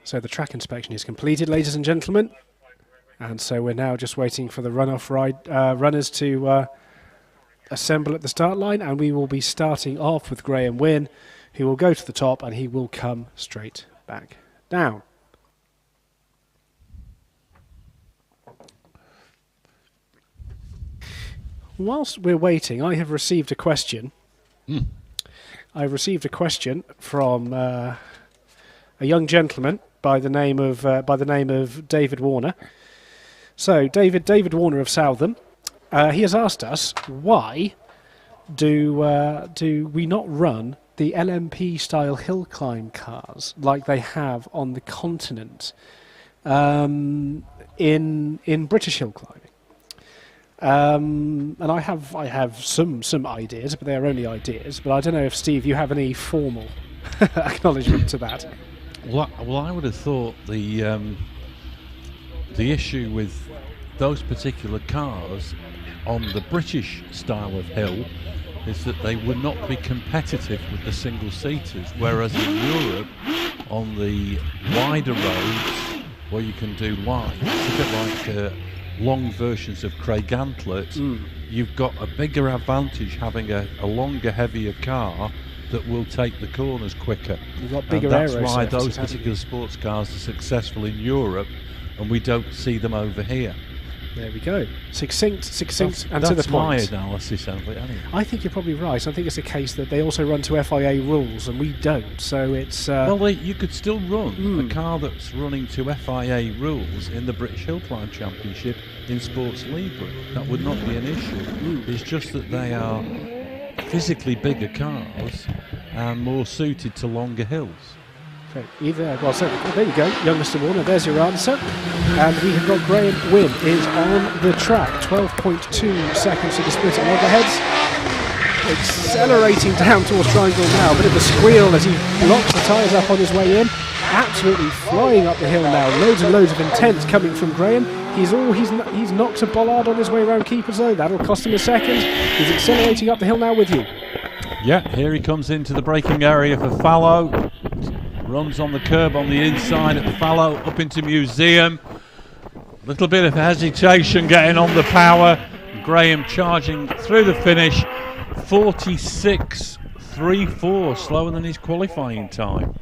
S1: So the track inspection is completed, ladies and gentlemen. And so we're now just waiting for the runoff runners to assemble at the start line, and we will be starting off with Graham Wynn, who will go to the top and he will come straight back down. Whilst we're waiting, I have received a question. I've received a question from a young gentleman by the name of David Warner. So, David Warner of Southam, he has asked us, why do we not run the LMP style hill climb cars like they have on the continent in British hill climbing? And I have some ideas, but they are only ideas. But I don't know if, Steve, you have any formal acknowledgement to that.
S2: Well, I would have thought the issue with those particular cars on the British style of hill is that they would not be competitive with the single-seaters, whereas in Europe, on the wider roads where you can do wide, it's a bit like long versions of Craig Antlet, you've got a bigger advantage having a longer, heavier car that will take the corners quicker.
S1: You've got bigger
S2: and that's
S1: aero
S2: why
S1: surfaces,
S2: those particular sports cars are successful in Europe, and we don't see them over here.
S1: There we go. Succinct, and
S2: that's
S1: to the point.
S2: That's my analysis of it, anyway.
S1: I think you're probably right. I think it's a case that they also run to FIA rules, and we don't. So it's...
S2: well, you could still run a car that's running to FIA rules in the British Hillclimb Championship in Sports Libre. That would not be an issue. It's just that they are physically bigger cars and more suited to longer hills.
S1: Okay, so there you go, young Mr. Warner, there's your answer. And we have got Graham Wynn is on the track, 12.2 seconds to the split at loggerheads. Accelerating down towards Triangle now, a bit of a squeal as he locks the tyres up on his way in. Absolutely flying up the hill now, loads and loads of intent coming from Graham. He's knocked a bollard on his way around keeper zone, that'll cost him a second. He's accelerating up the hill now with you.
S2: Yeah, here he comes into the braking area for Fallow. Runs on the curb on the inside at Fallow, up into Museum. Little bit of hesitation getting on the power. Graham charging through the finish. 46.34, slower than his qualifying time.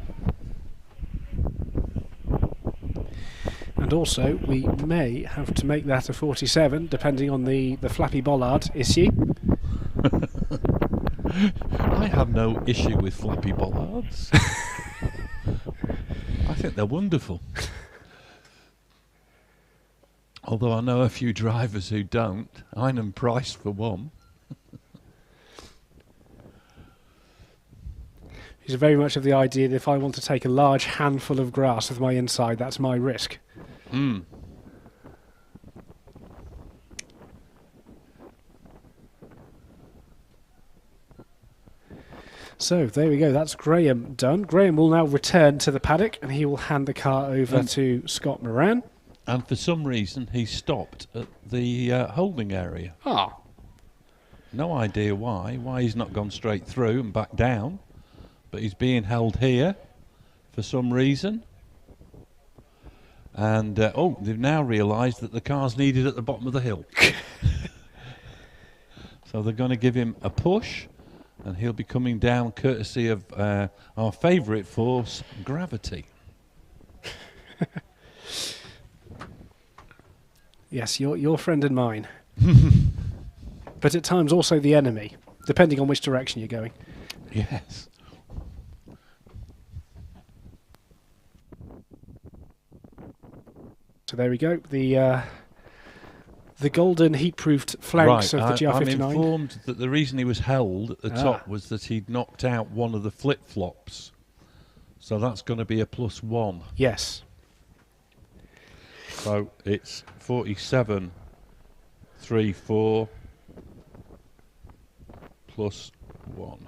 S1: And also, we may have to make that a 47, depending on the flappy bollard issue.
S2: I have no issue with flappy bollards. I think they're wonderful. Although I know a few drivers who don't. Einem Price for one.
S1: He's very much of the idea that if I want to take a large handful of grass with my inside, that's my risk. So there we go, that's Graham done. Graham will now return to the paddock and he will hand the car over to Scott Moran.
S2: And for some reason he stopped at the holding area.
S1: Ah.
S2: No idea why he's not gone straight through and back down, but he's being held here for some reason. And they've now realised that the car's needed at the bottom of the hill. So they're going to give him a push, and he'll be coming down courtesy of our favourite force, gravity.
S1: Yes, your friend and mine. But at times also the enemy, depending on which direction you're going.
S2: Yes.
S1: So there we go, the golden heat-proofed flanks of the GR59.
S2: I'm informed that the reason he was held at the top was that he'd knocked out one of the flip-flops. So that's going to be a +1.
S1: Yes.
S2: So it's 47.34 +1.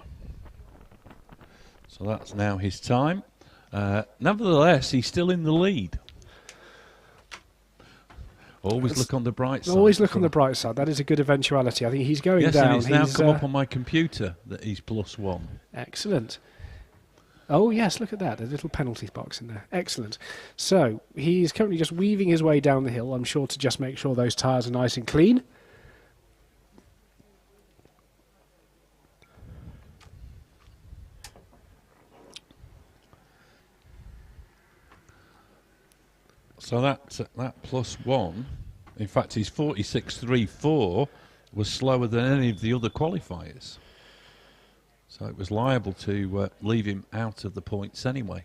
S2: So that's now his time. Nevertheless, he's still in the lead. Always look on the bright side.
S1: Always look on the bright side. That is a good eventuality. I think he's going down.
S2: Yes, and it's now come up on my computer that he's +1.
S1: Excellent. Oh, yes, look at that. A little penalty box in there. Excellent. So, he's currently just weaving his way down the hill, I'm sure, to just make sure those tyres are nice and clean.
S2: So that +1, in fact, his 46.34 was slower than any of the other qualifiers. So it was liable to leave him out of the points anyway.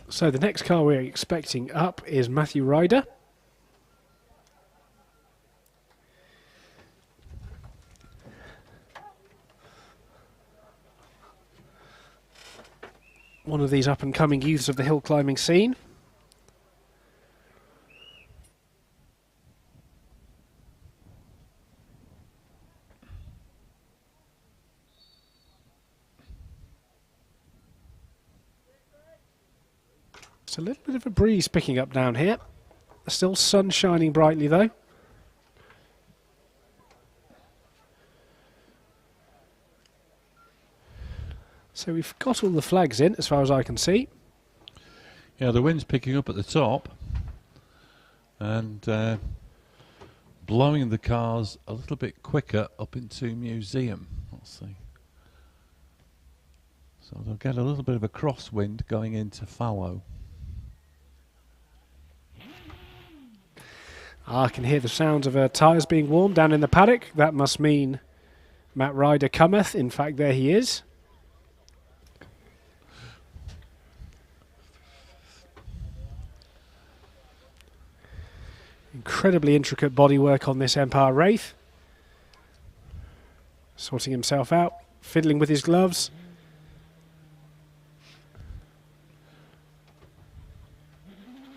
S1: So the next car we're expecting up is Matthew Ryder. One of these up-and-coming youths of the hill climbing scene. It's a little bit of a breeze picking up down here. Still sun shining brightly though. So we've got all the flags in as far as I can see.
S2: Yeah, the wind's picking up at the top and blowing the cars a little bit quicker up into Museum. Let's see. So they'll get a little bit of a crosswind going into Fallow.
S1: I can hear the sounds of tyres being warmed down in the paddock. That must mean Matt Ryder cometh. In fact, there he is. Incredibly intricate bodywork on this Empire Wraith. Sorting himself out, fiddling with his gloves.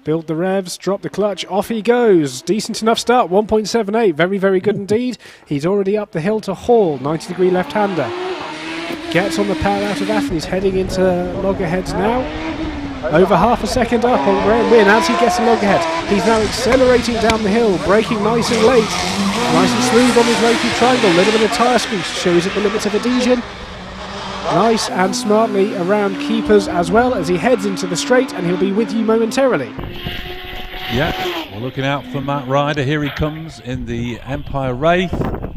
S1: Build the revs, drop the clutch, off he goes. Decent enough start, 1.78, very, very good indeed. He's already up the hill to Hall, 90-degree left-hander. Gets on the power out of that and he's heading into loggerheads now. Over half a second up on AVON as he gets a loggerhead. He's now accelerating down the hill, braking nice and late. Nice and smooth on his way through triangle. A little bit of tyre squeeze shows at the limits of adhesion. Nice and smartly around keepers as well as he heads into the straight, and he'll be with you momentarily.
S2: Yeah, we're looking out for Matt Ryder. Here he comes in the Empire Wraith. Very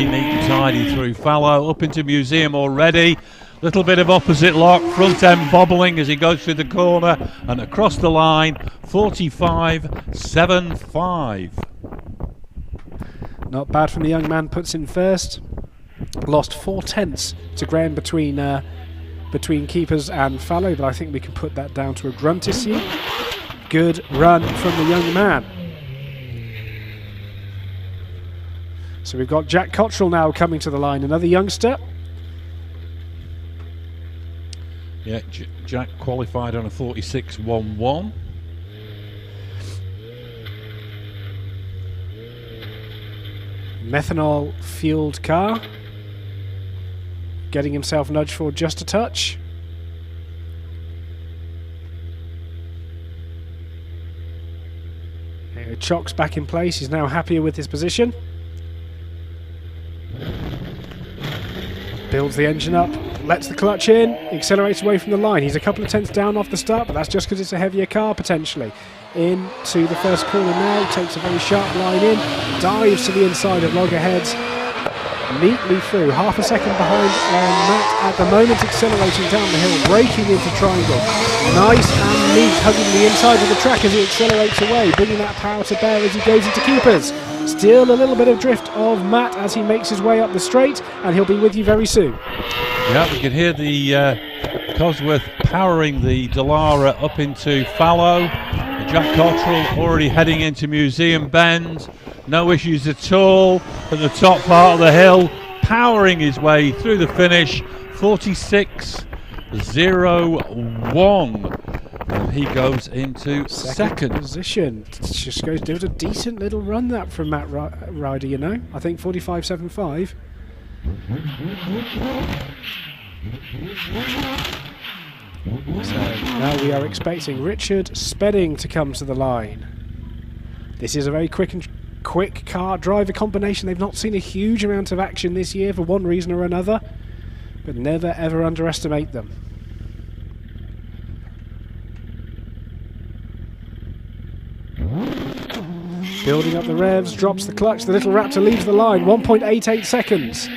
S2: neat and tidy through Fallow, up into Museum already. Little bit of opposite lock, front end bobbling as he goes through the corner and across the line, 45.75.
S1: Not bad from the young man, puts in first. Lost 4/10 to ground between keepers and Fallow, but I think we can put that down to a grunt issue. Good run from the young man. So we've got Jack Cottrell now coming to the line, another youngster.
S2: Yeah, Jack qualified on a 46.11.
S1: Methanol fueled car. Getting himself nudged forward just a touch. Here, Chock's back in place. He's now happier with his position. Builds the engine up, lets the clutch in, accelerates away from the line. He's a couple of tenths down off the start, but that's just because it's a heavier car potentially. Into the first corner now, takes a very sharp line in, dives to the inside of loggerheads, neatly through, half a second behind Matt at the moment, accelerating down the hill, braking into triangle. Nice and neat, hugging the inside of the track as he accelerates away, bringing that power to bear as he goes into keepers. Still a little bit of drift of Matt as he makes his way up the straight, and he'll be with you very soon.
S2: Yeah, we can hear the Cosworth powering the Dallara up into Fallow. Jack Cottrell already heading into Museum Bend. No issues at all at the top part of the hill, powering his way through the finish. 46.01. And he goes into second
S1: position. Just goes do a decent little run that from Matt Ryder, you know. I think 45.75. So now we are expecting Richard Spedding to come to the line. This is a very quick car driver combination. They've not seen a huge amount of action this year for one reason or another, but never ever underestimate them. Building up the revs, drops the clutch, the little Raptor leaves the line, 1.88 seconds.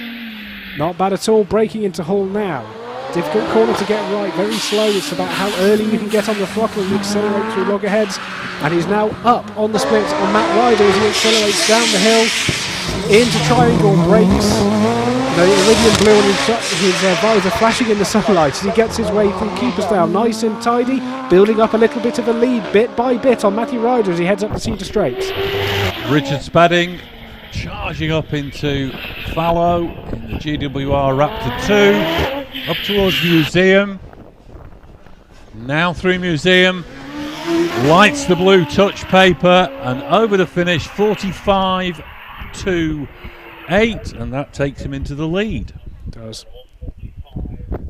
S1: Not bad at all, breaking into Hull now. Difficult corner to get right, very slow. It's about how early you can get on the throttle and accelerate through loggerheads. And he's now up on the split on Matt Ryder as he accelerates down the hill into triangle, brakes. The iridium blue on his visor flashing in the sunlight as he gets his way through keepers down. Nice and tidy, building up a little bit of a lead bit by bit on Matthew Ryder as he heads up the Cedar Straights.
S2: Richard Spedding charging up into Fallow in the GWR Raptor 2, up towards Museum. Now through Museum, lights the blue touch paper and over the finish, 45-8, and that takes him into the lead.
S1: Does.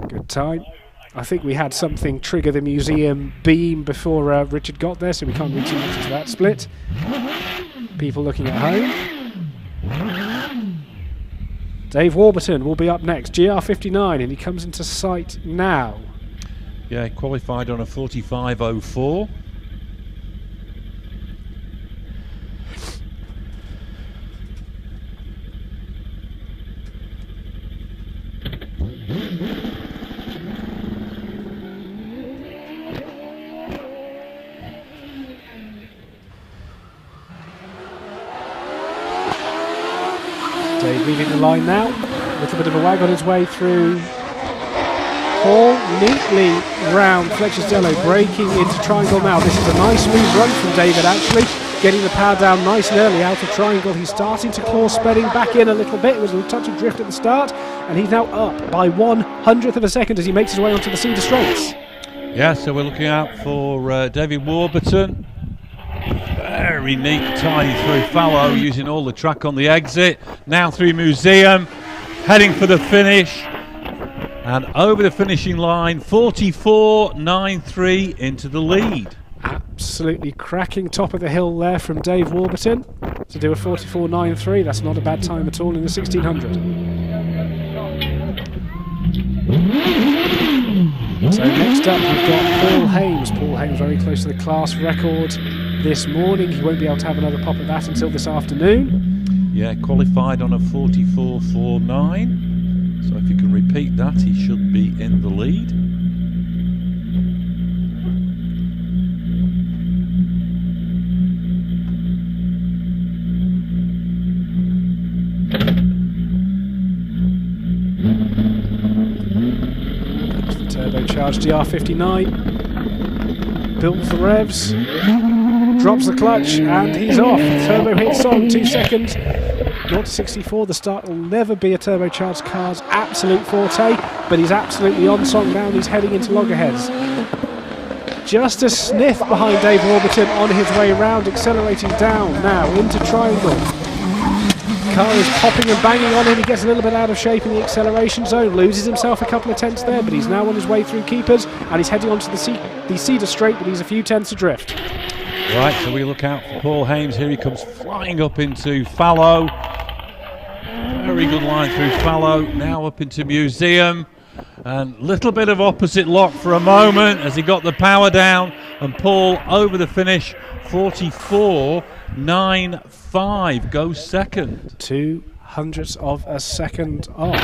S1: Good time. I think we had something trigger the Museum beam before Richard got there, so we can't read too much into that split. People looking at home. Dave Warburton will be up next, GR59, and he comes into sight now.
S2: Yeah, qualified on a 45.04.
S1: Dave leaving the line now. A little bit of a wag on his way through Hall, neatly round Fletcher's Dello, breaking into triangle now. This is a nice smooth run from David actually, getting the power down nice and early out of triangle. He's starting to claw Spedding back in a little bit. It was a touch of drift at the start, and he's now up by 1/100th of a second as he makes his way onto the Cedar Straights.
S2: Yeah, so we're looking out for David Warburton. Very neat, tidy through Fallow, using all the track on the exit. Now through Museum, heading for the finish. And over the finishing line, 44.93 into the lead.
S1: Absolutely cracking top of the hill there from Dave Warburton. To do a 44.93, that's not a bad time at all in the 1600. So next up we've got Paul Hames. Paul Hames very close to the class record this morning. He won't be able to have another pop at that until this afternoon.
S2: Yeah, qualified on a 44.49. So if you can repeat that, he should be in the lead.
S1: That's the turbocharged DR59. Builds the revs, drops the clutch, and he's off. Turbo hits on, 2 seconds. 0 to 64, the start will never be a turbocharged car's absolute forte, but he's absolutely on song now and he's heading into loggerheads. Just a sniff behind Dave Warburton on his way around, accelerating down now into triangle. Car is popping and banging on him, he gets a little bit out of shape in the acceleration zone, loses himself a couple of tenths there, but he's now on his way through keepers and he's heading onto the Cedar Straight, but he's a few tenths adrift.
S2: Right, so we look out for Paul Hames. Here he comes flying up into Fallow. Very good line through Fallow. Now up into Museum. And little bit of opposite lock for a moment as he got the power down. And Paul over the finish, 44.95. Goes second.
S1: 0.02 of a second off.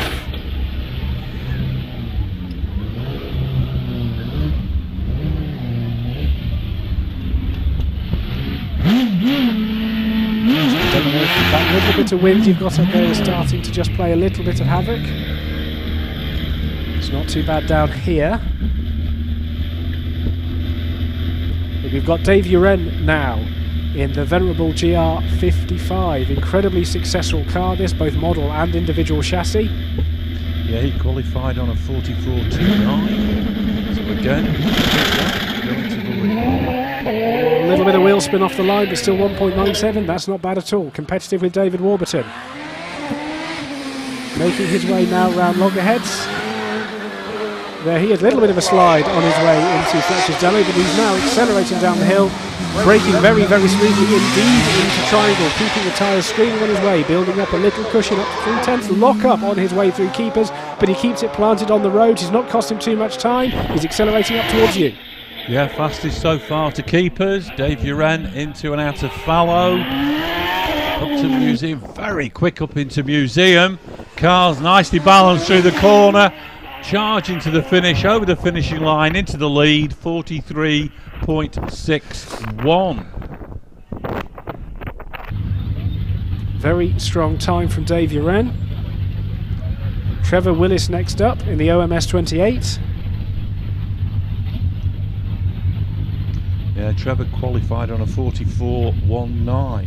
S1: That little bit of wind you've got up there is starting to just play a little bit of havoc. It's not too bad down here. But we've got Dave Uren now in the venerable GR55. Incredibly successful car this, both model and individual chassis.
S2: Yeah, he qualified on a 44.29. So again, going to the lead.
S1: A little bit of wheel spin off the line, but still 1.97. That's not bad at all. Competitive with David Warburton. Making his way now round loggerheads. There he is, a little bit of a slide on his way into Fletcher's demo, but he's now accelerating down the hill, braking very, very smoothly indeed into Triangle, keeping the tyres screaming on his way, building up a little cushion up to 3/10, lock up on his way through keepers, but he keeps it planted on the road. He's not cost him too much time. He's accelerating up towards you.
S2: Yeah, fastest so far to keepers. Dave Uren into and out of fallow. Up to Museum, very quick up into Museum. Cars nicely balanced through the corner. Charging to the finish, over the finishing line, into the lead, 43.61.
S1: Very strong time from Dave Uren. Trevor Willis next up in the OMS 28.
S2: Yeah, Trevor qualified on a 44.19.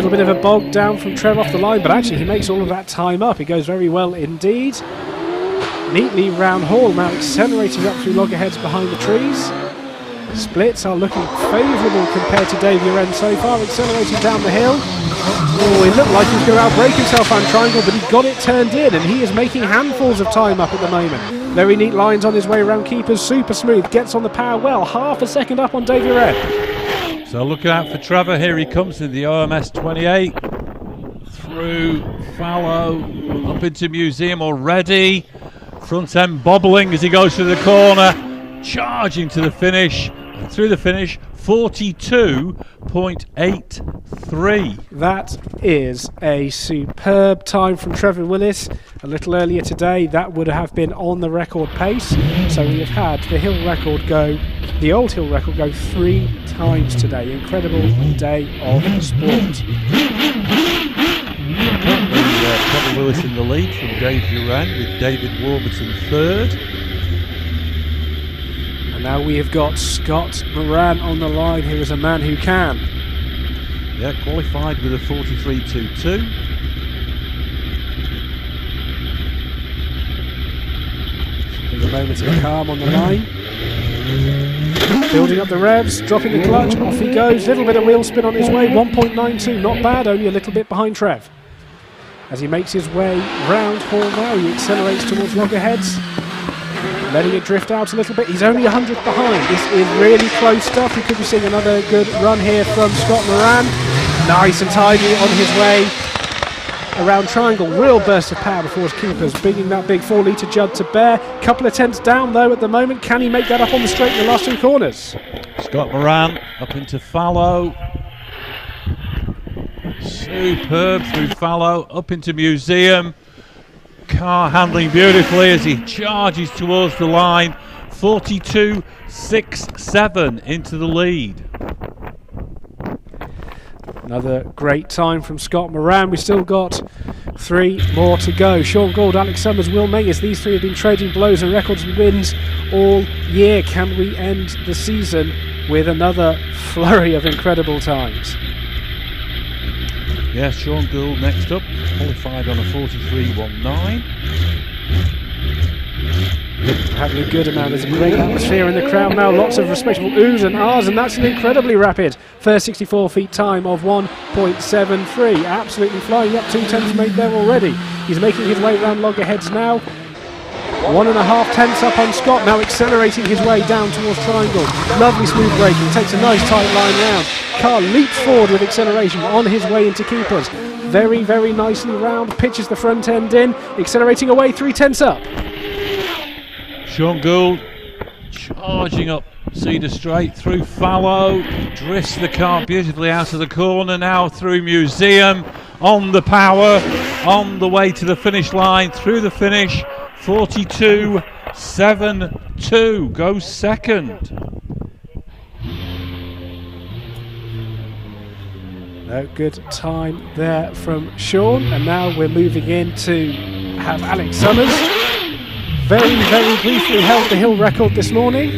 S1: Bit of a bog down from Trev off the line, but actually he makes all of that time up. He goes very well indeed. Neatly round Hall, now accelerating up through loggerheads behind the trees. Splits are looking favourable compared to Dave Uren so far, accelerating down the hill. Oh, it looked like he was going to outbrake himself on Triangle, but he got it turned in, and he is making handfuls of time up at the moment. Very neat lines on his way around keepers, super smooth, gets on the power well, half a second up on Dave Uren.
S2: So looking out for Trevor, here he comes in the OMS 28. Through fallow, up into Museum already. Front end bobbling as he goes through the corner. Charging to the finish, and through the finish, 42.83.
S1: That is a superb time from Trevor Willis. A little earlier today, that would have been on the record pace. So we have had the hill record go, the old hill record go 3 times today. Incredible day of sport.
S2: Trevor Willis in the lead from Dave Uren, with David Warburton third.
S1: And now we have got Scott Moran on the line, who is a man who can.
S2: Yeah, qualified with a 43.22.
S1: There's a moment of calm on the line. Building up the revs, dropping the clutch, off he goes. Little bit of wheel spin on his way, 1.92, not bad, only a little bit behind Trev. As he makes his way round Hall now, he accelerates towards loggerheads, letting it drift out a little bit. He's only 100th behind. This is really close stuff. We could be seeing another good run here from Scott Moran. Nice and tidy on his way around Triangle. Real burst of power before his keepers, bringing that big 4-litre Judd to bear. Couple of tenths down though at the moment. Can he make that up on the straight in the last 2 corners?
S2: Scott Moran up into fallow. Superb through fallow, up into Museum. Car handling beautifully as he charges towards the line. 42.67 into the lead.
S1: Another great time from Scott Moran. We've still got 3 more to go. Sean Gould, Alex Summers, Will Menges. These 3 have been trading blows and records and wins all year. Can we end the season with another flurry of incredible times?
S2: Yeah, Sean Gould next up, qualified on a 43.19.
S1: Having a good amount. There's a great atmosphere in the crowd now. Lots of respectable oohs and ahs, and that's an incredibly rapid first 64 feet time of 1.73. Absolutely flying up 2 tenths made there already. He's making his way around loggerheads now. 1.5 tenths up on Scott, now accelerating his way down towards Triangle. Lovely smooth braking, takes a nice tight line round. Car leaps forward with acceleration on his way into keepers. Very, very nicely round, pitches the front end in, accelerating away 3 tenths up.
S2: Sean Gould charging up Cedar Straight through fallow, drifts the car beautifully out of the corner, now through Museum, on the power, on the way to the finish line, through the finish, 42.72, goes second. No
S1: good time there from Sean, and now we're moving into have Alex Summers. Very, very briefly held the hill record this morning.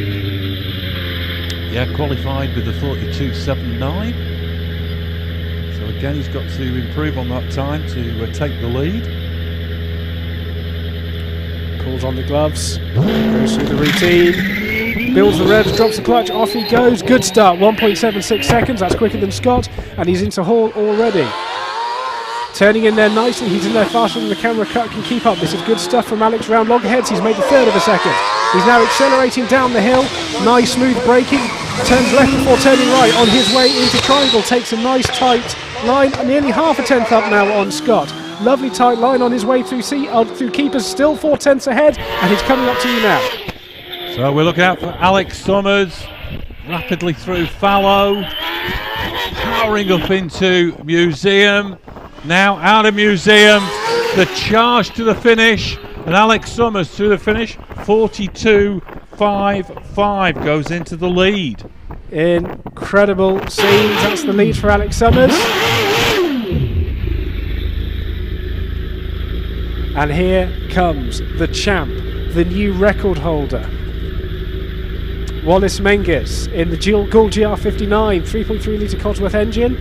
S2: Yeah, qualified with the 42.79. So again, he's got to improve on that time to take the lead.
S1: Pulls on the gloves, goes through the routine, builds the revs, drops the clutch, off he goes. Good start, 1.76 seconds, that's quicker than Scott, and he's into Hall already. Turning in there nicely, he's in there faster than the camera cut can keep up. This is good stuff from Alex round loggerheads. He's made the third of a second. He's now accelerating down the hill, nice smooth braking, turns left before turning right on his way into triangle, takes a nice tight line, nearly half a tenth up now on Scott. Lovely tight line on his way through through keepers, still 4 tenths ahead, and he's coming up to you now.
S2: So we're looking out for Alex Summers, rapidly through fallow, powering up into Museum. Now out of Museum, the charge to the finish, and Alex Summers to the finish, 42.55 goes into the lead.
S1: Incredible scenes, that's the lead for Alex Summers. And here comes the champ, the new record holder. Wallace Menges in the Gould GR59, 3.3 litre Cosworth engine.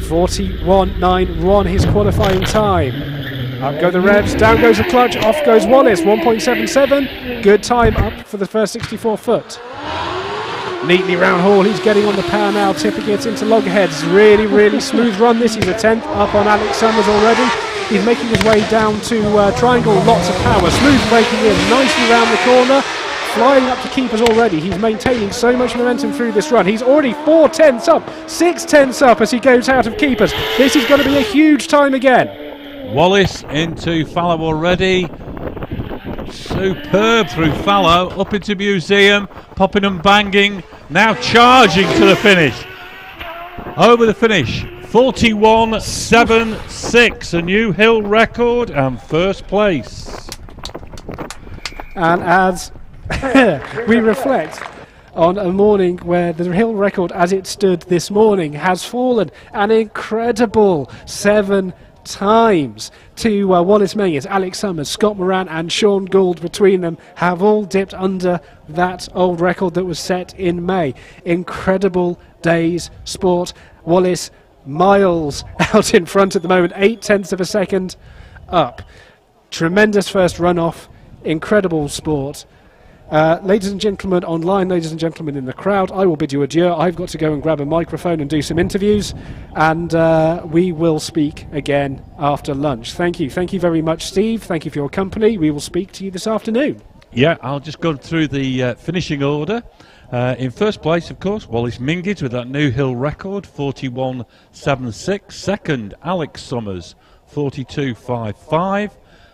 S1: 41.91 his qualifying time. Up go the revs, down goes the clutch, off goes Wallace, 1.77. Good time up for the first 64 foot. Neatly round Hall, he's getting on the power now, tipping it into loggerheads. Really, really smooth run this. He's a 10th up on Alex Summers already. He's making his way down to triangle, lots of power, smooth braking in, nicely round the corner. Flying up to keepers already. He's maintaining so much momentum through this run. He's already 4 tenths up, 6 tenths up as he goes out of keepers. This is going to be a huge time again.
S2: Wallace into fallow already. Superb through fallow, up into Museum, popping and banging. Now charging to the finish. Over the finish, 41.76, a new hill record and first place.
S1: And as we reflect on a morning where the hill record as it stood this morning has fallen an incredible 7 times to Wallace Menges, Alex Summers, Scott Moran and Sean Gould between them have all dipped under that old record that was set in May. Incredible day's sport. Wallace miles out in front at the moment, 8 tenths of a second up. Tremendous first run off, incredible sport. Ladies and gentlemen online, ladies and gentlemen in the crowd, I will bid you adieu. I've got to go and grab a microphone and do some interviews, and we will speak again after lunch. Thank you very much, Steve. Thank you for your company. We will speak to you this afternoon.
S2: Yeah, I'll just go through the finishing order. In first place, of course, Wallace Menges with that new hill record, 41.76. Second, Alex Summers, 42.55.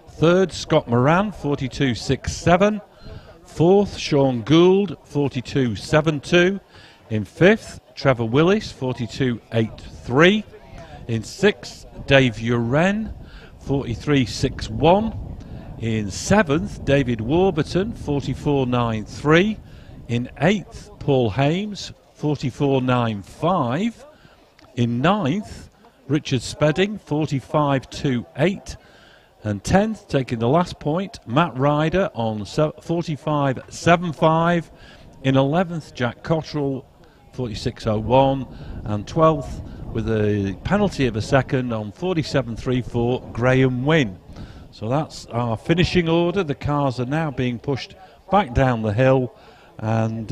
S2: Third, Scott Moran, 42.67. Fourth, Sean Gould, 42.72. In fifth, Trevor Willis, 42.83. In sixth, Dave Uren, 43.61. In seventh, David Warburton, 44.93. In eighth, Paul Hames, 44.95. In ninth, Richard Spedding, 45.28. And 10th, taking the last point, Matt Ryder on 45.75. In 11th, Jack Cottrell, 46.01. And 12th, with a penalty of a second on 47.34, Graham Wynn. So that's our finishing order. The cars are now being pushed back down the hill. And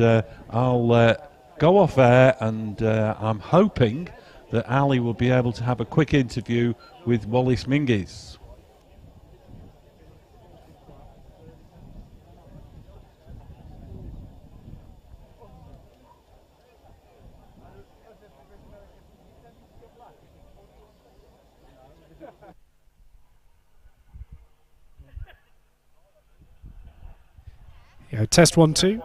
S2: I'll go off air, and I'm hoping that Ali will be able to have a quick interview with Wallace Menges.
S1: Yeah, test 1, 2.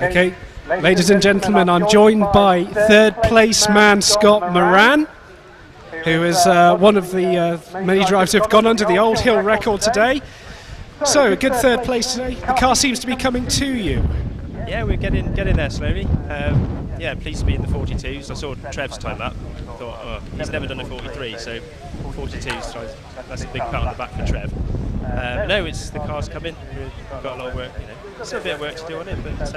S1: Okay, ladies and gentlemen, I'm joined by third place man Scott Moran, who is one of the many drivers who have gone under the old hill record today. So a good third place today. The car seems to be coming to you.
S5: Yeah, we're getting there slowly. Yeah, pleased to be in the 42s. I saw Trev's time up. Thought, oh, he's never done a 43, so 42s. So that's a big pat on the back for Trev. No, it's the car's coming. We've got a lot of work. Still a bit of work to do on it, but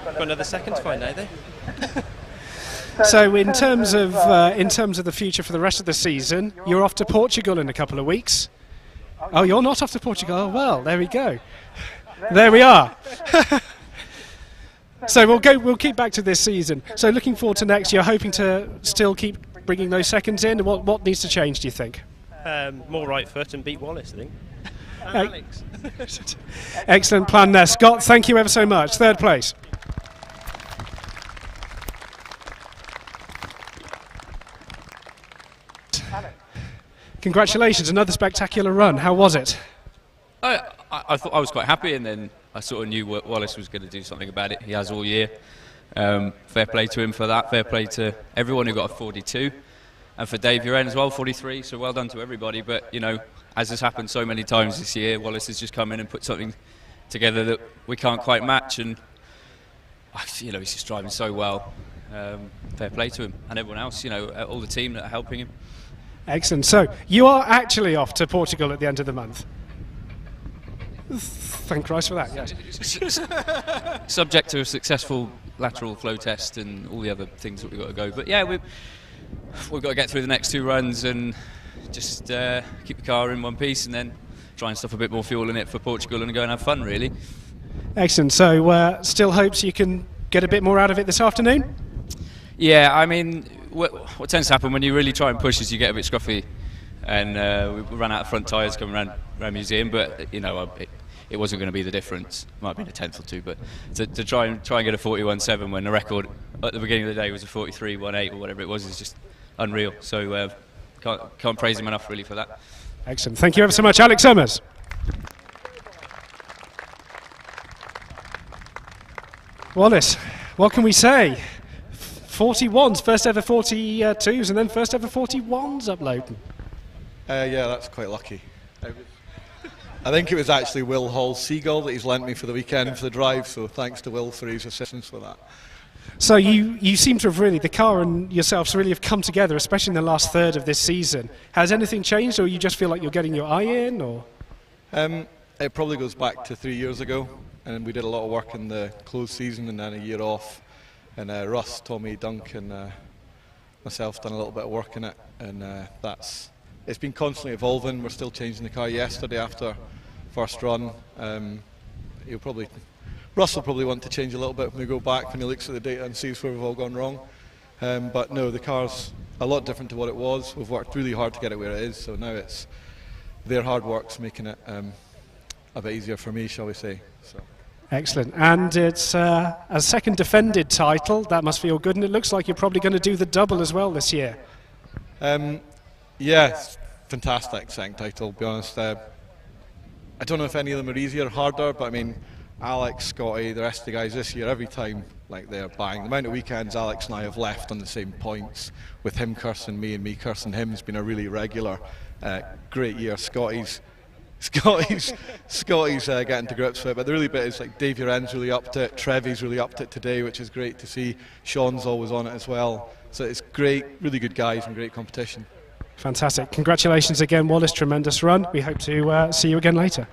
S5: got another second to find now, though.
S1: So in terms of the future for the rest of the season, you're off to Portugal in a couple of weeks. Oh, you're not off to Portugal? Oh, well, there we go. There we are. So we'll keep back to this season. So looking forward to next year, hoping to still keep bringing those seconds in. What needs to change, do you think?
S5: More right foot and beat Wallace, I think. And Alex.
S1: Excellent plan there, Scott. Thank you ever so much. Third place. Congratulations, another spectacular run. How was it?
S6: I thought I was quite happy, and then I sort of knew Wallace was going to do something about it. He has all year. Fair play to him for that. Fair play to everyone who got a 42, and for Dave Uren as well, 43. So well done to everybody. But as has happened so many times this year, Wallace has just come in and put something together that we can't quite match, and he's just driving so well. Fair play to him and everyone else. All the team that are helping him.
S1: Excellent. So you are actually off to Portugal at the end of the month. Thank Christ for that. Yes.
S6: Subject to a successful lateral flow test and all the other things that we've got to go. But yeah, we've got to get through the next two runs and just keep the car in one piece, and then try and stuff a bit more fuel in it for Portugal and go and have fun, really.
S1: Excellent. So still hopes you can get a bit more out of it this afternoon?
S6: Yeah, I mean, what tends to happen when you really try and push is you get a bit scruffy, and we ran out of front tyres coming around Museum, but it wasn't going to be the difference. Might have been a tenth or two, but to try and get a 41.7 when the record at the beginning of the day was a 43.18 or whatever it was is just unreal. So can't praise him enough really for that.
S1: Excellent. Thank you ever so much, Alex Summers. Wallace, what can we say? 41s, first ever 42s, and then first ever 41s up Loton.
S7: Yeah, that's quite lucky. I think it was actually Will Hall's Seagull that he's lent me for the weekend for the drive, so thanks to Will for his assistance for that.
S1: So you seem to have really, the car and yourselves really have come together, especially in the last third of this season. Has anything changed, or you just feel like you're getting your eye in, or?
S7: It probably goes back to 3 years ago, and we did a lot of work in the closed season and then a year off. And Russ, Tommy, Duncan, myself done a little bit of work in it, and it's been constantly evolving. We're still changing the car. Yesterday after first run, Russ will probably want to change a little bit when we go back, when he looks at the data and sees where we've all gone wrong. But no, the car's a lot different to what it was. We've worked really hard to get it where it is, so now it's their hard work's making it a bit easier for me, shall we say. So.
S1: Excellent. And it's a second defended title. That must feel good, and it looks like you're probably going to do the double as well this year.
S7: Yeah, it's fantastic second title, to be honest. I don't know if any of them are easier or harder, but I mean, Alex, Scotty, the rest of the guys this year, every time like they're bang. The amount of weekends Alex and I have left on the same points, with him cursing me and me cursing him, has been a really regular, great year. Scotty's getting to grips with it, but the really bit is like Dave Uren's really up to it, Trevi's really up to it today, which is great to see. Sean's always on it as well, so it's great, really good guys and great competition.
S1: Fantastic. Congratulations again, Wallace. Tremendous run. We hope to see you again later.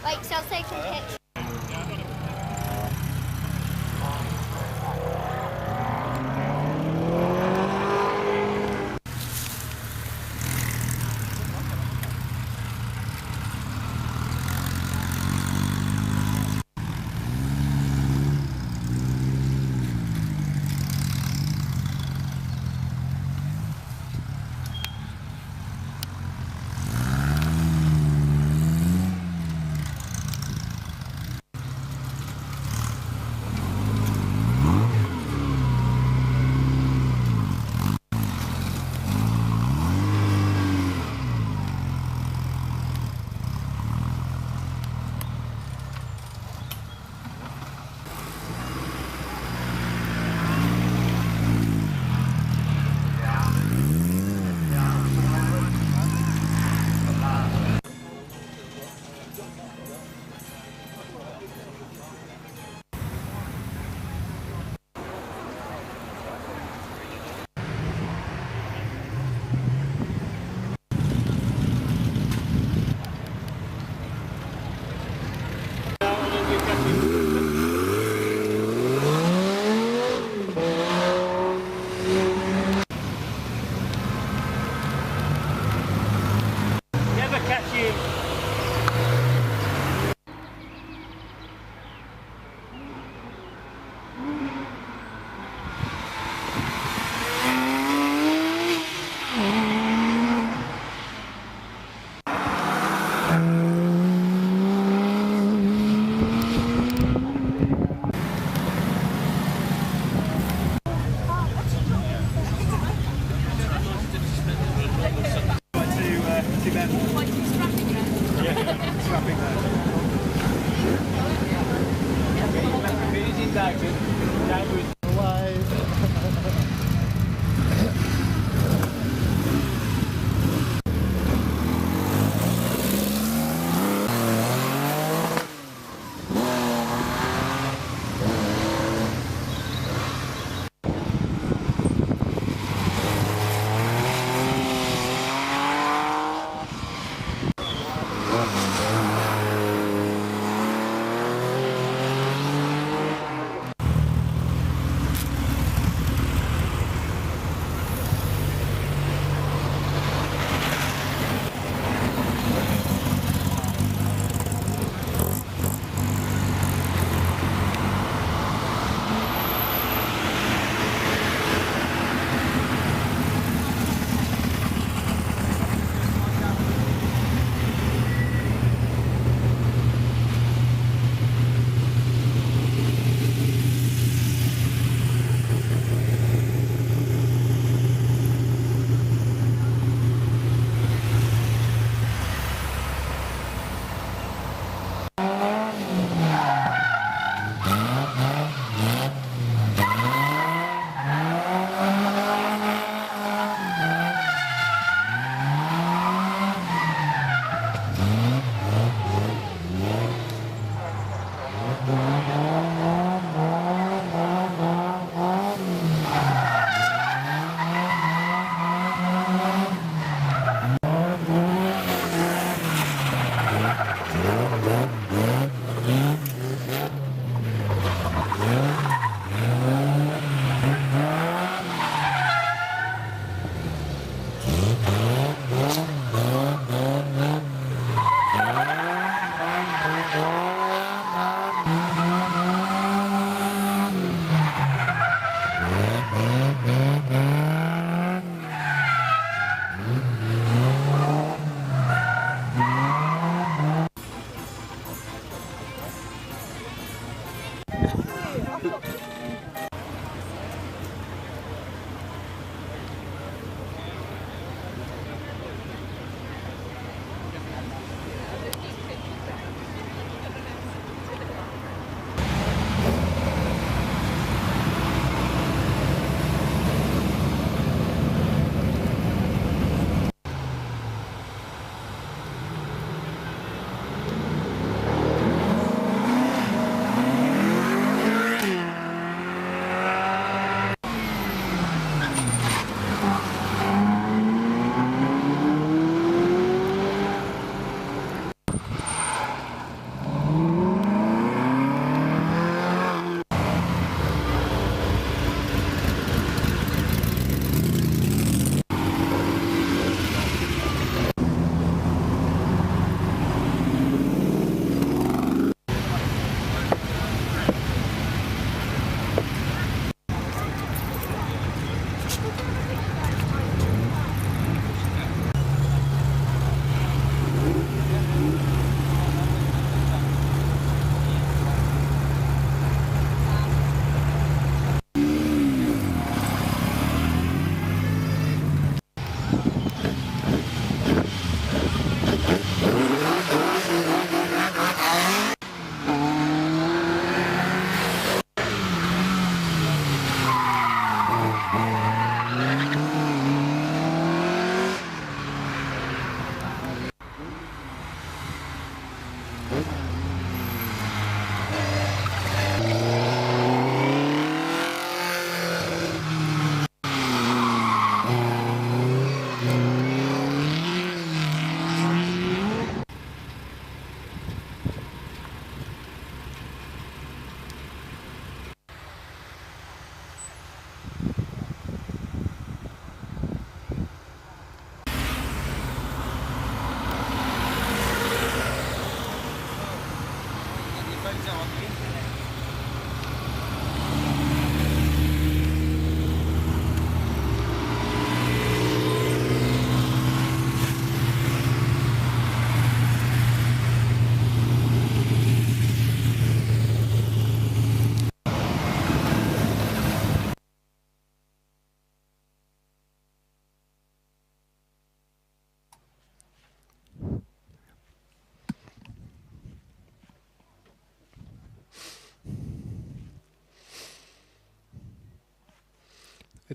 S8: Like, so I'll take some pictures.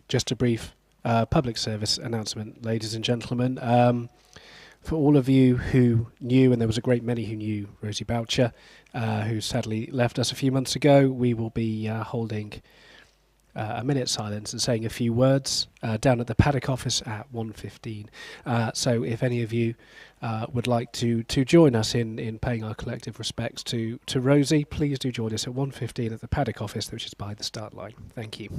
S1: Just a brief public service announcement, ladies and gentlemen. For all of you who knew, and there was a great many who knew Rosie Boucher, who sadly left us a few months ago, we will be holding a minute's silence and saying a few words down at the paddock office at 1:15. So if any of you would like to join us in paying our collective respects to Rosie, please do join us at 1:15 at the paddock office, which is by the start line. Thank you.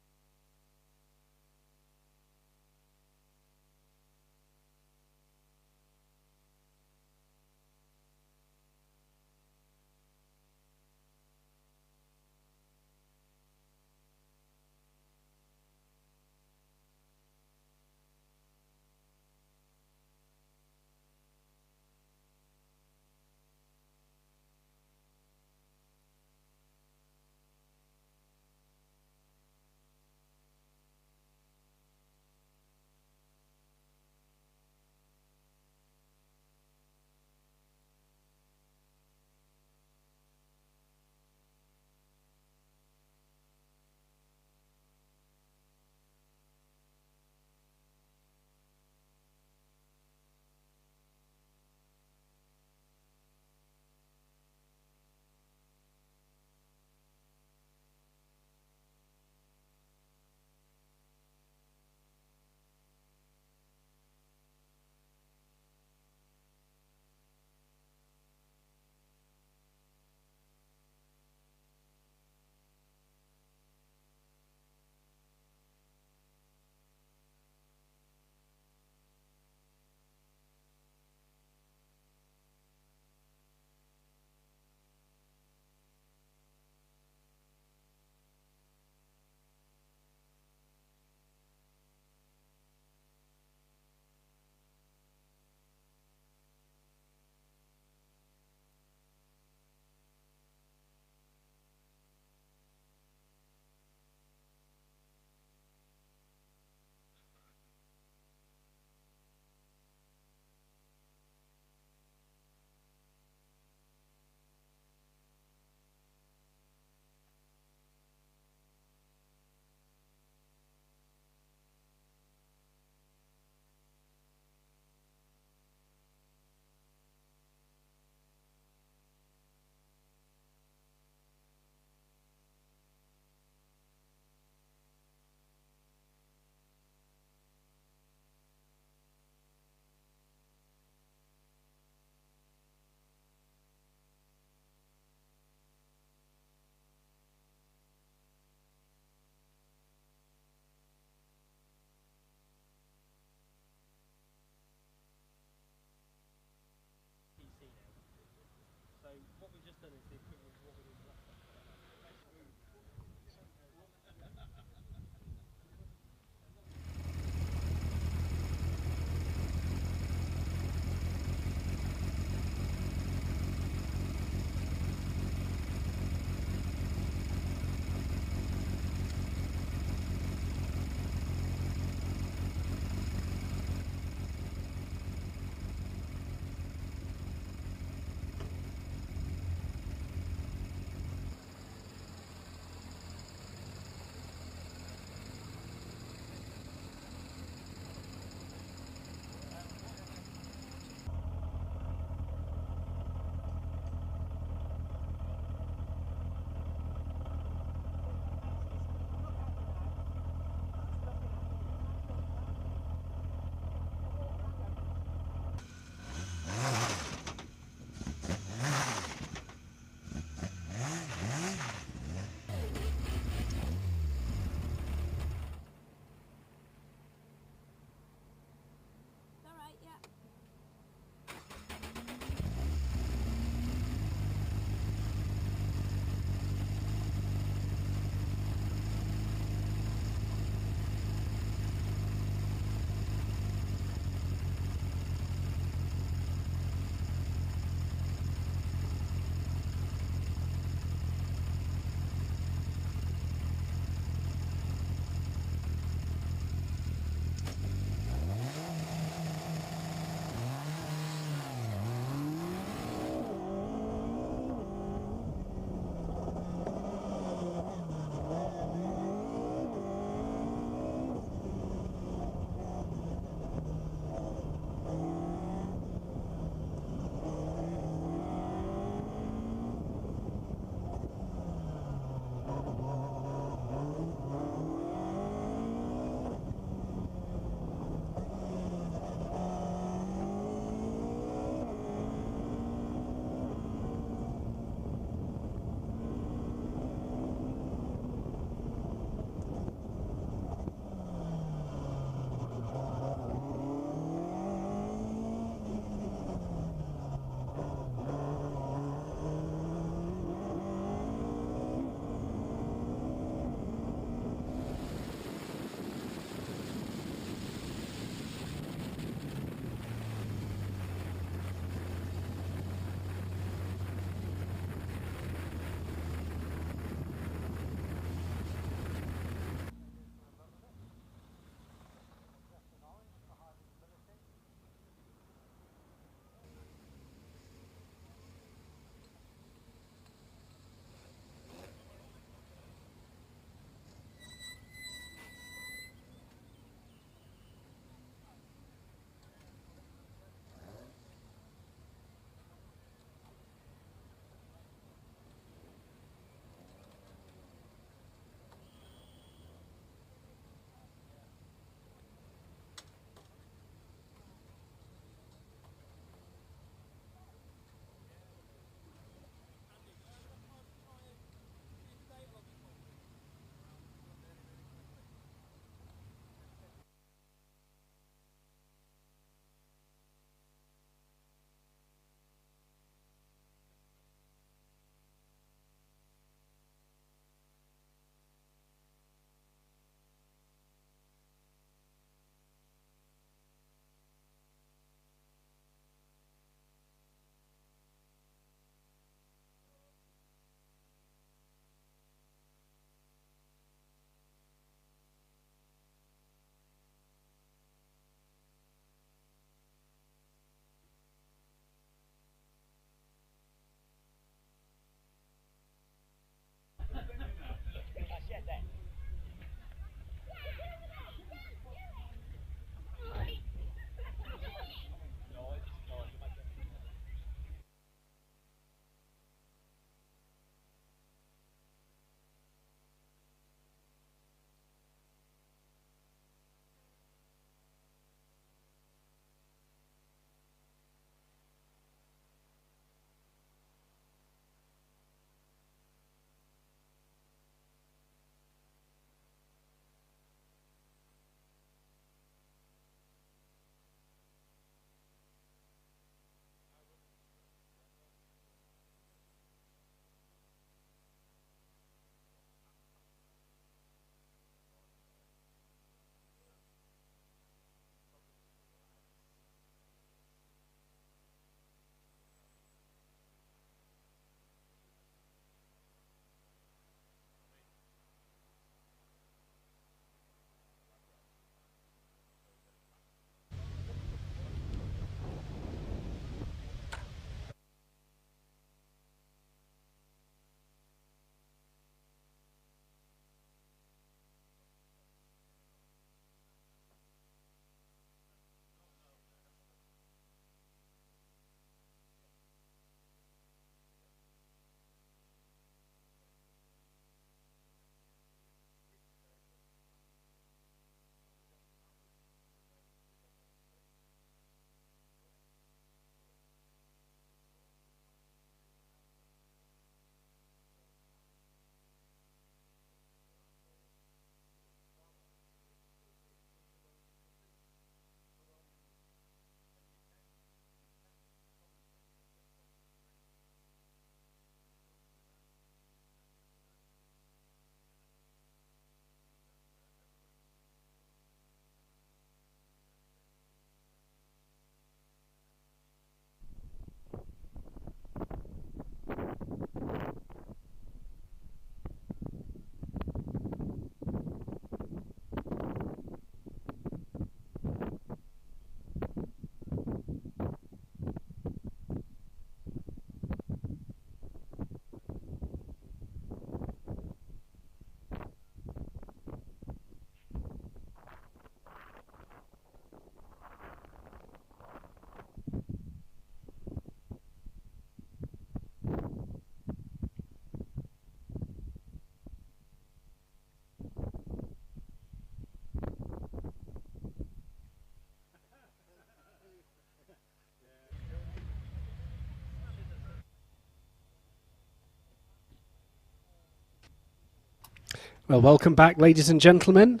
S1: Well, welcome back, ladies and gentlemen.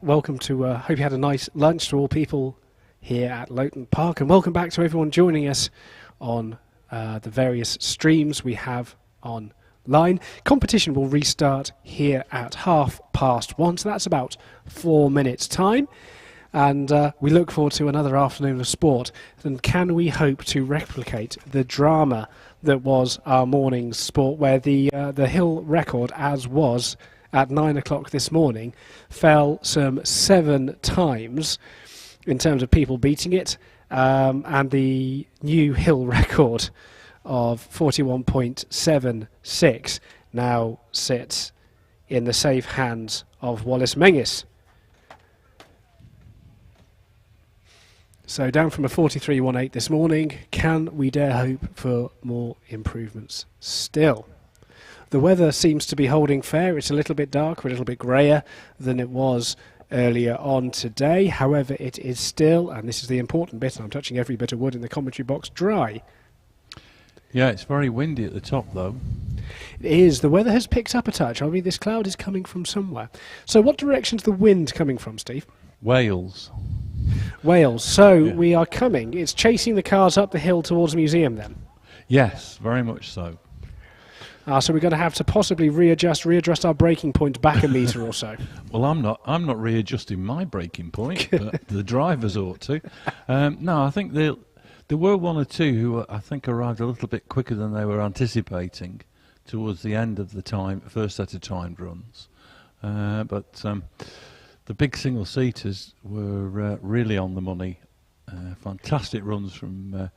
S1: Welcome to, hope you had a nice lunch to all people here at Loton Park, and welcome back to everyone joining us on the various streams we have online. Competition will restart here at 1:30, so that's about 4 minutes' time. And we look forward to another afternoon of sport. And can we hope to replicate the drama that was our morning's sport, where the hill record, as was at 9 o'clock this morning, fell some 7 times in terms of people beating it, and the new hill record of 41.76 now sits in the safe hands of Wallace Mengis. So down from a 43.18 this morning. Can we dare hope for more improvements still? The weather seems to be holding fair. It's a little bit darker, a little bit greyer than it was earlier on today. However, it is still, and this is the important bit, and I'm touching every bit of wood in the commentary box, dry.
S2: Yeah, it's very windy at the top, though.
S1: It is. The weather has picked up a touch. I mean, this cloud is coming from somewhere. So what direction's the wind coming from, Steve?
S2: Wales.
S1: Wales. So
S2: Yeah.
S1: we are coming. It's chasing the cars up the hill towards the museum then?
S2: Yes, very much so.
S1: So we're going to have to possibly readjust our braking point back a metre or so.
S2: Well, I'm not readjusting my braking point, but the drivers ought to. No, I think there were one or two who I think arrived a little bit quicker than they were anticipating towards the end of the first set of timed runs. But the big single-seaters were really on the money. Fantastic runs from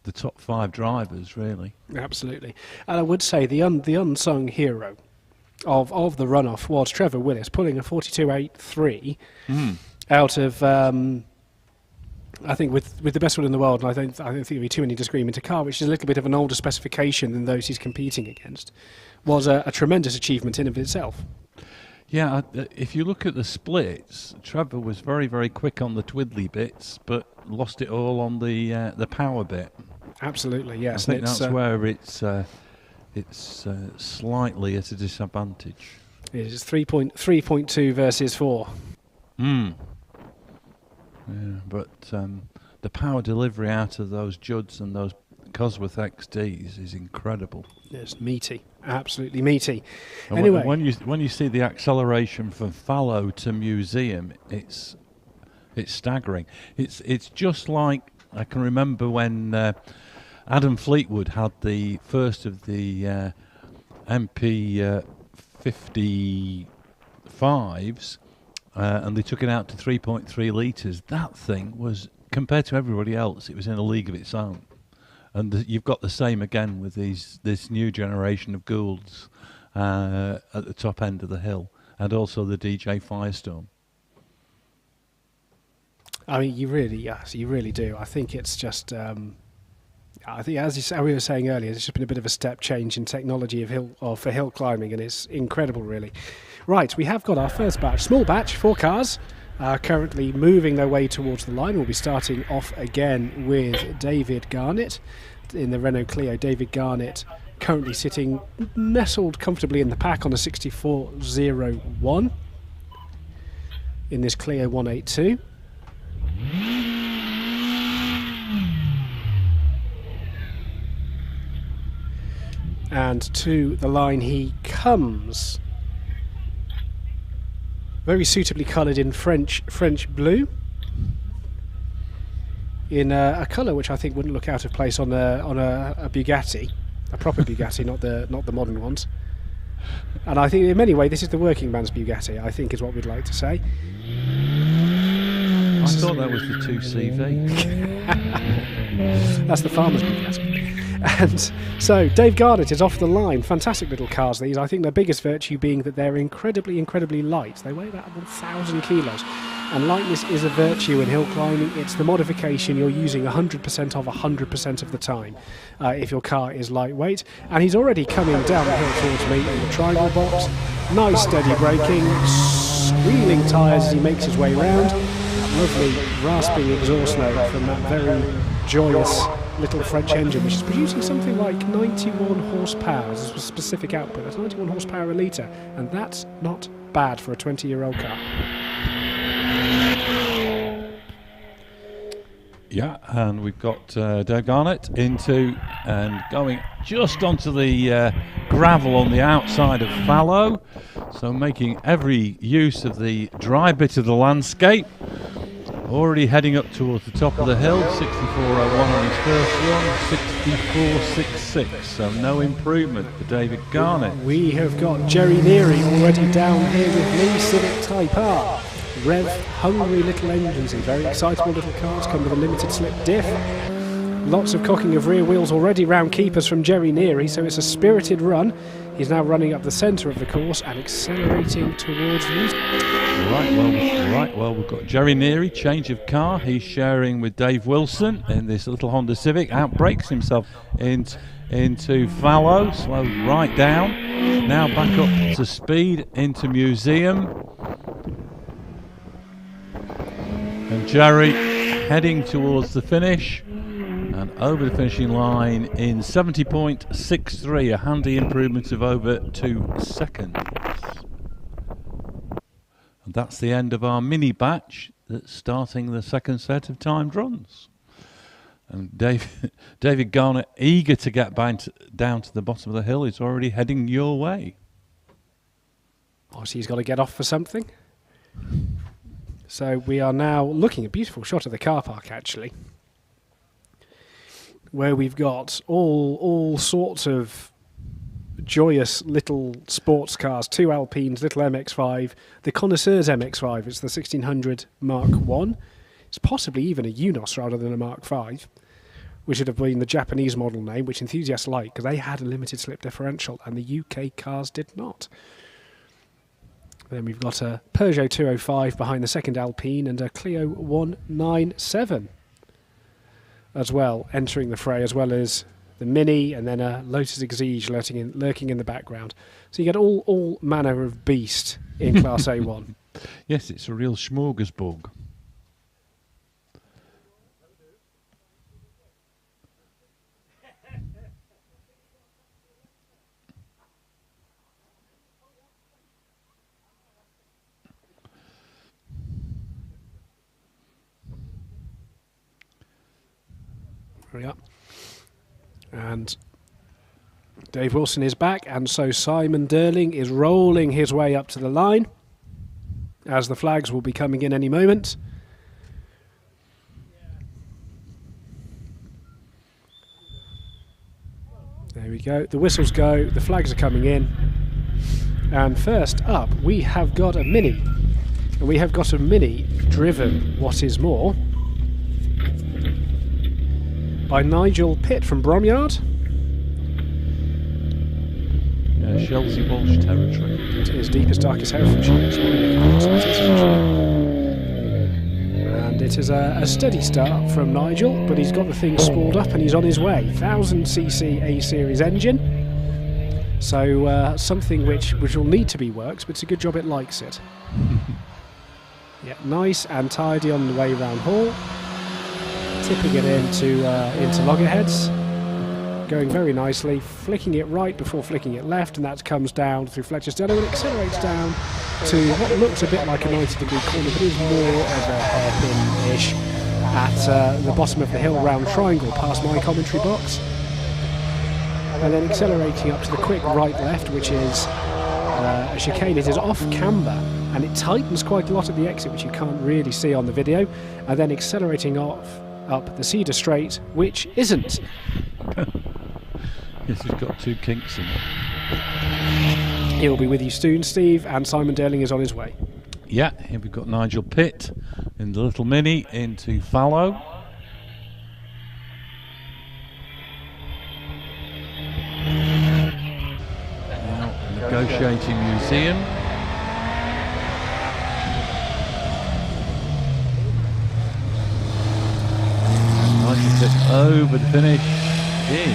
S2: the top 5 drivers, really.
S1: Absolutely. And I would say the unsung hero of the runoff was Trevor Willis, pulling a 42.83 out of, I think, with the best one in the world, and I don't think there'll be too many disagreement, a car which is a little bit of an older specification than those he's competing against, was a tremendous achievement in of itself.
S2: Yeah, if you look at the splits, Trevor was very, very quick on the twiddly bits, but lost it all on the power bit.
S1: Absolutely, yes.
S2: I think that's where it's slightly at a disadvantage.
S1: It is 3.2 versus 4.
S2: Yeah, but the power delivery out of those Judds and those Cosworth XDs is incredible.
S1: It's meaty, absolutely meaty.
S2: And
S1: anyway,
S2: when you see the acceleration from fallow to museum, it's staggering. It's just like, I can remember when Adam Fleetwood had the first of the MP 55s, and they took it out to 3.3 litres. That thing was, compared to everybody else, it was in a league of its own. And you've got the same again with this new generation of Goulds at the top end of the hill, and also the DJ Firestorm. I
S1: mean, you really do. I think it's just, I think as we were saying earlier, it's just been a bit of a step change in technology for hill climbing, and it's incredible, really. Right, we have got our first batch, small batch, 4 cars. Currently moving their way towards the line. We'll be starting off again with David Garnett in the Renault Clio. David Garnett currently sitting nestled comfortably in the pack on a 64.01 in this Clio 182. And to the line he comes. Very suitably coloured in French blue, in a colour which I think wouldn't look out of place on a Bugatti, a proper Bugatti, not the modern ones. And I think in many ways this is the working man's Bugatti, I think, is what we'd like to say.
S2: I thought that was the 2CV.
S1: That's the farmer's Bugatti. And so Dave Garnett is off the line. Fantastic little cars, these. I think their biggest virtue being that they're incredibly, incredibly light. They weigh about 1,000 kilos. And lightness is a virtue in hill climbing. It's the modification you're using 100% of 100% of the time if your car is lightweight. And he's already coming down the hill towards me in the triangle box. Nice steady braking, squealing tyres as he makes his way round. Lovely rasping exhaust note from that very joyous little French engine, which is producing something like 91 horsepower as a specific output. That's 91 horsepower a litre, and that's not bad for a 20-year-old car.
S2: Yeah, and we've got Dave Garnett into and going just onto the gravel on the outside of fallow, so making every use of the dry bit of the landscape. Already heading up towards the top of the hill, 64.01 on his first one, 64.66, so no improvement for David Garnett.
S1: We have got Jerry Neary already down here with Lee Civic Type R. Rev-hungry little engines and very excitable little cars come with a limited slip diff. Lots of cocking of rear wheels already round keepers from Jerry Neary, so it's a spirited run. He's now running up the centre of the course and accelerating towards the...
S2: Right, well, we've got Jerry Neary, change of car. He's sharing with Dave Wilson in this little Honda Civic. Outbrakes himself into fallow, slowed right down. Now back up to speed into museum. And Jerry heading towards the finish and over the finishing line in 70.63, a handy improvement of over 2 seconds. And that's the end of our mini batch that's starting the second set of timed runs. And David Garnett, eager to get down to the bottom of the hill, is already heading your way.
S1: Oh, so he's got to get off for something. So we are now looking at a beautiful shot of the car park, actually, where we've got all sorts of joyous little sports cars, 2 Alpines, little MX-5, the Connoisseur's MX-5, it's the 1600 Mark 1. It's possibly even a Unos rather than a Mark 5, which would have been the Japanese model name, which enthusiasts like, because they had a limited slip differential and the UK cars did not. Then we've got a Peugeot 205 behind the second Alpine and a Clio 197 as well, entering the fray, as well as the Mini and then a Lotus Exige lurking in the background. So you get all manner of beast in Class A1.
S2: Yes, it's a real smorgasbord.
S1: Yeah. And Dave Wilson is back, and so Simon Derling is rolling his way up to the line, as the flags will be coming in any moment. There we go. The whistles go, the flags are coming in. And first up, we have got a Mini. And we have got a Mini driven, what is more, by Nigel Pitt from Bromyard.
S2: Chelsea Walsh territory.
S1: It is deepest, darkest Herefordshire. And it is a steady start from Nigel, but he's got the thing spooled up and he's on his way. 1000cc A-Series engine. So something which will need to be worked, but it's a good job it likes it. Yeah, nice and tidy on the way round Hall. Tipping it into loggerheads, going very nicely, flicking it right before flicking it left, and that comes down through Fletcher's Dello and accelerates down to what looks a bit like a 90-degree corner, but is more of a hairpin-ish at the bottom of the hill round triangle past my commentary box, and then accelerating up to the quick right-left, which is a chicane. It is off camber and it tightens quite a lot at the exit, which you can't really see on the video, and then accelerating up the Cedar Straight, which isn't.
S2: Yes, it's got 2 kinks in it.
S1: He'll be with you soon, Steve, and Simon Derling is on his way.
S2: Yeah, here we've got Nigel Pitt in the little Mini into fallow. Now negotiating museum. Over the finish in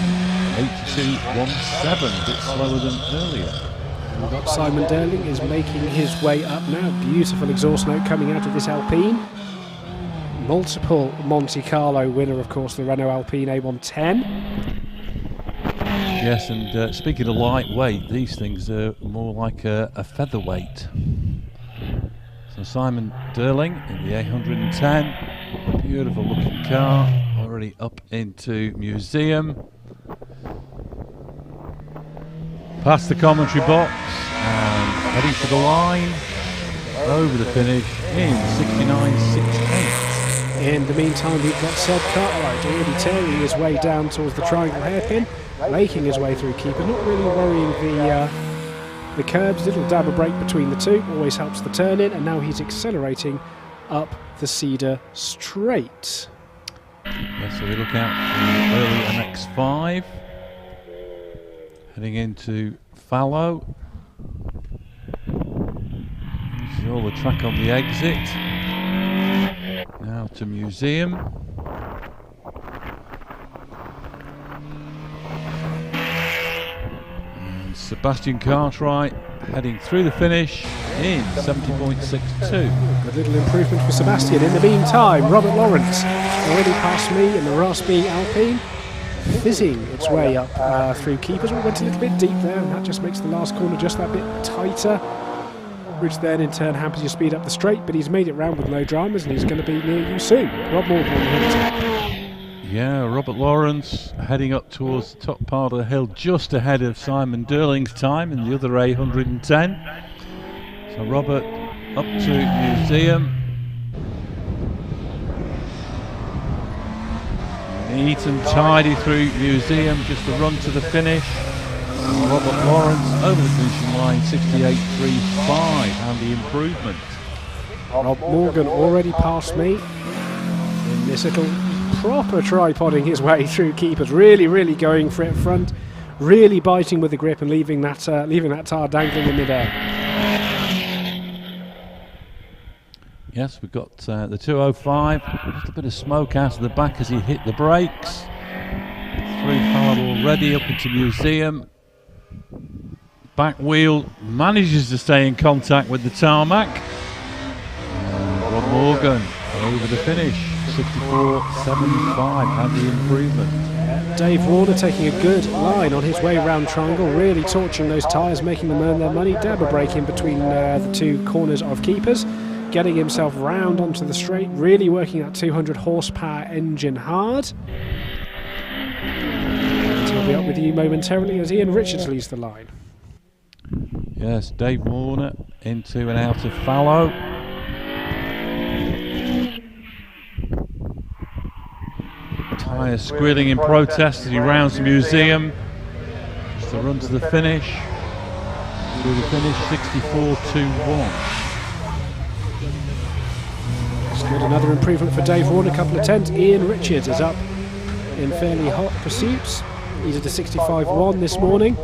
S2: 82.17, a bit slower than earlier.
S1: We've got Simon Derling is making his way up now. Beautiful exhaust note coming out of this Alpine. Multiple Monte Carlo winner, of course, the Renault Alpine A110.
S2: Yes, and speaking of lightweight, these things are more like a featherweight. So Simon Durling in the 810. Beautiful looking car. Already up into museum. Past the commentary box and heading for the line. Over the finish in 69.68.
S1: In the meantime, we've got Seb Cartwright already tearing his way down towards the triangle hairpin, making his way through keeper, not really worrying the curbs. Little dab of brake between the two always helps the turn in, and now he's accelerating up the Cedar Straight.
S2: Yeah, so we look out for the early MX5 heading into Fallow. This is all the track on the exit. Now to museum. And Sebastian Cartwright heading through the finish in 70.62.
S1: Good little improvement for Sebastian. In the meantime, Robert Lawrence already past me in the Rossby Alpine, fizzing its way up through keepers. We went a little bit deep there, and that just makes the last corner just that bit tighter, which then in turn hampers your speed up the straight, but he's made it round with no dramas, and he's going to be near you soon. Rob Morgan on the hill.
S2: Yeah, Robert Lawrence heading up towards the top part of the hill, just ahead of Simon Durling's time in the other 810. So Robert up to museum. Neat and tidy through museum, just a run to the finish. Robert Lawrence over the finishing line, 68.35, and the improvement.
S1: Rob Morgan already past me in this little proper tripoding his way through keepers, really going for it front, really biting with the grip and leaving that tyre dangling in midair.
S2: Yes, we've got the 205, just a bit of smoke out of the back as he hit the brakes. Through Fallow already, up into museum. Back wheel manages to stay in contact with the tarmac. Rob Morgan over the finish, 64.75, and the improvement.
S1: Dave Warner taking a good line on his way round triangle, really torching those tyres, making them earn their money. Dab a break in between the two corners of keepers, getting himself round onto the straight, really working that 200 horsepower engine hard. And he'll be up with you momentarily as Ian Richards leads the line.
S2: Yes, Dave Warner into and out of Fallow. Tyre squealing in protest as he rounds the museum. Just a run to the finish. Through the finish, 64.21.
S1: That's good. Another improvement for Dave Warner, a couple of tenths. Ian Richards is up in fairly hot pursuits. He's at a 65.1 this morning.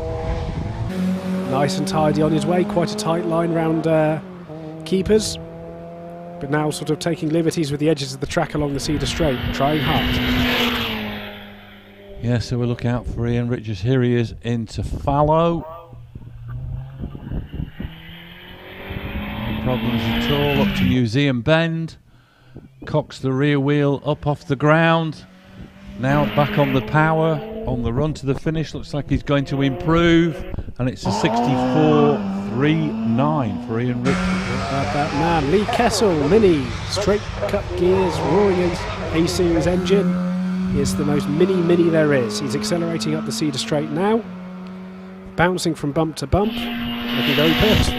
S1: Nice and tidy on his way, quite a tight line round keepers, but now sort of taking liberties with the edges of the track along the Cedar Straight, trying hard.
S2: Yeah, so we'll look out for Ian Richards. Here he is into Fallow. No problems at all, up to Museum Bend. Cocks the rear wheel up off the ground. Now back on the power, on the run to the finish. Looks like he's going to improve, and it's a 64.39 for Ian Richards.
S1: About that man, Lee Kessel, mini, straight cut gears, roaring A-Series engine. It's the most mini there is. He's accelerating up the Cedar Straight now, bouncing from bump to bump, looking very purposeful.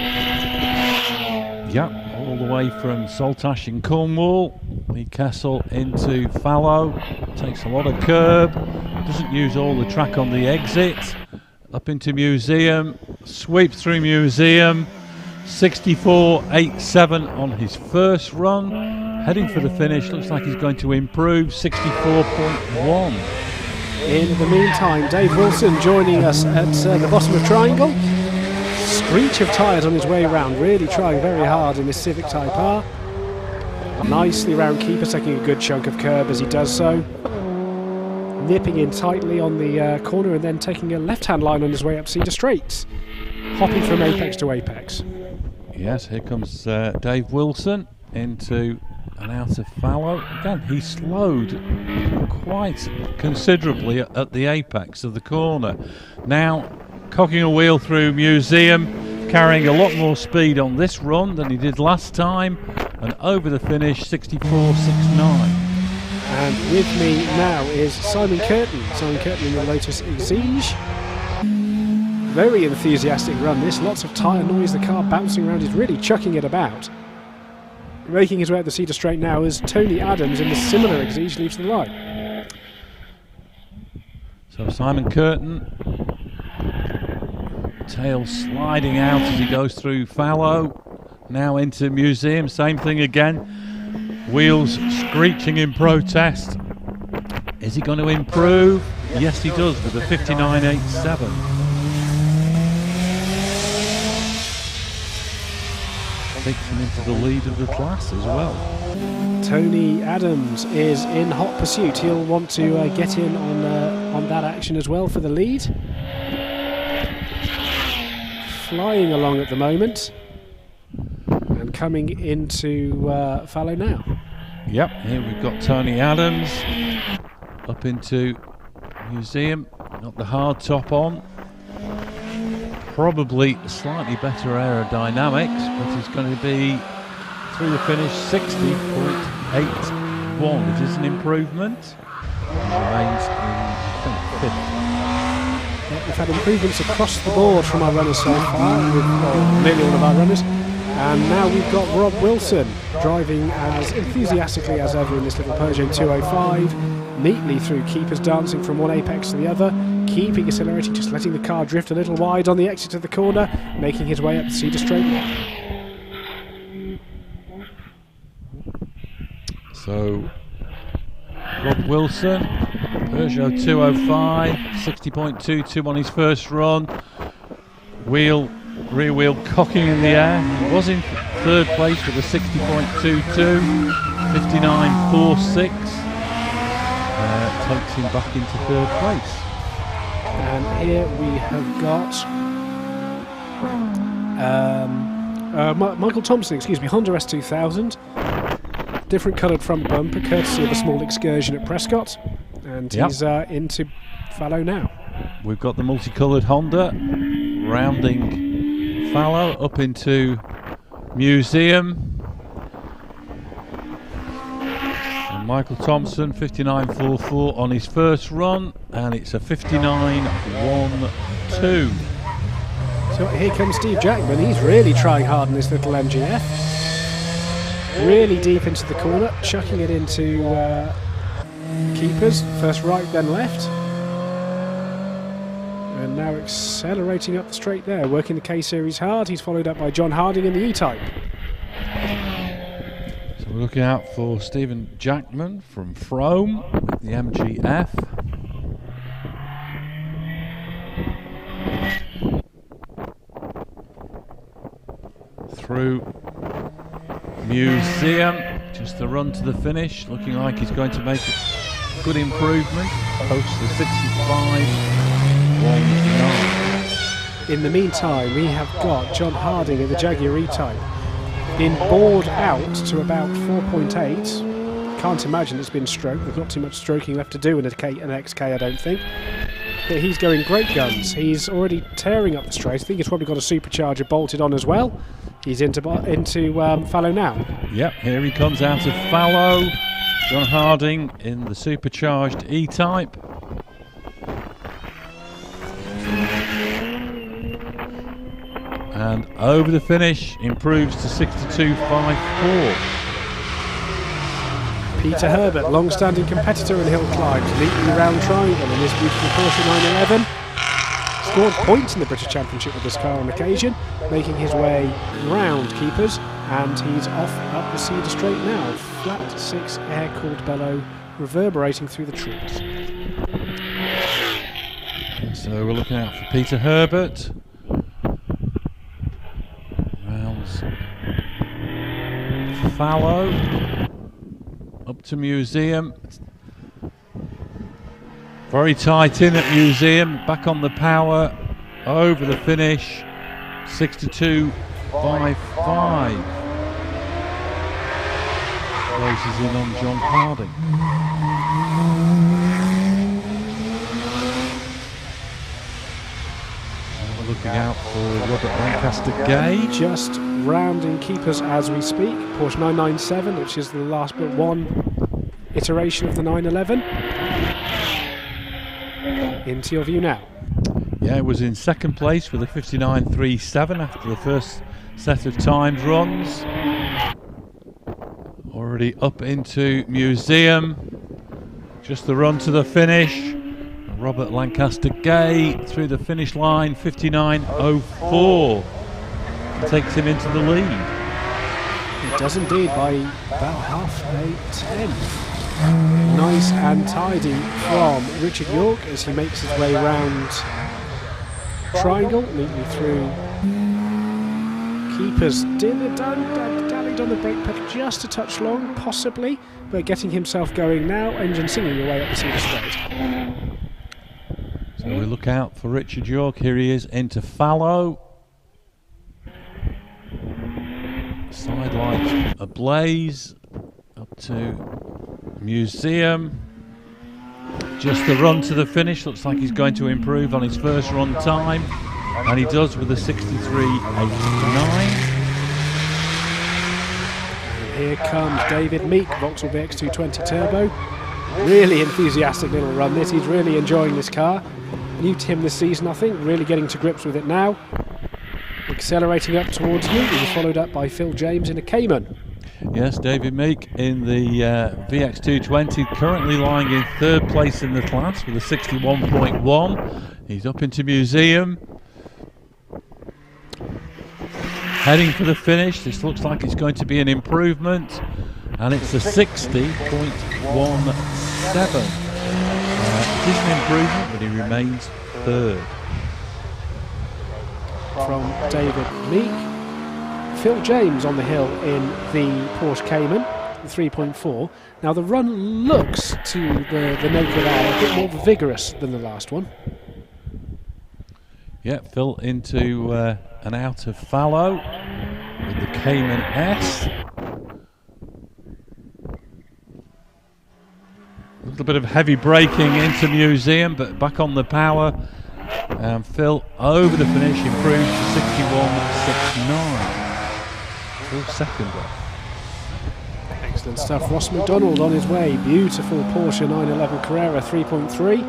S2: Yep, all the way from Saltash in Cornwall. Lee Kessel into Fallow, takes a lot of curb, doesn't use all the track on the exit. Up into Museum, sweeps through Museum, 64.87 on his first run. Heading for the finish, looks like he's going to improve, 64.1.
S1: In the meantime, Dave Wilson joining us at the bottom of Triangle. Screech of tyres on his way round, really trying very hard in this Civic Type R. Nicely round keeper, taking a good chunk of curb as he does so. Nipping in tightly on the corner and then taking a left-hand line on his way up Cedar Straight. Hopping from apex to apex.
S2: Yes, here comes Dave Wilson into and out of Fallow. Again, he slowed quite considerably at the apex of the corner. Now, cocking a wheel through Museum, carrying a lot more speed on this run than he did last time, and over the finish 64.69.
S1: And with me now is Simon Curtin. Simon Curtin in the Lotus Exige. Very enthusiastic run this, lots of tyre noise, the car bouncing around, he's really chucking it about. Making his way up the Cedar Straight now as Tony Adams in the similar Exige leaves the line.
S2: So Simon Curtin, tail sliding out as he goes through fallow, now into Museum, same thing again. Wheels screeching in protest. Is he going to improve? Yes, he does with a 59.87. Takes him into the lead of the class as well.
S1: Tony Adams is in hot pursuit. He'll want to get in on that action as well for the lead. Flying along at the moment and coming into fallow now.
S2: Yep, here we've got Tony Adams up into Museum, got the hard top on. Probably slightly better aerodynamics, but he's going to be through the finish 60.81. It is an improvement. He remains in, I think, 5th.
S1: Yeah, we've had improvements across the board from our runners so far, with nearly all of our runners. And now we've got Rob Wilson driving as enthusiastically as ever in this little Peugeot 205, neatly through keepers, dancing from one apex to the other, keeping accelerating, just letting the car drift a little wide on the exit of the corner, making his way up the Cedar Straight now.
S2: So, Rob Wilson, Peugeot 205, 60.22 on his first run. Rear wheel cocking in the air. He was in 3rd place with a 60.22, 59.46. Takes him back into 3rd place.
S1: And here we have got Michael Thompson, excuse me, Honda S2000. Different coloured front bumper, courtesy of a small excursion at Prescott. And he's into fallow now.
S2: We've got the multicoloured Honda rounding fallow up into Museum. And Michael Thompson, 59.44 on his first run, and it's a 59.12.
S1: So here comes Steve Jackman. He's really trying hard in this little MGF. Really deep into the corner, chucking it into keepers. First right, then left. And now accelerating up the straight there, working the K-Series hard. He's followed up by John Harding in the E-Type.
S2: So we're looking out for Stephen Jackman from Frome with the MGF. Through Museum, just the run to the finish, looking like he's going to make a good improvement, post the 65.19.
S1: In the meantime, we have got John Harding in the Jaguar E-Type, been bored out to about 4.8. Can't imagine it's been stroked. There's not too much stroking left to do in an XK, I don't think. But he's going great guns. He's already tearing up the straight. I think he's probably got a supercharger bolted on as well. He's into fallow now.
S2: Yep, here he comes out of fallow. John Harding in the supercharged E-Type. And over the finish, improves to 62.54.
S1: Peter Herbert, long-standing competitor in hill climbs, neatly round triangle in this beautiful Porsche 911. Scored points in the British Championship with this car on occasion, making his way round keepers, and he's off up the Cedar Straight now. Flat 6 air-cooled bellow reverberating through the trees.
S2: So we're looking out for Peter Herbert. Rounds fallow up to Museum. Very tight in at Museum, back on the power, over the finish, 62.55. Closes in on John Harding. Now we're looking looking out for Robert Lancaster Gay.
S1: Just rounding keepers as we speak. Porsche 997, which is the last but one iteration of the 911. Into your view now.
S2: Yeah, it was in second place with a 59.37 after the first set of timed runs. Already up into Museum. Just the run to the finish. Robert Lancaster Gay through the finish line, 59.04. Takes him into the lead.
S1: It does indeed, by about half a tenth. Nice and tidy from Richard York as he makes his way round triangle, neatly through keepers. Dallied on the brake pedal just a touch long, possibly, but getting himself going now. Engine singing away up the Cedar Straight.
S2: So we look out for Richard York. Here he is into fallow. Sidelights ablaze up to Museum. Just the run to the finish. Looks like he's going to improve on his first run time, and he does with a 63.89.
S1: Here comes David Meek, Vauxhall VX220 Turbo. Really enthusiastic little run this. He's really enjoying this car. New to him this season, I think. Really getting to grips with it now. Accelerating up towards you. He was followed up by Phil James in a Cayman.
S2: Yes, David Meek in the VX220, currently lying in third place in the class with a 61.1. He's up into Museum. Heading for the finish. This looks like it's going to be an improvement, and it's a 60.17. It is an improvement, but he remains third.
S1: From David Meek. Phil James on the hill in the Porsche Cayman, the 3.4. Now the run looks to the naked eye a bit more vigorous than the last one.
S2: Yeah, Phil into an out of fallow with the Cayman S. A little bit of heavy braking into Museum, but back on the power. And Phil over the finish, improves to 61.69. Full second off.
S1: Excellent stuff. Ross McDonald on his way. Beautiful Porsche 911 Carrera 3.3.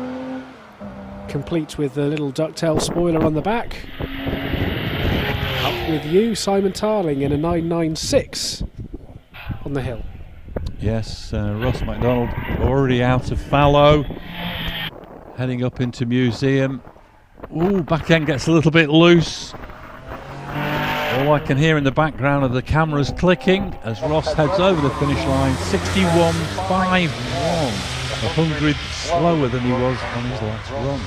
S1: Complete with the little ducktail spoiler on the back. Up with you, Simon Tarling in a 996 on the hill.
S2: Yes, Ross McDonald already out of fallow. Heading up into Museum. Ooh, back end gets a little bit loose. All I can hear in the background are the cameras clicking as Ross heads over the finish line. 61.51, 100 slower than he was on his last run.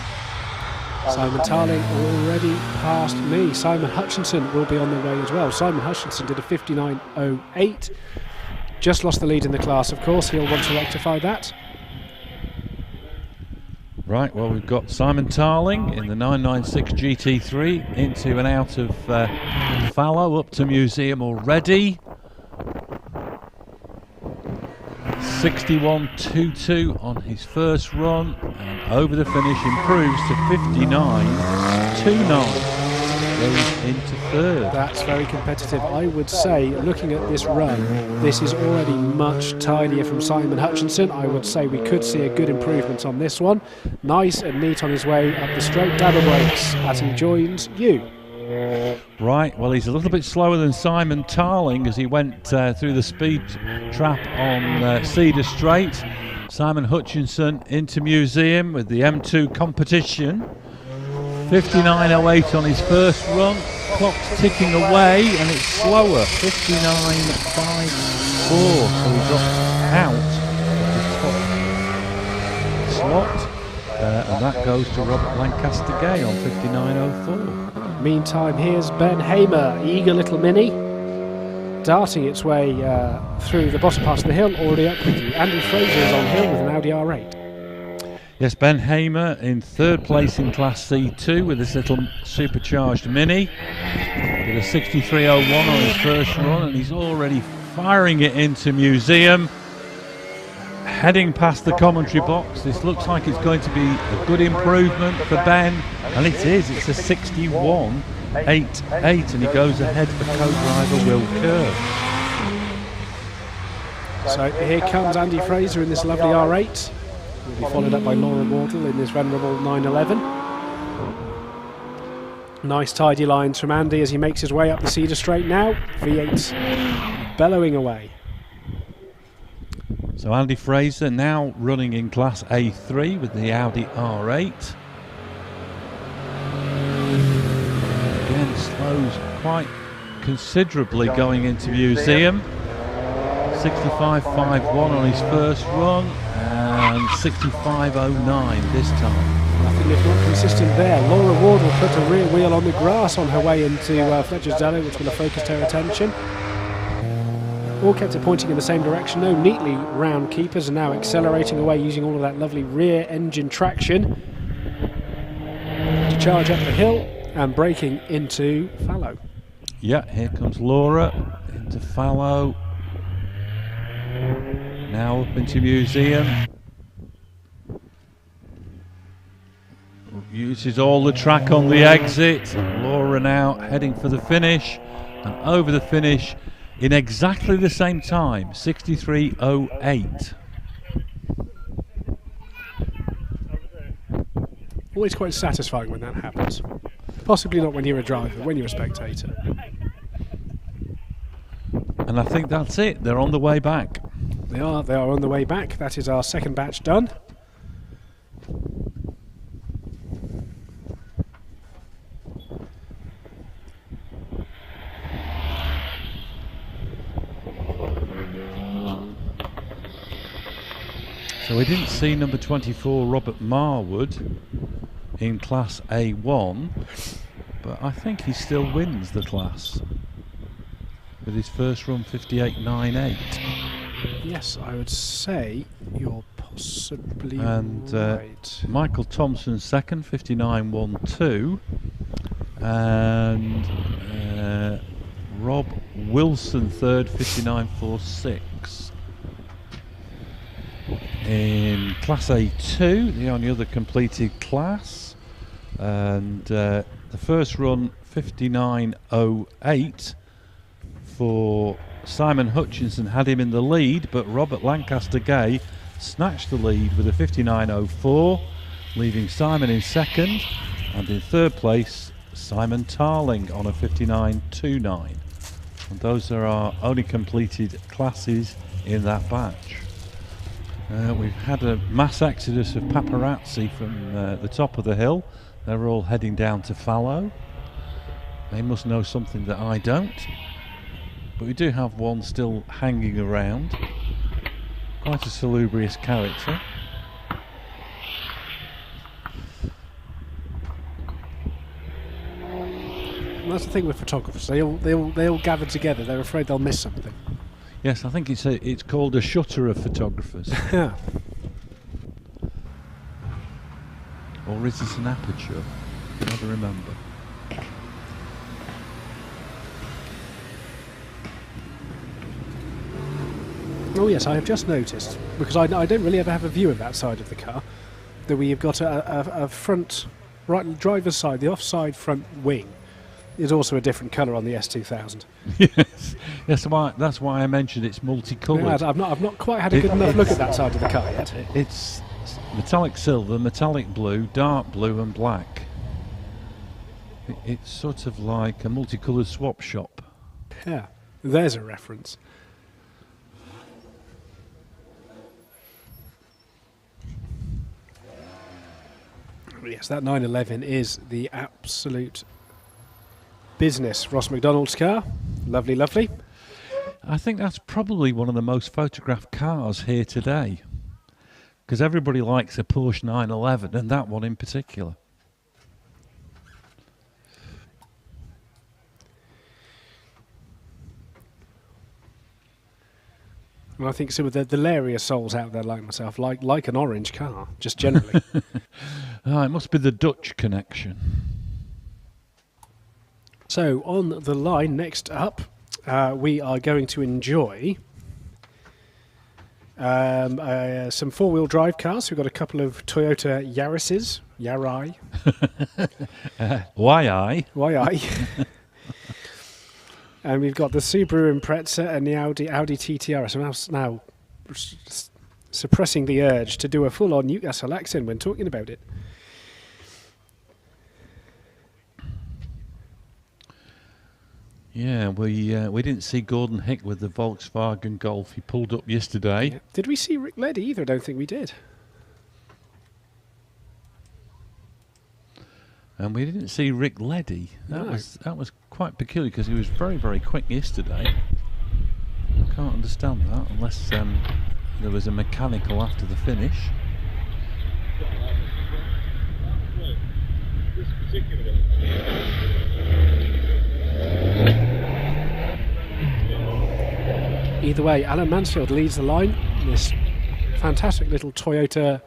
S1: Simon Tarling already past me. Simon Hutchinson will be on the way as well. Simon Hutchinson did a 59.08. Just lost the lead in the class, of course. He'll want to rectify that.
S2: Right, well, we've got Simon Tarling in the 996 GT3 into and out of fallow, up to Museum already. 61.22 on his first run, and over the finish improves to 59.29. Goes into third.
S1: That's very competitive. I would say, looking at this run, this is already much tidier from Simon Hutchinson. I would say we could see a good improvement on this one. Nice and neat on his way up the straight. Dabber brakes as he joins you.
S2: Right, well, he's a little bit slower than Simon Tarling as he went through the speed trap on Cedar Straight. Simon Hutchinson into Museum with the M2 competition. 59.08 on his first run. Clock's ticking away and it's slower. 59.54. So he drops out of the top slot. And that goes to Robert Lancaster Gay on 59.04.
S1: Meantime, here's Ben Hamer, eager little mini, darting its way through the bottom part of the hill, already up with you. Andy Fraser is on hill with an Audi R8.
S2: Yes, Ben Hamer in third place in Class C2 with this little supercharged Mini. With a 63.01 on his first run, and he's already firing it into Museum. heading past the commentary box. This looks like it's going to be a good improvement for Ben, and it is. It's a 61.88, and he goes ahead for co-driver Will Kerr.
S1: So here comes Andy Fraser in this lovely R8. Will be followed up by Laura Wardle in this venerable 911. Nice tidy lines from Andy as he makes his way up the Cedar Straight now. V8 bellowing away.
S2: So Andy Fraser now running in Class A3 with the Audi R8. Again, slows quite considerably going into museum. 65.51 on his first run and 65.09 this time.
S1: Nothing if not consistent there. Laura Wardle put a rear wheel on the grass on her way into Fletcher's Dello, which will have focused her attention. All kept it pointing in the same direction. No neatly round keepers, and now accelerating away using all of that lovely rear engine traction to charge up the hill and braking into fallow.
S2: Yeah, here comes Laura into fallow. Now up into museum. Uses all the track on the exit. Laura now heading for the finish, and over the finish in exactly the same time, 63.08.
S1: Always quite satisfying when that happens. Possibly not when you're a driver, when you're a spectator.
S2: And I think that's it. They're on the way back.
S1: They are on the way back. That is our second batch done.
S2: So we didn't see number 24 Robert Marwood in Class A1, but I think he still wins the class with his first run 58.98.
S1: Yes, I would say you're possibly right.
S2: Michael Thompson second, 59.12, and Rob Wilson third, 59.46. In Class A2, the only other completed class, and the first run 59.08 for Simon Hutchinson had him in the lead, but Robert Lancaster Gay snatched the lead with a 59.04, leaving Simon in second, and in third place Simon Tarling on a 59.29. And those are our only completed classes in that batch. We've had a mass exodus of paparazzi from the top of the hill. They're all heading down to fallow. They must know something that I don't. But we do have one still hanging around. Quite a salubrious character.
S1: And that's the thing with photographers. They all gather together. They're afraid they'll miss something.
S2: Yes, I think it's called a shutter of photographers.
S1: Yeah.
S2: Or is it an aperture? I can never remember.
S1: Oh yes, I have just noticed, because I don't really ever have a view of that side of the car, that we have got a front, right driver's side, the offside front wing is also a different colour on the S2000.
S2: Yes, that's why I mentioned it's multicoloured.
S1: Yeah, I've not quite had a good enough look at that side of the car yet.
S2: It's metallic silver, metallic blue, dark blue and black. It's sort of like a multicoloured swap shop.
S1: Yeah, there's a reference. Yes, that 911 is the absolute business. Ross McDonald's car. Lovely, lovely.
S2: I think that's probably one of the most photographed cars here today, because everybody likes a Porsche 911, and that one in particular.
S1: And I think some of the Laria souls out there like myself like an orange car, just generally.
S2: It must be the Dutch connection.
S1: So on the line next up, we are going to enjoy Some four-wheel drive cars. We've got a couple of Toyota Yaris's. Yarai.
S2: YI.
S1: And we've got the Subaru Impreza and the Audi TTR. So I'm now suppressing the urge to do a full-on Newcastle accent when talking about it.
S2: Yeah, we didn't see Gordon Hick with the Volkswagen Golf he pulled up yesterday.
S1: Yeah. Did we see Rick Leddy either? I don't think we did.
S2: And we didn't see Rick Leddy. That
S1: No.
S2: was quite peculiar because he was very, very quick yesterday. I can't understand that unless there was a mechanical after the finish.
S4: This particular
S1: Either way, Alan Mansfield leads the line in this fantastic little Toyota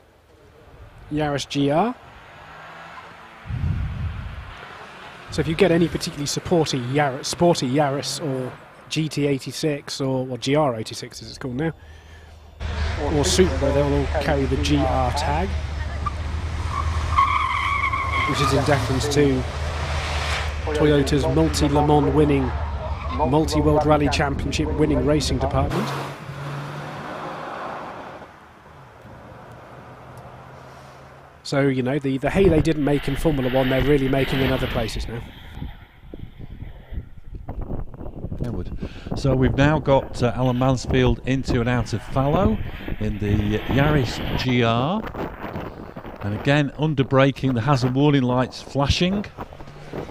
S1: Yaris GR. So if you get any particularly sporty Yaris or GT86 or GR86 as it's called now, or Supra, they'll all carry the GR tag, which is in deference to Toyota's multi-Le Mans winning, multi-World Rally Championship winning racing department. So, you know, the hay they didn't make in Formula One, they're really making in other places now.
S2: So we've now got Alan Mansfield into and out of fallow in the Yaris GR. And again, under braking, the hazard warning lights flashing.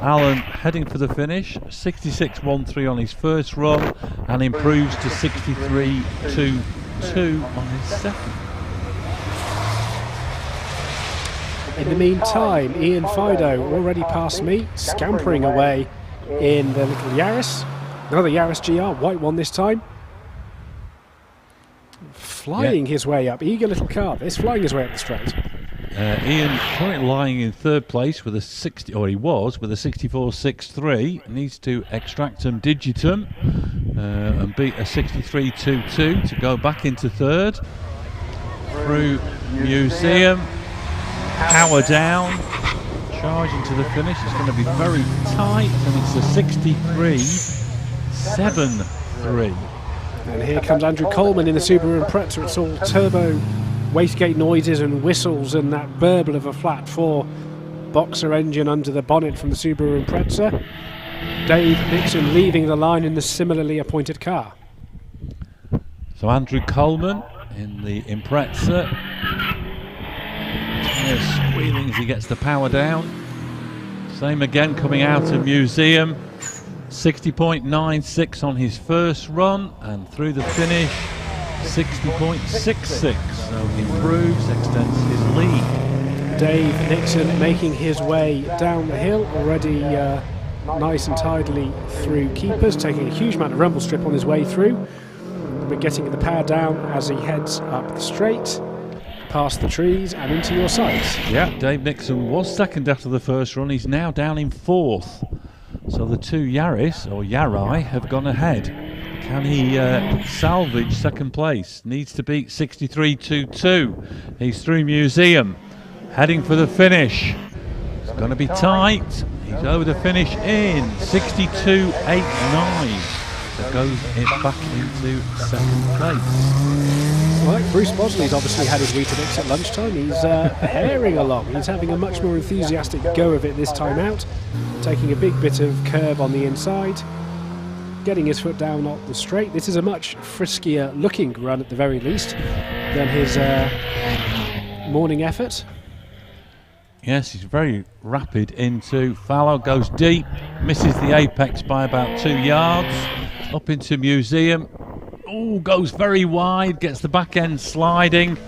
S2: Alan heading for the finish, 66.13 on his first run, and improves to 63.22 on his second.
S1: In the meantime, Ian Fido already past me, scampering away in the little Yaris. Another Yaris GR, white one this time. Flying his way up, eager little car. This flying his way up the straight.
S2: Ian currently lying in third place with a 64.63. Needs to extractum digitum and beat a 63.22 to go back into third. Through Museum, power down, charging to the finish. It's going to be very tight, and it's a 63.73.
S1: And here comes Andrew Coleman in the Subaru Impreza. It's all turbo wastegate noises and whistles and that burble of a flat 4 boxer engine under the bonnet from the Subaru Impreza. Dave Nixon leaving the line in the similarly appointed car.
S2: So Andrew Coleman in the Impreza. Squealing as he gets the power down. Same again coming out of Museum. 60.96 on his first run, and through the finish 60.66. So he improves, extends his lead.
S1: Dave Nixon making his way down the hill, already nice and tidily through keepers, taking a huge amount of rumble strip on his way through, but getting the power down as he heads up the straight, past the trees and into your sights.
S2: Yeah, Dave Nixon was second after the first run. He's now down in fourth. So the two Yaris, or Yarai, have gone ahead. Can he salvage second place? Needs to beat 63.22. He's through Museum, heading for the finish. It's going to be tight. He's over the finish in 62.89. That goes it back into second place.
S1: Well, Bruce Bosley's obviously had his Weetabix at lunchtime. He's herring along. He's having a much more enthusiastic go of it this time out, taking a big bit of curb on the inside, getting his foot down on the straight. This is a much friskier looking run at the very least than his morning effort.
S2: Yes, he's very rapid into fallow, goes deep, misses the apex by about 2 yards, up into Museum. Oh, goes very wide, gets the back end sliding.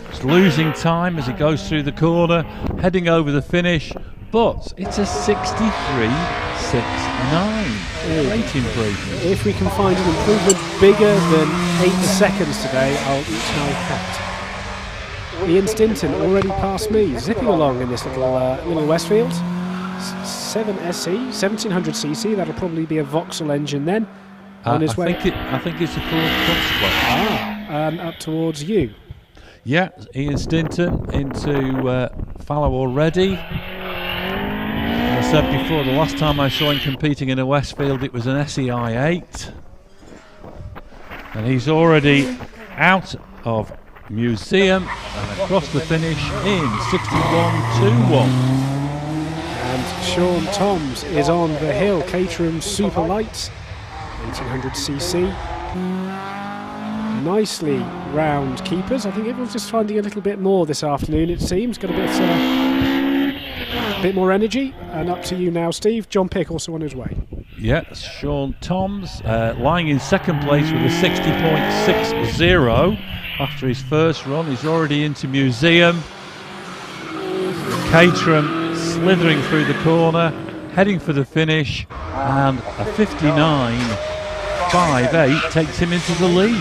S2: It's losing time as he goes through the corner, heading over the finish, but it's a 63.69. Great improvement.
S1: If we can find an improvement bigger than 8 seconds today, I'll eat my hat. Ian Stinton already past me, zipping along in this little Westfield. 7SE, 1700cc, that'll probably be a Vauxhall engine then. On his way.
S2: I think it's a Ford Crossplay.
S1: and up towards you.
S2: Yeah, Ian Stinton into fallow already. As I said before, the last time I saw him competing in a Westfield, it was an SEI 8. And he's already out of Museum and across the finish in 61.21.
S1: And Sean Toms is on the hill, Caterham Super Light, 1800cc. Nicely round keepers. I think everyone's just finding a little bit more this afternoon, it seems. Got a bit more energy. And up to you now, Steve. John Pick also on his way.
S2: Yeah, Sean Toms lying in second place with a 60.60 after his first run. He's already into Museum. Caterham slithering through the corner, heading for the finish, and a 59.58 takes him into the lead.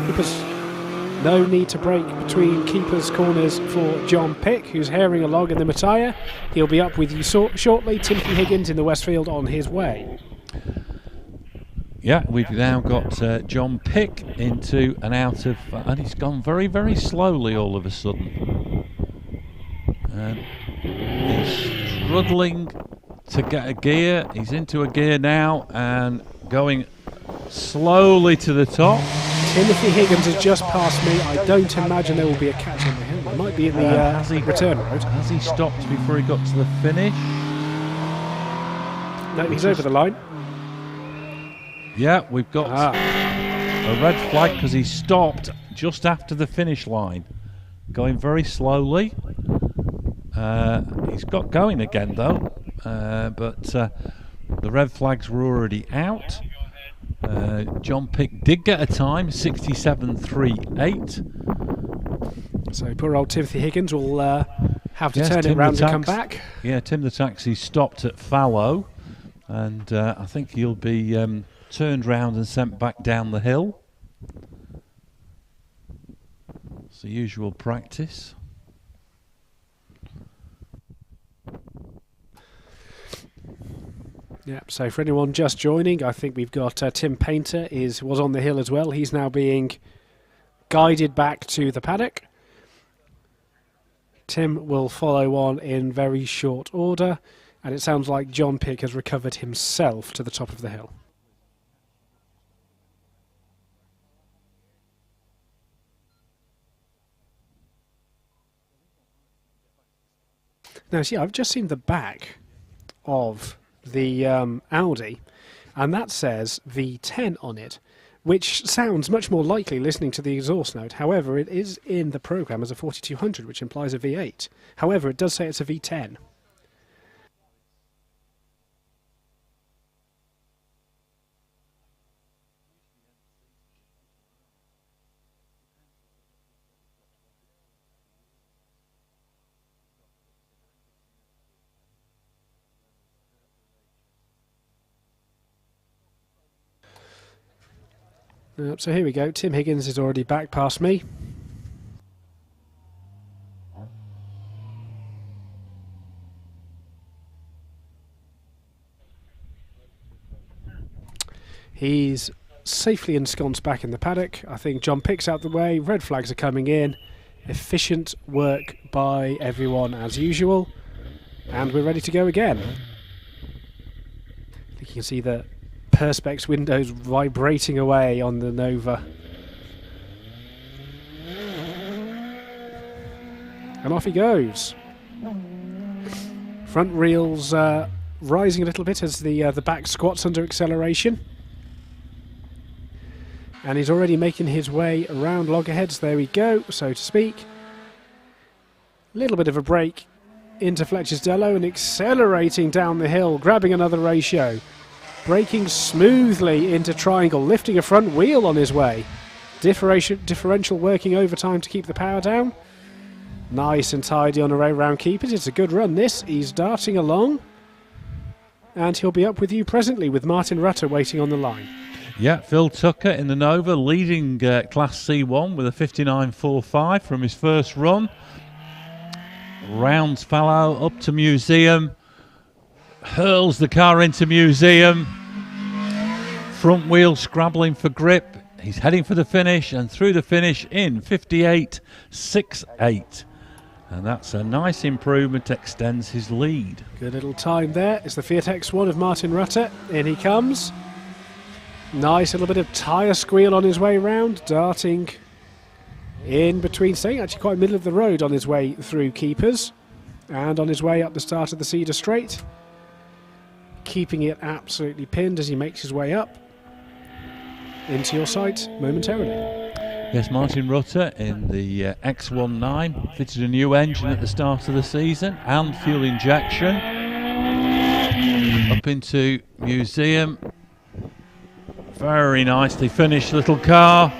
S1: Keepers, no need to break between keepers' corners for John Pick, who's herring along in the Mattia. He'll be up with you shortly. Timothy Higgins in the Westfield on his way.
S2: Yeah, we've now got John Pick into and out of, and he's gone very, very slowly all of a sudden. And he's struggling to get a gear. He's into a gear now and going slowly to the top.
S1: Timothy Higgins has just passed me. I don't imagine there will be a catch on the hill. It might be in the return road.
S2: Has he stopped before he got to the finish?
S1: No, he's over the line.
S2: Yeah, we've got a red flag because he stopped just after the finish line. Going very slowly. He's got going again though, but the red flags were already out. John Pick did get a time, 67.38.
S1: So poor old Timothy Higgins will have to turn
S2: Tim
S1: it round
S2: the
S1: and come back.
S2: Yeah, Tim the Taxi stopped at fallow, and I think he'll be turned round and sent back down the hill. It's the usual practice.
S1: Yeah, so for anyone just joining, I think we've got Tim Painter was on the hill as well. He's now being guided back to the paddock. Tim will follow on in very short order, and it sounds like John Pick has recovered himself to the top of the hill. Now, see, I've just seen the back of the Audi, and that says V10 on it, which sounds much more likely listening to the exhaust note. However, it is in the program as a 4200, which implies a V8. However, it does say it's a V10. So here we go. Tim Higgins is already back past me. He's safely ensconced back in the paddock. I think John Pick's out the way. Red flags are coming in. Efficient work by everyone as usual. And we're ready to go again. I think you can see the Perspex windows vibrating away on the Nova. And off he goes. Front reels rising a little bit as the back squats under acceleration. And he's already making his way around loggerheads. There we go, so to speak. A little bit of a break into Fletcher's Dello and accelerating down the hill, grabbing another ratio. Braking smoothly into triangle, lifting a front wheel on his way. Differential working overtime to keep the power down. Nice and tidy on a round keepers. It's a good run this. He's darting along. And he'll be up with you presently with Martin Rutter waiting on the line.
S2: Yeah, Phil Tucker in the Nova leading Class C1 with a 59.45 from his first run. rounds fallow up to Museum, hurls the car into Museum, front wheel scrabbling for grip. He's heading for the finish, and through the finish in 58.68. And that's a nice improvement, extends his lead.
S1: Good little time there. It's the Fiat X1 of Martin Rutter. In he comes. Nice little bit of tyre squeal on his way round, darting in between, staying actually quite middle of the road on his way through keepers and on his way up the start of the Cedar Straight, keeping it absolutely pinned as he makes his way up into your sight momentarily.
S2: Yes, Martin Rutter in the X19 fitted a new engine at the start of the season and fuel injection. Up into Museum. Very nicely finished little car.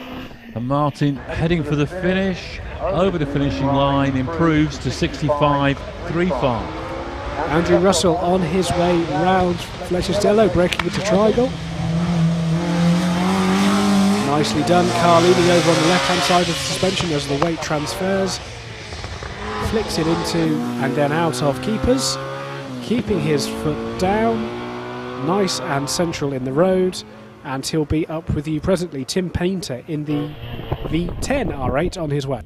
S2: And Martin heading for the finish. Over the finishing line, improves to 65.35.
S1: Andrew Russell on his way round Fletcherstello, breaking into Triangle. Nicely done. Car leaning over on the left-hand side of the suspension as the weight transfers. Flicks it into and then out of keepers. Keeping his foot down. Nice and central in the road. And he'll be up with you presently. Tim Painter in the V10 R8 on his way.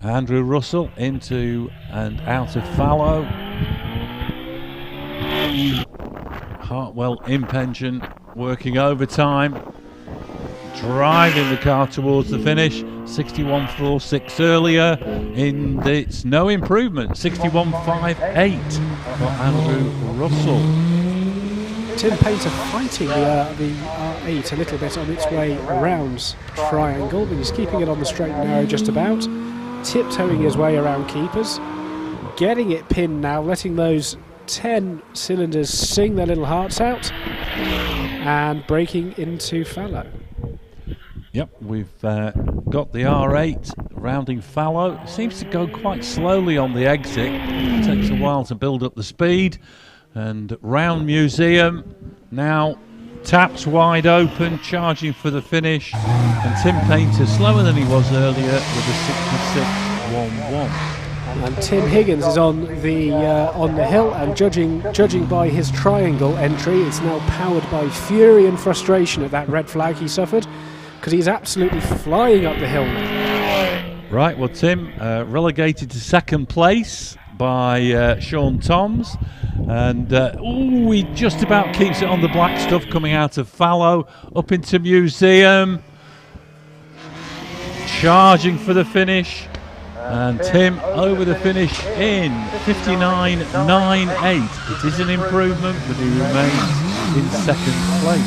S2: Andrew Russell into and out of fallow. Hartwell imp engine working overtime. Driving the car towards the finish. 61.46 earlier. It's no improvement. 61.58 for Andrew Russell.
S1: Tim Painter fighting the R8 a little bit on its way around Triangle, but he's keeping it on the straight and narrow just about. Tiptoeing his way around keepers. Getting it pinned now, letting those 10 cylinders sing their little hearts out. And breaking into fallow.
S2: Yep, we've got the R8 rounding fallow. Seems to go quite slowly on the exit. It takes a while to build up the speed. And round Museum, now taps wide open, charging for the finish. And Tim Painter slower than he was earlier with a 66.11.
S1: And Tim Higgins is on the hill, and judging by his Triangle entry, it's now powered by fury and frustration at that red flag he suffered, because he's absolutely flying up the hill now.
S2: Right, well, Tim relegated to second place by Sean Toms. And he just about keeps it on the black stuff coming out of fallow. Up into Museum. Charging for the finish. And Tim over the finish in 59.98. It is an improvement, but he remains in second place.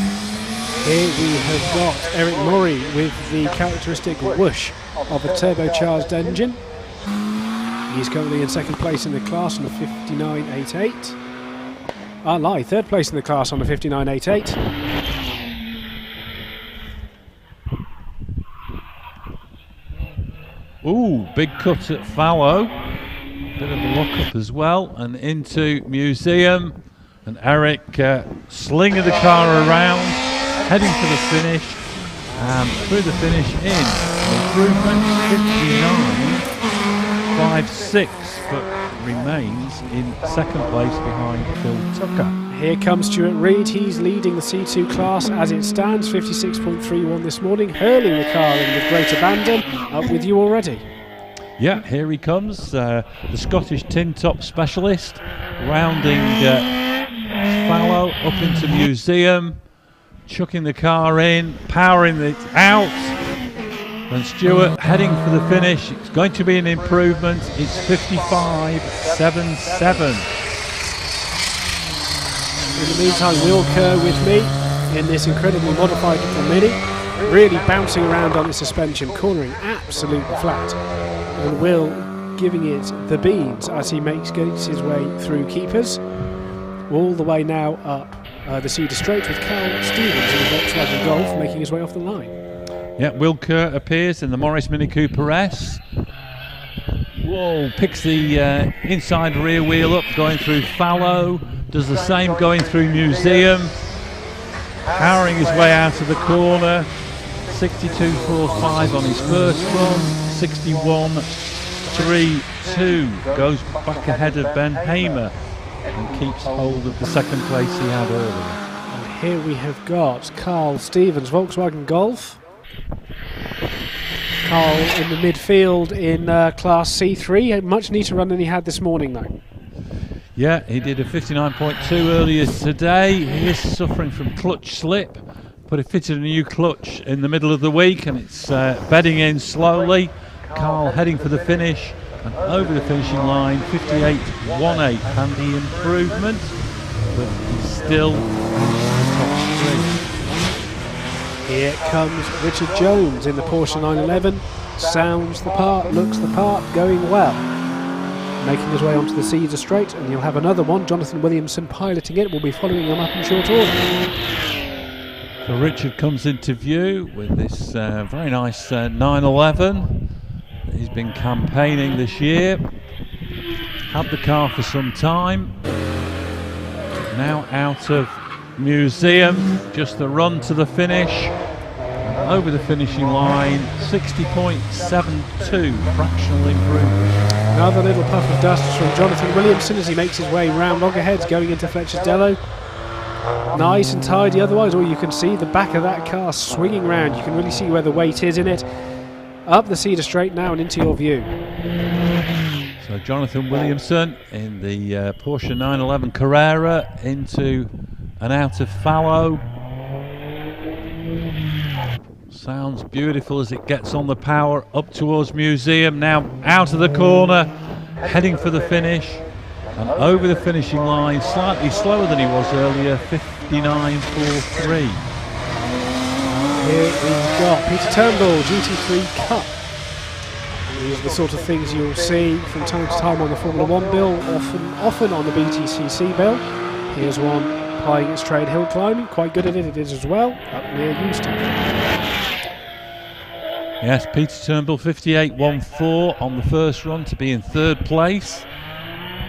S1: Here we have got Eric Murray with the characteristic whoosh of a turbocharged engine. He's currently in second place in the class on a 59.88. Third place in the class on a 59.88.
S2: Ooh, big cut at fallow. Bit of a lock-up as well. And into Museum. And Eric slinging the car around, heading for the finish. And through the finish in. Improvement 59.56, but remains in second place behind Phil Tucker.
S1: Here comes Stuart Reid. He's leading the C2 class as it stands, 56.31 this morning, hurling the car in with great abandon. Up with you already.
S2: Yeah, here he comes, the Scottish tin top specialist, rounding fallow up into Museum, chucking the car in, powering it out. And Stuart heading for the finish. It's going to be an improvement. It's 55.77.
S1: In the meantime, Will Kerr with me in this incredibly modified little Mini, really bouncing around on the suspension, cornering absolutely flat. And Will giving it the beans as he gets his way through keepers. All the way now up the Cedar Straight with Carl Stevens in the Volkswagen Golf making his way off the line.
S2: Yeah, Will Kerr appears in the Morris Mini Cooper S. Whoa, picks the inside rear wheel up, going through fallow. Does the same going through Museum. Powering his way out of the corner. 62.45 on his first run. 43.2, goes back ahead of Ben Hamer and keeps hold of the second place he had earlier.
S1: And here we have got Carl Stevens, Volkswagen Golf. Carl in the midfield in Class C3. A much neater run than he had this morning, though.
S2: Yeah, he did a 59.2 earlier today. He is suffering from clutch slip, but he fitted a new clutch in the middle of the week, and it's bedding in slowly. Carl heading for the finish, and over the finishing line, 58.18, handy improvement, but he's still in the top three.
S1: Here comes Richard Jones in the Porsche 911. Sounds the part, looks the part, going well. Making his way onto the Cedar Straight, and you'll have another one. Jonathan Williamson piloting it. We'll be following him up in short order.
S2: So Richard comes into view with this very nice 911 that he's been campaigning this year. Had the car for some time. Now out of museum, just the run to the finish. Over the finishing line, 60.72, fractional improvement.
S1: Another little puff of dust from Jonathan Williamson as he makes his way round loggerheads going into Fletcher's Dello. Nice and tidy otherwise, or you can see the back of that car swinging round. You can really see where the weight is in it. Up the Cedar Straight now and into your view.
S2: So Jonathan Williamson in the Porsche 911 Carrera into and out of fallow. Sounds beautiful as it gets on the power up towards museum. Now out of the corner, heading for the finish, and over the finishing line, slightly slower than he was earlier, 59.43.
S1: Here we've got Peter Turnbull, GT3 Cup. These are the sort of things you'll see from time to time on the Formula 1 bill, often on the BTCC bill. Here's one plying its trade hill climbing, quite good at it is as well, up near Euston.
S2: Yes, Peter Turnbull 58.14 on the first run to be in third place.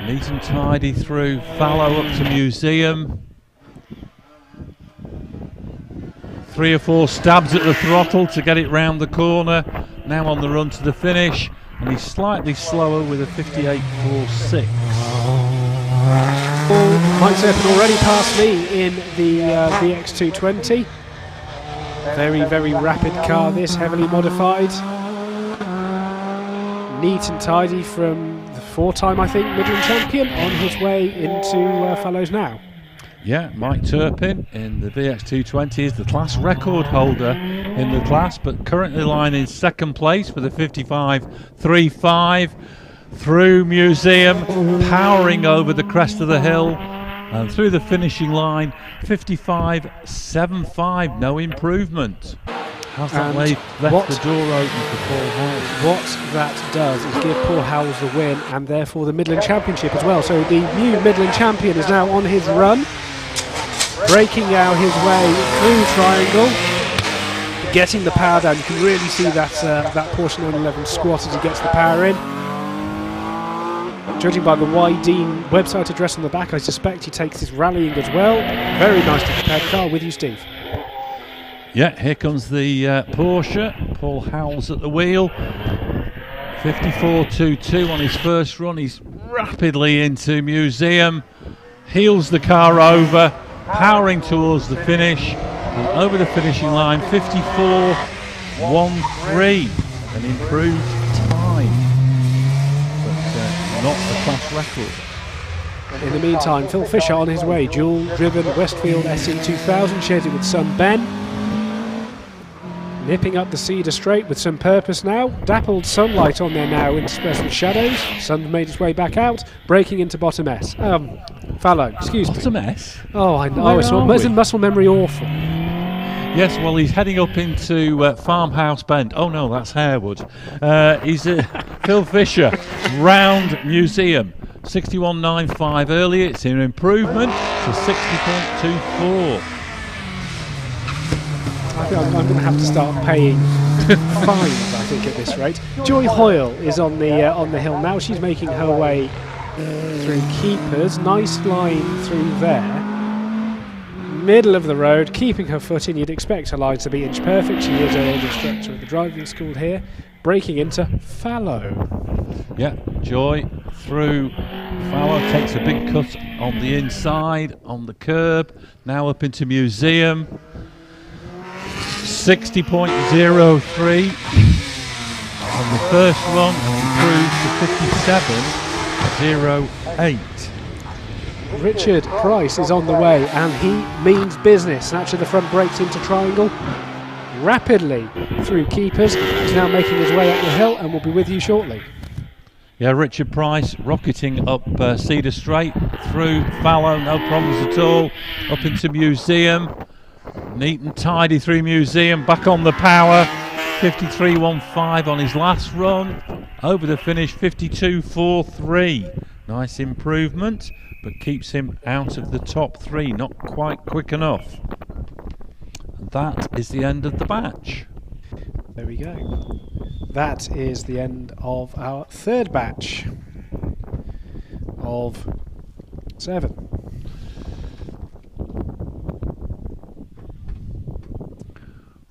S2: Neat and tidy through fallow up to museum. 3 or 4 stabs at the throttle to get it round the corner. Now on the run to the finish, and he's slightly slower with a 58.46.
S1: Mike Serpent already passed me in the VX220. Very, very rapid car this, heavily modified. Neat and tidy from the 4-time, I think, Midland champion on his way into Fallows now.
S2: Yeah, Mike Turpin in the VX220 is the class record holder in the class, but currently lying in second place with a 55.35 through museum, powering over the crest of the hill. And through the finishing line, 55.75, no improvement. How's that left the door open for Paul Howes?
S1: What that does is give Paul Howes the win and therefore the Midland Championship as well. So the new Midland champion is now on his run, breaking out his way through Triangle, getting the power down. You can really see that Porsche 911 squat as he gets the power in. Judging by the YD website address on the back, I suspect he takes his rallying as well. Very nicely prepared car. With you, Steve.
S2: Yeah, here comes the Porsche. Paul Howes at the wheel. 54.22 on his first run. He's rapidly into museum. Heels the car over, powering towards the finish. And over the finishing line, 54.13. An improved time. Not the class record.
S1: In the meantime, Phil Fisher on his way, dual-driven Westfield SE2000, shared it with son Ben. Nipping up the Cedar Straight with some purpose now. Dappled sunlight on there now interspersed with shadows. Sun made its way back out, breaking into bottom S. Fallow, excuse me.
S2: Bottom S?
S1: Oh, I know. Isn't muscle memory awful?
S2: Yes, well, he's heading up into Farmhouse Bend. Oh no, that's Harewood. He's Phil Fisher, round museum. 61.95 earlier. It's an improvement to 60.24.
S1: I think I'm going to have to start paying fines, I think, at this rate. Joy Hoyle is on the hill now. She's making her way through Keepers. Nice line through there. Middle of the road, keeping her foot in. You'd expect her line to be inch perfect. She is an instructor at the driving school here. breaking into fallow.
S2: Yeah, Joy through. Fallow takes a big cut on the inside, on the curb. Now up into Museum. 60.03 on the first run and improves to 57.08.
S1: Richard Price is on the way and he means business. Snatcher the front brakes into triangle. Rapidly through keepers. He's now making his way up the hill and will be with you shortly.
S2: Yeah, Richard Price rocketing up Cedar Straight through Fallow, no problems at all. Up into Museum. Neat and tidy through Museum, back on the power. 53.15 on his last run. Over the finish, 52.43. Nice improvement, but keeps him out of the top three. Not quite quick enough. And that is the end of the batch.
S1: There we go. That is the end of our third batch of 7.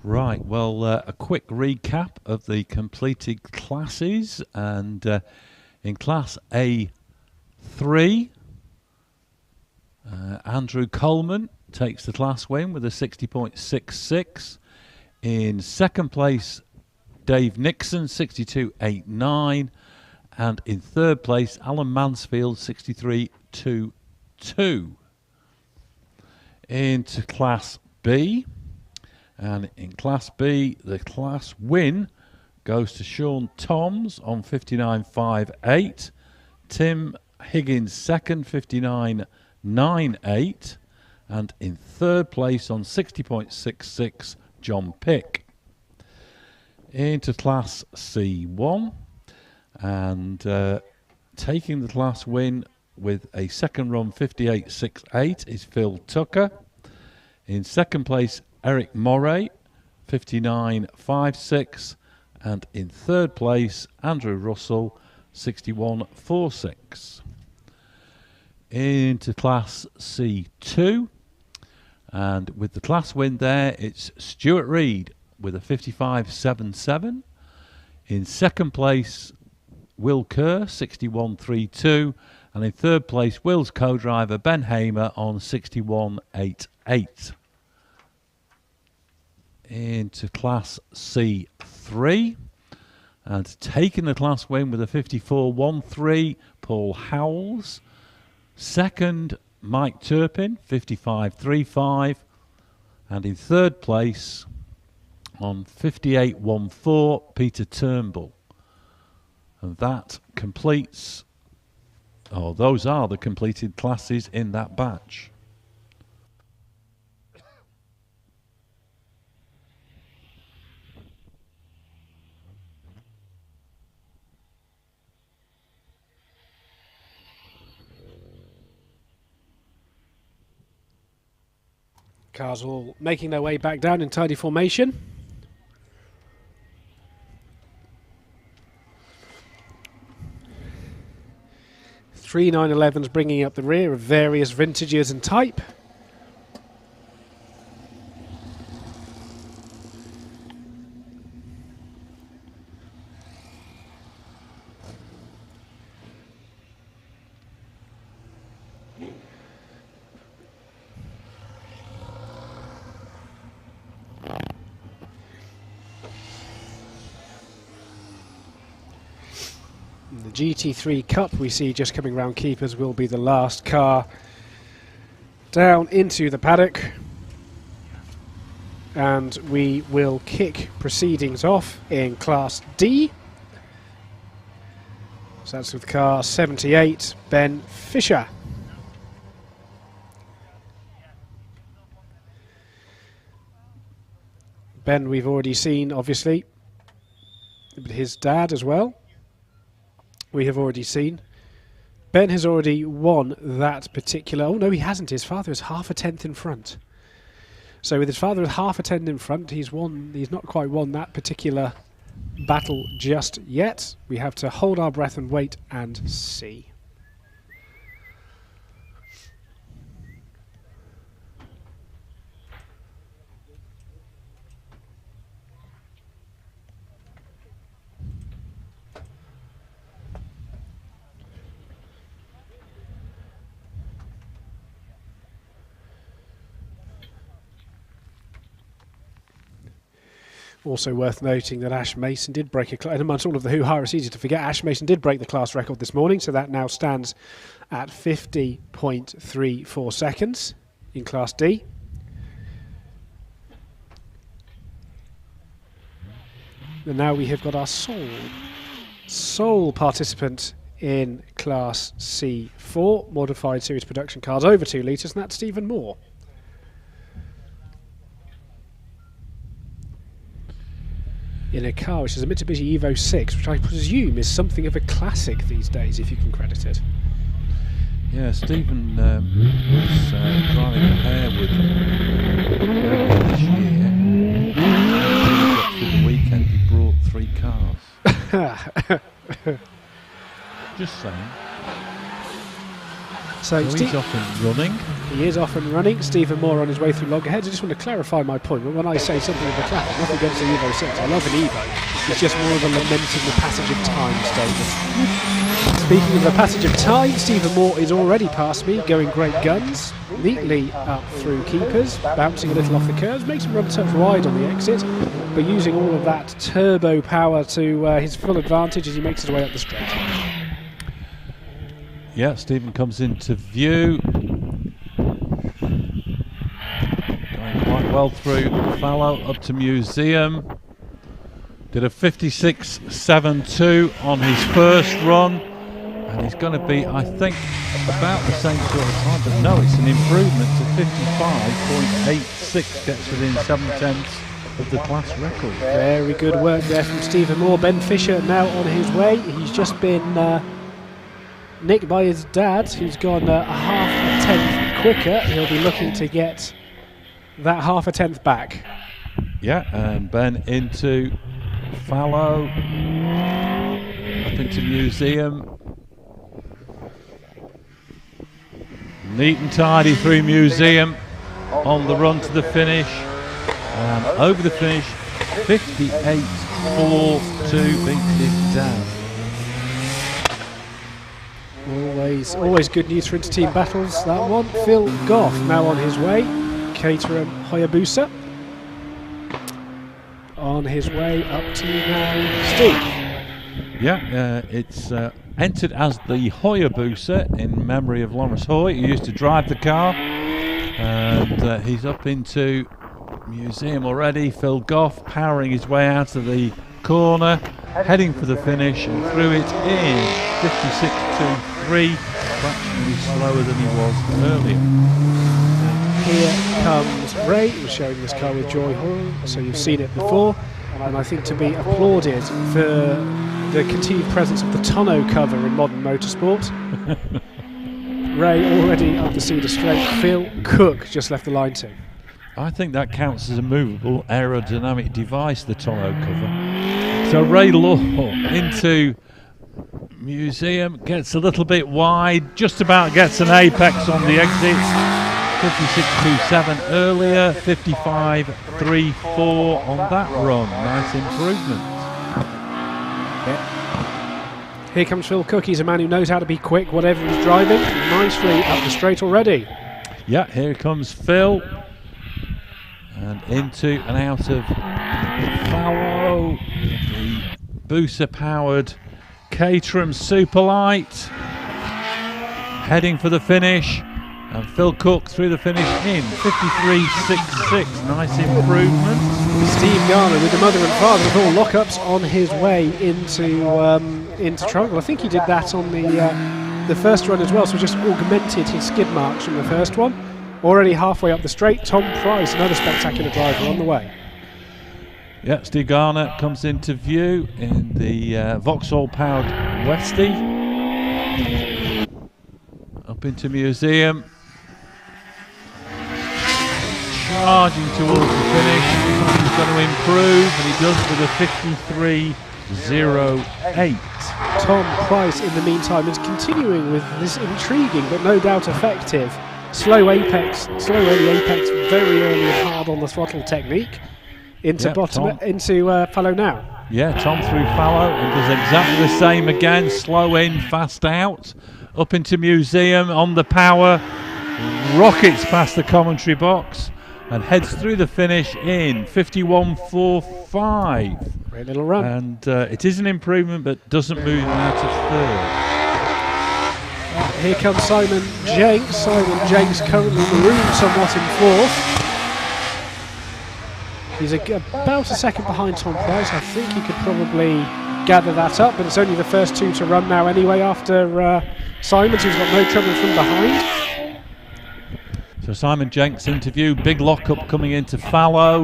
S2: Right, well, a quick recap of the completed classes. And in Class A3, Andrew Coleman takes the class win with a 60.66. In second place, Dave Nixon, 62.89. And in third place, Alan Mansfield, 63.22. Into Class B. And in Class B, the class win goes to Sean Toms on 59.58. Tim Higgins second, 59.98. And in third place on 60.66, John Pick. Into Class C1. And taking the class win with a second run 58.68 is Phil Tucker. In second place, Eric Moray, 59.56, and in third place, Andrew Russell, 61.46. Into Class C2, and with the class win there, it's Stuart Reed with a 55.77. In second place, Will Kerr, 61.32, and in third place, Will's co-driver Ben Hamer on 61.88. Into Class C3, and taking the class win with a 54.13, Paul Howells. Second, Mike Turpin, 55.35, and in third place on 58.14, Peter Turnbull. And that completes, those are the completed classes in that batch.
S1: Cars all making their way back down in tidy formation. Three 911s bringing up the rear of various vintages and type. The GT3 Cup we see just coming round keepers will be the last car down into the paddock, and we will kick proceedings off in Class D. So that's with car 78, Ben Fisher. Ben we've already seen, obviously, but his dad as well. We have already seen. Ben has already won that particular... Oh, no, he hasn't. His father is half a tenth in front. So with his father with half a tenth in front, he's not quite won that particular battle just yet. We have to hold our breath and wait and see. Also worth noting that Ash Mason did break and amongst all of the hoo-ha, it's easy to forget, Ash Mason did break the class record this morning, so that now stands at 50.34 seconds in Class D. And now we have got our sole participant in Class C4, modified series production cars over 2 litres, and that's Stephen Moore. In a car which is a Mitsubishi Evo 6, which I presume is something of a classic these days, if you can credit it.
S2: Yeah, Stephen was driving a pair with them earlier this year. And through the weekend he brought 3 cars. Just saying.
S1: So
S2: he's off and running.
S1: He is off and running. Stephen Moore on his way through loggerheads. I just want to clarify my point. When I say something of a classic, nothing against the Evo 6. I love an Evo. It's just more of a lamenting the passage of time statement. Speaking of the passage of time, Stephen Moore is already past me, going great guns, neatly up through keepers, bouncing a little off the curves, makes him run a touch wide on the exit, but using all of that turbo power to his full advantage as he makes his way up the straight.
S2: Yeah, Stephen comes into view. Going quite well through Fallow up to Museum. Did a 56.72 on his first run. And he's going to be, I think, about the same sort of time. But no, it's an improvement to 55.86. Gets within 7/10 of the class record.
S1: Very good work there from Stephen Moore. Ben Fisher now on his way. He's just been nicked by his dad, who's gone a half a tenth quicker. He'll be looking to get that half a tenth back.
S2: Yeah, and Ben into Fallow, up into Museum. Neat and tidy through Museum, on the run to the finish, and over the finish, 58.42, beats his dad.
S1: Always good news for inter-team battles, that one. Phil Goff now on his way. Caterham Hayabusa on his way up to now Steve.
S2: Yeah, it's entered as the Hayabusa in memory of Lawrence Hoy, who used to drive the car. And he's up into Museum already. Phil Goff powering his way out of the corner, heading for the finish, and threw it in 56.23, fractionally slower than he was earlier.
S1: Here comes Ray, who's showing this car with Joy Hoyle, so you've seen it before, and I think to be applauded for the continued presence of the tonneau cover in modern motorsport. Ray already up the Cedar Straight. Phil Cook just left the line too.
S2: I think that counts as a movable aerodynamic device, the tonneau cover. So Ray Law into Museum, gets a little bit wide, just about gets an apex on the exit. 56.27 earlier, 55.34 on that run. Nice improvement.
S1: Yeah. Here comes Phil Cook. He's a man who knows how to be quick, whatever he's driving. Nicely up the straight already.
S2: Yeah, here comes Phil. And into and out of Fallow, the Busa-powered Caterham Superlight, heading for the finish, and Phil Cook through the finish in 53.66. Nice improvement.
S1: Steve Garner with the mother and father of all lockups on his way into trouble. I think he did that on the first run as well, so just augmented his skid marks from the first one. Already halfway up the straight, Tom Price, another spectacular driver, on the way.
S2: Yeah, Steve Garner comes into view in the Vauxhall-powered Westie. Up into Museum. Charging towards the finish. He's going to improve, and he does with a 53.08.
S1: Tom Price, in the meantime, is continuing with this intriguing but no doubt effective slow early apex, very early and hard on the throttle technique into Fallow now.
S2: Yeah, Tom through Fallow and does exactly the same again. Slow in, fast out. Up into Museum on the power. Rockets past the commentary box. and heads through the finish in 51.45.
S1: Great little run.
S2: And it is an improvement, but doesn't move out of third.
S1: Here comes Simon Jenks. Simon Jenks currently marooned somewhat in fourth. He's about a second behind Tom Price. I think he could probably gather that up, but it's only the first two to run now anyway after Simons, who's got no trouble from behind.
S2: So Simon Jenks interview, big lockup coming into Fallow.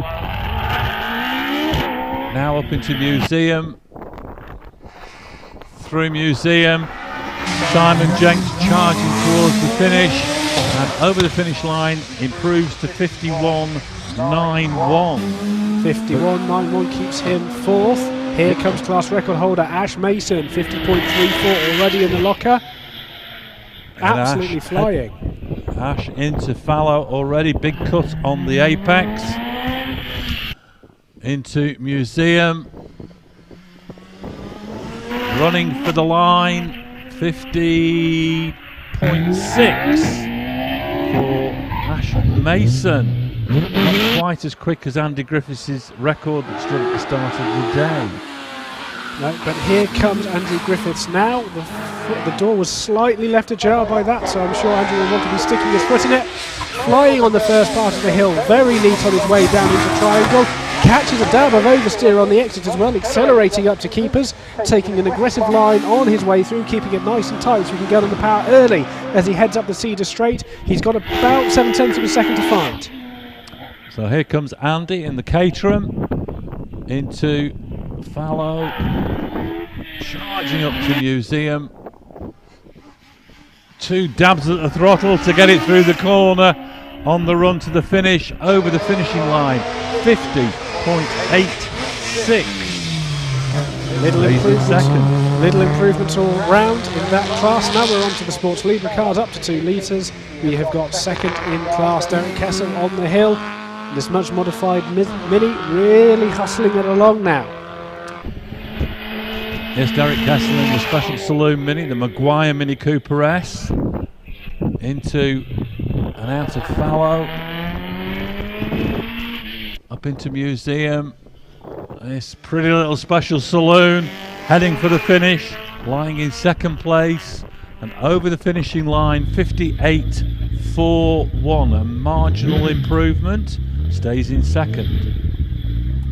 S2: Now up into Museum. Through Museum. Simon Jenks charging towards the finish. And over the finish line, improves to 51.91.
S1: 51.91 keeps him fourth. Here comes class record holder Ash Mason, 50.34 already in the locker. Absolutely
S2: Ash,
S1: flying.
S2: Ash into Fallow already, big cut on the apex. Into Museum. Running for the line, 50.6 for Ash Mason. Not quite as quick as Andy Griffiths' record that stood at the start of the day.
S1: No, but here comes Andrew Griffiths now. The door was slightly left ajar by that, so I'm sure Andrew will want to be sticking his foot in it. Flying on the first part of the hill, very neat on his way down into Triangle. Catches a dab of oversteer on the exit as well, accelerating up to keepers, taking an aggressive line on his way through, keeping it nice and tight so he can get on the power early as he heads up the Cedar Straight. He's got about 7/10 of a second to find.
S2: So here comes Andy in the Caterham into Fallow, charging up to Museum. Two dabs at the throttle to get it through the corner on the run to the finish, over the finishing line, 50.86.
S1: Little improvements all round in that class. Now we're on to the Sports Leader cars up to 2 litres. We have got second in class Derek Kessel on the hill. This much modified Mini really hustling it along now.
S2: Yes, Derek Kessel in the Special Saloon Mini, the Maguire Mini Cooper S. Into and out of Fallow. Up into Museum. This pretty little Special Saloon heading for the finish, lying in second place. And over the finishing line, 58.41, a marginal improvement. Stays in second.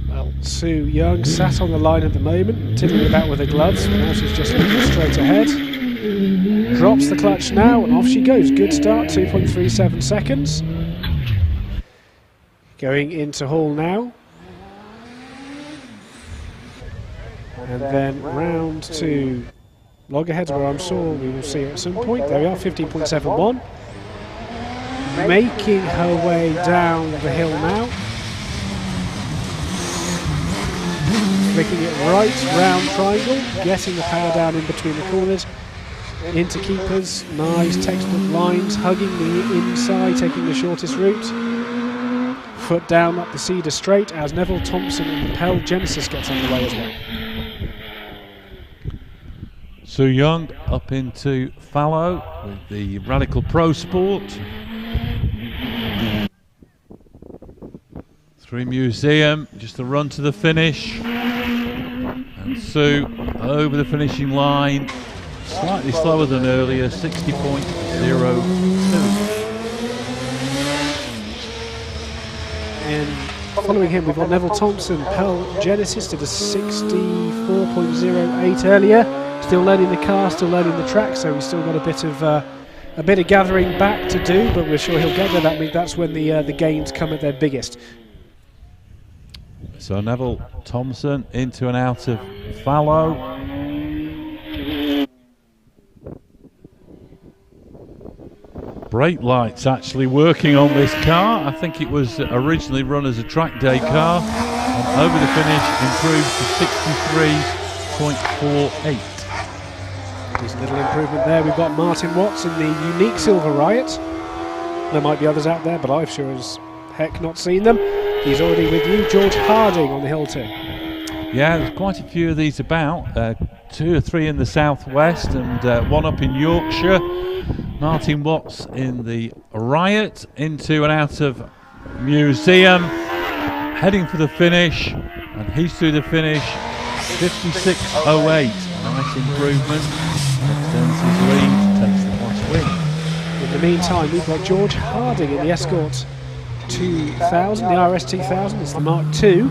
S1: Well, Sue Young sat on the line at the moment, tiddling about with her gloves. Now she's just looking straight ahead. Drops the clutch now, and off she goes. Good start, 2.37 seconds. Going into Hall now. And then round to Loggerheads, where I'm sure we will see her at some point. There we are, 15.71. Making her way down the hill now. Flicking it right round Triangle, getting the power down in between the corners. Into keepers, nice textbook lines, hugging the inside, taking the shortest route. Foot down up the Cedar Straight as Neville Thompson and the Pell Genesis gets underway as well.
S2: Sue Young up into Fallow with the Radical Pro Sport. Through Museum, just a run to the finish. And Sue over the finishing line, slightly slower than earlier, 60.02.
S1: And following him, we've got Neville Thompson. Pell Genesis did a 64.08 earlier. Still learning the car, still learning the track, so we've still got a bit of gathering back to do, but we're sure he'll get there. That's when the gains come at their biggest.
S2: So Neville Thompson into and out of Fallow. Brake lights actually working on this car. I think it was originally run as a track day car. And over the finish, improves to 63.48.
S1: Decent little improvement there. We've got Martin Watts in the unique Silver Riot. There might be others out there, but I've sure as heck not seen them. He's already with you. George Harding on the hill too.
S2: Yeah, there's quite a few of these about. 2 or 3 in the southwest and 1 up in Yorkshire. Martin Watts in the Riot, into and out of Museum, heading for the finish, and he's through the finish. 56.08. Nice improvement. Extends his lead, takes the last win.
S1: In the meantime, we've got George Harding in the Escort 2000, the RS 2000. It's the Mark II.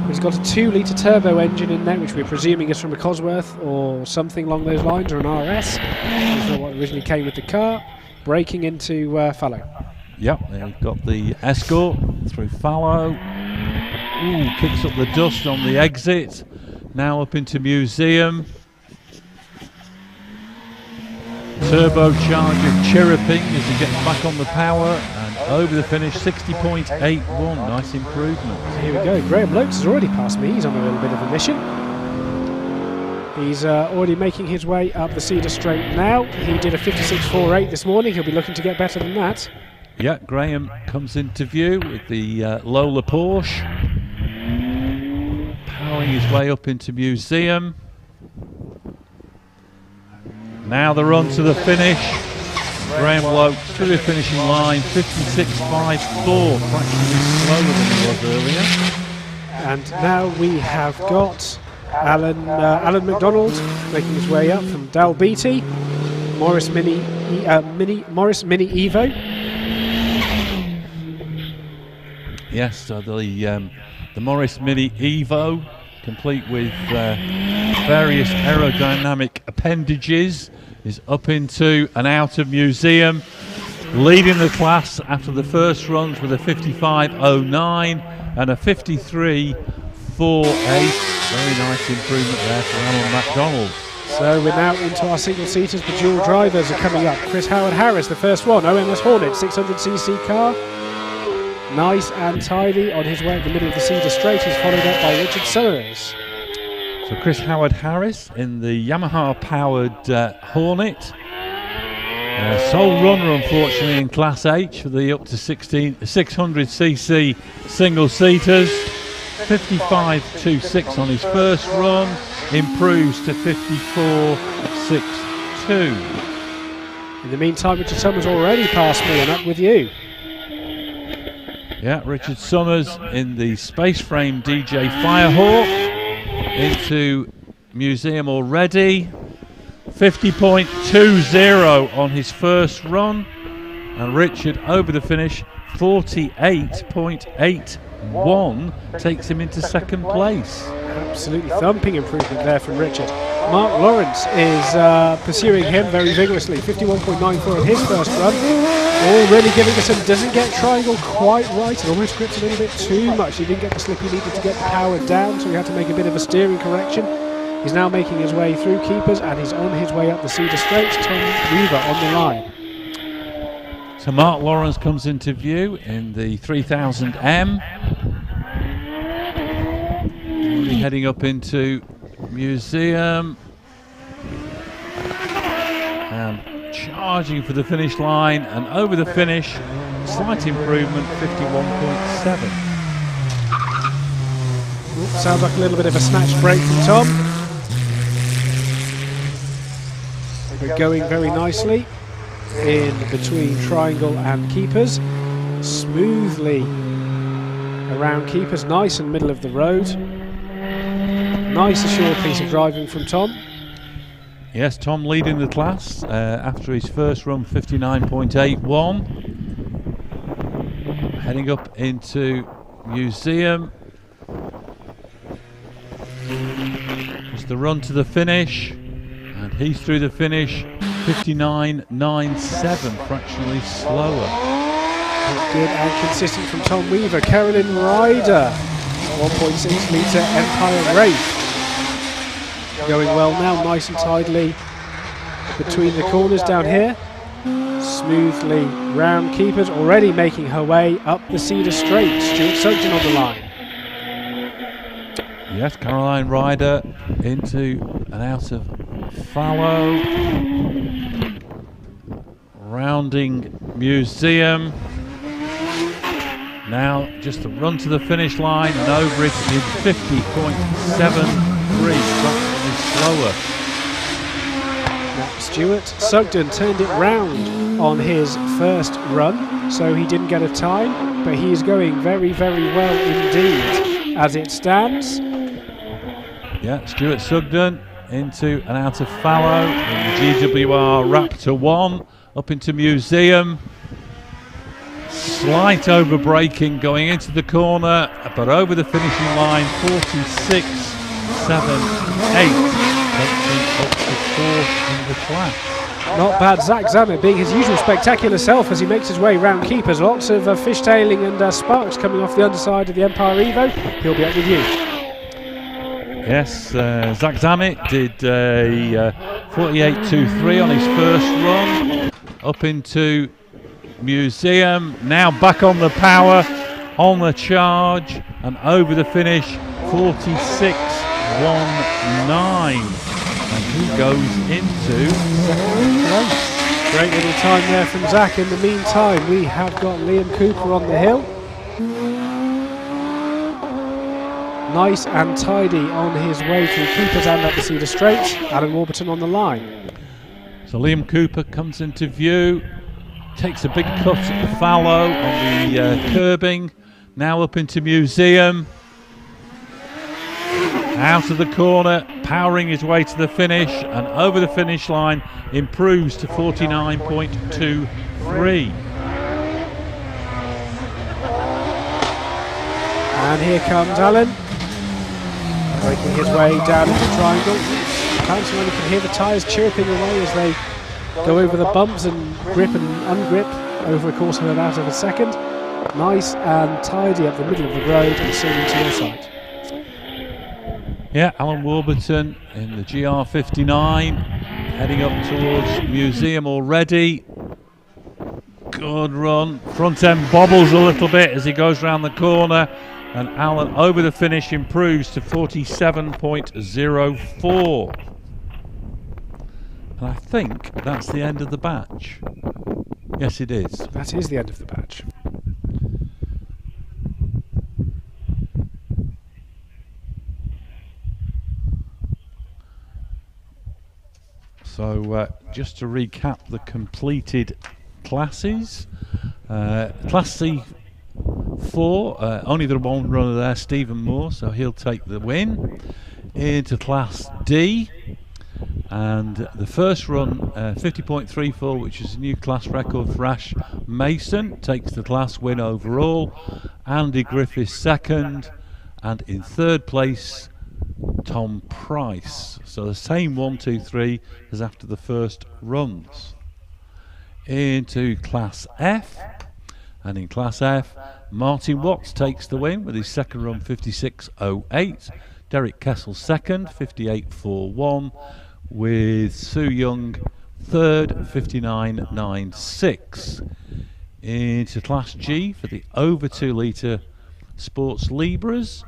S1: It's got a 2-litre turbo engine in there, which we're presuming is from a Cosworth or something along those lines, or an RS. That's not what originally came with the car. Braking into fallow.
S2: Yep, they've got the Escort through fallow. Ooh, kicks up the dust on the exit. Now up into Museum. Turbocharger chirruping as he gets back on the power, and over the finish. 60.81. Nice improvement.
S1: Here we go. Graham Lopes has already passed me. He's on a little bit of a mission. He's already making his way up the Cedar Straight now. He did a 56.48 this morning. He'll be looking to get better than that.
S2: Yeah, Graham comes into view with the Lola Porsche. Powering his way up into Museum. Now the run to the finish. Graham Lopes through the finishing line. 56.54, fractionally slower than he was earlier.
S1: And now we have got Alan McDonald making his way up from Dal Beatty. Morris Mini Evo.
S2: Yes, so the Morris Mini Evo, complete with various aerodynamic appendages, is up into and out of Museum, leading the class after the first runs with a 55.09 and a 53.48. Very nice improvement there for Alan McDonald.
S1: So we're now into our single-seaters. The dual drivers are coming up. Chris Howard Harris, the first one. OMS Hornet, 600cc car. Nice and tidy on his way at the middle of the Cedar Straight. He's followed up by Richard Summers.
S2: So Chris Howard Harris in the Yamaha-powered Hornet. Sole runner, unfortunately, in Class H for the up to 600cc single-seaters. 55.26 on his first run. Improves to 54.62.
S1: In the meantime, Richard Summers already passed me and up with you.
S2: Yeah, Richard Summers in the Space Frame DJ Firehawk into Museum already. 50.20 on his first run, and Richard over the finish. 48.81 takes him into second place.
S1: Absolutely thumping improvement there from Richard. Mark Lawrence is pursuing him very vigorously. 51.94 on his first run. Already giving us a doesn't get triangle quite right. It almost grips a little bit too much. He didn't get the slip he needed to get the power down, so he had to make a bit of a steering correction. He's now making his way through keepers, and he's on his way up the Cedar Straight. Tom Weaver on the line.
S2: So Mark Lawrence comes into view in the 3000M. Already heading up into Museum. And charging for the finish line, and over the finish, slight improvement, 51.7.
S1: Sounds like a little bit of a snatch break from Tom. We're going very nicely in between triangle and keepers, smoothly around keepers, nice in the middle of the road. Nice assured piece of driving from Tom.
S2: Yes, Tom leading the class after his first run, 59.81. Heading up into Museum. Just the run to the finish, and he's through the finish. 59.97, fractionally slower.
S1: Good and consistent from Tom Weaver. Carolyn Ryder, 1.6 litre Empire Wraith. Going well now, nice and tidily between the corners down here. Smoothly round keepers, already making her way up the Cedar Straight. Stuart Sugden on the line.
S2: Yes, Caroline Ryder into and out of fallow. Rounding Museum. Now just the run to the finish line, and over it in 50.73, fractionally slower.
S1: Stuart Sugden turned it round on his first run, so he didn't get a time, but he is going very, very well indeed as it stands.
S2: Yeah, Stuart Sugden into and out of fallow in the GWR Raptor 1, up into Museum. Slight over braking going into the corner, but over the finishing line, 46, 7, 8, up to 4th in the class.
S1: Not bad. Zach Zammit being his usual spectacular self as he makes his way round keepers. Lots of fishtailing and sparks coming off the underside of the Empire Evo. He'll be up with you.
S2: Yes, Zach Zammit did a 48.23 on his first run, up into Museum, now back on the power, on the charge, and over the finish, 46.19. And he goes into second place.
S1: Great little time there from Zach. In the meantime, we have got Liam Cooper on the hill. Nice and tidy on his way through Keepers and up the Cedar Straits. Alan Warburton on the line.
S2: So Liam Cooper comes into view, takes a big cut at the fallow on the curbing, now up into Museum, out of the corner, powering his way to the finish, and over the finish line improves to 49.23.
S1: And here comes Alan, making his way down into the triangle. Apparently you can hear the tyres chirping away as they go over the bumps and grip and ungrip over a course of about a second. Nice and tidy up the middle of the road and soon into your sight.
S2: Yeah, Alan Warburton in the GR59, heading up towards Museum already. Good run. Front end bobbles a little bit as he goes round the corner, and Alan over the finish improves to 47.04. And I think that's the end of the batch. Yes, it is.
S1: That is the end of the batch.
S2: So just to recap the completed classes. Class C4, only the one runner there, Stephen Moore, so he'll take the win. Into Class D, and the first run, 50.34, which is a new class record for Ash Mason, takes the class win overall. Andy Griffiths second, and in third place, Tom Price. So the same 1, 2, 3 as after the first runs. Into Class F, and in Class F, Martin Watts takes the win with his second run, 56.08. Derek Kessel second, 58.41, with Sue Young third, 59.96. Into Class G for the over 2 litre Sports Libras,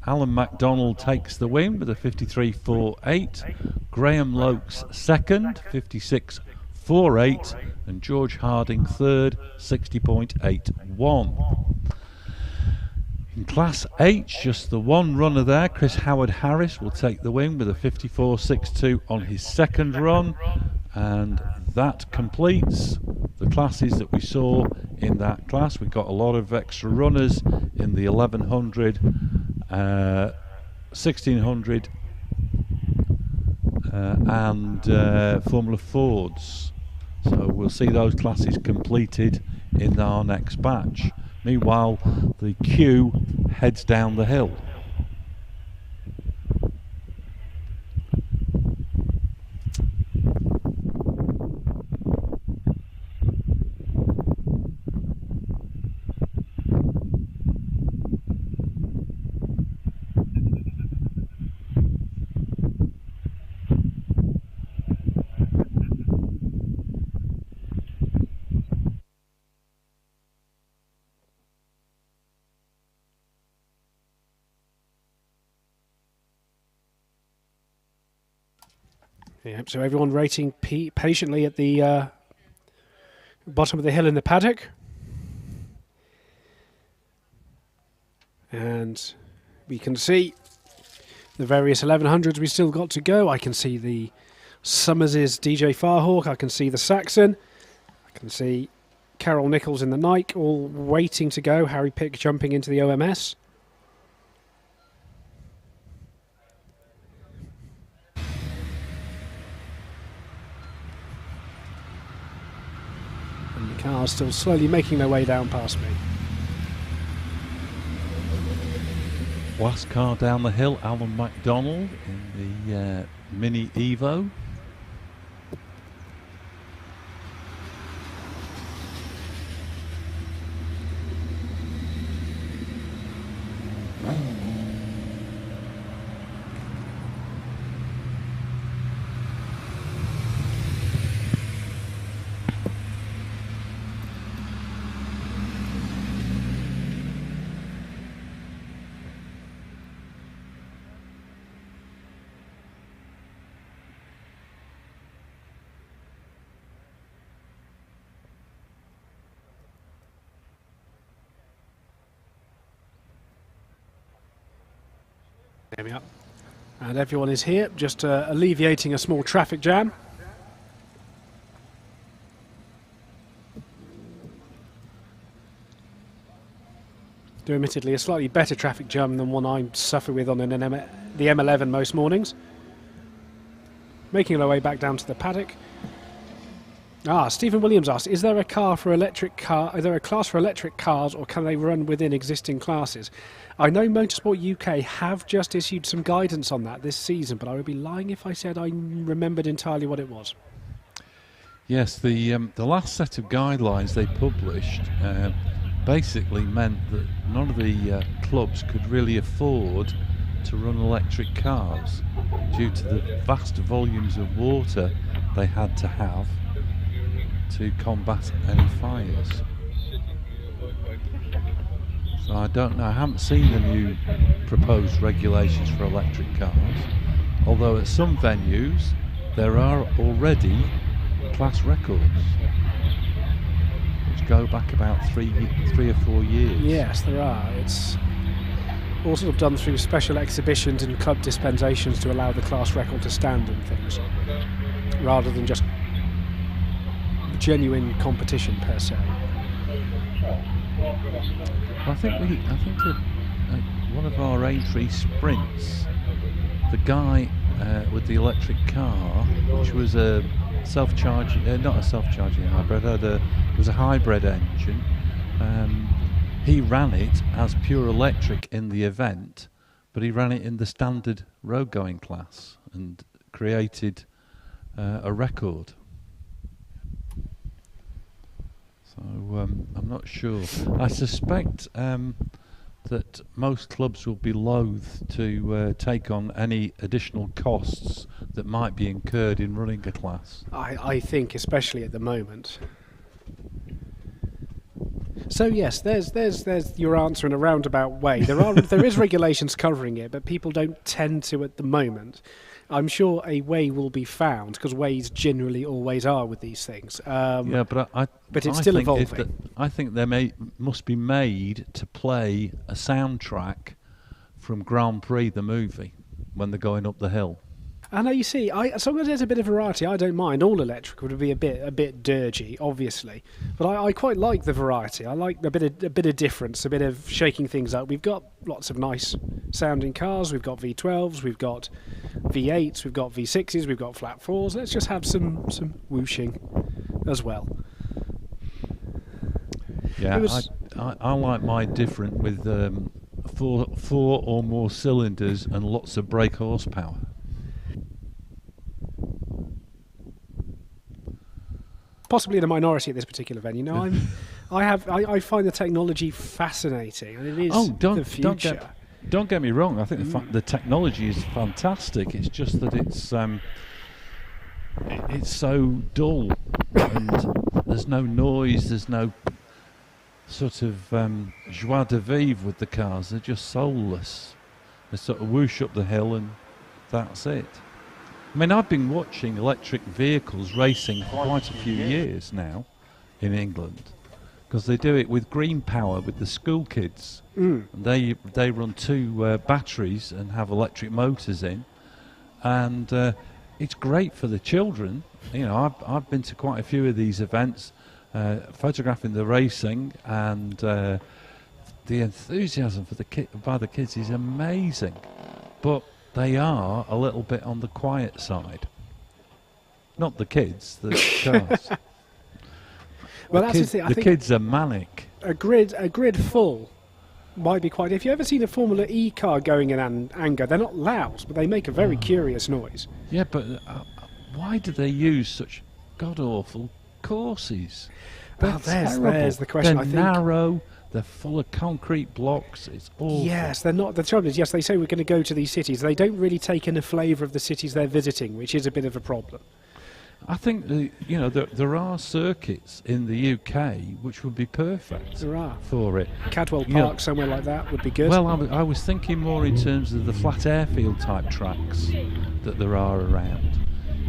S2: Alan MacDonald takes the win with a 53.48. Graham Lokes second, 56.48, and George Harding third, 60.81. In Class H, just the one runner there, Chris Howard Harris will take the win with a 54.62 on his second run, and that completes the classes that we saw in that class. We got a lot of extra runners in the 1100, 1600 and Formula Fords. So we'll see those classes completed in our next batch. Meanwhile, the queue heads down the hill.
S1: Yep, so everyone waiting patiently at the bottom of the hill in the paddock. And we can see the various 1100s we still got to go. I can see the Summers' DJ Firehawk. I can see the Saxon. I can see Carol Nichols in the Nike, all waiting to go. Harry Pick jumping into the OMS. And the cars still slowly making their way down past me.
S2: Last car down the hill, Alan McDonald in the Mini Evo.
S1: There we are. And everyone is here, just alleviating a small traffic jam. Do admittedly a slightly better traffic jam than one I suffer with on the M11 most mornings. Making our way back down to the paddock. Stephen Williams asked, is there a car for electric car? Is there a class for electric cars, or can they run within existing classes? I know Motorsport UK have just issued some guidance on that this season, but I would be lying if I said I remembered entirely what it was.
S2: Yes, the last set of guidelines they published basically meant that none of the clubs could really afford to run electric cars due to the vast volumes of water they had to have to combat any fires. So I don't know, I haven't seen the new proposed regulations for electric cars, although at some venues there are already class records which go back about three or 4 years.
S1: Yes, there are. It's all sort of done through special exhibitions and club dispensations to allow the class record to stand and things, rather than just genuine competition per se.
S2: I think that one of our A3 sprints, the guy with the electric car, which was a self-charging, not a self-charging hybrid, it was a hybrid engine. He ran it as pure electric in the event, but he ran it in the standard road-going class and created a record. So I'm not sure. I suspect that most clubs will be loath to take on any additional costs that might be incurred in running a class.
S1: I think, especially at the moment. So yes, there's your answer in a roundabout way. There is regulations covering it, but people don't tend to at the moment. I'm sure a way will be found, because ways generally always are with these things.
S2: Yeah, but
S1: it's still evolving.
S2: I think they must be made to play a soundtrack from Grand Prix the movie when they're going up the hill.
S1: I know, you see, as long as there's a bit of variety, I don't mind. All electric would be a bit dirgy, obviously, but I quite like the variety. I like a bit of difference, a bit of shaking things up. We've got lots of nice sounding cars. We've got V12s, we've got V8s, we've got V6s, we've got flat 4s. Let's just have some whooshing as well.
S2: Yeah, I like mine different with four or more cylinders and lots of brake horsepower.
S1: Possibly in a minority at this particular venue. No, I find the technology fascinating, and it is the future.
S2: Don't get me wrong. I think the technology is fantastic. It's just that it's so dull, and there's no noise. There's no sort of joie de vivre with the cars. They're just soulless. They sort of whoosh up the hill, and that's it. I mean, I've been watching electric vehicles racing for quite a few years now in England, because they do it with green power with the school kids. And they run two batteries and have electric motors in, and it's great for the children. You know, I've been to quite a few of these events, photographing the racing, and the enthusiasm for by the kids is amazing. But they are a little bit on the quiet side. Not the kids, the cars.
S1: Well, that's the thing. I
S2: The
S1: think
S2: kids are manic.
S1: a grid full might be quite. If you ever seen a Formula E car going in anger, they're not loud, but they make a very curious noise.
S2: Yeah, but why do they use such god-awful courses?
S1: Well, there's the question.
S2: They're
S1: I think
S2: narrow. They're full of concrete blocks. It's awful.
S1: yes, they're not. The trouble is, yes, they say we're going to go to these cities. They don't really take in a flavour of the cities they're visiting, which is a bit of a problem.
S2: I think there are circuits in the UK which would be perfect
S1: There are.
S2: for it.
S1: Cadwell
S2: Yeah.
S1: Park, somewhere like that, would be good.
S2: Well, I was thinking more in terms of the flat airfield type tracks that there are around.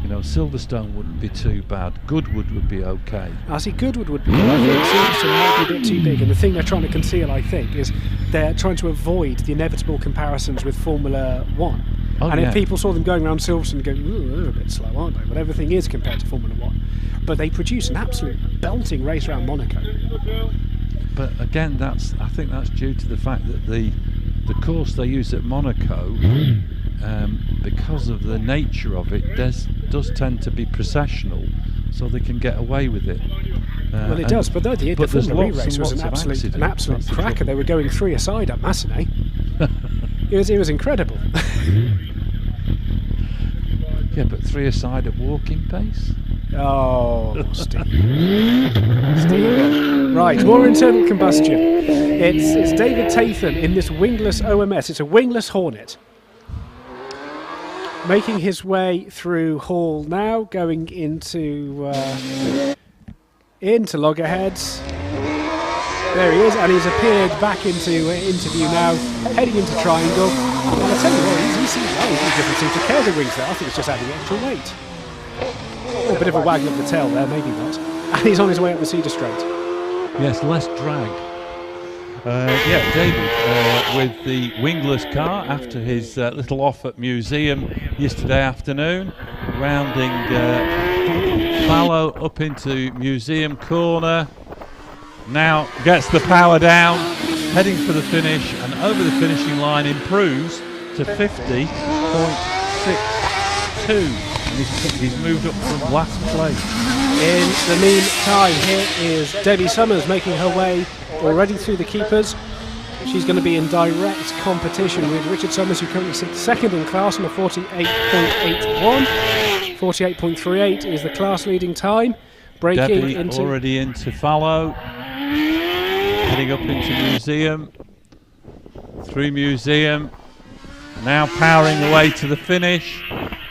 S2: You know, Silverstone wouldn't be too bad. Goodwood would be okay.
S1: I see Goodwood would be good. I think Silverstone might be a bit too big, and the thing they're trying to conceal, I think, is they're trying to avoid the inevitable comparisons with Formula 1.
S2: Oh,
S1: and
S2: yeah.
S1: if people saw them going around Silverstone and going, ooh, they're a bit slow, aren't they? But everything is compared to Formula 1. But they produce an absolute belting race around Monaco.
S2: But again, I think that's due to the fact that the course they use at Monaco, because of the nature of it, does tend to be processional, so they can get away with it.
S1: Well, it does, but the
S2: there's
S1: Formula E
S2: lots and
S1: race was
S2: lots
S1: an
S2: of
S1: absolute
S2: accidents. That's the
S1: cracker.
S2: trouble.
S1: They were going 3 aside at Massenet. It was incredible.
S2: Yeah, but 3 aside at walking pace.
S1: Oh, Steve. Right, more internal combustion. It's David Tathan in this wingless OMS. It's a wingless Hornet. Making his way through Hall now, going into loggerheads. There he is, and he's appeared back into interview now, heading into Triangle. And I tell you what, he seems he doesn't seem to care the wings there. I think it's just adding extra weight. Oh, a bit of a waggle of the tail there, maybe not. And he's on his way up the Cedar Straight.
S2: Yes, less drag. David with the wingless car after his little off at Museum yesterday afternoon, rounding Fallow up into Museum Corner. Now gets the power down, heading for the finish, and over the finishing line improves to 50.62. And he's moved up from last place.
S1: In the meantime, here is Debbie Summers making her way already through the keepers. She's going to be in direct competition with Richard Summers, who currently sits second in class on a 48.81. 48.38 is the class leading time. Breaking
S2: Debbie
S1: into
S2: already into Fallow, heading up into Museum, through Museum, now powering away to the finish.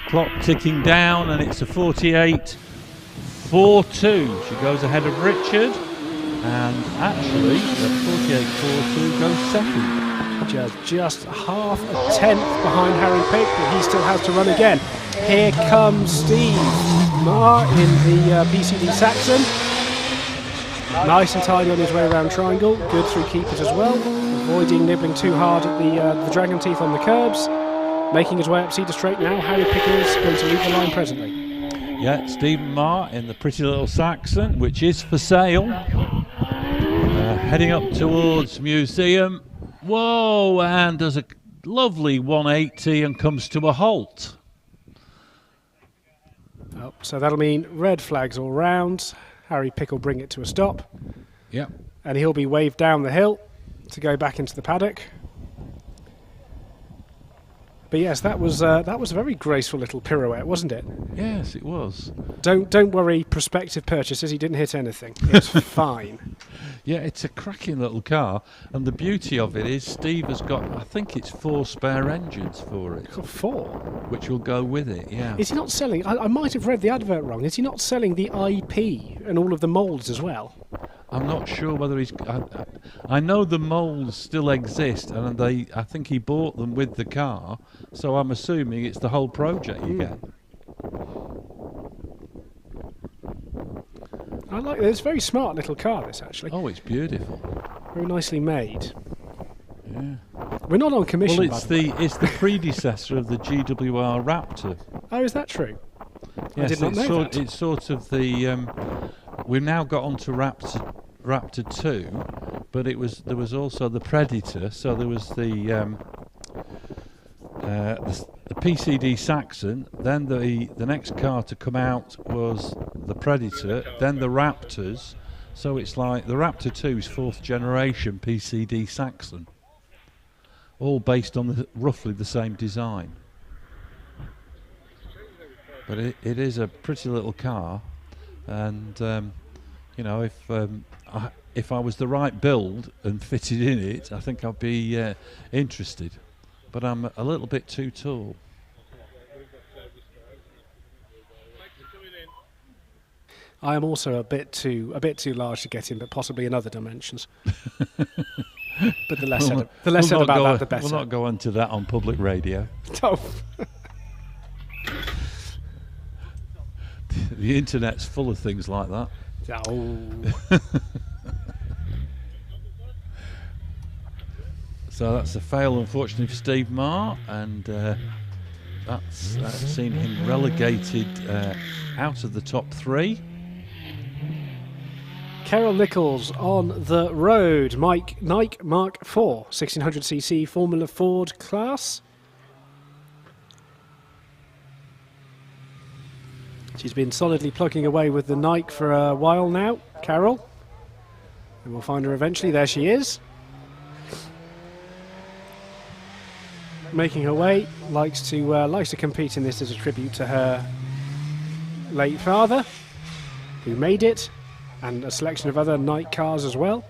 S2: Clock ticking down, and it's a 48.42. She goes ahead of Richard, and actually at 48.42 goes second.
S1: just half a tenth behind Harry Pick, but he still has to run again. Here comes Steve Marr in the PCD Saxon. Nice and tidy on his way around Triangle. Good through keepers as well. Avoiding nibbling too hard at the Dragon Teeth on the curbs. Making his way up Cedar Straight now. Harry Pick is going to leave the line presently.
S2: Yeah, Stephen Marr in the pretty little Saxon, which is for sale. Heading up towards Museum. Whoa, and does a lovely 180 and comes to a halt.
S1: Oh, so that'll mean red flags all round. Harry Pick will bring it to a stop.
S2: Yeah.
S1: And he'll be waved down the hill to go back into the paddock. But yes, that was a very graceful little pirouette, wasn't it?
S2: Yes, it was.
S1: Don't worry, prospective purchasers, he didn't hit anything. It's fine.
S2: Yeah, it's a cracking little car, and the beauty of it is Steve has got, I think it's 4 spare engines for it.
S1: 4?
S2: Which will go with it, yeah.
S1: Is he not selling, I might have read the advert wrong, is he not selling the IP and all of the moulds as well?
S2: I'm not sure whether he's... I know the moulds still exist, and I think he bought them with the car, so I'm assuming it's the whole project you get.
S1: I like it. It's a very smart little car, this, actually.
S2: Oh, it's beautiful.
S1: Very nicely made.
S2: Yeah.
S1: We're not on commission,
S2: Well,
S1: by the way.
S2: it's the predecessor of the GWR Raptor.
S1: Oh, is that true?
S2: Yes,
S1: I did not know that.
S2: It's sort of the. We've now got on to Raptor 2, but there was also the Predator. So there was the PCD Saxon. Then the next car to come out was the Predator. Then the Raptors. So it's like the Raptor 2's 4th generation PCD Saxon, all based on roughly the same design. But it is a pretty little car, and you know, if I was the right build and fitted in it, I think I'd be interested. But I'm a little bit too tall.
S1: I am also a bit too large to get in, but possibly in other dimensions. But the less said about that, the better.
S2: We'll not go into that on public radio.
S1: Oh.
S2: The internet's full of things like that.
S1: Oh.
S2: So that's a fail, unfortunately, for Steve Marr, and that's seen him relegated out of the top 3.
S1: Carol Nichols on the road. Nike Mark IV, 1600cc Formula Ford class. She's been solidly plugging away with the Nike for a while now, Carol. And we'll find her eventually. There she is. Making her way. Likes to compete in this as a tribute to her late father, who made it, and a selection of other Nike cars as well.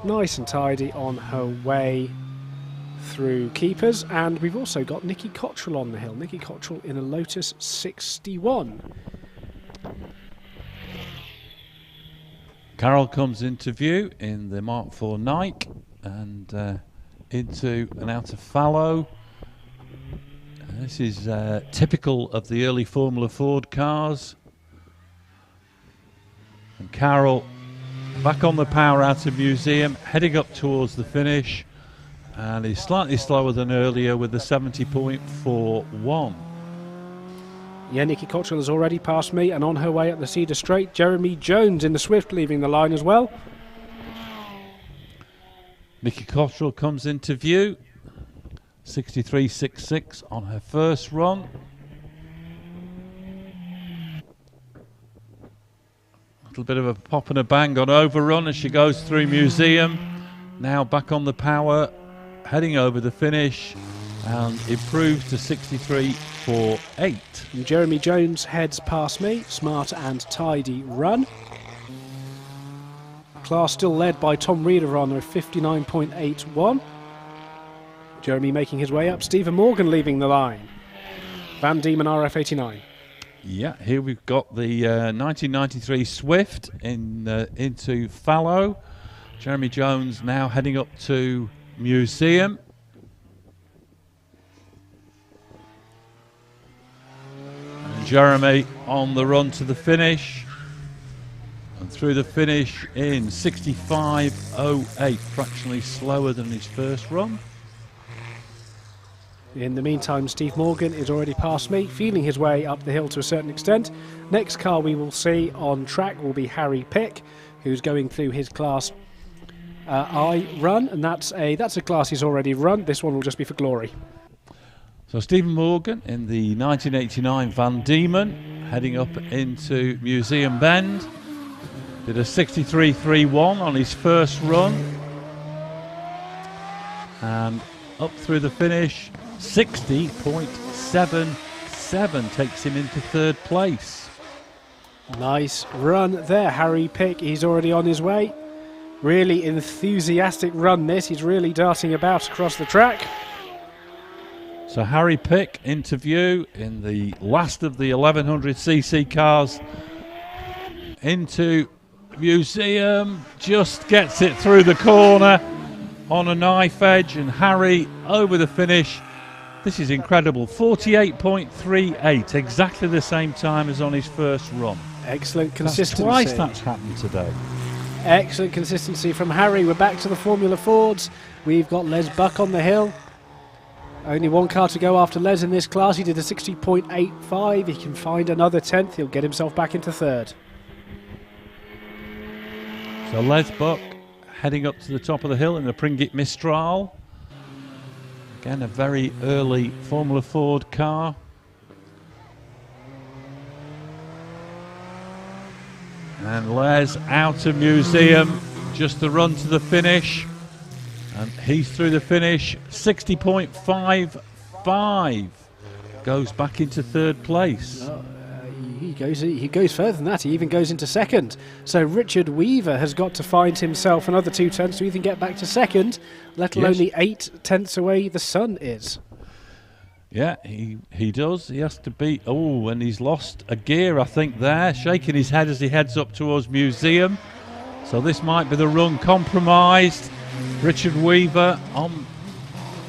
S1: Nice and tidy on her way through keepers, and we've also got Nikki Cottrell on the hill. Nikki Cottrell in a Lotus 61.
S2: Carol comes into view in the Mark IV Nike and into and out of fallow. This is typical of the early Formula Ford cars. And Carol back on the power out of museum, heading up towards the finish, and he's slightly slower than earlier with the 70.41.
S1: Yeah, Nikki Cottrell has already passed me, and on her way up the Cedar Straight, Jeremy Jones in the Swift leaving the line as well.
S2: Nikki Cottrell comes into view, 63.66 on her first run. A bit of a pop and a bang on overrun as she goes through museum. Now back on the power, heading over the finish, and improves to 63.48.
S1: And Jeremy Jones heads past me. Smart and tidy run. Class still led by Tom Reeder on a 59.81. Jeremy making his way up. Stephen Morgan leaving the line. Van Diemen RF89.
S2: Yeah, here we've got the 1993 Swift into fallow. Jeremy Jones now heading up to museum. And Jeremy on the run to the finish. And through the finish in 65.08, fractionally slower than his first run.
S1: In the meantime, Steve Morgan is already past me, feeling his way up the hill to a certain extent. Next car we will see on track will be Harry Pick, who's going through his class I run, and that's a class he's already run. This one will just be for glory.
S2: So Stephen Morgan in the 1989 Van Diemen, heading up into Museum Bend. Did a 63.31 on his first run. And up through the finish, 60.77 takes him into third place.
S1: Nice run there, Harry Pick. He's already on his way. Really enthusiastic run this. He's really darting about across the track.
S2: So Harry Pick into view in the last of the 1100cc cars. Into museum, just gets it through the corner on a knife edge, and Harry over the finish. This is incredible, 48.38, exactly the same time as on his first run.
S1: Excellent consistency.
S2: Twice that's happened today.
S1: Excellent consistency from Harry. We're back to the Formula Fords. We've got Les Buck on the hill. Only one car to go after Les in this class. He did a 60.85. He can find another 10th. He'll get himself back into third.
S2: So Les Buck heading up to the top of the hill in the Pringit Mistral. Again, a very early Formula Ford car. And Les out of museum, just the run to the finish. And he's through the finish, 60.55. Goes back into third place.
S1: He goes further than that. He even goes into second. So Richard Weaver has got to find himself another 2 tenths to even get back to second, let alone the 8 tenths away the Sun is.
S2: Yeah, he does. He has to beat... Oh, and he's lost a gear, I think, there. Shaking his head as he heads up towards museum. So this might be the run compromised. Richard Weaver en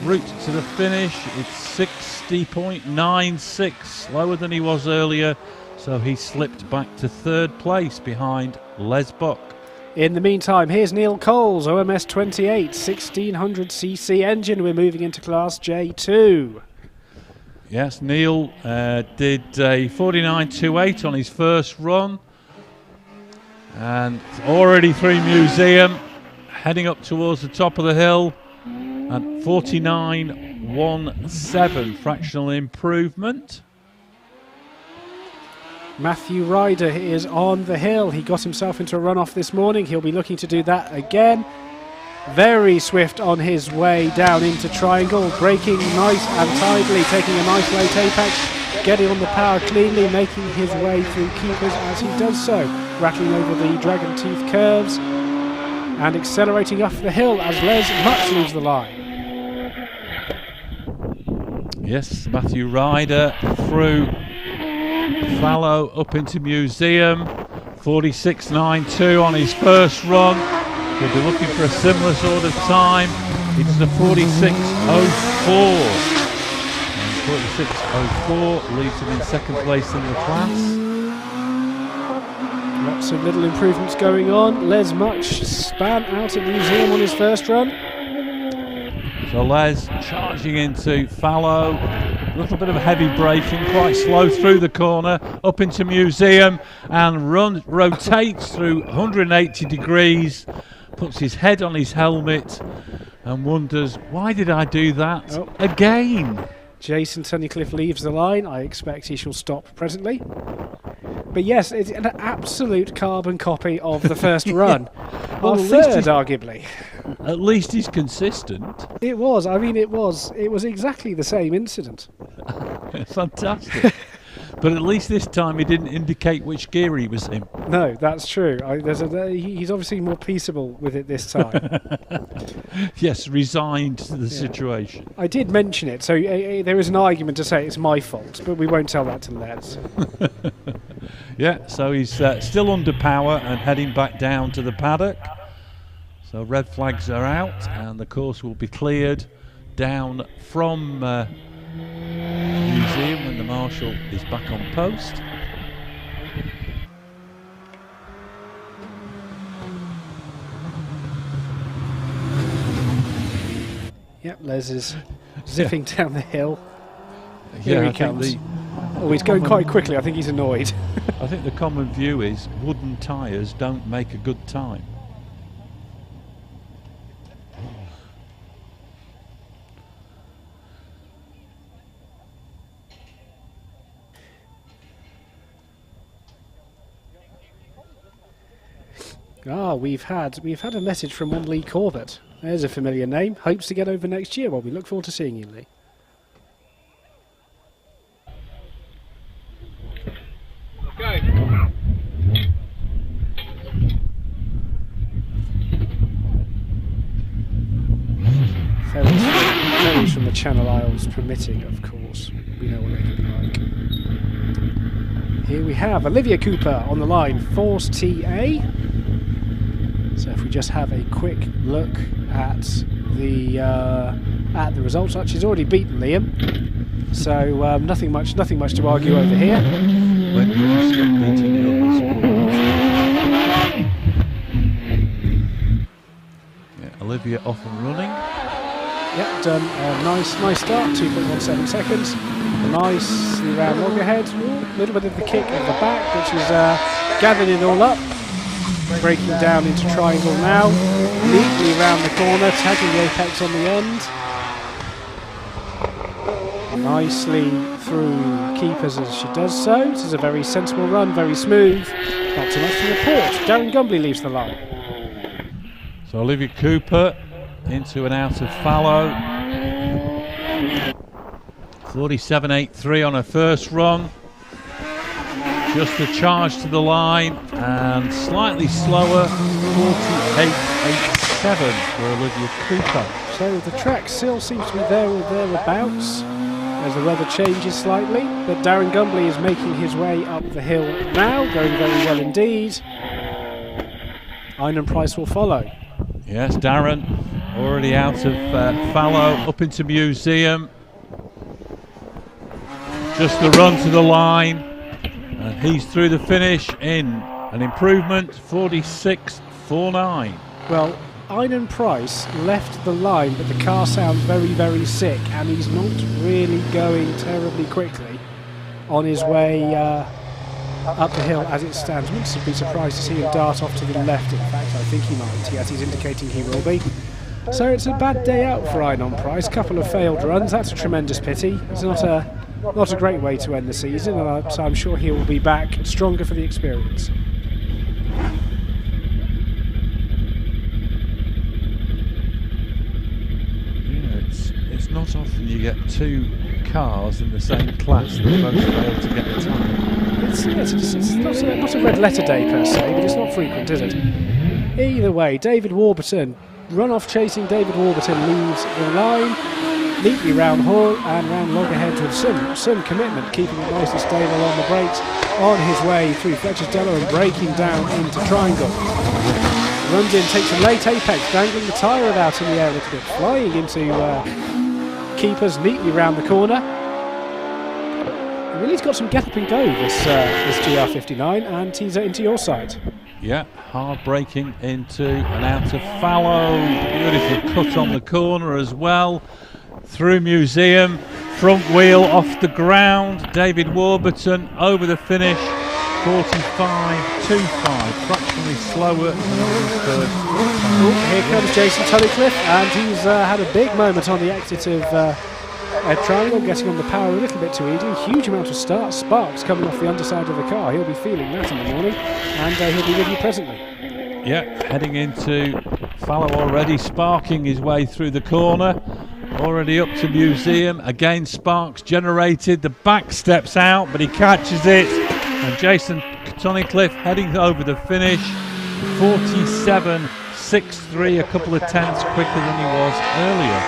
S2: route to the finish. It's 60.96, lower than he was earlier. So he slipped back to third place behind Les Buck.
S1: In the meantime, here's Neil Coles, OMS 28, 1600cc engine. We're moving into Class J2.
S2: Yes, Neil did a 49.28 on his first run. And already through museum, heading up towards the top of the hill at 49.17, fractional improvement.
S1: Matthew Ryder is on the hill. He got himself into a run-off this morning. He'll be looking to do that again. Very swift on his way down into Triangle, braking nice and tidily, taking a nice late apex, getting on the power cleanly, making his way through keepers as he does so, rattling over the Dragon Teeth curves and accelerating up the hill as Les Much leaves the line.
S2: Yes, Matthew Ryder through Fallow up into museum, 46.92 on his first run. He'll be looking for a similar sort of time. It's a 46.04. And 46.04 leaves him in second place in the class.
S1: Lots of little improvements going on. Les Much span out at museum on his first run.
S2: So Les charging into Fallow. A little bit of heavy braking, quite slow through the corner, up into museum, and rotates through 180 degrees, puts his head on his helmet and wonders, why did I do that again?
S1: Jason Tunnicliffe leaves the line. I expect he shall stop presently. But yes, it's an absolute carbon copy of the first run.
S2: Well,
S1: Our third, arguably.
S2: At least he's consistent.
S1: It was. I mean, it was exactly the same incident.
S2: Fantastic. But at least this time he didn't indicate which gear he was in.
S1: No, that's true. He's obviously more peaceable with it this time.
S2: Yes, resigned to the situation.
S1: I did mention it, so there is an argument to say it's my fault, but we won't tell that to Les.
S2: Yeah, so he's still under power and heading back down to the paddock. So red flags are out and the course will be cleared down from museum when the marshal is back on post.
S1: Yep, Les is zipping down the hill.
S2: Here
S1: he comes. Oh, he's going quite quickly. I think he's annoyed.
S2: I think the common view is wooden tyres don't make a good time.
S1: We've had a message from one Lee Corbett. There's a familiar name. Hopes to get over next year. Well, we look forward to seeing you, Lee.
S3: Okay.
S1: Ferries from the Channel Isles permitting, of course. We know what they can be like. Here we have Olivia Cooper on the line, Force TA. So if we just have a quick look at the results, she's already beaten Liam. So nothing much to argue over here.
S2: When you stop beating
S1: Yeah,
S2: Olivia off and running.
S1: Yep, done a nice start, 2.17 seconds. Nicely round loggerhead. A little bit of the kick at the back, which is gathering it all up. Breaking down into triangle now. Neatly round the corner, tagging the apex on the end. Nicely through keepers as she does so. This is a very sensible run, very smooth. Not too much to report. Darren Gumbly leaves the line.
S2: So Olivia Cooper into and out of fallow. 47.83 on her first run. Just a charge to the line and slightly slower, 48.87 for Olivia Cooper.
S1: So the track still seems to be there or thereabouts as the weather changes slightly, but Darren Gumbly is making his way up the hill now, going very well indeed. Einan Price will follow.
S2: Yes, Darren already out of fallow, up into museum. Just the run to the line, and he's through the finish in an improvement, 46.49.
S1: Well, Einan Price left the line, but the car sounds very sick, and he's not really going terribly quickly on his way up the hill as it stands. Wouldn't be surprised to see him dart off to the left. In fact, I think he might. Yes, he's indicating he will be. So it's a bad day out for Einan Price. Couple of failed runs. That's a tremendous pity. It's not a great way to end the season, and so I'm sure he will be back stronger for the experience.
S2: It's not often you get two cars in the same class that both fail to get the time.
S1: It's not a red letter day per se, but it's not frequent, is it? Either way, David Warburton, run-off chasing David Warburton leaves the line, neatly round Hall and round loggerheads with some commitment, keeping it nice and stable on the brakes, on his way through Fletcher's Dello and breaking down into triangle. Runs in, takes a late apex, dangling the tyre about in the air a little bit, flying into keepers neatly round the corner. Really, he's got some get up and go, this GR59, and he's into your side.
S2: Yeah, hard braking into and out of fallow. Beautiful cut on the corner as well. Through museum, front wheel off the ground. David Warburton over the finish. 45.25, fractionally slower than his first time.
S1: Here comes Jason Tunnicliffe, and he's had a big moment on the exit of triangle, getting on the power a little bit too easily. Huge amount of sparks coming off the underside of the car. He'll be feeling that in the morning, and he'll be with you presently.
S2: Yeah, heading into fallow already, sparking his way through the corner. Already up to museum. Again, sparks generated. The back steps out, but he catches it. And Jason Tunnicliffe heading over the finish, 47.63, a couple of tenths quicker than he was earlier.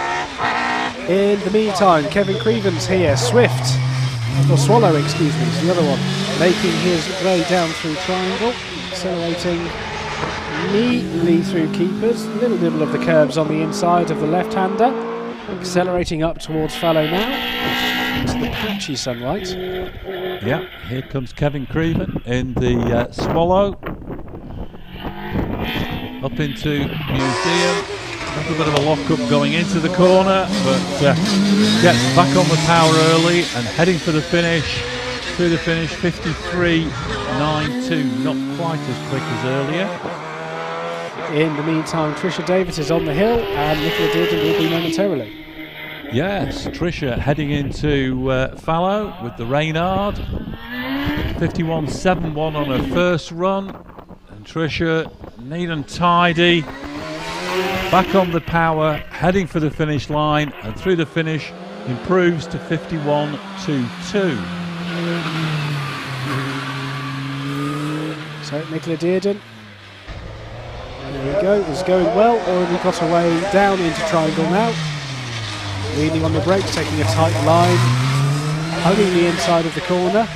S1: In the meantime, Kevin Creven's here, Swift, or Swallow, excuse me, is the other one, making his way down through triangle, accelerating neatly through keepers, little nibble of the curbs on the inside of the left-hander, accelerating up towards fallow now, into the patchy sunlight.
S2: Yeah, here comes Kevin Creven in the Swallow. Up into museum. A little bit of a lock-up going into the corner, but gets back on the power early and heading for the finish. Through the finish, 53.92. Not quite as quick as earlier.
S1: In the meantime, Trisha Davis is on the hill, and Nicola Dearden will be momentarily.
S2: Yes, Trisha heading into fallow with the Reynard. 51.71 on her first run. And Trisha, neat and tidy. Back on the power, heading for the finish line. And through the finish, improves to 51.22.
S1: So Nicola Dearden, there we go, is going well. Already got away down into triangle now. Leaning on the brakes, taking a tight line, hugging the inside of the corner.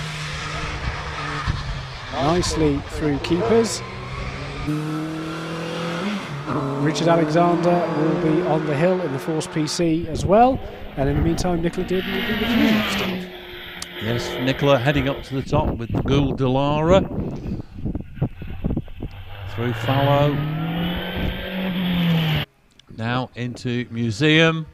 S1: Nicely through keepers. Richard Alexander will be on the hill in the Force PC as well. And in the meantime, Nicola Dearden will be with you next time.
S2: Yes, Nicola heading up to the top with the Gould Delara. Through fallow. Now into museum.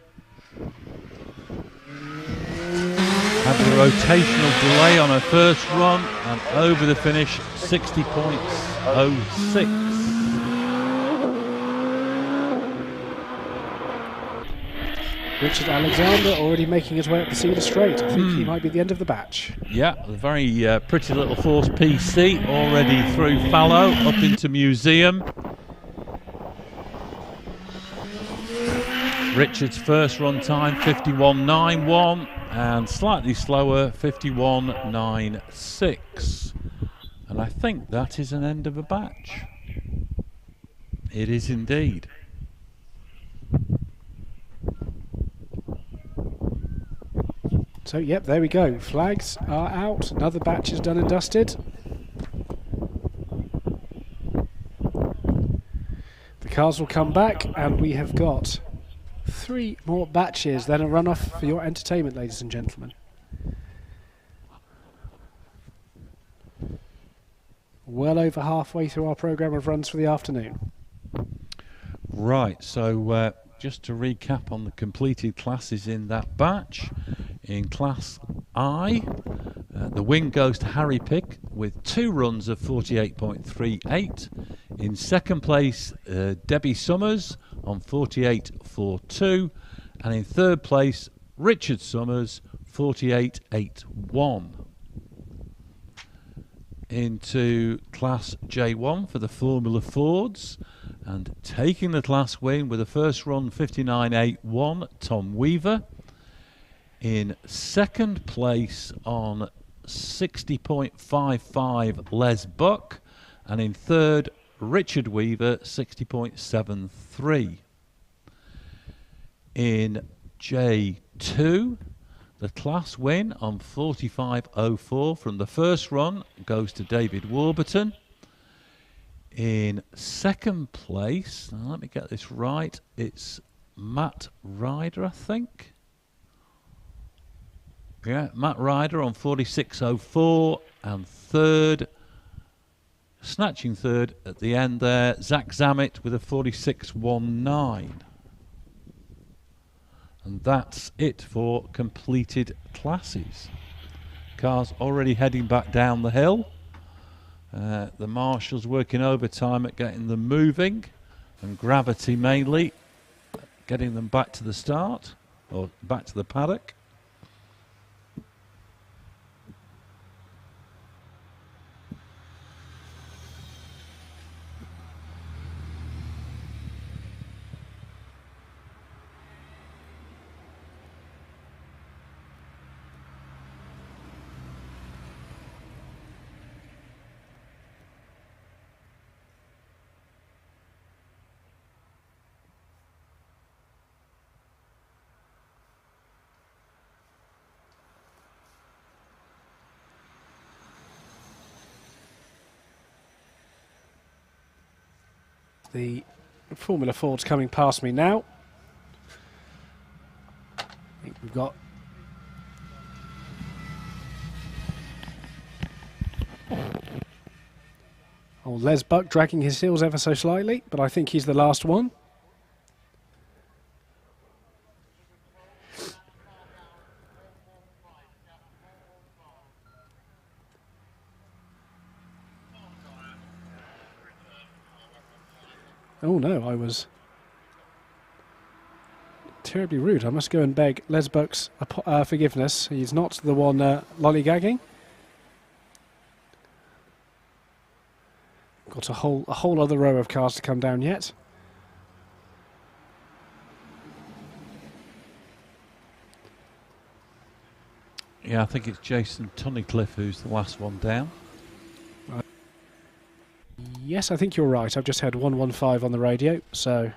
S2: rotational delay on her first run, and over the finish, 60.06.
S1: Richard Alexander already making his way up the Cedar Straight. I think he might be the end of the batch.
S2: Yeah, a very pretty little Force PC already through Fallow, up into Museum. Richard's first run time, 51.91, and slightly slower, 51.96. And I think that is an end of a batch. It is indeed.
S1: So, yep, there we go. Flags are out. Another batch is done and dusted. The cars will come back, and we have got 3 more batches, then a run-off for your entertainment, ladies and gentlemen. Well over halfway through our programme of runs for the afternoon.
S2: Right, so just to recap on the completed classes in that batch. In Class I, the win goes to Harry Pick with 2 runs of 48.38. In second place, Debbie Summers on 48.42. And in third place, Richard Summers, 48.81. Into Class J1 for the Formula Fords, and taking the class win with a first run 59.81, Tom Weaver. In second place on 60.55, Les Buck, and in third, Richard Weaver, 60.73. In J2, the class win on 45.04 from the first run goes to David Warburton. In second place, now let me get this right, it's Matt Ryder, I think. Yeah, Matt Ryder on 46.04, and third, snatching third at the end there, Zach Zammit with a 46.19. And that's it for completed classes. Cars already heading back down the hill. The marshals working overtime at getting them moving, and Gravity mainly getting them back to the start, or back to the paddock.
S1: The Formula Ford's coming past me now. I think we've got old Les Buck dragging his heels ever so slightly, but I think he's the last one. Oh no, I was terribly rude. I must go and beg Les Buck's forgiveness. He's not the one lollygagging. Got a whole other row of cars to come down yet.
S2: Yeah, I think it's Jason Tunnicliffe who's the last one down.
S1: Yes, I think you're right. I've just had 115 on the radio, so...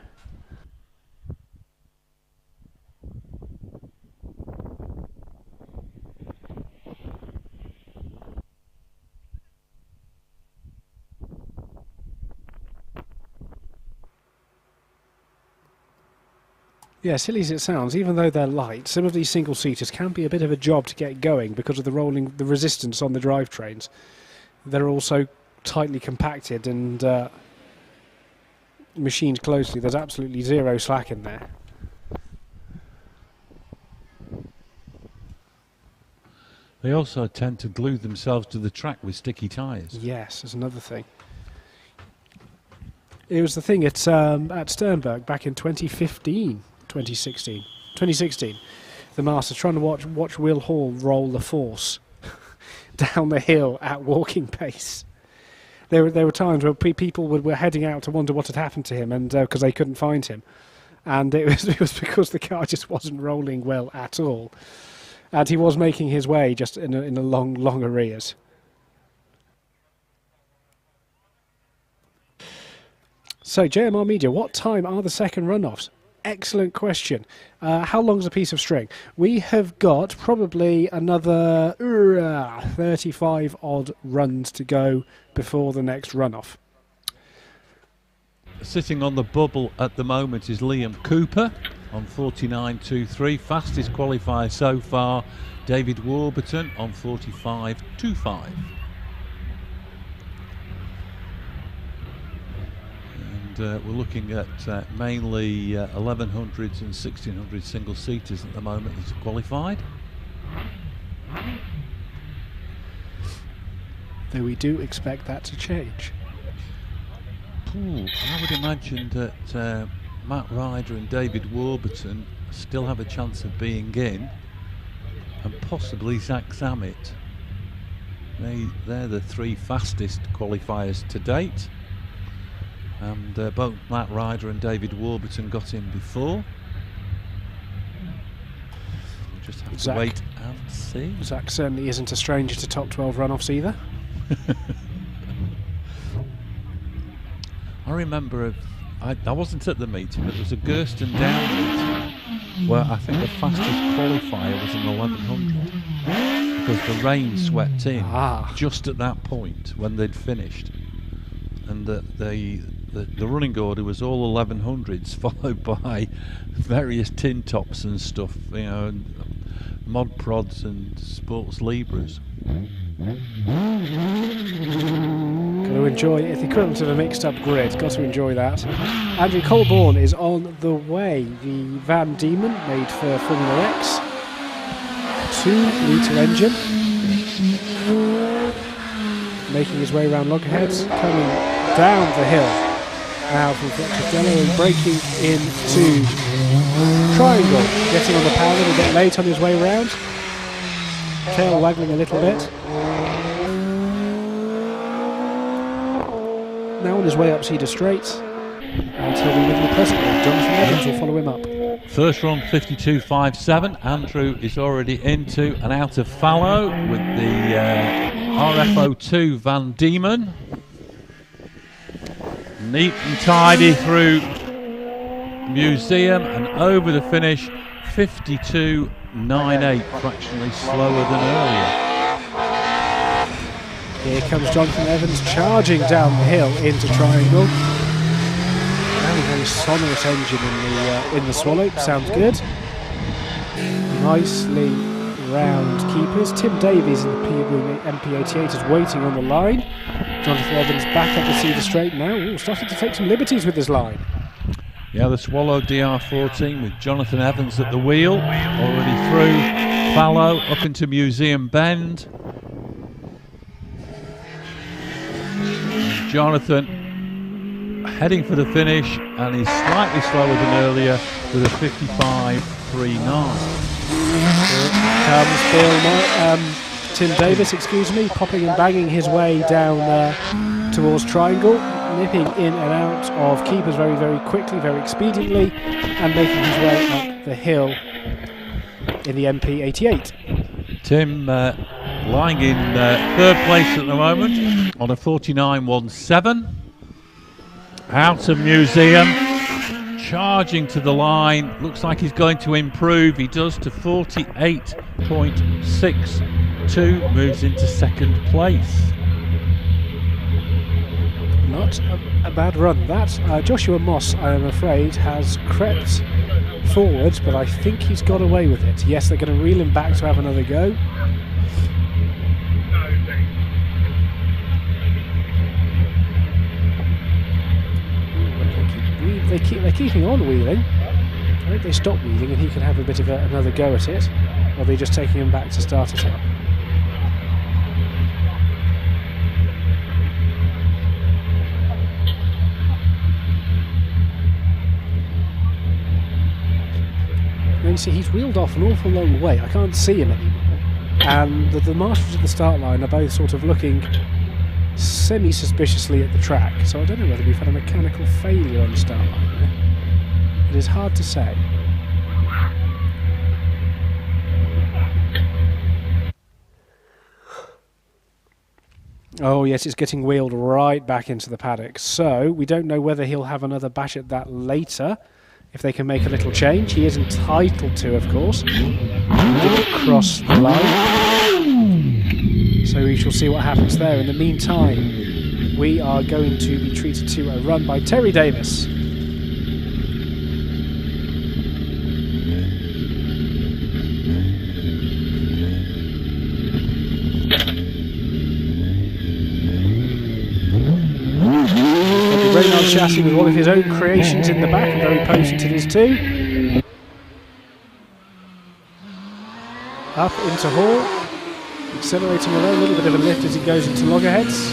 S1: Yeah, silly as it sounds, even though they're light, some of these single-seaters can be a bit of a job to get going because of the resistance on the drivetrains. They're also tightly compacted and machined closely. There's absolutely zero slack in there.
S2: They also tend to glue themselves to the track with sticky tyres.
S1: Yes, that's another thing. It was the thing at Sternberg back in 2016. The Masters trying to watch Will Hall roll the Force down the hill at walking pace. There were times where people were heading out to wonder what had happened to him, and because they couldn't find him, and it was because the car just wasn't rolling well at all, and he was making his way just in a long arrears. So, JMR Media, what time are the second runoffs? Excellent question. How long is a piece of string? We have got probably another 35 odd runs to go before the next runoff.
S2: Sitting on the bubble at the moment is Liam Cooper on 49.23. Fastest qualifier so far, David Warburton on 45.25. We're looking at mainly 1100s and 1600 single seaters at the moment that are qualified.
S1: Though we do expect that to change.
S2: I would imagine that Matt Ryder and David Warburton still have a chance of being in, and possibly Zach Zammit. They're the three fastest qualifiers to date. And both Matt Ryder and David Warburton got in before. We'll just have to wait and see.
S1: Zach certainly isn't a stranger to top 12 runoffs either.
S2: I remember, I wasn't at the meeting, but there was a Gersten Down meeting where I think the fastest qualifier was an 1100 because the rain swept in just at that point when they'd finished. And the running order was all 1100s, followed by various tin tops and stuff, you know, and mod prods and sports libras.
S1: Got to enjoy it. The equivalent of a mixed-up grid. Got to enjoy that. Andrew Colborne is on the way. The Van Diemen made for Formula X. 2-litre engine. Making his way around loggerheads, coming down the hill now from Costello and breaking into Triangle, getting on the power a little bit late on his way around, tail waggling a little bit. Now on his way up Cedar Straight, and he'll be with me presently. Jonathan Evans will follow him up.
S2: First run 52.57. Andrew is already into and out of fallow with the RFO2 Van Diemen. Neat and tidy through Museum and over the finish, 52.98, fractionally slower than earlier.
S1: Here comes Jonathan Evans charging down the hill into Triangle. Very sonorous engine in the Swallow, sounds good. Nicely round keepers. Tim Davies in the MP88 is waiting on the line. Jonathan Evans back up the Cedar Straight now. Ooh, starting to take some liberties with his line.
S2: Yeah, the Swallow DR14 with Jonathan Evans at the wheel, already through fallow up into Museum Bend. Jonathan heading for the finish, and he's slightly slower than earlier with a 55.39.
S1: Comes Tim Davis, popping and banging his way down towards Triangle, nipping in and out of keepers very, very quickly, very expediently, and making his way up the hill in the MP88.
S2: Tim lying in third place at the moment on a 49.17. Out of Museum, charging to the line, looks like he's going to improve. He does to 48.62, moves into second place.
S1: Not a bad run that. Joshua Moss, I am afraid, has crept forward, but I think he's got away with it. Yes, they're going to reel him back to have another go. They're keeping on wheeling. I think they stop wheeling and he can have a bit of another go at it. Or are they just taking him back to start it up? you see he's wheeled off an awful long way. I can't see him anymore. And the marshals at the start line are both sort of looking semi-suspiciously at the track. So I don't know whether we've had a mechanical failure on the start line there. It is hard to say. Oh yes, it's getting wheeled right back into the paddock. So we don't know whether he'll have another bash at that later, if they can make a little change. He is entitled to, of course. Didn't cross the line. So we shall see what happens there. In the meantime, we are going to be treated to a run by Terry Davis. Chassis with one of his own creations in the back, and very potent it is too. Up into Hall, accelerating away, a little bit of a lift as he goes into loggerheads.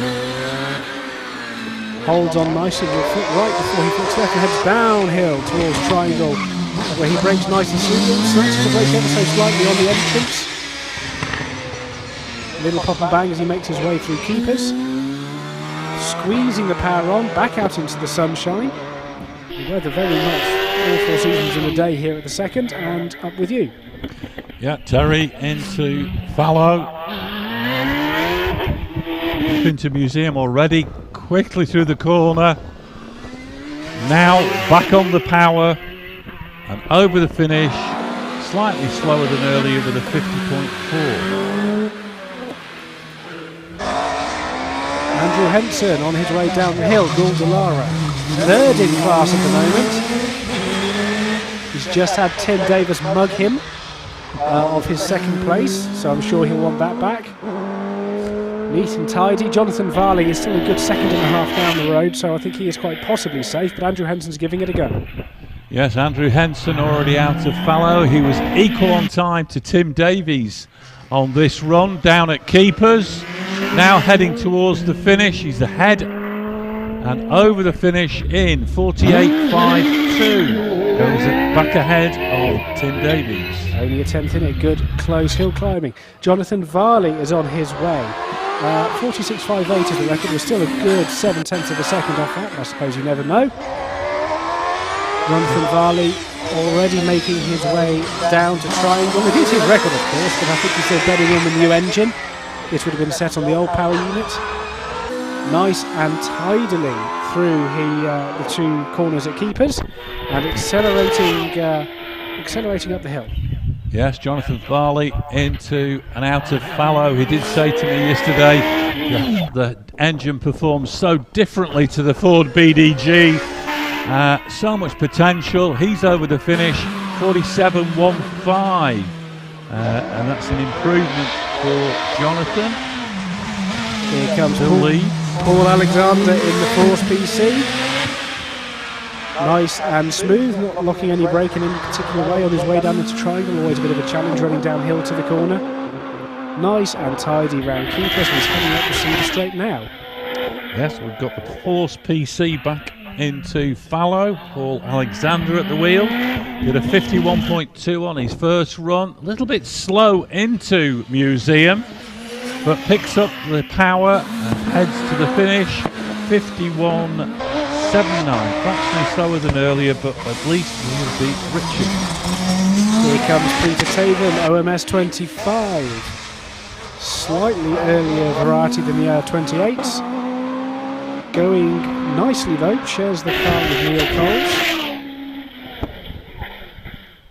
S1: Holds on nicely with foot right before he flicks left and heads downhill towards Triangle, where he brakes nice and smoothly, snatches the brake ever so slightly on the entrance. A little pop and bang as he makes his way through keepers. Squeezing the power on, back out into the sunshine. The weather very much all 4 seasons in a day here at the second, and up with you.
S2: Yeah, Terry into Fallow. Up into Museum already, quickly through the corner. Now back on the power and over the finish, slightly slower than earlier with a 50.4.
S1: Andrew Henson on his way down the hill. Gul Dallara, third in class at the moment. He's just had Tim Davis mug him of his second place, so I'm sure he'll want that back. Neat and tidy. Jonathan Varley is still a good 2.5 down the road, so I think he is quite possibly safe, but Andrew Henson's giving it a go.
S2: Yes, Andrew Henson already out of Fallow. He was equal on time to Tim Davies on this run down at Keepers. Now heading towards the finish, he's ahead and over the finish in 48.52. Goes back ahead of Tim Davies.
S1: Only a 10th in it, good close hill climbing. Jonathan Varley is on his way. 46.58 is the record. We're still a good 7/10 of a second off that. I suppose you never know. Jonathan Varley already making his way down to Triangle. It is his record, of course, but I think he's still betting on the new engine. This would have been set on the old power unit. Nice and tidily through the 2 corners at Keepers and accelerating up the hill.
S2: Yes, Jonathan Varley into and out of Fallow. He did say to me yesterday the engine performs so differently to the Ford BDG. So much potential. He's over the finish, 47.15, and that's an improvement for Jonathan.
S1: Here comes
S2: Paul
S1: Alexander in the Force PC. Nice and smooth, not locking any brake in any particular way on his way down into Triangle. Always a bit of a challenge running downhill to the corner. Nice and tidy round Keepers, and he's heading up the Cedar Straight now.
S2: Yes, we've got the Force PC back into Fallow. Paul Alexander at the wheel. Did a 51.2 on his first run. A little bit slow into Museum, but picks up the power and heads to the finish. 51.79. Fractionally slower than earlier, but at least he'll beat Richard.
S1: Here comes Peter Taven, OMS 25. Slightly earlier variety than the R28s. Going nicely though, shares the car with Neil Coles,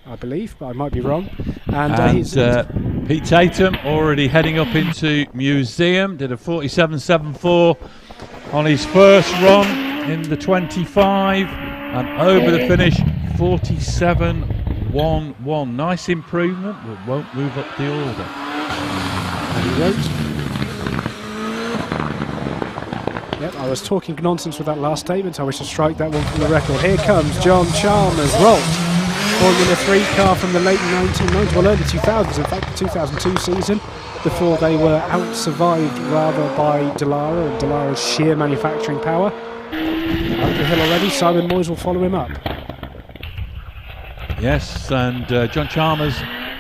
S1: I believe, but I might be wrong. And
S2: Pete Tatum already heading up into Museum, did a 47.74 on his first run in the 25, and over the finish 47.11. Nice improvement, but won't move up the order.
S1: And he wrote. Yep, I was talking nonsense with that last statement. I wish to strike that one from the record. Here comes John Chalmers, Rolt, Formula 3 car from the late 1990s, well, early 2000s, in fact, the 2002 season, before they were out-survived rather by Dallara and Dallara's sheer manufacturing power. Up the hill already, Simon Moyes will follow him up.
S2: Yes, and John Chalmers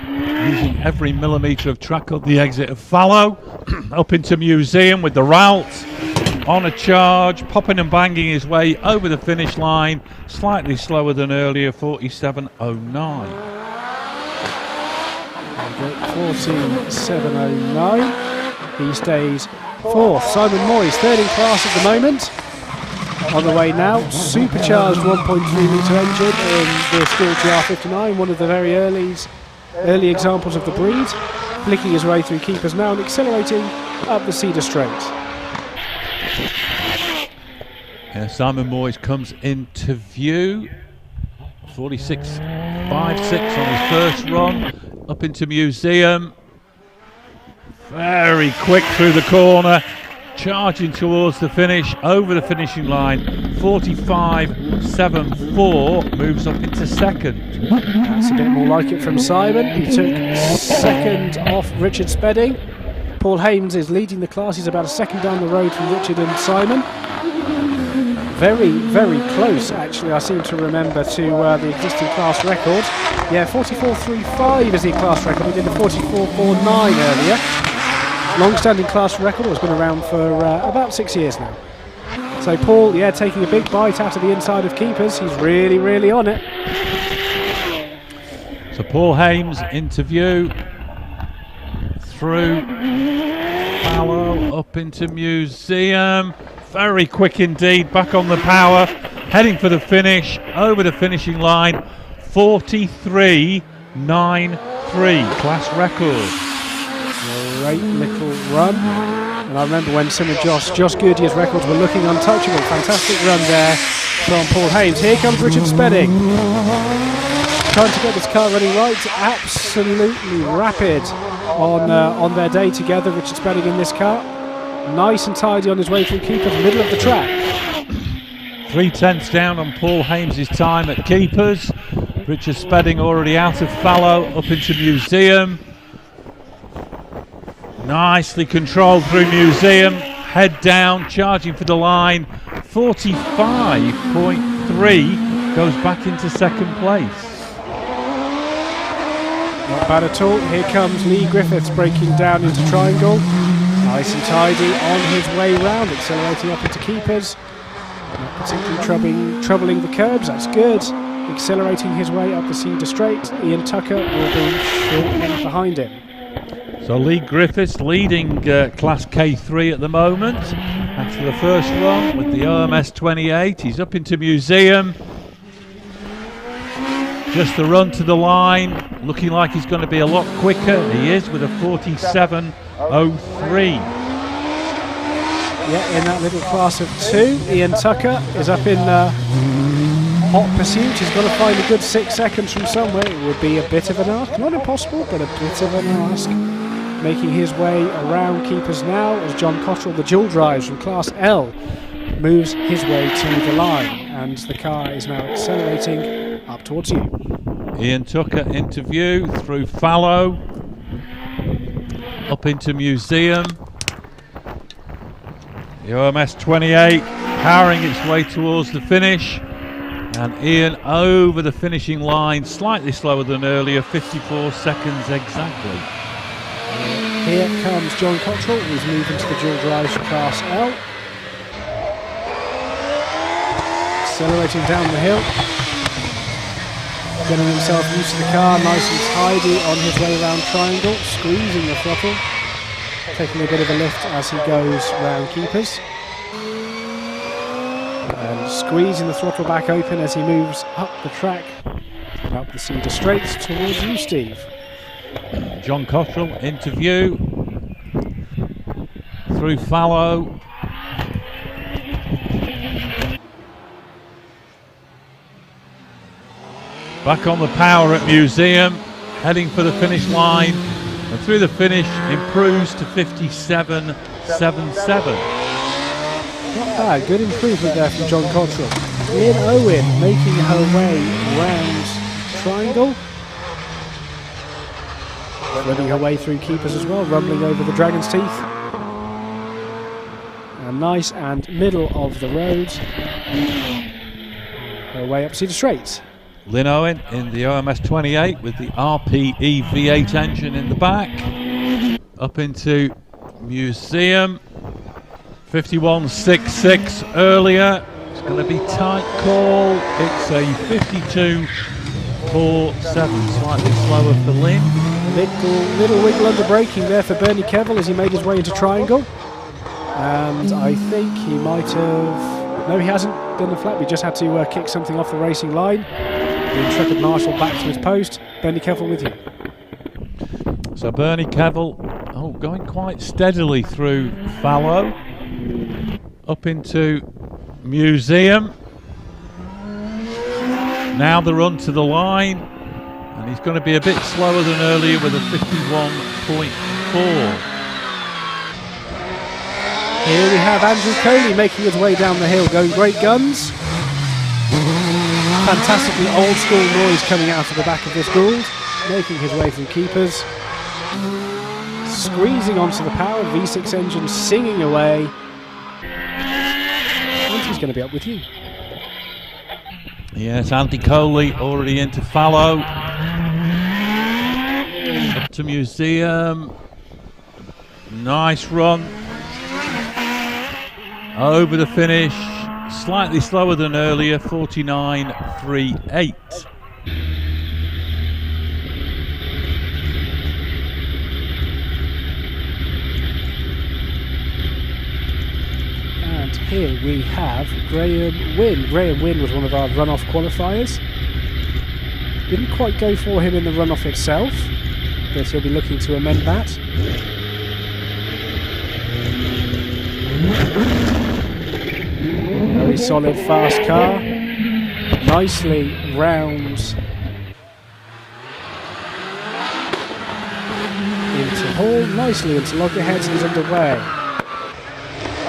S2: using every millimetre of track up the exit of Fallow, up into Museum with the route, on a charge, popping and banging his way over the finish line, slightly slower than earlier, 47.09.
S1: 47.09. He stays fourth. Simon Moyes, third in class at the moment. On the way now, supercharged 1.3 litre engine in the Steel GR59, one of the very early examples of the breed. Flicking his way through keepers now and accelerating up the Cedar Straight.
S2: Yeah, Simon Moyes comes into view. 46.56 on his first run, up into Museum. Very quick through the corner, charging towards the finish, over the finishing line. 45.74, moves up into second.
S1: That's a bit more like it from Simon. He took second off Richard Spedding. Paul Hames is leading the class. He's about a second down the road from Richard and Simon. Very, very close, actually, I seem to remember, to the existing class record. Yeah, 44.35 is the class record. We did a 44.49 earlier. Long-standing class record has been around for about 6 years now. So Paul, yeah, taking a big bite out of the inside of keepers. He's really, really on it.
S2: So Paul Hames into view, through Fallow, up into Museum. Very quick indeed, back on the power, heading for the finish, over the finishing line. 43.93, class record.
S1: Great little run. And I remember when some of Josh Goodyear's records were looking untouchable. Fantastic run there from Paul Hames. Here comes Richard Spedding. Trying to get this car running right. Absolutely rapid on their day together. Richard Spedding in this car. Nice and tidy on his way through keepers, middle of the track.
S2: 3/10 down on Paul Hames' time at keepers. Richard Spedding already out of Fallow, up into Museum. Nicely controlled through Museum, head down, charging for the line. 45.3, goes back into second place.
S1: Not bad at all. Here comes Lee Griffiths breaking down into triangle. Nice and tidy on his way round, accelerating up into keepers. Not particularly troubling the curbs, that's good. Accelerating his way up the Cedar Straight. Ian Tucker will be shortly behind him.
S2: So Lee Griffiths leading Class K3 at the moment. After the first run with the OMS 28, he's up into Museum. Just the run to the line, looking like he's going to be a lot quicker. He is with a 47.03.
S1: Yeah, in that little class of two, Ian Tucker is up in hot pursuit. He's got to find a good 6 seconds from somewhere. It would be a bit of an ask, not impossible, but a bit of an ask. Making his way around keepers now as John Cottrell, the dual drives from Class L, moves his way to the line, and the car is now accelerating up towards you.
S2: Ian Tucker into view through Fallow, up into Museum. The OMS 28 powering its way towards the finish, and Ian over the finishing line, slightly slower than earlier, 54 seconds exactly.
S1: Here comes John Cottrell, who's moving to the dual drives for Class L. Accelerating down the hill. Getting himself used to the car, nice and tidy on his way around triangle, squeezing the throttle. Taking a bit of a lift as he goes round keepers. And squeezing the throttle back open as he moves up the track and up the Cedar Straights towards you, Steve.
S2: John Cottrell into view through Fallow. Back on the power at Museum, heading for the finish line, and through the finish improves to 57.77.
S1: Not bad, good improvement there from John Cottrell. Ian Owen making her way round triangle. Threading her way through keepers as well, rumbling over the Dragon's Teeth. And nice and middle of the road. Her way up Cedar Straight.
S2: Lynn Owen in the OMS 28 with the RPE V8 engine in the back. Up into Museum. 51.66 earlier. It's going to be tight call. It's a 52.47, slightly slower for Lynn.
S1: Little wiggle under braking there for Bernie Keville as he made his way into triangle. And I think he might have... No, he hasn't done the flap. He just had to kick something off the racing line. The intrepid Marshall back to his post. Bernie Keville with you.
S2: So Bernie Keville, going quite steadily through Fallow. Up into Museum. Now the run to the line. And he's going to be a bit slower than earlier with a 51.4.
S1: Here we have Andrew Coley making his way down the hill, going great guns. Fantastically old school noise coming out of the back of this Gould, making his way through keepers. Squeezing onto the power V6 engine, singing away. And he's going to be up with you.
S2: Yes, Andy Coley already into Fallow. Up to Museum. Nice run. Over the finish. Slightly slower than earlier, 49.38.
S1: And here we have Graham Wynn. Graham Wynn was one of our runoff qualifiers. Didn't quite go for him in the runoff itself, but he'll be looking to amend that. Very solid, fast car. Nicely rounds into Hall, nicely into loggerheads. He's underway.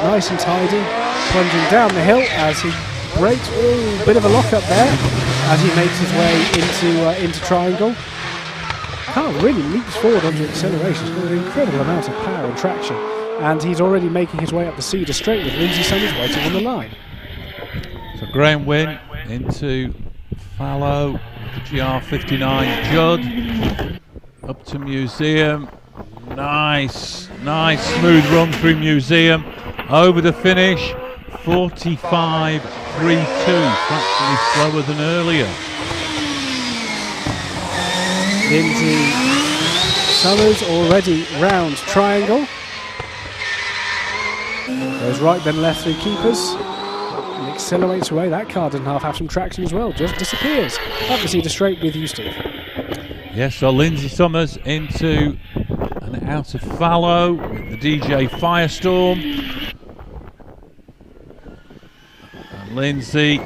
S1: Nice and tidy, plunging down the hill as he brakes. Oh, bit of a lock up there as he makes his way into triangle. Car really leaps forward under acceleration. He's got an incredible amount of power and traction. And he's already making his way up the Cedar Straight with Lindsay Summers waiting on the line.
S2: So Graham Wynn into Fallow, the GR59 Judd, up to Museum. Nice smooth run through Museum. Over the finish, 45.32, fractionally slower than earlier.
S1: Lindsay Summers already round triangle. Goes right then left through keepers and accelerates away. That car doesn't have some traction as well, just disappears. Up the Cedar Straight with you, Steve.
S2: Yes, so Lindsay Summers into and out of Fallow with the DJ Firestorm. And Lindsay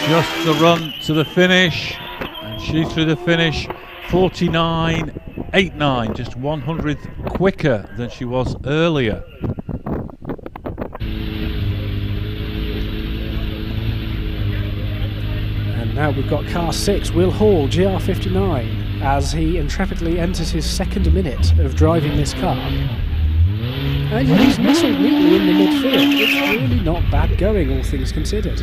S2: just the run to the finish, and she's through the finish 49.89, just 100th quicker than she was earlier.
S1: Now we've got car 6, Will Hall, GR59, as he intrepidly enters his second minute of driving this car. And he's nestled neatly in the midfield. It's really not bad going, all things considered.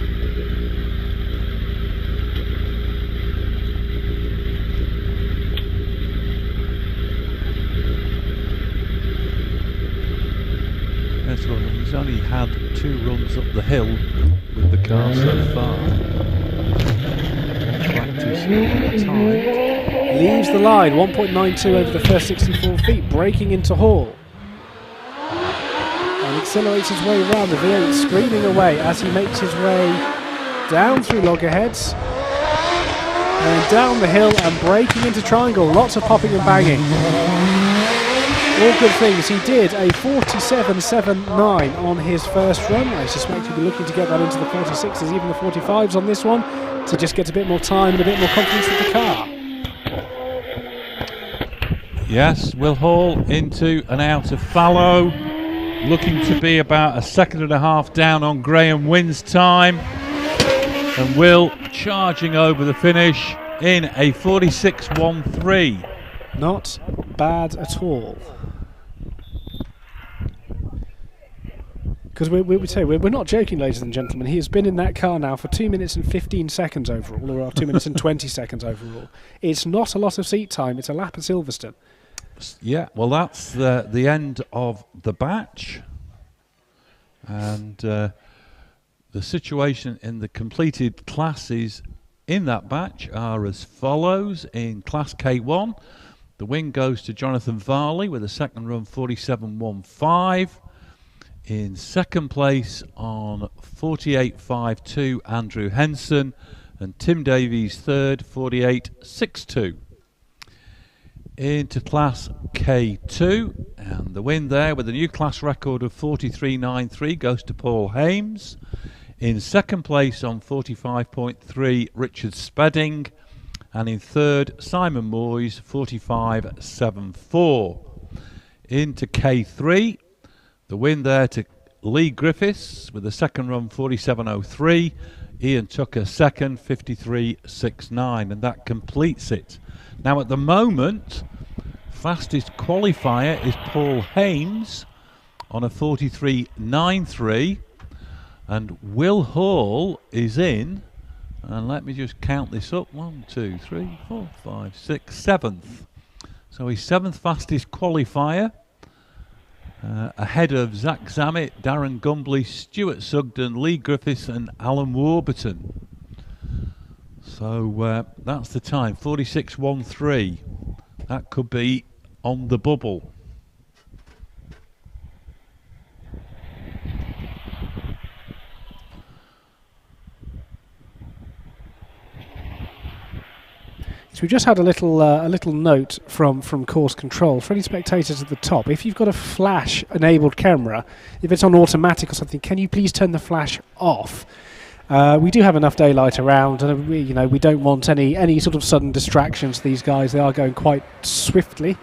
S2: Yes, well, he's only had 2 runs up the hill with the car so far. Time.
S1: Leaves the line, 1.92 over the first 64 feet, braking into Hall. And accelerates his way around, the V8 screaming away as he makes his way down through loggerheads. And down the hill and braking into triangle, lots of popping and banging. All good things. He did a 47.79 on his first run. I suspect he'll be looking to get that into the 46s, even the 45s on this one, to just get a bit more time and a bit more confidence with the car.
S2: Yes, Will Hall into and out of Fallow, looking to be about a second and a half down on Graham Wynn's time, and Will charging over the finish in a 46.13.
S1: Not bad at all. Because we're not joking, ladies and gentlemen. He has been in that car now for 2 minutes and 15 seconds overall, or 2 minutes and 20 seconds overall. It's not a lot of seat time. It's a lap at Silverstone.
S2: Yeah, well, that's the end of the batch. And the situation in the completed classes in that batch are as follows. In Class K1, the win goes to Jonathan Varley with a second run 47.15. In second place on 48.52, Andrew Henson, and Tim Davies third, 48.62. Into Class K2, and the win there with a new class record of 43.93 goes to Paul Hames. In second place on 45.3, Richard Spedding, and in third, Simon Moyes, 45.74. Into K3, the win there to Lee Griffiths with a second run 47.03. Ian Tucker second, 53.69, and that completes it. Now at the moment, fastest qualifier is Paul Hames on a 43.93, and Will Hall is in, and let me just count this up, 1, 2, 3, 4, 5, 6, 7th. So he's 7th fastest qualifier. Ahead of Zach Zammit, Darren Gumbley, Stuart Sugden, Lee Griffiths and Alan Warburton. So that's the time, 46.13. That could be on the bubble.
S1: So we just had a little note from course control for any spectators at the top. If you've got a flash enabled camera, if it's on automatic or something, can you please turn the flash off? We do have enough daylight around, and we don't want any sort of sudden distractions. These guys, they are going quite swiftly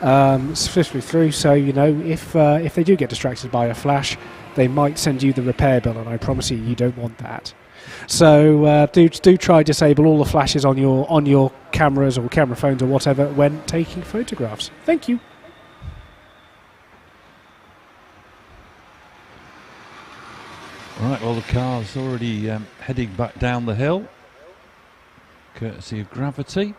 S1: through. So if they do get distracted by a flash, they might send you the repair bill, and I promise you don't want that. So do try disable all the flashes on your cameras or camera phones or whatever when taking photographs. Thank you.
S2: Right, well the car's already heading back down the hill, courtesy of gravity.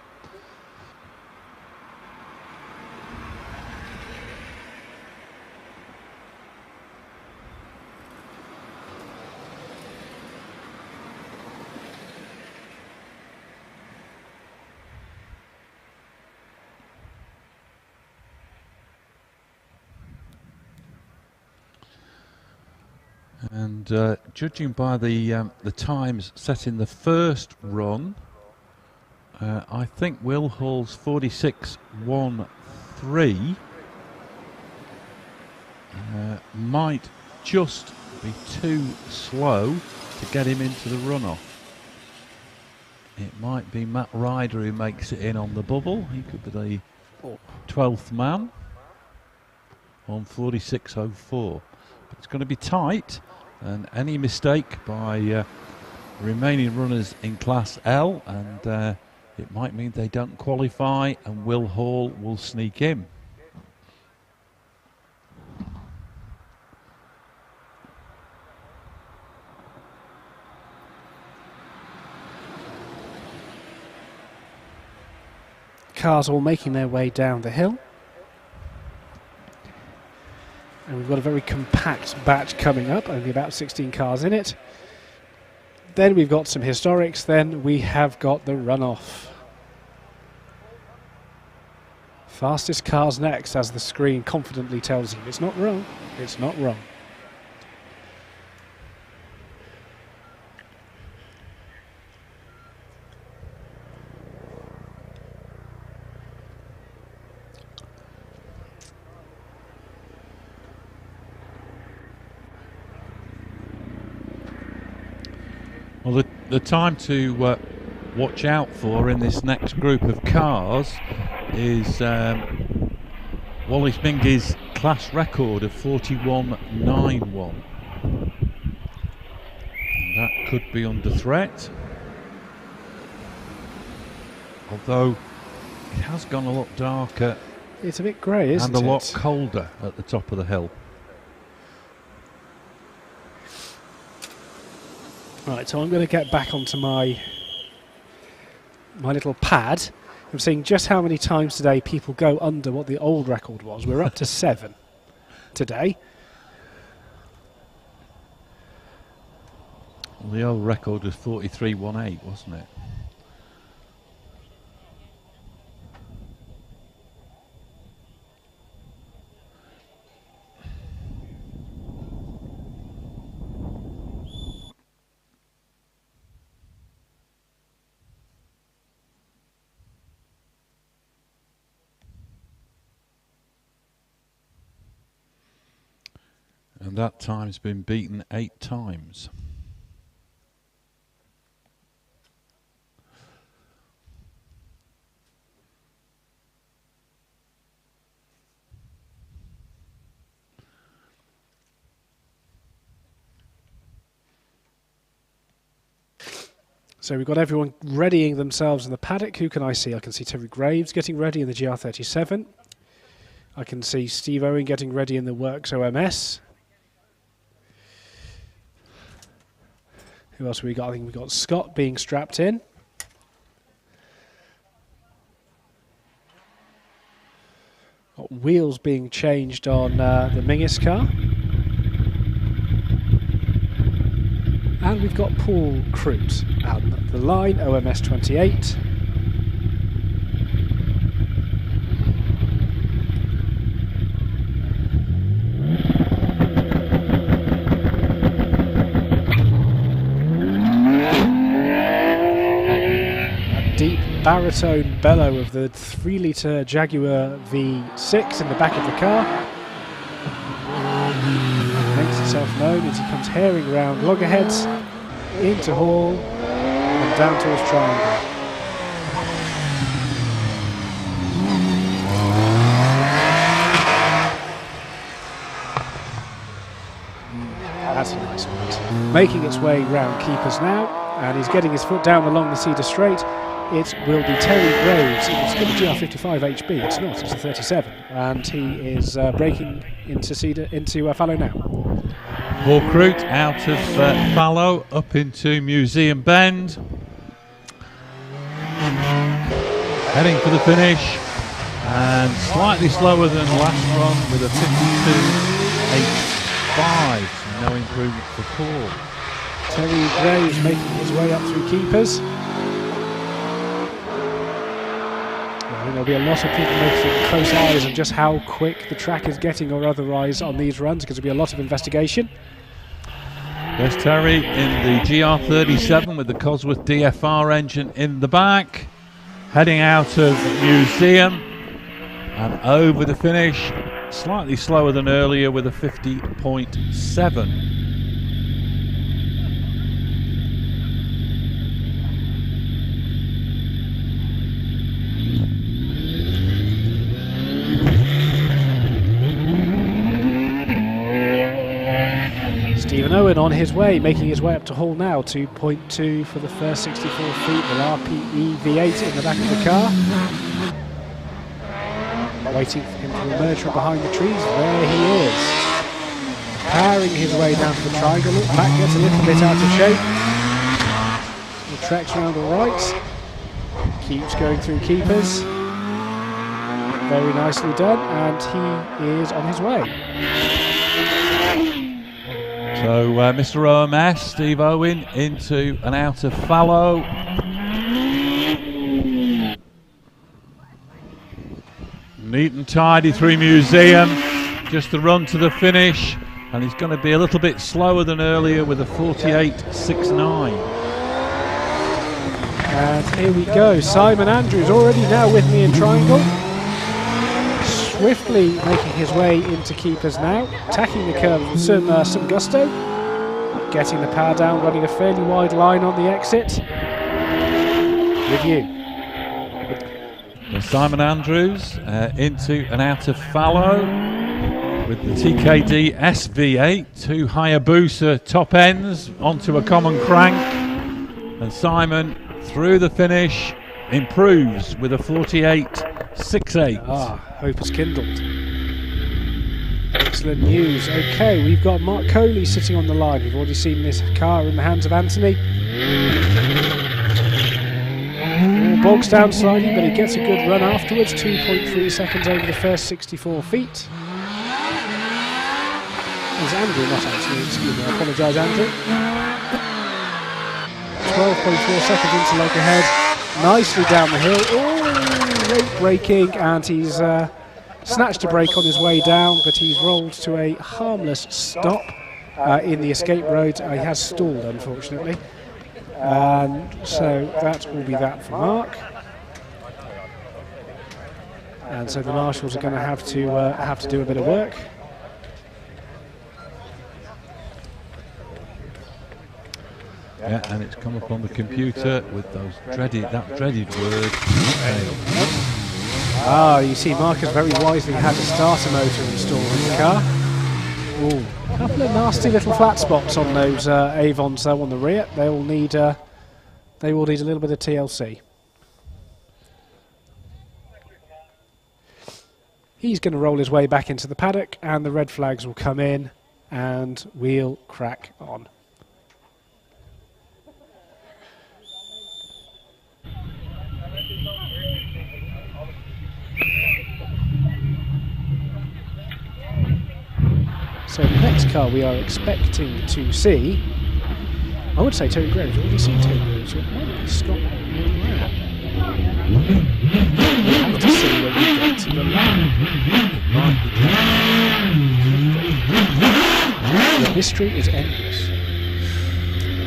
S2: And judging by the times set in the first run, I think Will Hall's 46.13 might just be too slow to get him into the runoff. It might be Matt Ryder who makes it in on the bubble. He could be the 12th man on 46.04. But it's going to be tight. And any mistake by remaining runners in Class L, and it might mean they don't qualify, and Will Hall will sneak in.
S1: Cars all making their way down the hill. And we've got a very compact batch coming up, only about 16 cars in it. Then we've got some historics, then we have got the runoff. Fastest cars next, as the screen confidently tells you. It's not wrong, it's not wrong.
S2: Well, the time to watch out for in this next group of cars is Wallace Mingy's class record of 41.91. That could be under threat. Although it has gone a lot darker.
S1: It's a bit grey, isn't it?
S2: And a lot colder at the top of the hill.
S1: Right, so I'm going to get back onto my little pad. I'm seeing just how many times today people go under what the old record was. We're up to 7 today.
S2: Well, the old record was 43.18, wasn't it? And that time's been beaten 8 times.
S1: So we've got everyone readying themselves in the paddock. Who can I see? I can see Terry Graves getting ready in the GR37. I can see Steve Owen getting ready in the Works OMS. Who else have we got? I think we've got Scott being strapped in. Got wheels being changed on the Mingus car. And we've got Paul Crute on the line, OMS 28. Deep baritone bellow of the 3-litre Jaguar V6 in the back of the car. Makes itself known as he comes herring round loggerheads into Hall and down towards Triangle. That's a nice one. Making its way round keepers now, and he's getting his foot down along the Cedar Straight. It will be Terry Graves. It's got a GR55 HB. It's not. It's a 37, and he is braking into Fallow now.
S2: Paul Crute out of Fallow up into Museum Bend. Heading for the finish, and slightly slower than last run with a 52.85. No improvement for Paul.
S1: Terry Graves making his way up through keepers. There'll be a lot of people making close eyes on just how quick the track is getting or otherwise on these runs, because there'll be a lot of investigation.
S2: There's Terry in the GR37 with the Cosworth DFR engine in the back, heading out of Museum and over the finish, slightly slower than earlier with a 50.7.
S1: Stephen Owen on his way, making his way up to Hall now, 2.2 for the first 64 feet with RPE V8 in the back of the car. Waiting for him to emerge from behind the trees. There he is. Powering his way down to the triangle. Look, back gets a little bit out of shape. The tracks round all right. Keeps going through keepers. Very nicely done, and he is on his way.
S2: So Mr. OMS, Steve Owen, into and out of Fallow. Neat and tidy through Museum, just the run to the finish, and he's going to be a little bit slower than earlier with a 48.69.
S1: And here we go, Simon Andrews already now with me in Triangle. Swiftly making his way into keepers now, attacking the curve with some gusto, getting the power down, running a fairly wide line on the exit. With you.
S2: Simon Andrews into and out of Fallow with the TKD SV8, 2 Hayabusa top ends onto a common crank, and Simon through the finish improves with a 48.68.
S1: Hope is kindled. Excellent news. Okay, we've got Mark Coley sitting on the line. We've already seen this car in the hands of Anthony. Bogs down slightly, but he gets a good run afterwards. 2.3 seconds over the first 64 feet. There's Andrew, not Anthony, excuse me, I apologise, Andrew. 12.4 seconds into look ahead. Nicely down the hill. Oh, late braking, and he's snatched a brake on his way down, but he's rolled to a harmless stop in the escape road. He has stalled, unfortunately. And so that will be that for Mark. And so the marshals are going to have to do a bit of work.
S2: Yeah, and it's come up on the computer with that dreaded word.
S1: Ah, you see, Mark has very wisely had a starter motor installed in the car. Ooh, a couple of nasty little flat spots on those AVONs though on the rear. They will need a little bit of TLC. He's going to roll his way back into the paddock, and the red flags will come in, and we'll crack on. So the next car we are expecting to see, I would say Terry Graves. We've already seen Terry Graves. It might be Scott Moran. We'll have to see when we get to the line. The mystery is endless.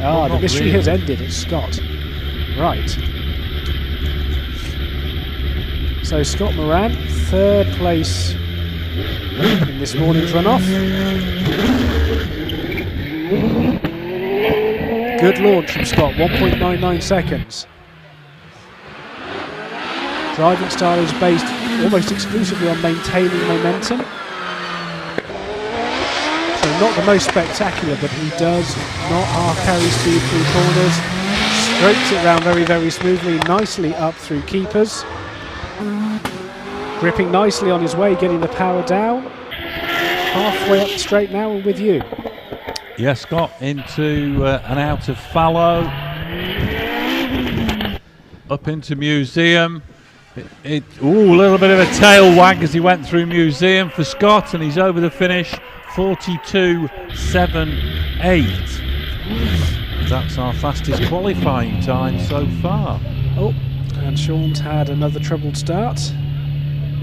S1: Ah, the mystery has ended. It's Scott. Right. So Scott Moran, third place in this morning's runoff. Good launch from Scott, 1.99 seconds. Driving style is based almost exclusively on maintaining momentum. So not the most spectacular, but he does not half carry speed through corners. Strokes it round very, very smoothly, nicely up through keepers. Gripping nicely on his way, getting the power down. Halfway up the straight now and with you.
S2: Yeah, Scott into and out of fallow. Up into Museum. A little bit of a tail wag as he went through Museum for Scott, and he's over the finish. 42.78. That's our fastest qualifying time so far.
S1: Oh, and Sean's had another troubled start.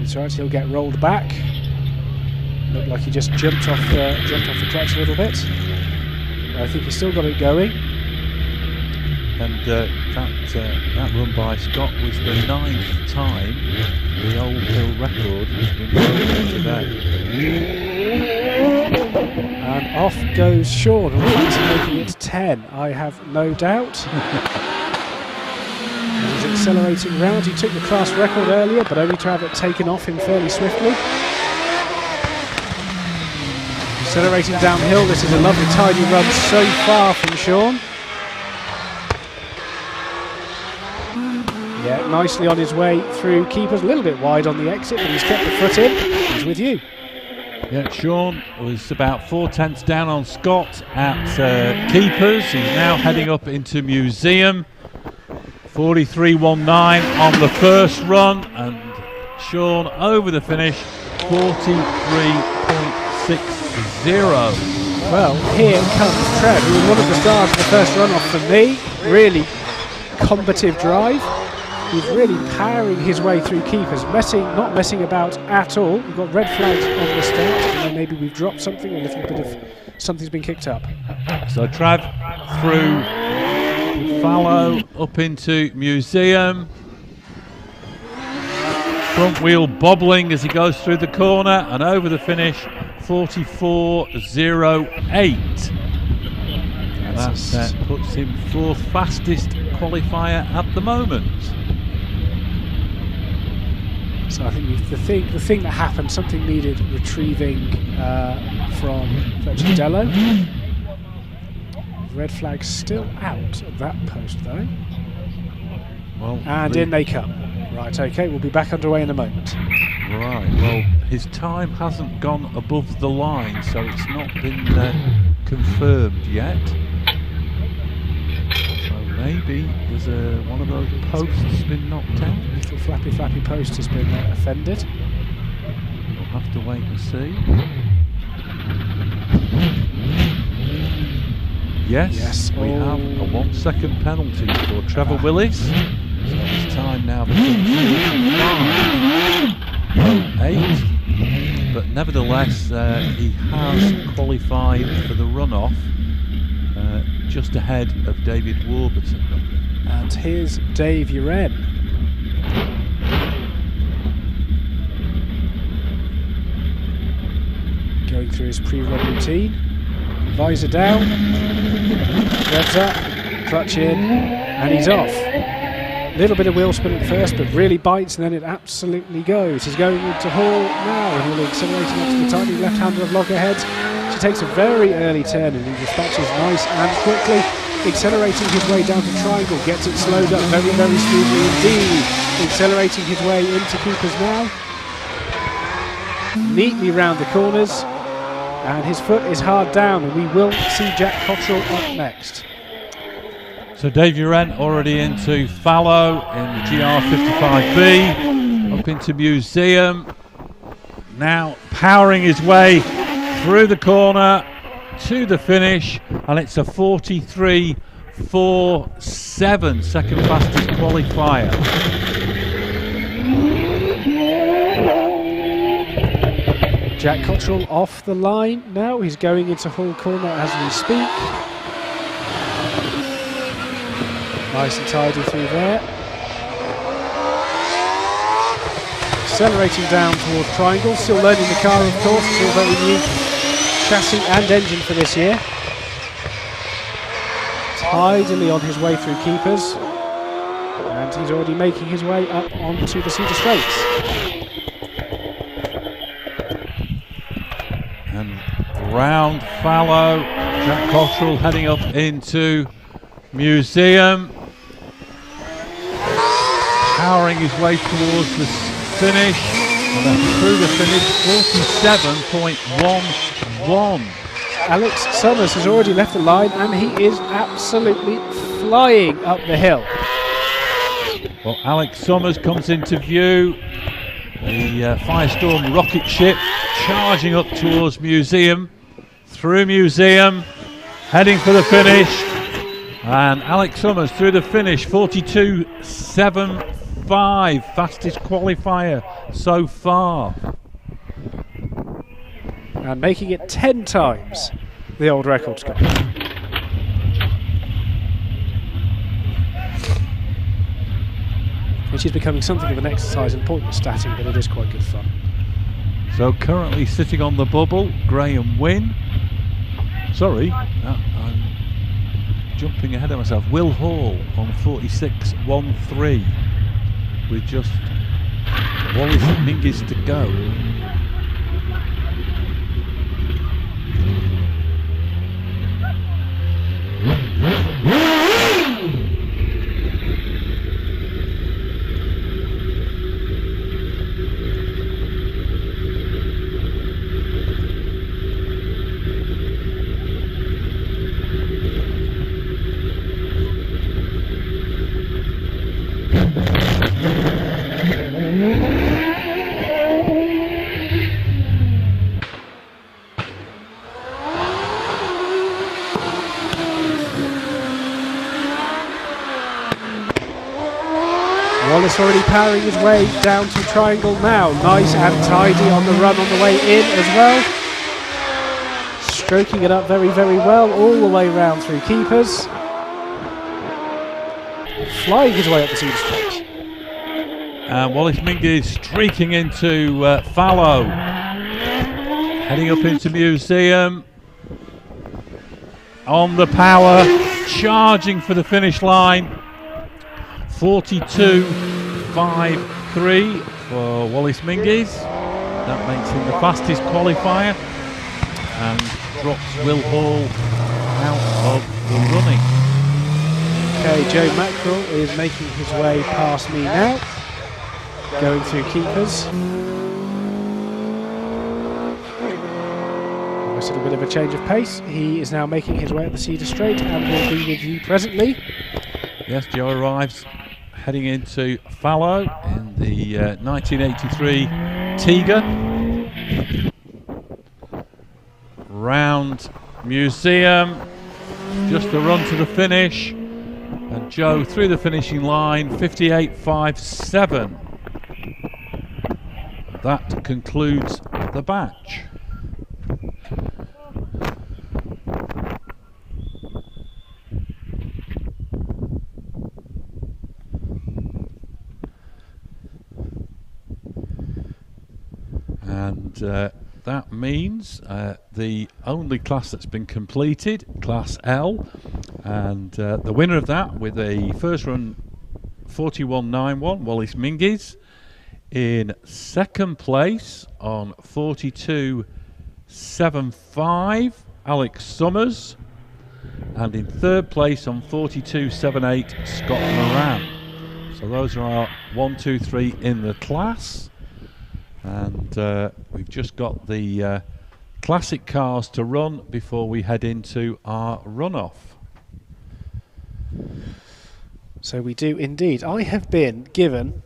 S1: It's right, he'll get rolled back. Looked like he just jumped off the clutch a little bit. But I think he's still got it going.
S2: And that run by Scott was the 9th time the Old Hill record has been broken today.
S1: And off goes Sean, and fancy making it 10, I have no doubt. He's accelerating round. He took the class record earlier, but only to have it taken off him fairly swiftly. Accelerating downhill. This is a lovely tidy run so far from Sean. Yeah, nicely on his way through keepers. A little bit wide on the exit, but he's kept the foot in. He's with you.
S2: Yeah, Sean was about 4/10 down on Scott at keepers. He's now heading up into Museum. 43.19 on the first run, and Sean over the finish, 43.60.
S1: Well, here comes Trev, who was one of the stars of the first run-off for me. Really combative drive. He's really powering his way through keepers, not messing about at all. We've got red flags on the start, and then maybe we've dropped something, a little bit of something's been kicked up.
S2: So Trav through fallow up into Museum. Front wheel bobbling as he goes through the corner, and over the finish, 44.08. And that puts him 4th fastest qualifier at the moment.
S1: So I think the thing that happened, something needed retrieving from Fletcher Dello. Red flag still out at that post though.
S2: Well,
S1: and in they come. Right, okay, we'll be back underway in a moment.
S2: Right, well, his time hasn't gone above the line, so it's not been confirmed yet. So maybe there's one of those posts been knocked out.
S1: Little flappy post has been offended.
S2: We'll have to wait and see. Yes, we have a 1 second penalty for Trevor Willis. So his time now becomes 5:08. But nevertheless, he has qualified for the runoff, just ahead of David Warburton.
S1: And here's Dave Uren. Going through his pre-run routine. Visor down, revs up, clutch in, and he's off. A little bit of wheel spin at first, but really bites, and then it absolutely goes. He's going into Hall now, and he'll be accelerating up to the tiny left-hander of Loggerheads. She takes a very early turn, and he dispatches nice and quickly, accelerating his way down to Triangle, gets it slowed up very, very smoothly indeed. Accelerating his way into Keepers now. Neatly round the corners. And his foot is hard down, and we will see Jack Cottrell up next.
S2: So Dave Uren already into Fallow in the GR55B, up into Museum. Now powering his way through the corner to the finish, and it's a 43.47, second fastest qualifier.
S1: Jack Cottrell off the line now. He's going into Hall Corner as we speak. Nice and tidy through there. Accelerating down towards Triangle. Still learning the car, of course. It's all very new chassis and engine for this year. Tidily on his way through Keepers. And he's already making his way up onto the Cedar Straits.
S2: And round Fallow, Jack Cottrell heading up into Museum, powering his way towards the finish, and then through the finish, 47.11.
S1: Alex Summers has already left the line, and he is absolutely flying up the hill.
S2: Well, Alex Summers comes into view, the Firestorm rocket ship charging up towards Museum, through Museum, heading for the finish, and Alex Summers through the finish, 42.75, fastest qualifier so far.
S1: And making it 10 times the old record, Scott. Which is becoming something of an exercise in pointless statting, but it is quite good fun.
S2: So currently sitting on the bubble, Graham Wynn. Sorry, I'm jumping ahead of myself. Will Hall on 46.13 with just Wallace and Mingus to go.
S1: Wallace already powering his way down to Triangle now. Nice and tidy on the run on the way in as well. Stroking it up very, very well all the way round through Keepers. Flying his way up the Cedar Straits.
S2: Wallace Mingus streaking into Fallow. Heading up into Museum. On the power. Charging for the finish line. 42.53 for Wallace Mingus. That makes him the fastest qualifier and drops Will Hall out of the running.
S1: Okay, Joe Mackerel is making his way past me now, going through Keepers. little bit of a change of pace. He is now making his way up the Cedar Straight and will be with you presently.
S2: Yes, Joe arrives heading into Fallow in the 1983 Tiger. Round Museum, just a run to the finish. And Joe through the finishing line, 58.57. That concludes the batch. And that means the only class that's been completed, Class L, and the winner of that with a first run 41.91, Wallace Mingues. In second place on 42.75, Alex Summers. And in third place on 42.78, Scott Moran. So those are our 1, 2, 3 in the class. And we've just got the classic cars to run before we head into our runoff.
S1: So we do indeed. I have been given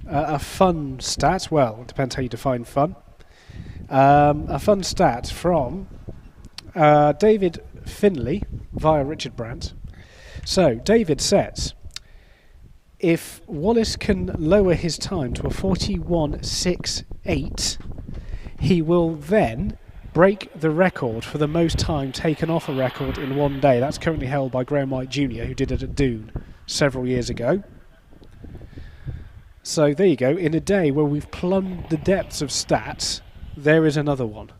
S1: a fun stat. Well, it depends how you define fun. A fun stat from David Finley via Richard Brandt. So David says, if Wallace can lower his time to a 41.68, he will then break the record for the most time taken off a record in one day. That's currently held by Graham White Jr., who did it at Doon several years ago. So there you go. In a day where we've plumbed the depths of stats, there is another one.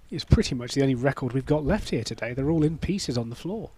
S1: It's pretty much the only record we've got left here today. They're all in pieces on the floor.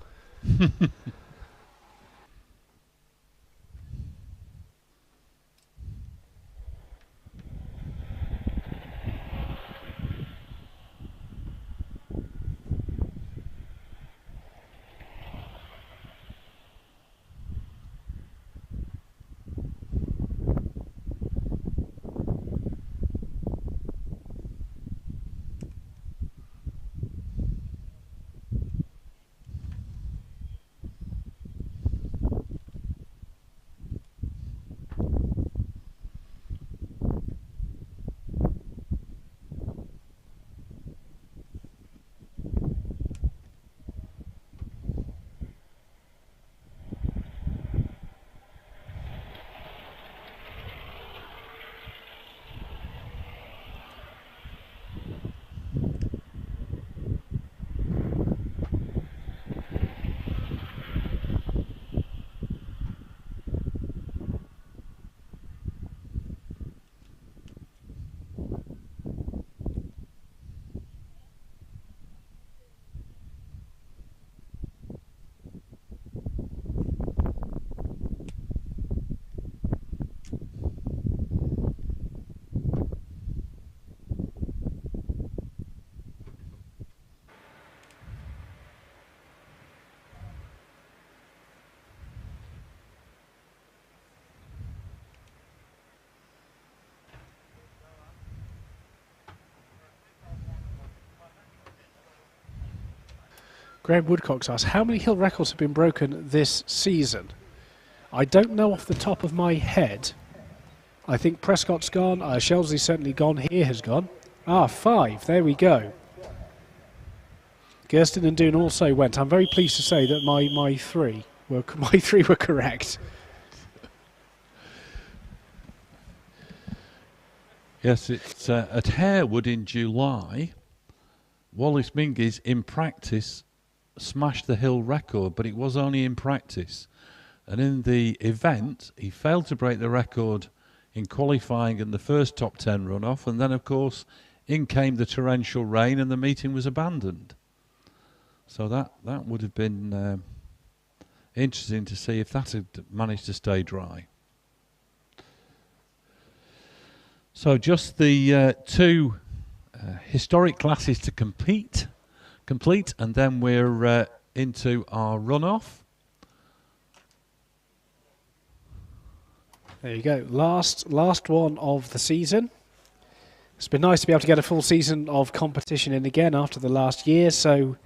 S1: Graham Woodcock's asked, how many hill records have been broken this season? I don't know off the top of my head. I think Prescott's gone. Shelsley's certainly gone. Here has gone. 5. There we go. Gersten and Doon also went. I'm very pleased to say that my three were correct.
S2: Yes, it's at Harewood in July. Wallace Mingues in practice smashed the hill record, but it was only in practice. And in the event, he failed to break the record in qualifying in the first top 10 runoff, and then, of course, in came the torrential rain and the meeting was abandoned. So that would have been interesting to see if that had managed to stay dry. So just the two historic classes to complete, and then we're into our runoff.
S1: There you go. Last one of the season. It's been nice to be able to get a full season of competition in again after the last year, so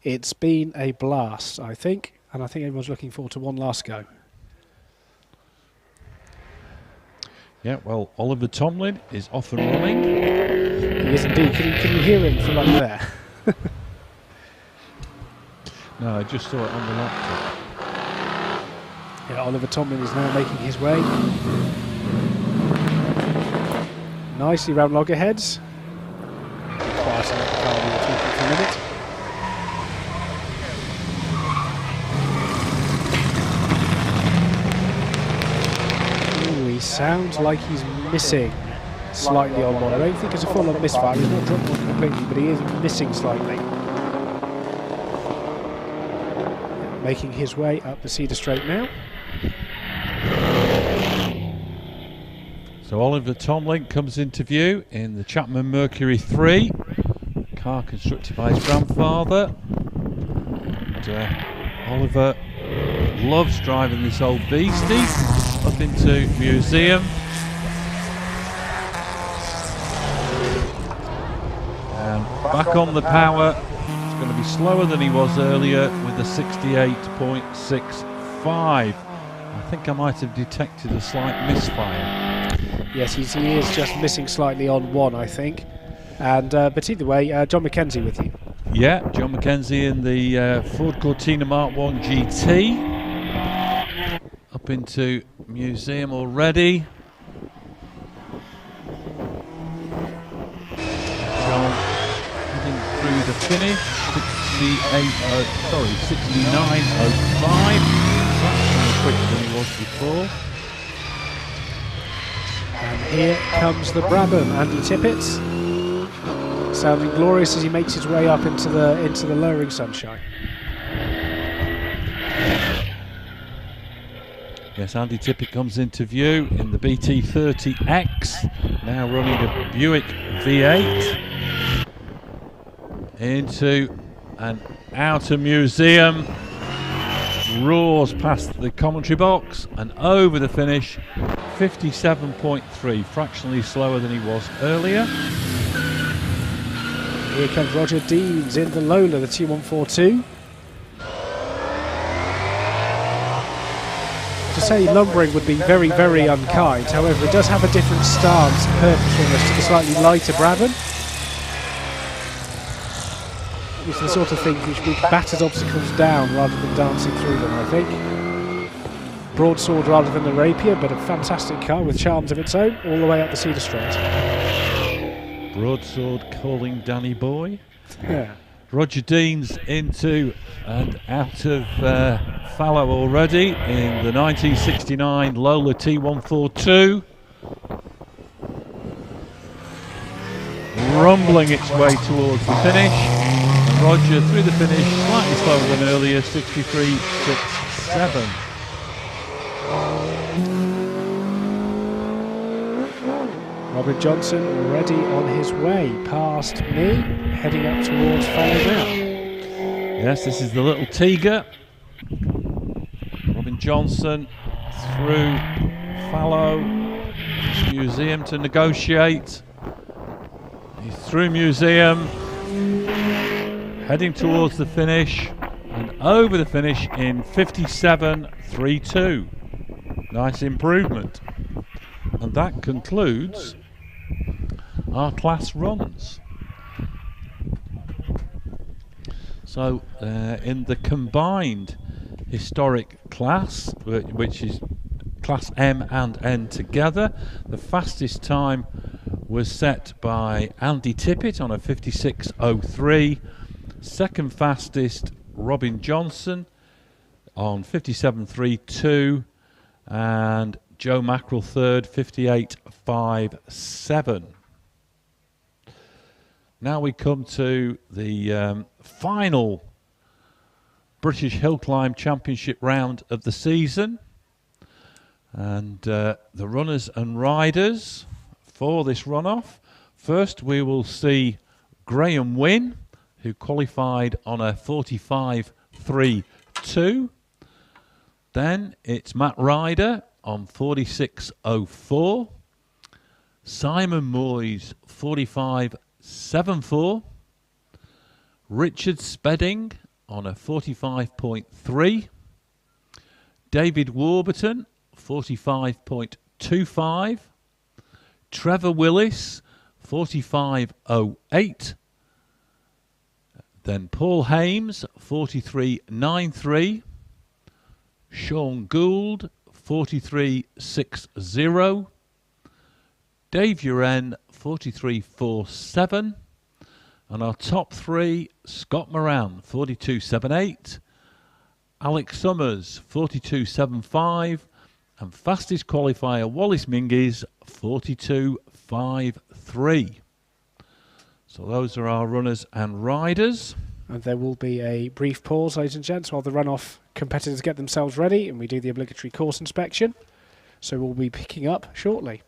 S1: it's been a blast, I think, and I think everyone's looking forward to one last go.
S2: Yeah, well, Oliver Tomlin is off and running.
S1: He is indeed. Can you hear him from up there?
S2: No, I just saw it on the laptop.
S1: Yeah, Oliver Tomlin is now making his way nicely round loggerheads. Quiet on the car we were talking for a minute. Ooh, he sounds like he's missing slightly on one. I don't think it's a full-on misfire. He's not dropped one completely, but he is missing slightly. Making his way up the Cedar Straight now.
S2: So Oliver Tomlin comes into view in the Chapman Mercury 3, car constructed by his grandfather. And, Oliver loves driving this old beastie up into museum. And back on the power. It's going to be slower than he was earlier with a 68.65. I think I might have detected a slight misfire.
S1: Yes, he is just missing slightly on one, I think. And but either way, John McKenzie with you.
S2: Yeah, John McKenzie in the Ford Cortina Mark 1 GT. Up into museum already. John heading through the finish. 69.05. That's quicker than he was before.
S1: And here comes the Brabham, Andy Tippett, sounding glorious as he makes his way up into the lowering sunshine.
S2: Yes, Andy Tippett comes into view in the BT30X, now running a Buick V8 into an outer museum. Roars past the commentary box and over the finish. 57.3, fractionally slower than he was earlier.
S1: Here comes Roger Deans in the Lola, the T142. To say lumbering would be very, very unkind. However, it does have a different stance and purposefulness to the slightly lighter Brabham. It's the sort of thing which batters obstacles down rather than dancing through them, I think. Broadsword rather than a rapier, but a fantastic car with charms of its own all the way up the Cedar Straight.
S2: Broadsword calling Danny Boy.
S1: Yeah.
S2: Roger Deans into and out of fallow already in the 1969 Lola T142. Rumbling its way towards the finish. And Roger through the finish, slightly slower than earlier, 63.67.
S1: Robert Johnson already on his way past me, heading up towards fallow now.
S2: Yes, this is the little Tiger. Robin Johnson through fallow. This museum to negotiate. He's through museum, heading towards the finish and over the finish in 57.32. Nice improvement. And that concludes our class runs. So in the combined historic class, which is class M and N together, the fastest time was set by Andy Tippett on a 56.03. Second fastest, Robin Johnson on 57.32, and Joe Mackerel third, 58.57. Now we come to the final British Hillclimb Championship round of the season, and the runners and riders for this runoff. First, we will see Graham Wynn, who qualified on a 45.32. Then it's Matt Ryder on 46.04. Simon Moyes 45.74. Richard Spedding on a 45.3. David Warburton 45.25. Trevor Willis 45.08. Then Paul Hames 43.93. Sean Gould 43.60. Dave Uren 43.47. And our top three, Scott Moran 42.78. Alex Summers 42.75. And fastest qualifier Wallace Mingies 42.53. So those are our runners and riders.
S1: And there will be a brief pause, ladies and gents, while the runoff competitors get themselves ready and we do the obligatory course inspection. So we'll be picking up shortly.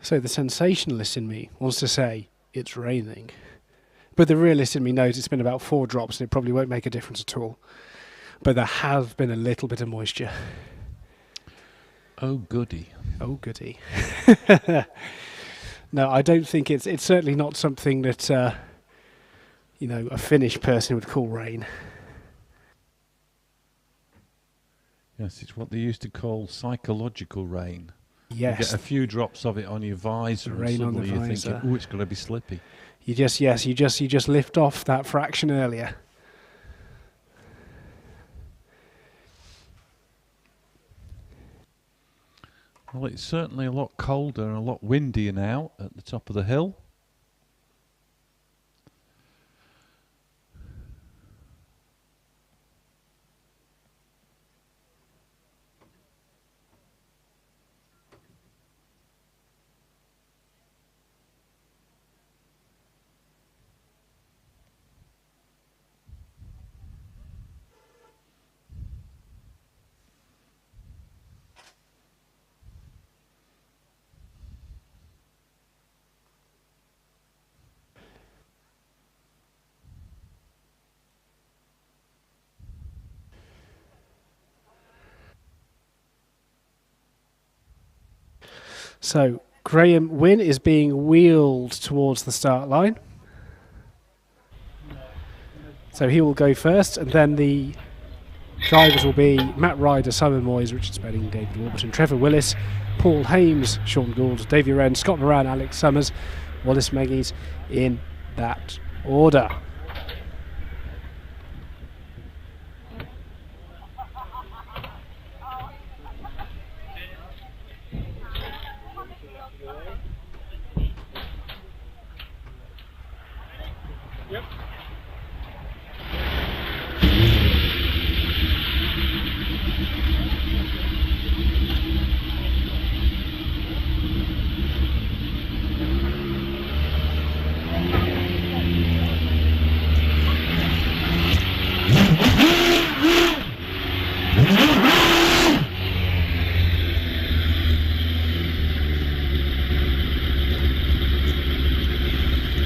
S1: So the sensationalist in me wants to say it's raining. But the realist in me knows it's been about 4 drops and it probably won't make a difference at all. But there has been a little bit of moisture.
S2: Oh, goody.
S1: Oh, goody. No, I don't think it's certainly not something that, you know, a Finnish person would call rain.
S2: Yes, it's what they used to call psychological rain.
S1: Yes.
S2: You get a few drops of it on your visor and
S1: Rain on the
S2: suddenly you're
S1: visor.
S2: thinking, oh, it's going to be slippy.
S1: You just lift off that fraction earlier.
S2: Well, it's certainly a lot colder and a lot windier now at the top of the hill.
S1: So Graham Wynn is being wheeled towards the start line. So he will go first, and then the drivers will be Matt Ryder, Simon Moyes, Richard Spedding, David Warburton, Trevor Willis, Paul Hames, Sean Gould, Davey Wren, Scott Moran, Alex Summers, Wallace Meggies, in that order.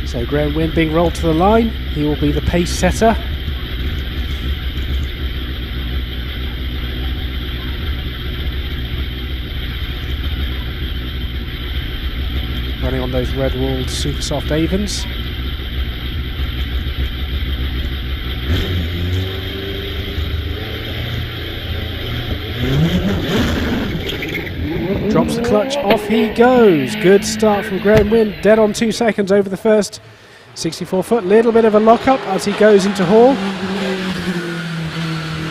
S1: So Graham Wynn being rolled to the line. He will be the pace setter. Running on those red-walled super soft AVONs. Drops the clutch, off he goes. Good start from Graham Wynn, dead on 2 seconds over the first 64 foot. Little bit of a lock-up as he goes into Hall.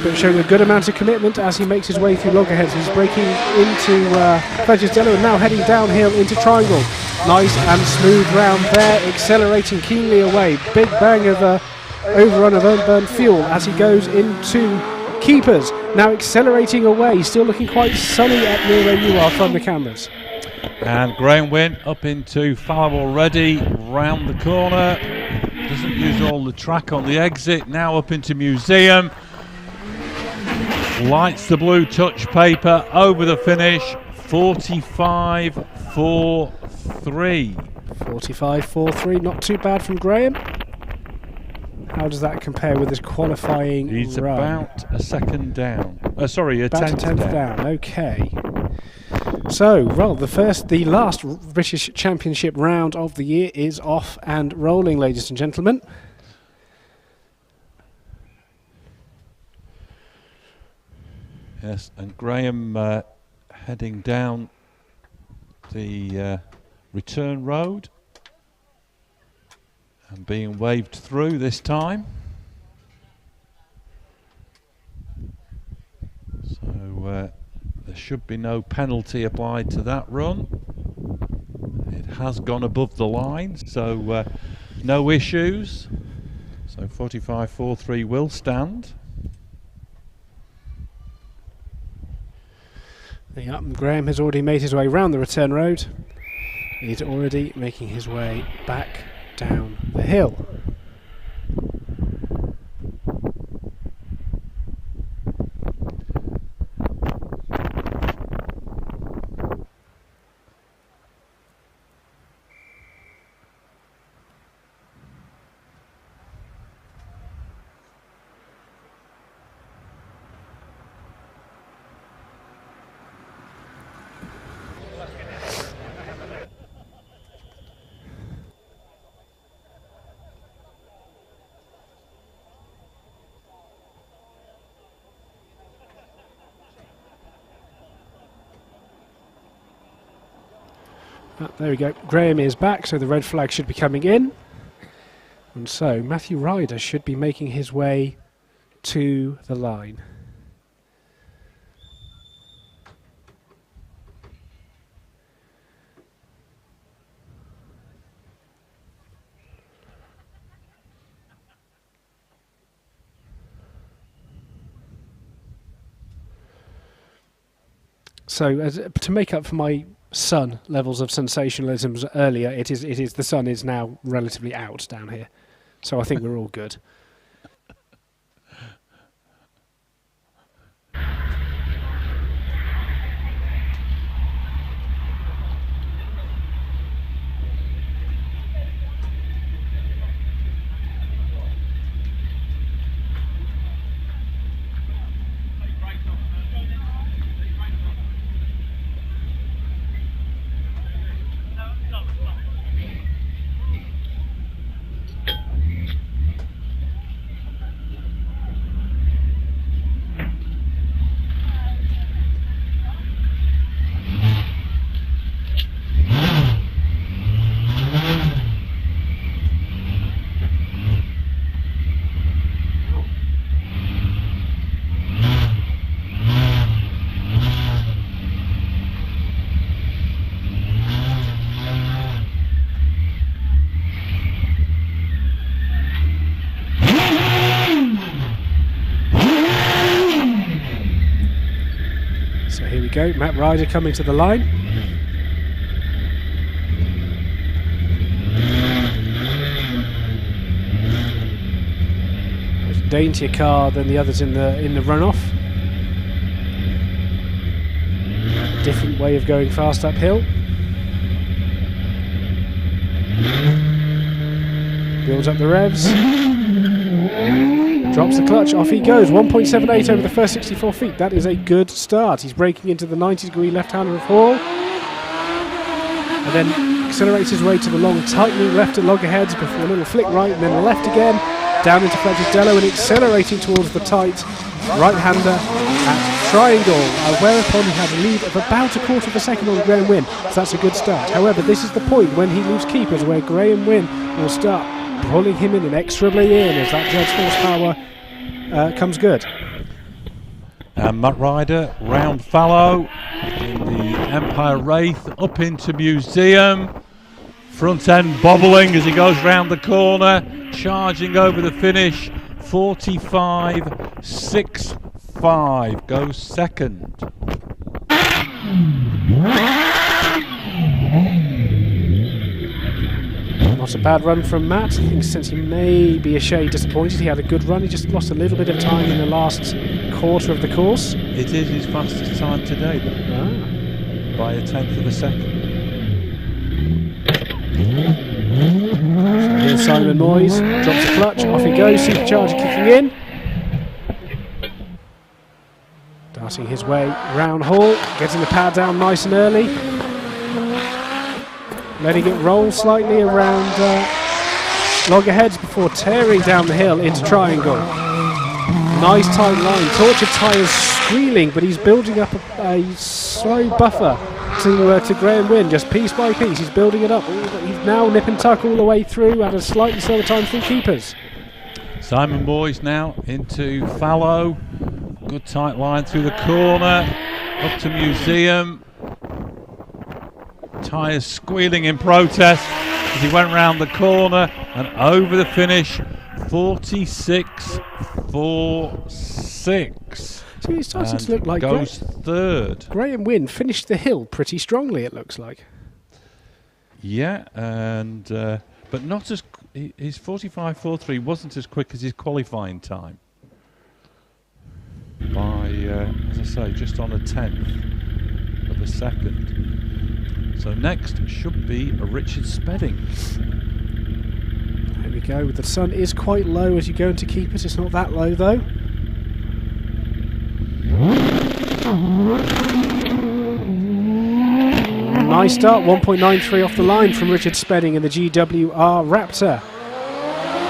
S1: But showing a good amount of commitment as he makes his way through loggerheads. He's breaking into Fledgersdello and now heading downhill into Triangle. Nice and smooth round there, accelerating keenly away. Big bang of a overrun of unburned fuel as he goes into Keepers. Now accelerating away, still looking quite sunny up near where you are from the cameras.
S2: And Graham Wynn up into Fallon already, round the corner. Doesn't use all the track on the exit. Now up into Museum. Lights the blue touch paper over the finish. 45.43.
S1: 45.43, not too bad from Graham. How does that compare with his qualifying
S2: He's
S1: run?
S2: about a second down. Sorry, a
S1: About
S2: tenth
S1: a tenth down. Okay. So, well, the last British Championship round of the year is off and rolling, ladies and gentlemen.
S2: Yes, and Graham heading down the return road and being waved through this time. So there should be no penalty applied to that run. It has gone above the line, so no issues. So 45.43 will stand.
S1: Yeah, Graham has already made his way round the return road. He's already making his way back down the hill. There we go. Graham is back, so the red flag should be coming in. And so Matthew Ryder should be making his way to the line. So to make up for my sun levels of sensationalism earlier, it is the sun is now relatively out down here. So I think we're all good. Go. Matt Ryder coming to the line. There's a daintier car than the others in the runoff. Different way of going fast uphill. Builds up the revs. Drops the clutch, off he goes. 1.78 over the first 64 feet. That is a good start. He's braking into the 90-degree left-hander of Hall. And then accelerates his way to the long, tightening left at loggerheads before a little flick right and then left again. Down into Fletcher's Dello and accelerating towards the tight right-hander at Triangle. Whereupon he has a lead of about a quarter of a second on Graham Wynn. So that's a good start. However, this is the point when he leaves keepers where Graham Wynn will start pulling him in inexorably in as that Jed's horsepower comes good.
S2: And Matt Ryder, round fallow in the Empire Wraith up into Museum. Front end bobbling as he goes round the corner, charging over the finish. 45.65 goes second.
S1: Not a bad run from Matt. I think since he may be a shade disappointed, he had a good run. He just lost a little bit of time in the last quarter of the course.
S2: It is his fastest time today, though, by a tenth of a second.
S1: So here's Simon Moyes, drops the clutch, off he goes, supercharger kicking in. Darting his way round Hall, getting the power down nice and early. Letting it roll slightly around loggerheads before tearing down the hill into Triangle. Nice tight line. Tortured Tyres squealing, but he's building up a slow buffer to Graham Wynn, just piece by piece. He's building it up. He's now nip and tuck all the way through at a slightly slower time through keepers.
S2: Simon Boys now into fallow. Good tight line through the corner. Up to Museum. Tyres squealing in protest as he went round the corner and over the finish. 46.46.
S1: So he's starting to look like
S2: goes third.
S1: Graham Wynn finished the hill pretty strongly, it looks like.
S2: Yeah, and but not as his 45.43 wasn't as quick as his qualifying time. By as I say, just on a tenth of a second. So next should be a Richard Spedding.
S1: There we go. The sun is quite low as you go into keepers. It's not that low though. Nice start. 1.93 off the line from Richard Spedding in the GWR Raptor.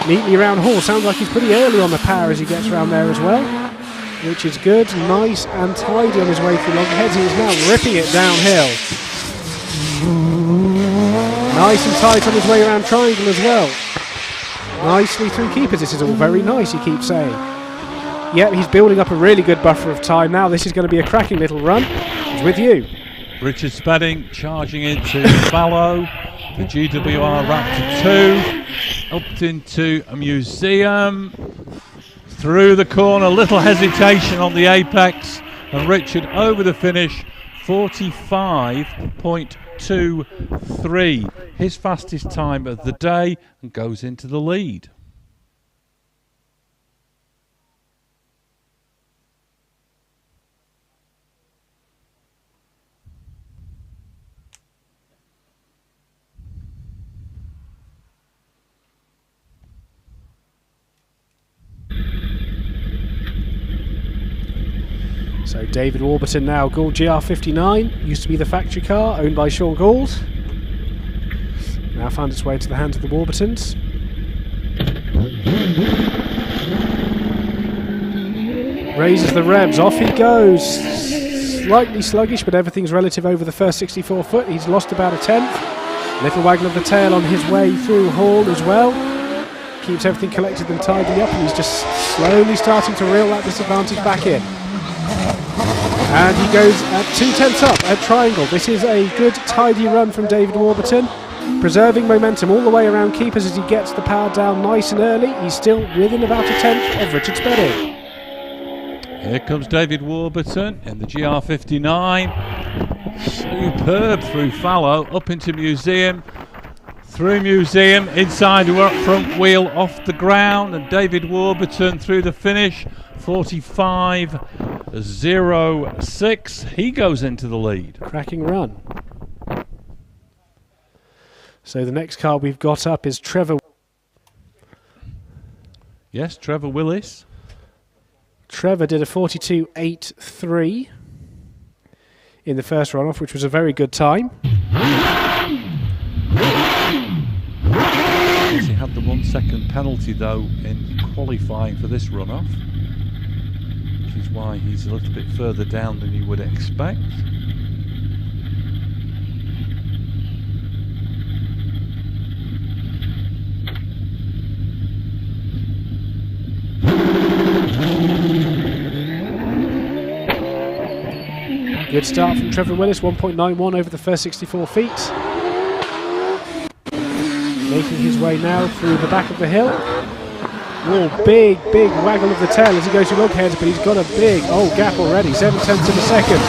S1: Neatly round Hall. Sounds like he's pretty early on the power as he gets around there as well, which is good. Nice and tidy on his way through loggerheads. He is now ripping it downhill. Nice and tight on his way around triangle as well. Nicely through keepers. This is all very nice, he keeps saying. Yep, he's building up a really good buffer of time now. This is going to be a cracking little run. He's with you.
S2: Richard Spedding charging into Fallow. The GWR Raptor 2. Up into a Museum. Through the corner. Little hesitation on the apex. And Richard over the finish. 45.23. His fastest time of the day, and goes into the lead.
S1: So David Warburton now, Gould GR59, used to be the factory car, owned by Sean Gould. Now found its way into the hands of the Warburtons. Raises the revs, off he goes. Slightly sluggish, but everything's relative over the first 64 foot. He's lost about a tenth. Little waggle of the tail on his way through Hall as well. Keeps everything collected and tidy up, and he's just slowly starting to reel that disadvantage back in. And he goes at 2/10 up at triangle. This is a good tidy run from David Warburton, preserving momentum all the way around keepers as he gets the power down nice and early. He's still within about a tenth of Richard Spedding.
S2: Here comes David Warburton in the GR59. Superb through Fallow, up into Museum. Through Museum, inside the front wheel off the ground, and David Warburton through the finish. 45.06. He goes into the lead.
S1: Cracking run. So the next car we've got up is Trevor.
S2: Yes, Trevor Willis.
S1: Trevor did a 42.83 in the first runoff, which was a very good time.
S2: He had the 1 second penalty though in qualifying for this runoff, which is why he's a little bit further down than you would expect.
S1: Good start from Trevor Willis, 1.91 over the first 64 feet. Making his way now through the back of the hill. Oh, big waggle of the tail as he goes to logheads, but he's got a big gap already, 7/10 of a second.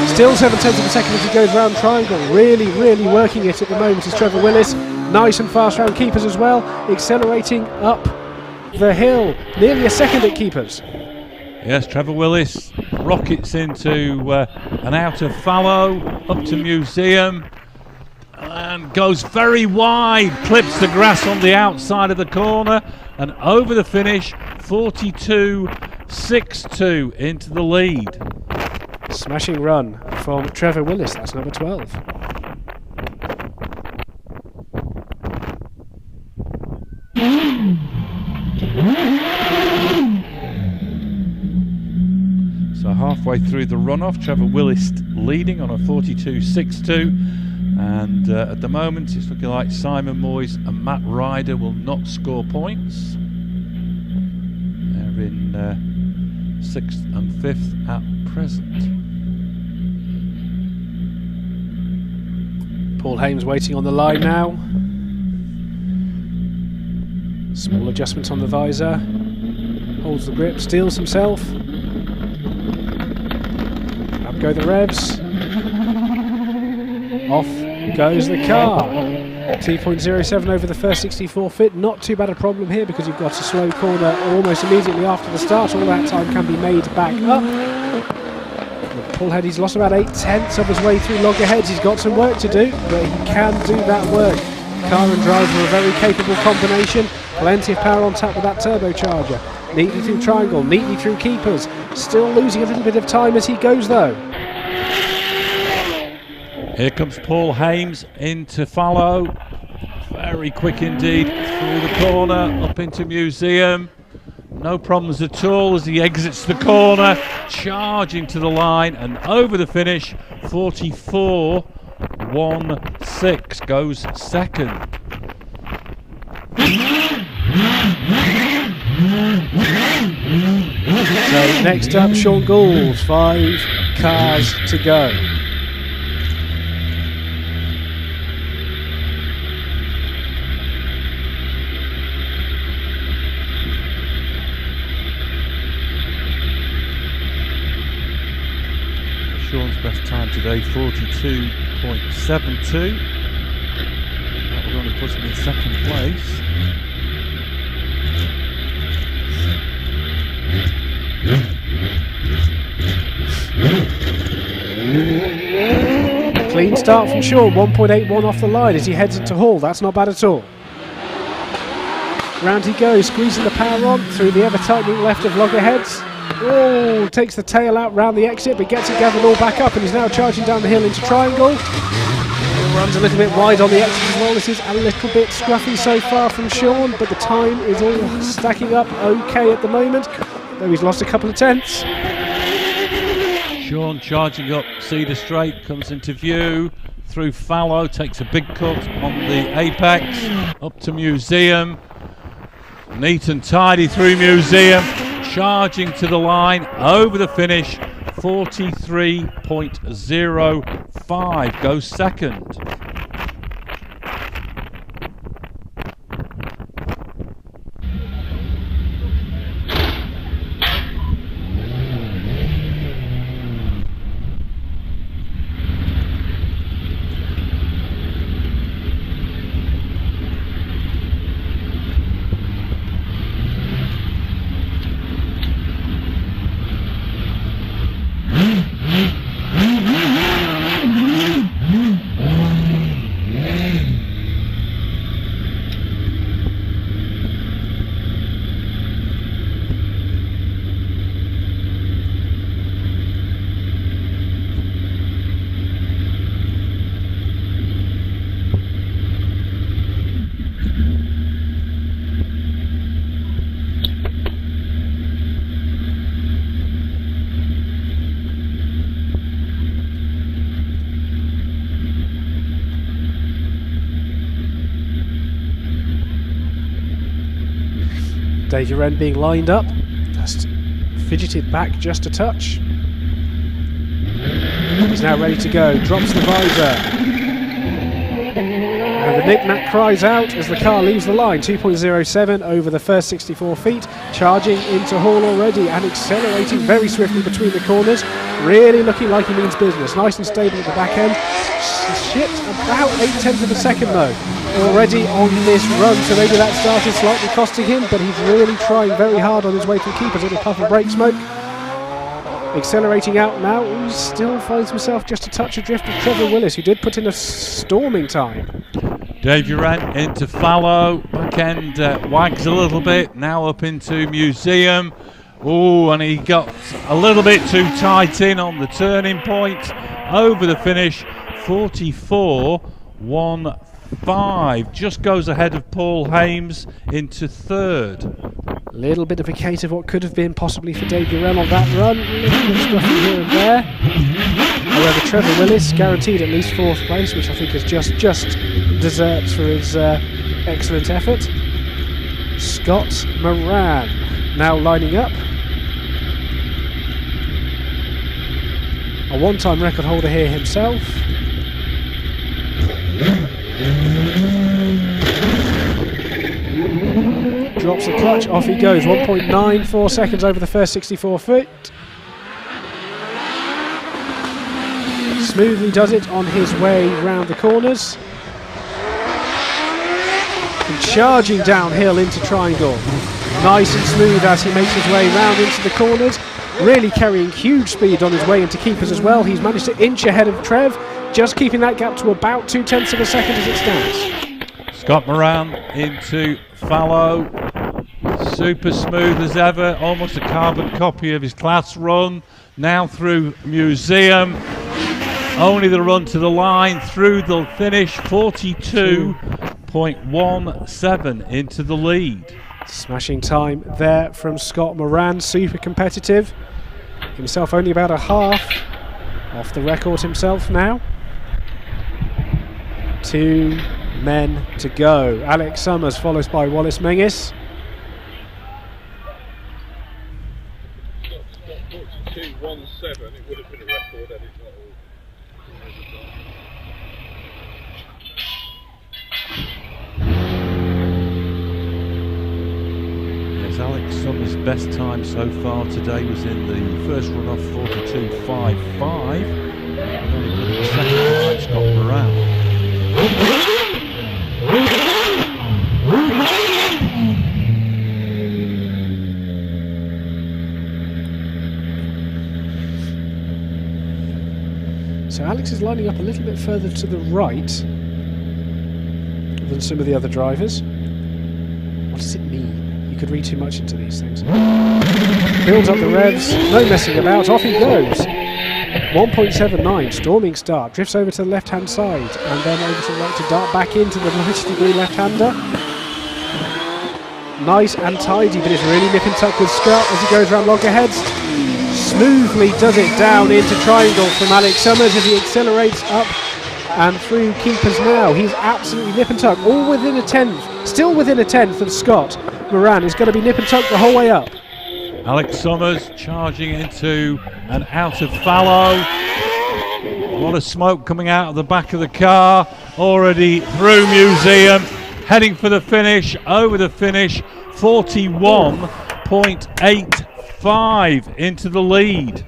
S1: Still 7/10 of a second as he goes round triangle. Really working it at the moment is Trevor Willis. Nice and fast round keepers as well, accelerating up the hill. Nearly a second at keepers.
S2: Yes, Trevor Willis rockets into an out of Fallow, up to Museum, and goes very wide, clips the grass on the outside of the corner, and over the finish, 42.62 into the lead.
S1: Smashing run from Trevor Willis, that's number 12.
S2: So halfway through the runoff, Trevor Willis leading on a 42.62, and at the moment it's looking like Simon Moyes and Matt Ryder will not score points. They're in 6th and 5th at present.
S1: Paul Hames waiting on the line now. Small adjustments on the visor. Holds the grip, steals himself. Up go the revs. Off goes the car. 2.07 over the first 64 feet. Not too bad a problem here because you've got a slow corner almost immediately after the start. All that time can be made back up. Paul Head, he's lost about 8/10 of his way through loggerheads. He's got some work to do, but he can do that work. Car and driver are a very capable combination. Plenty of power on tap with that turbocharger. Neatly through triangle, neatly through keepers. Still losing a little bit of time as he goes though.
S2: Here comes Paul Hames into Fallow. Very quick indeed through the corner, up into Museum. No problems at all as he exits the corner, charging to the line and over the finish, 44 42.16, goes second.
S1: So next up, Sean Gould, 5 cars to go.
S2: Sean's best time today, 42.72. That would only put him in second place.
S1: Clean start from Sean, 1.81 off the line as he heads into Hall. That's not bad at all. Round he goes, squeezing the power on through the ever-tightening left of Loggerheads. Oh, takes the tail out round the exit, but gets it gathered all back up and is now charging down the hill into Triangle. Runs a little bit wide on the exit as well. This is a little bit scruffy so far from Sean, but the time is all stacking up okay at the moment, though he's lost a couple of tenths.
S2: Sean charging up Cedar Straight, comes into view through Fallow, takes a big cut on the apex, up to Museum. Neat and tidy through Museum, charging to the line, over the finish, 43.05, goes second.
S1: Davey Wren being lined up, just fidgeted back just a touch. He's now ready to go, drops the visor. And the knick-knack cries out as the car leaves the line, 2.07 over the first 64 feet, charging into Hall already and accelerating very swiftly between the corners, really looking like he means business, nice and stable at the back end. Shipped about 0.8 of a second though, already on this run, so maybe that started slightly costing him, but he's really trying very hard on his way to keep a little puff of brake smoke. Accelerating out now, he still finds himself just a touch adrift of Trevor Willis, who did put in a storming time.
S2: Davey Wren into Fallow, back end wags a little bit, now up into Museum. Oh, and he got a little bit too tight in on the turning point, over the finish, 44.15, just goes ahead of Paul Hames into third.
S1: A little bit of a case of what could have been possibly for Davey Wren on that run, a little bit scruffy here and there. However, Trevor Willis guaranteed at least fourth place, which I think is just deserts for his excellent effort. Scott Moran now lining up. A one-time record holder here himself. Drops the clutch, off he goes, 1.94 seconds over the first 64 feet. Smoothly does it on his way round the corners. And charging downhill into Triangle. Nice and smooth as he makes his way round into the corners. Really carrying huge speed on his way into keepers as well. He's managed to inch ahead of Trev, just keeping that gap to about 0.2 of a second as it stands.
S2: Scott Moran into Fallow, super smooth as ever, almost a carbon copy of his class run. Now through Museum, only the run to the line, through the finish, 42.17 into the lead.
S1: Smashing time there from Scott Moran, super competitive. Himself only about a half off the record himself now. 2 men to go. Alex Summers follows by Wallace Mengis.
S4: 42.17, it would have been a record had it not all.
S2: Yes, Alex Summers' best time so far today was in the first run off 42.55. And then he put it second behind Scott Moran.
S1: So Alex is lining up a little bit further to the right than some of the other drivers. What does it mean? You could read too much into these things. Builds up the revs, no messing about, off he goes. 1.79, storming start, drifts over to the left-hand side, and then over to the right to dart back into the 90-degree left-hander. Nice and tidy, but it's really nip and tuck with Scott as he goes around loggerheads. Smoothly does it down into triangle from Alex Summers as he accelerates up and through keepers now. He's absolutely nip and tuck, all within a tenth, still within a tenth of Scott. Moran is going to be nip and tuck the whole way up.
S2: Alex Summers charging into and out of fallow. A lot of smoke coming out of the back of the car. Already through Museum, heading for the finish, over the finish, 41.85 into the lead.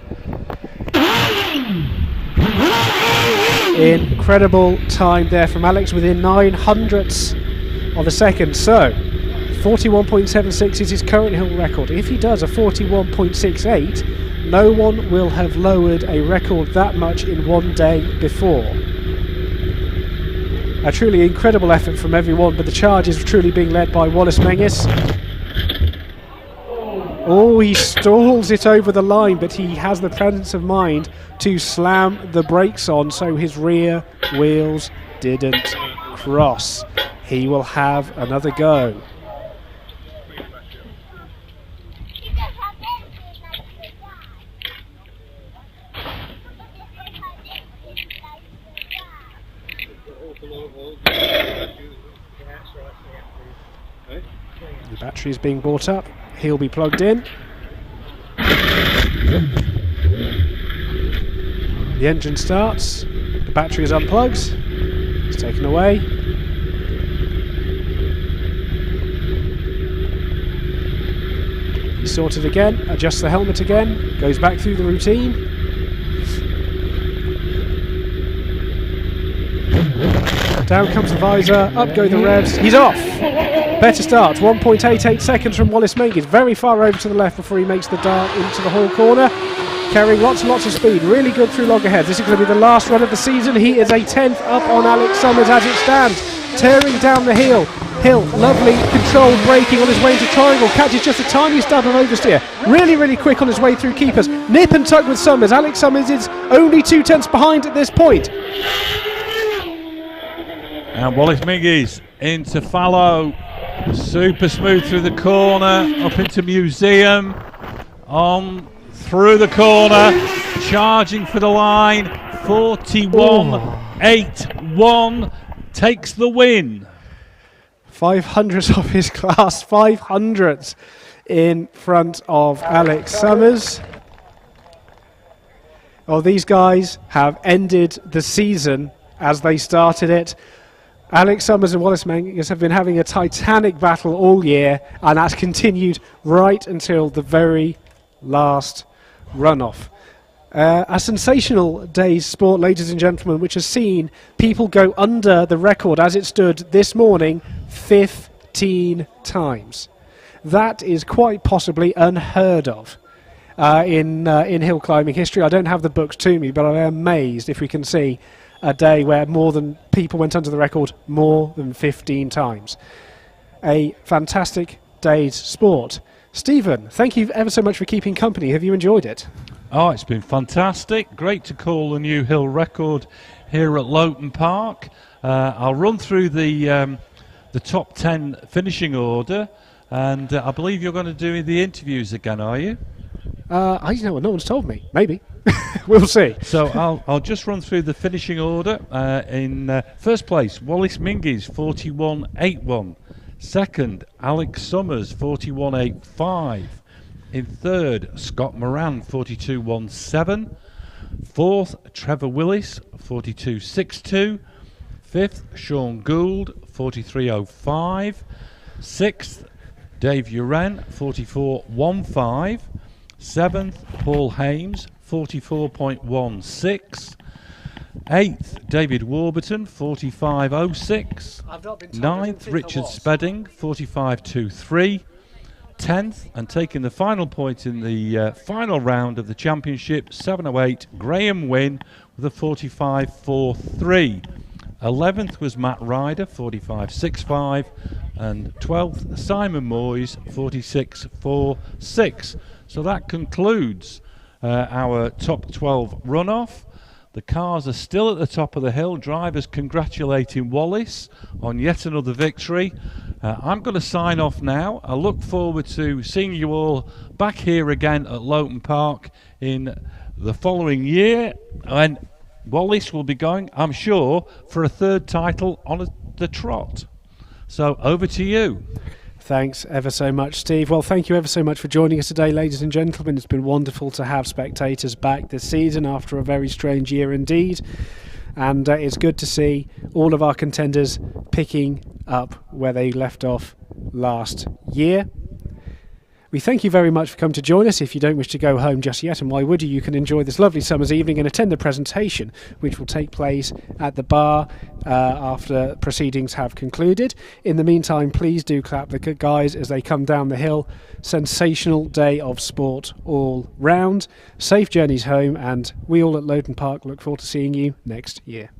S1: Incredible time there from Alex, within 900ths of a second. So 41.76 is his current hill record. If he does a 41.68, no one will have lowered a record that much in one day before. A truly incredible effort from everyone, but the charge is truly being led by Wallace Mengis. Oh, he stalls it over the line, but he has the presence of mind to slam the brakes on so his rear wheels didn't cross. He will have another go. The battery is being brought up. He'll be plugged in. The engine starts. The battery is unplugged. It's taken away. He's sorted again. Adjusts the helmet again. Goes back through the routine. Down comes the visor. Up go the revs. He's off. Better start, 1.88 seconds from Wallace Mengis, very far over to the left before he makes the dart into the Hall corner. Carrying lots and lots of speed, really good through loggerheads. This is going to be the last run of the season. He is a tenth up on Alex Summers as it stands, tearing down the hill. Lovely controlled braking on his way into triangle, catches just a tiny stub of oversteer. Really, really quick on his way through keepers. Nip and tuck with Summers. Alex Summers is only 2 tenths behind at this point.
S2: And Wallace Mengis into fallow. Super smooth through the corner, up into Museum, on through the corner, charging for the line, 41.81, takes the win. 500ths
S1: of his class, 500ths in front of Alex Summers. Oh, these guys have ended the season as they started it. Alex Summers and Wallace Mengis have been having a titanic battle all year, and that's continued right until the very last runoff. A sensational day's sport, ladies and gentlemen, which has seen people go under the record as it stood this morning 15 times. That is quite possibly unheard of in hill climbing history. I don't have the books to me, but I'm amazed if we can see a day where more than people went under the record more than 15 times. A fantastic day's sport. Stephen, thank you ever so much for keeping company. Have you enjoyed it?
S2: Oh, it's been fantastic. Great to call a new hill record here at Loton Park. I'll run through the top 10 finishing order, and I believe you're going to do the interviews again, are you?
S1: You know what? No one's told me. Maybe. We'll see.
S2: So I'll just run through the finishing order. In first place, Wallace Mingies, 41.81. Second, Alex Summers, 41.85. In third, Scott Moran, 42.17. Fourth, Trevor Willis, 42.62. Fifth, Sean Gould, 43.05. Sixth, Dave Uren, 44.15. Seventh, Paul Hames, 44.16. Eighth, David Warburton, 45.06. Ninth, Richard Spedding, 45.23. 10th, and taking the final point in the final round of the championship, 7.08, Graham Wynn with a 45.43. 11th was Matt Ryder, 45.65, and 12th, Simon Moyes, 46.46. So that concludes our top 12 runoff. The cars are still at the top of the hill. Drivers congratulating Wallace on yet another victory. I'm going to sign off now. I look forward to seeing you all back here again at Loton Park in the following year. And Wallace will be going, I'm sure, for a third title on the trot. So over to you.
S1: Thanks ever so much, Steve. Well, thank you ever so much for joining us today, ladies and gentlemen. It's been wonderful to have spectators back this season after a very strange year indeed. And it's good to see all of our contenders picking up where they left off last year. We thank you very much for coming to join us. If you don't wish to go home just yet, and why would you? You can enjoy this lovely summer's evening and attend the presentation, which will take place at the bar after proceedings have concluded. In the meantime, please do clap the good guys as they come down the hill. Sensational day of sport all round. Safe journeys home, and we all at Loton Park look forward to seeing you next year.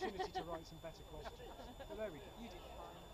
S1: opportunity to write some better questions. But there we go.
S9: You did fine.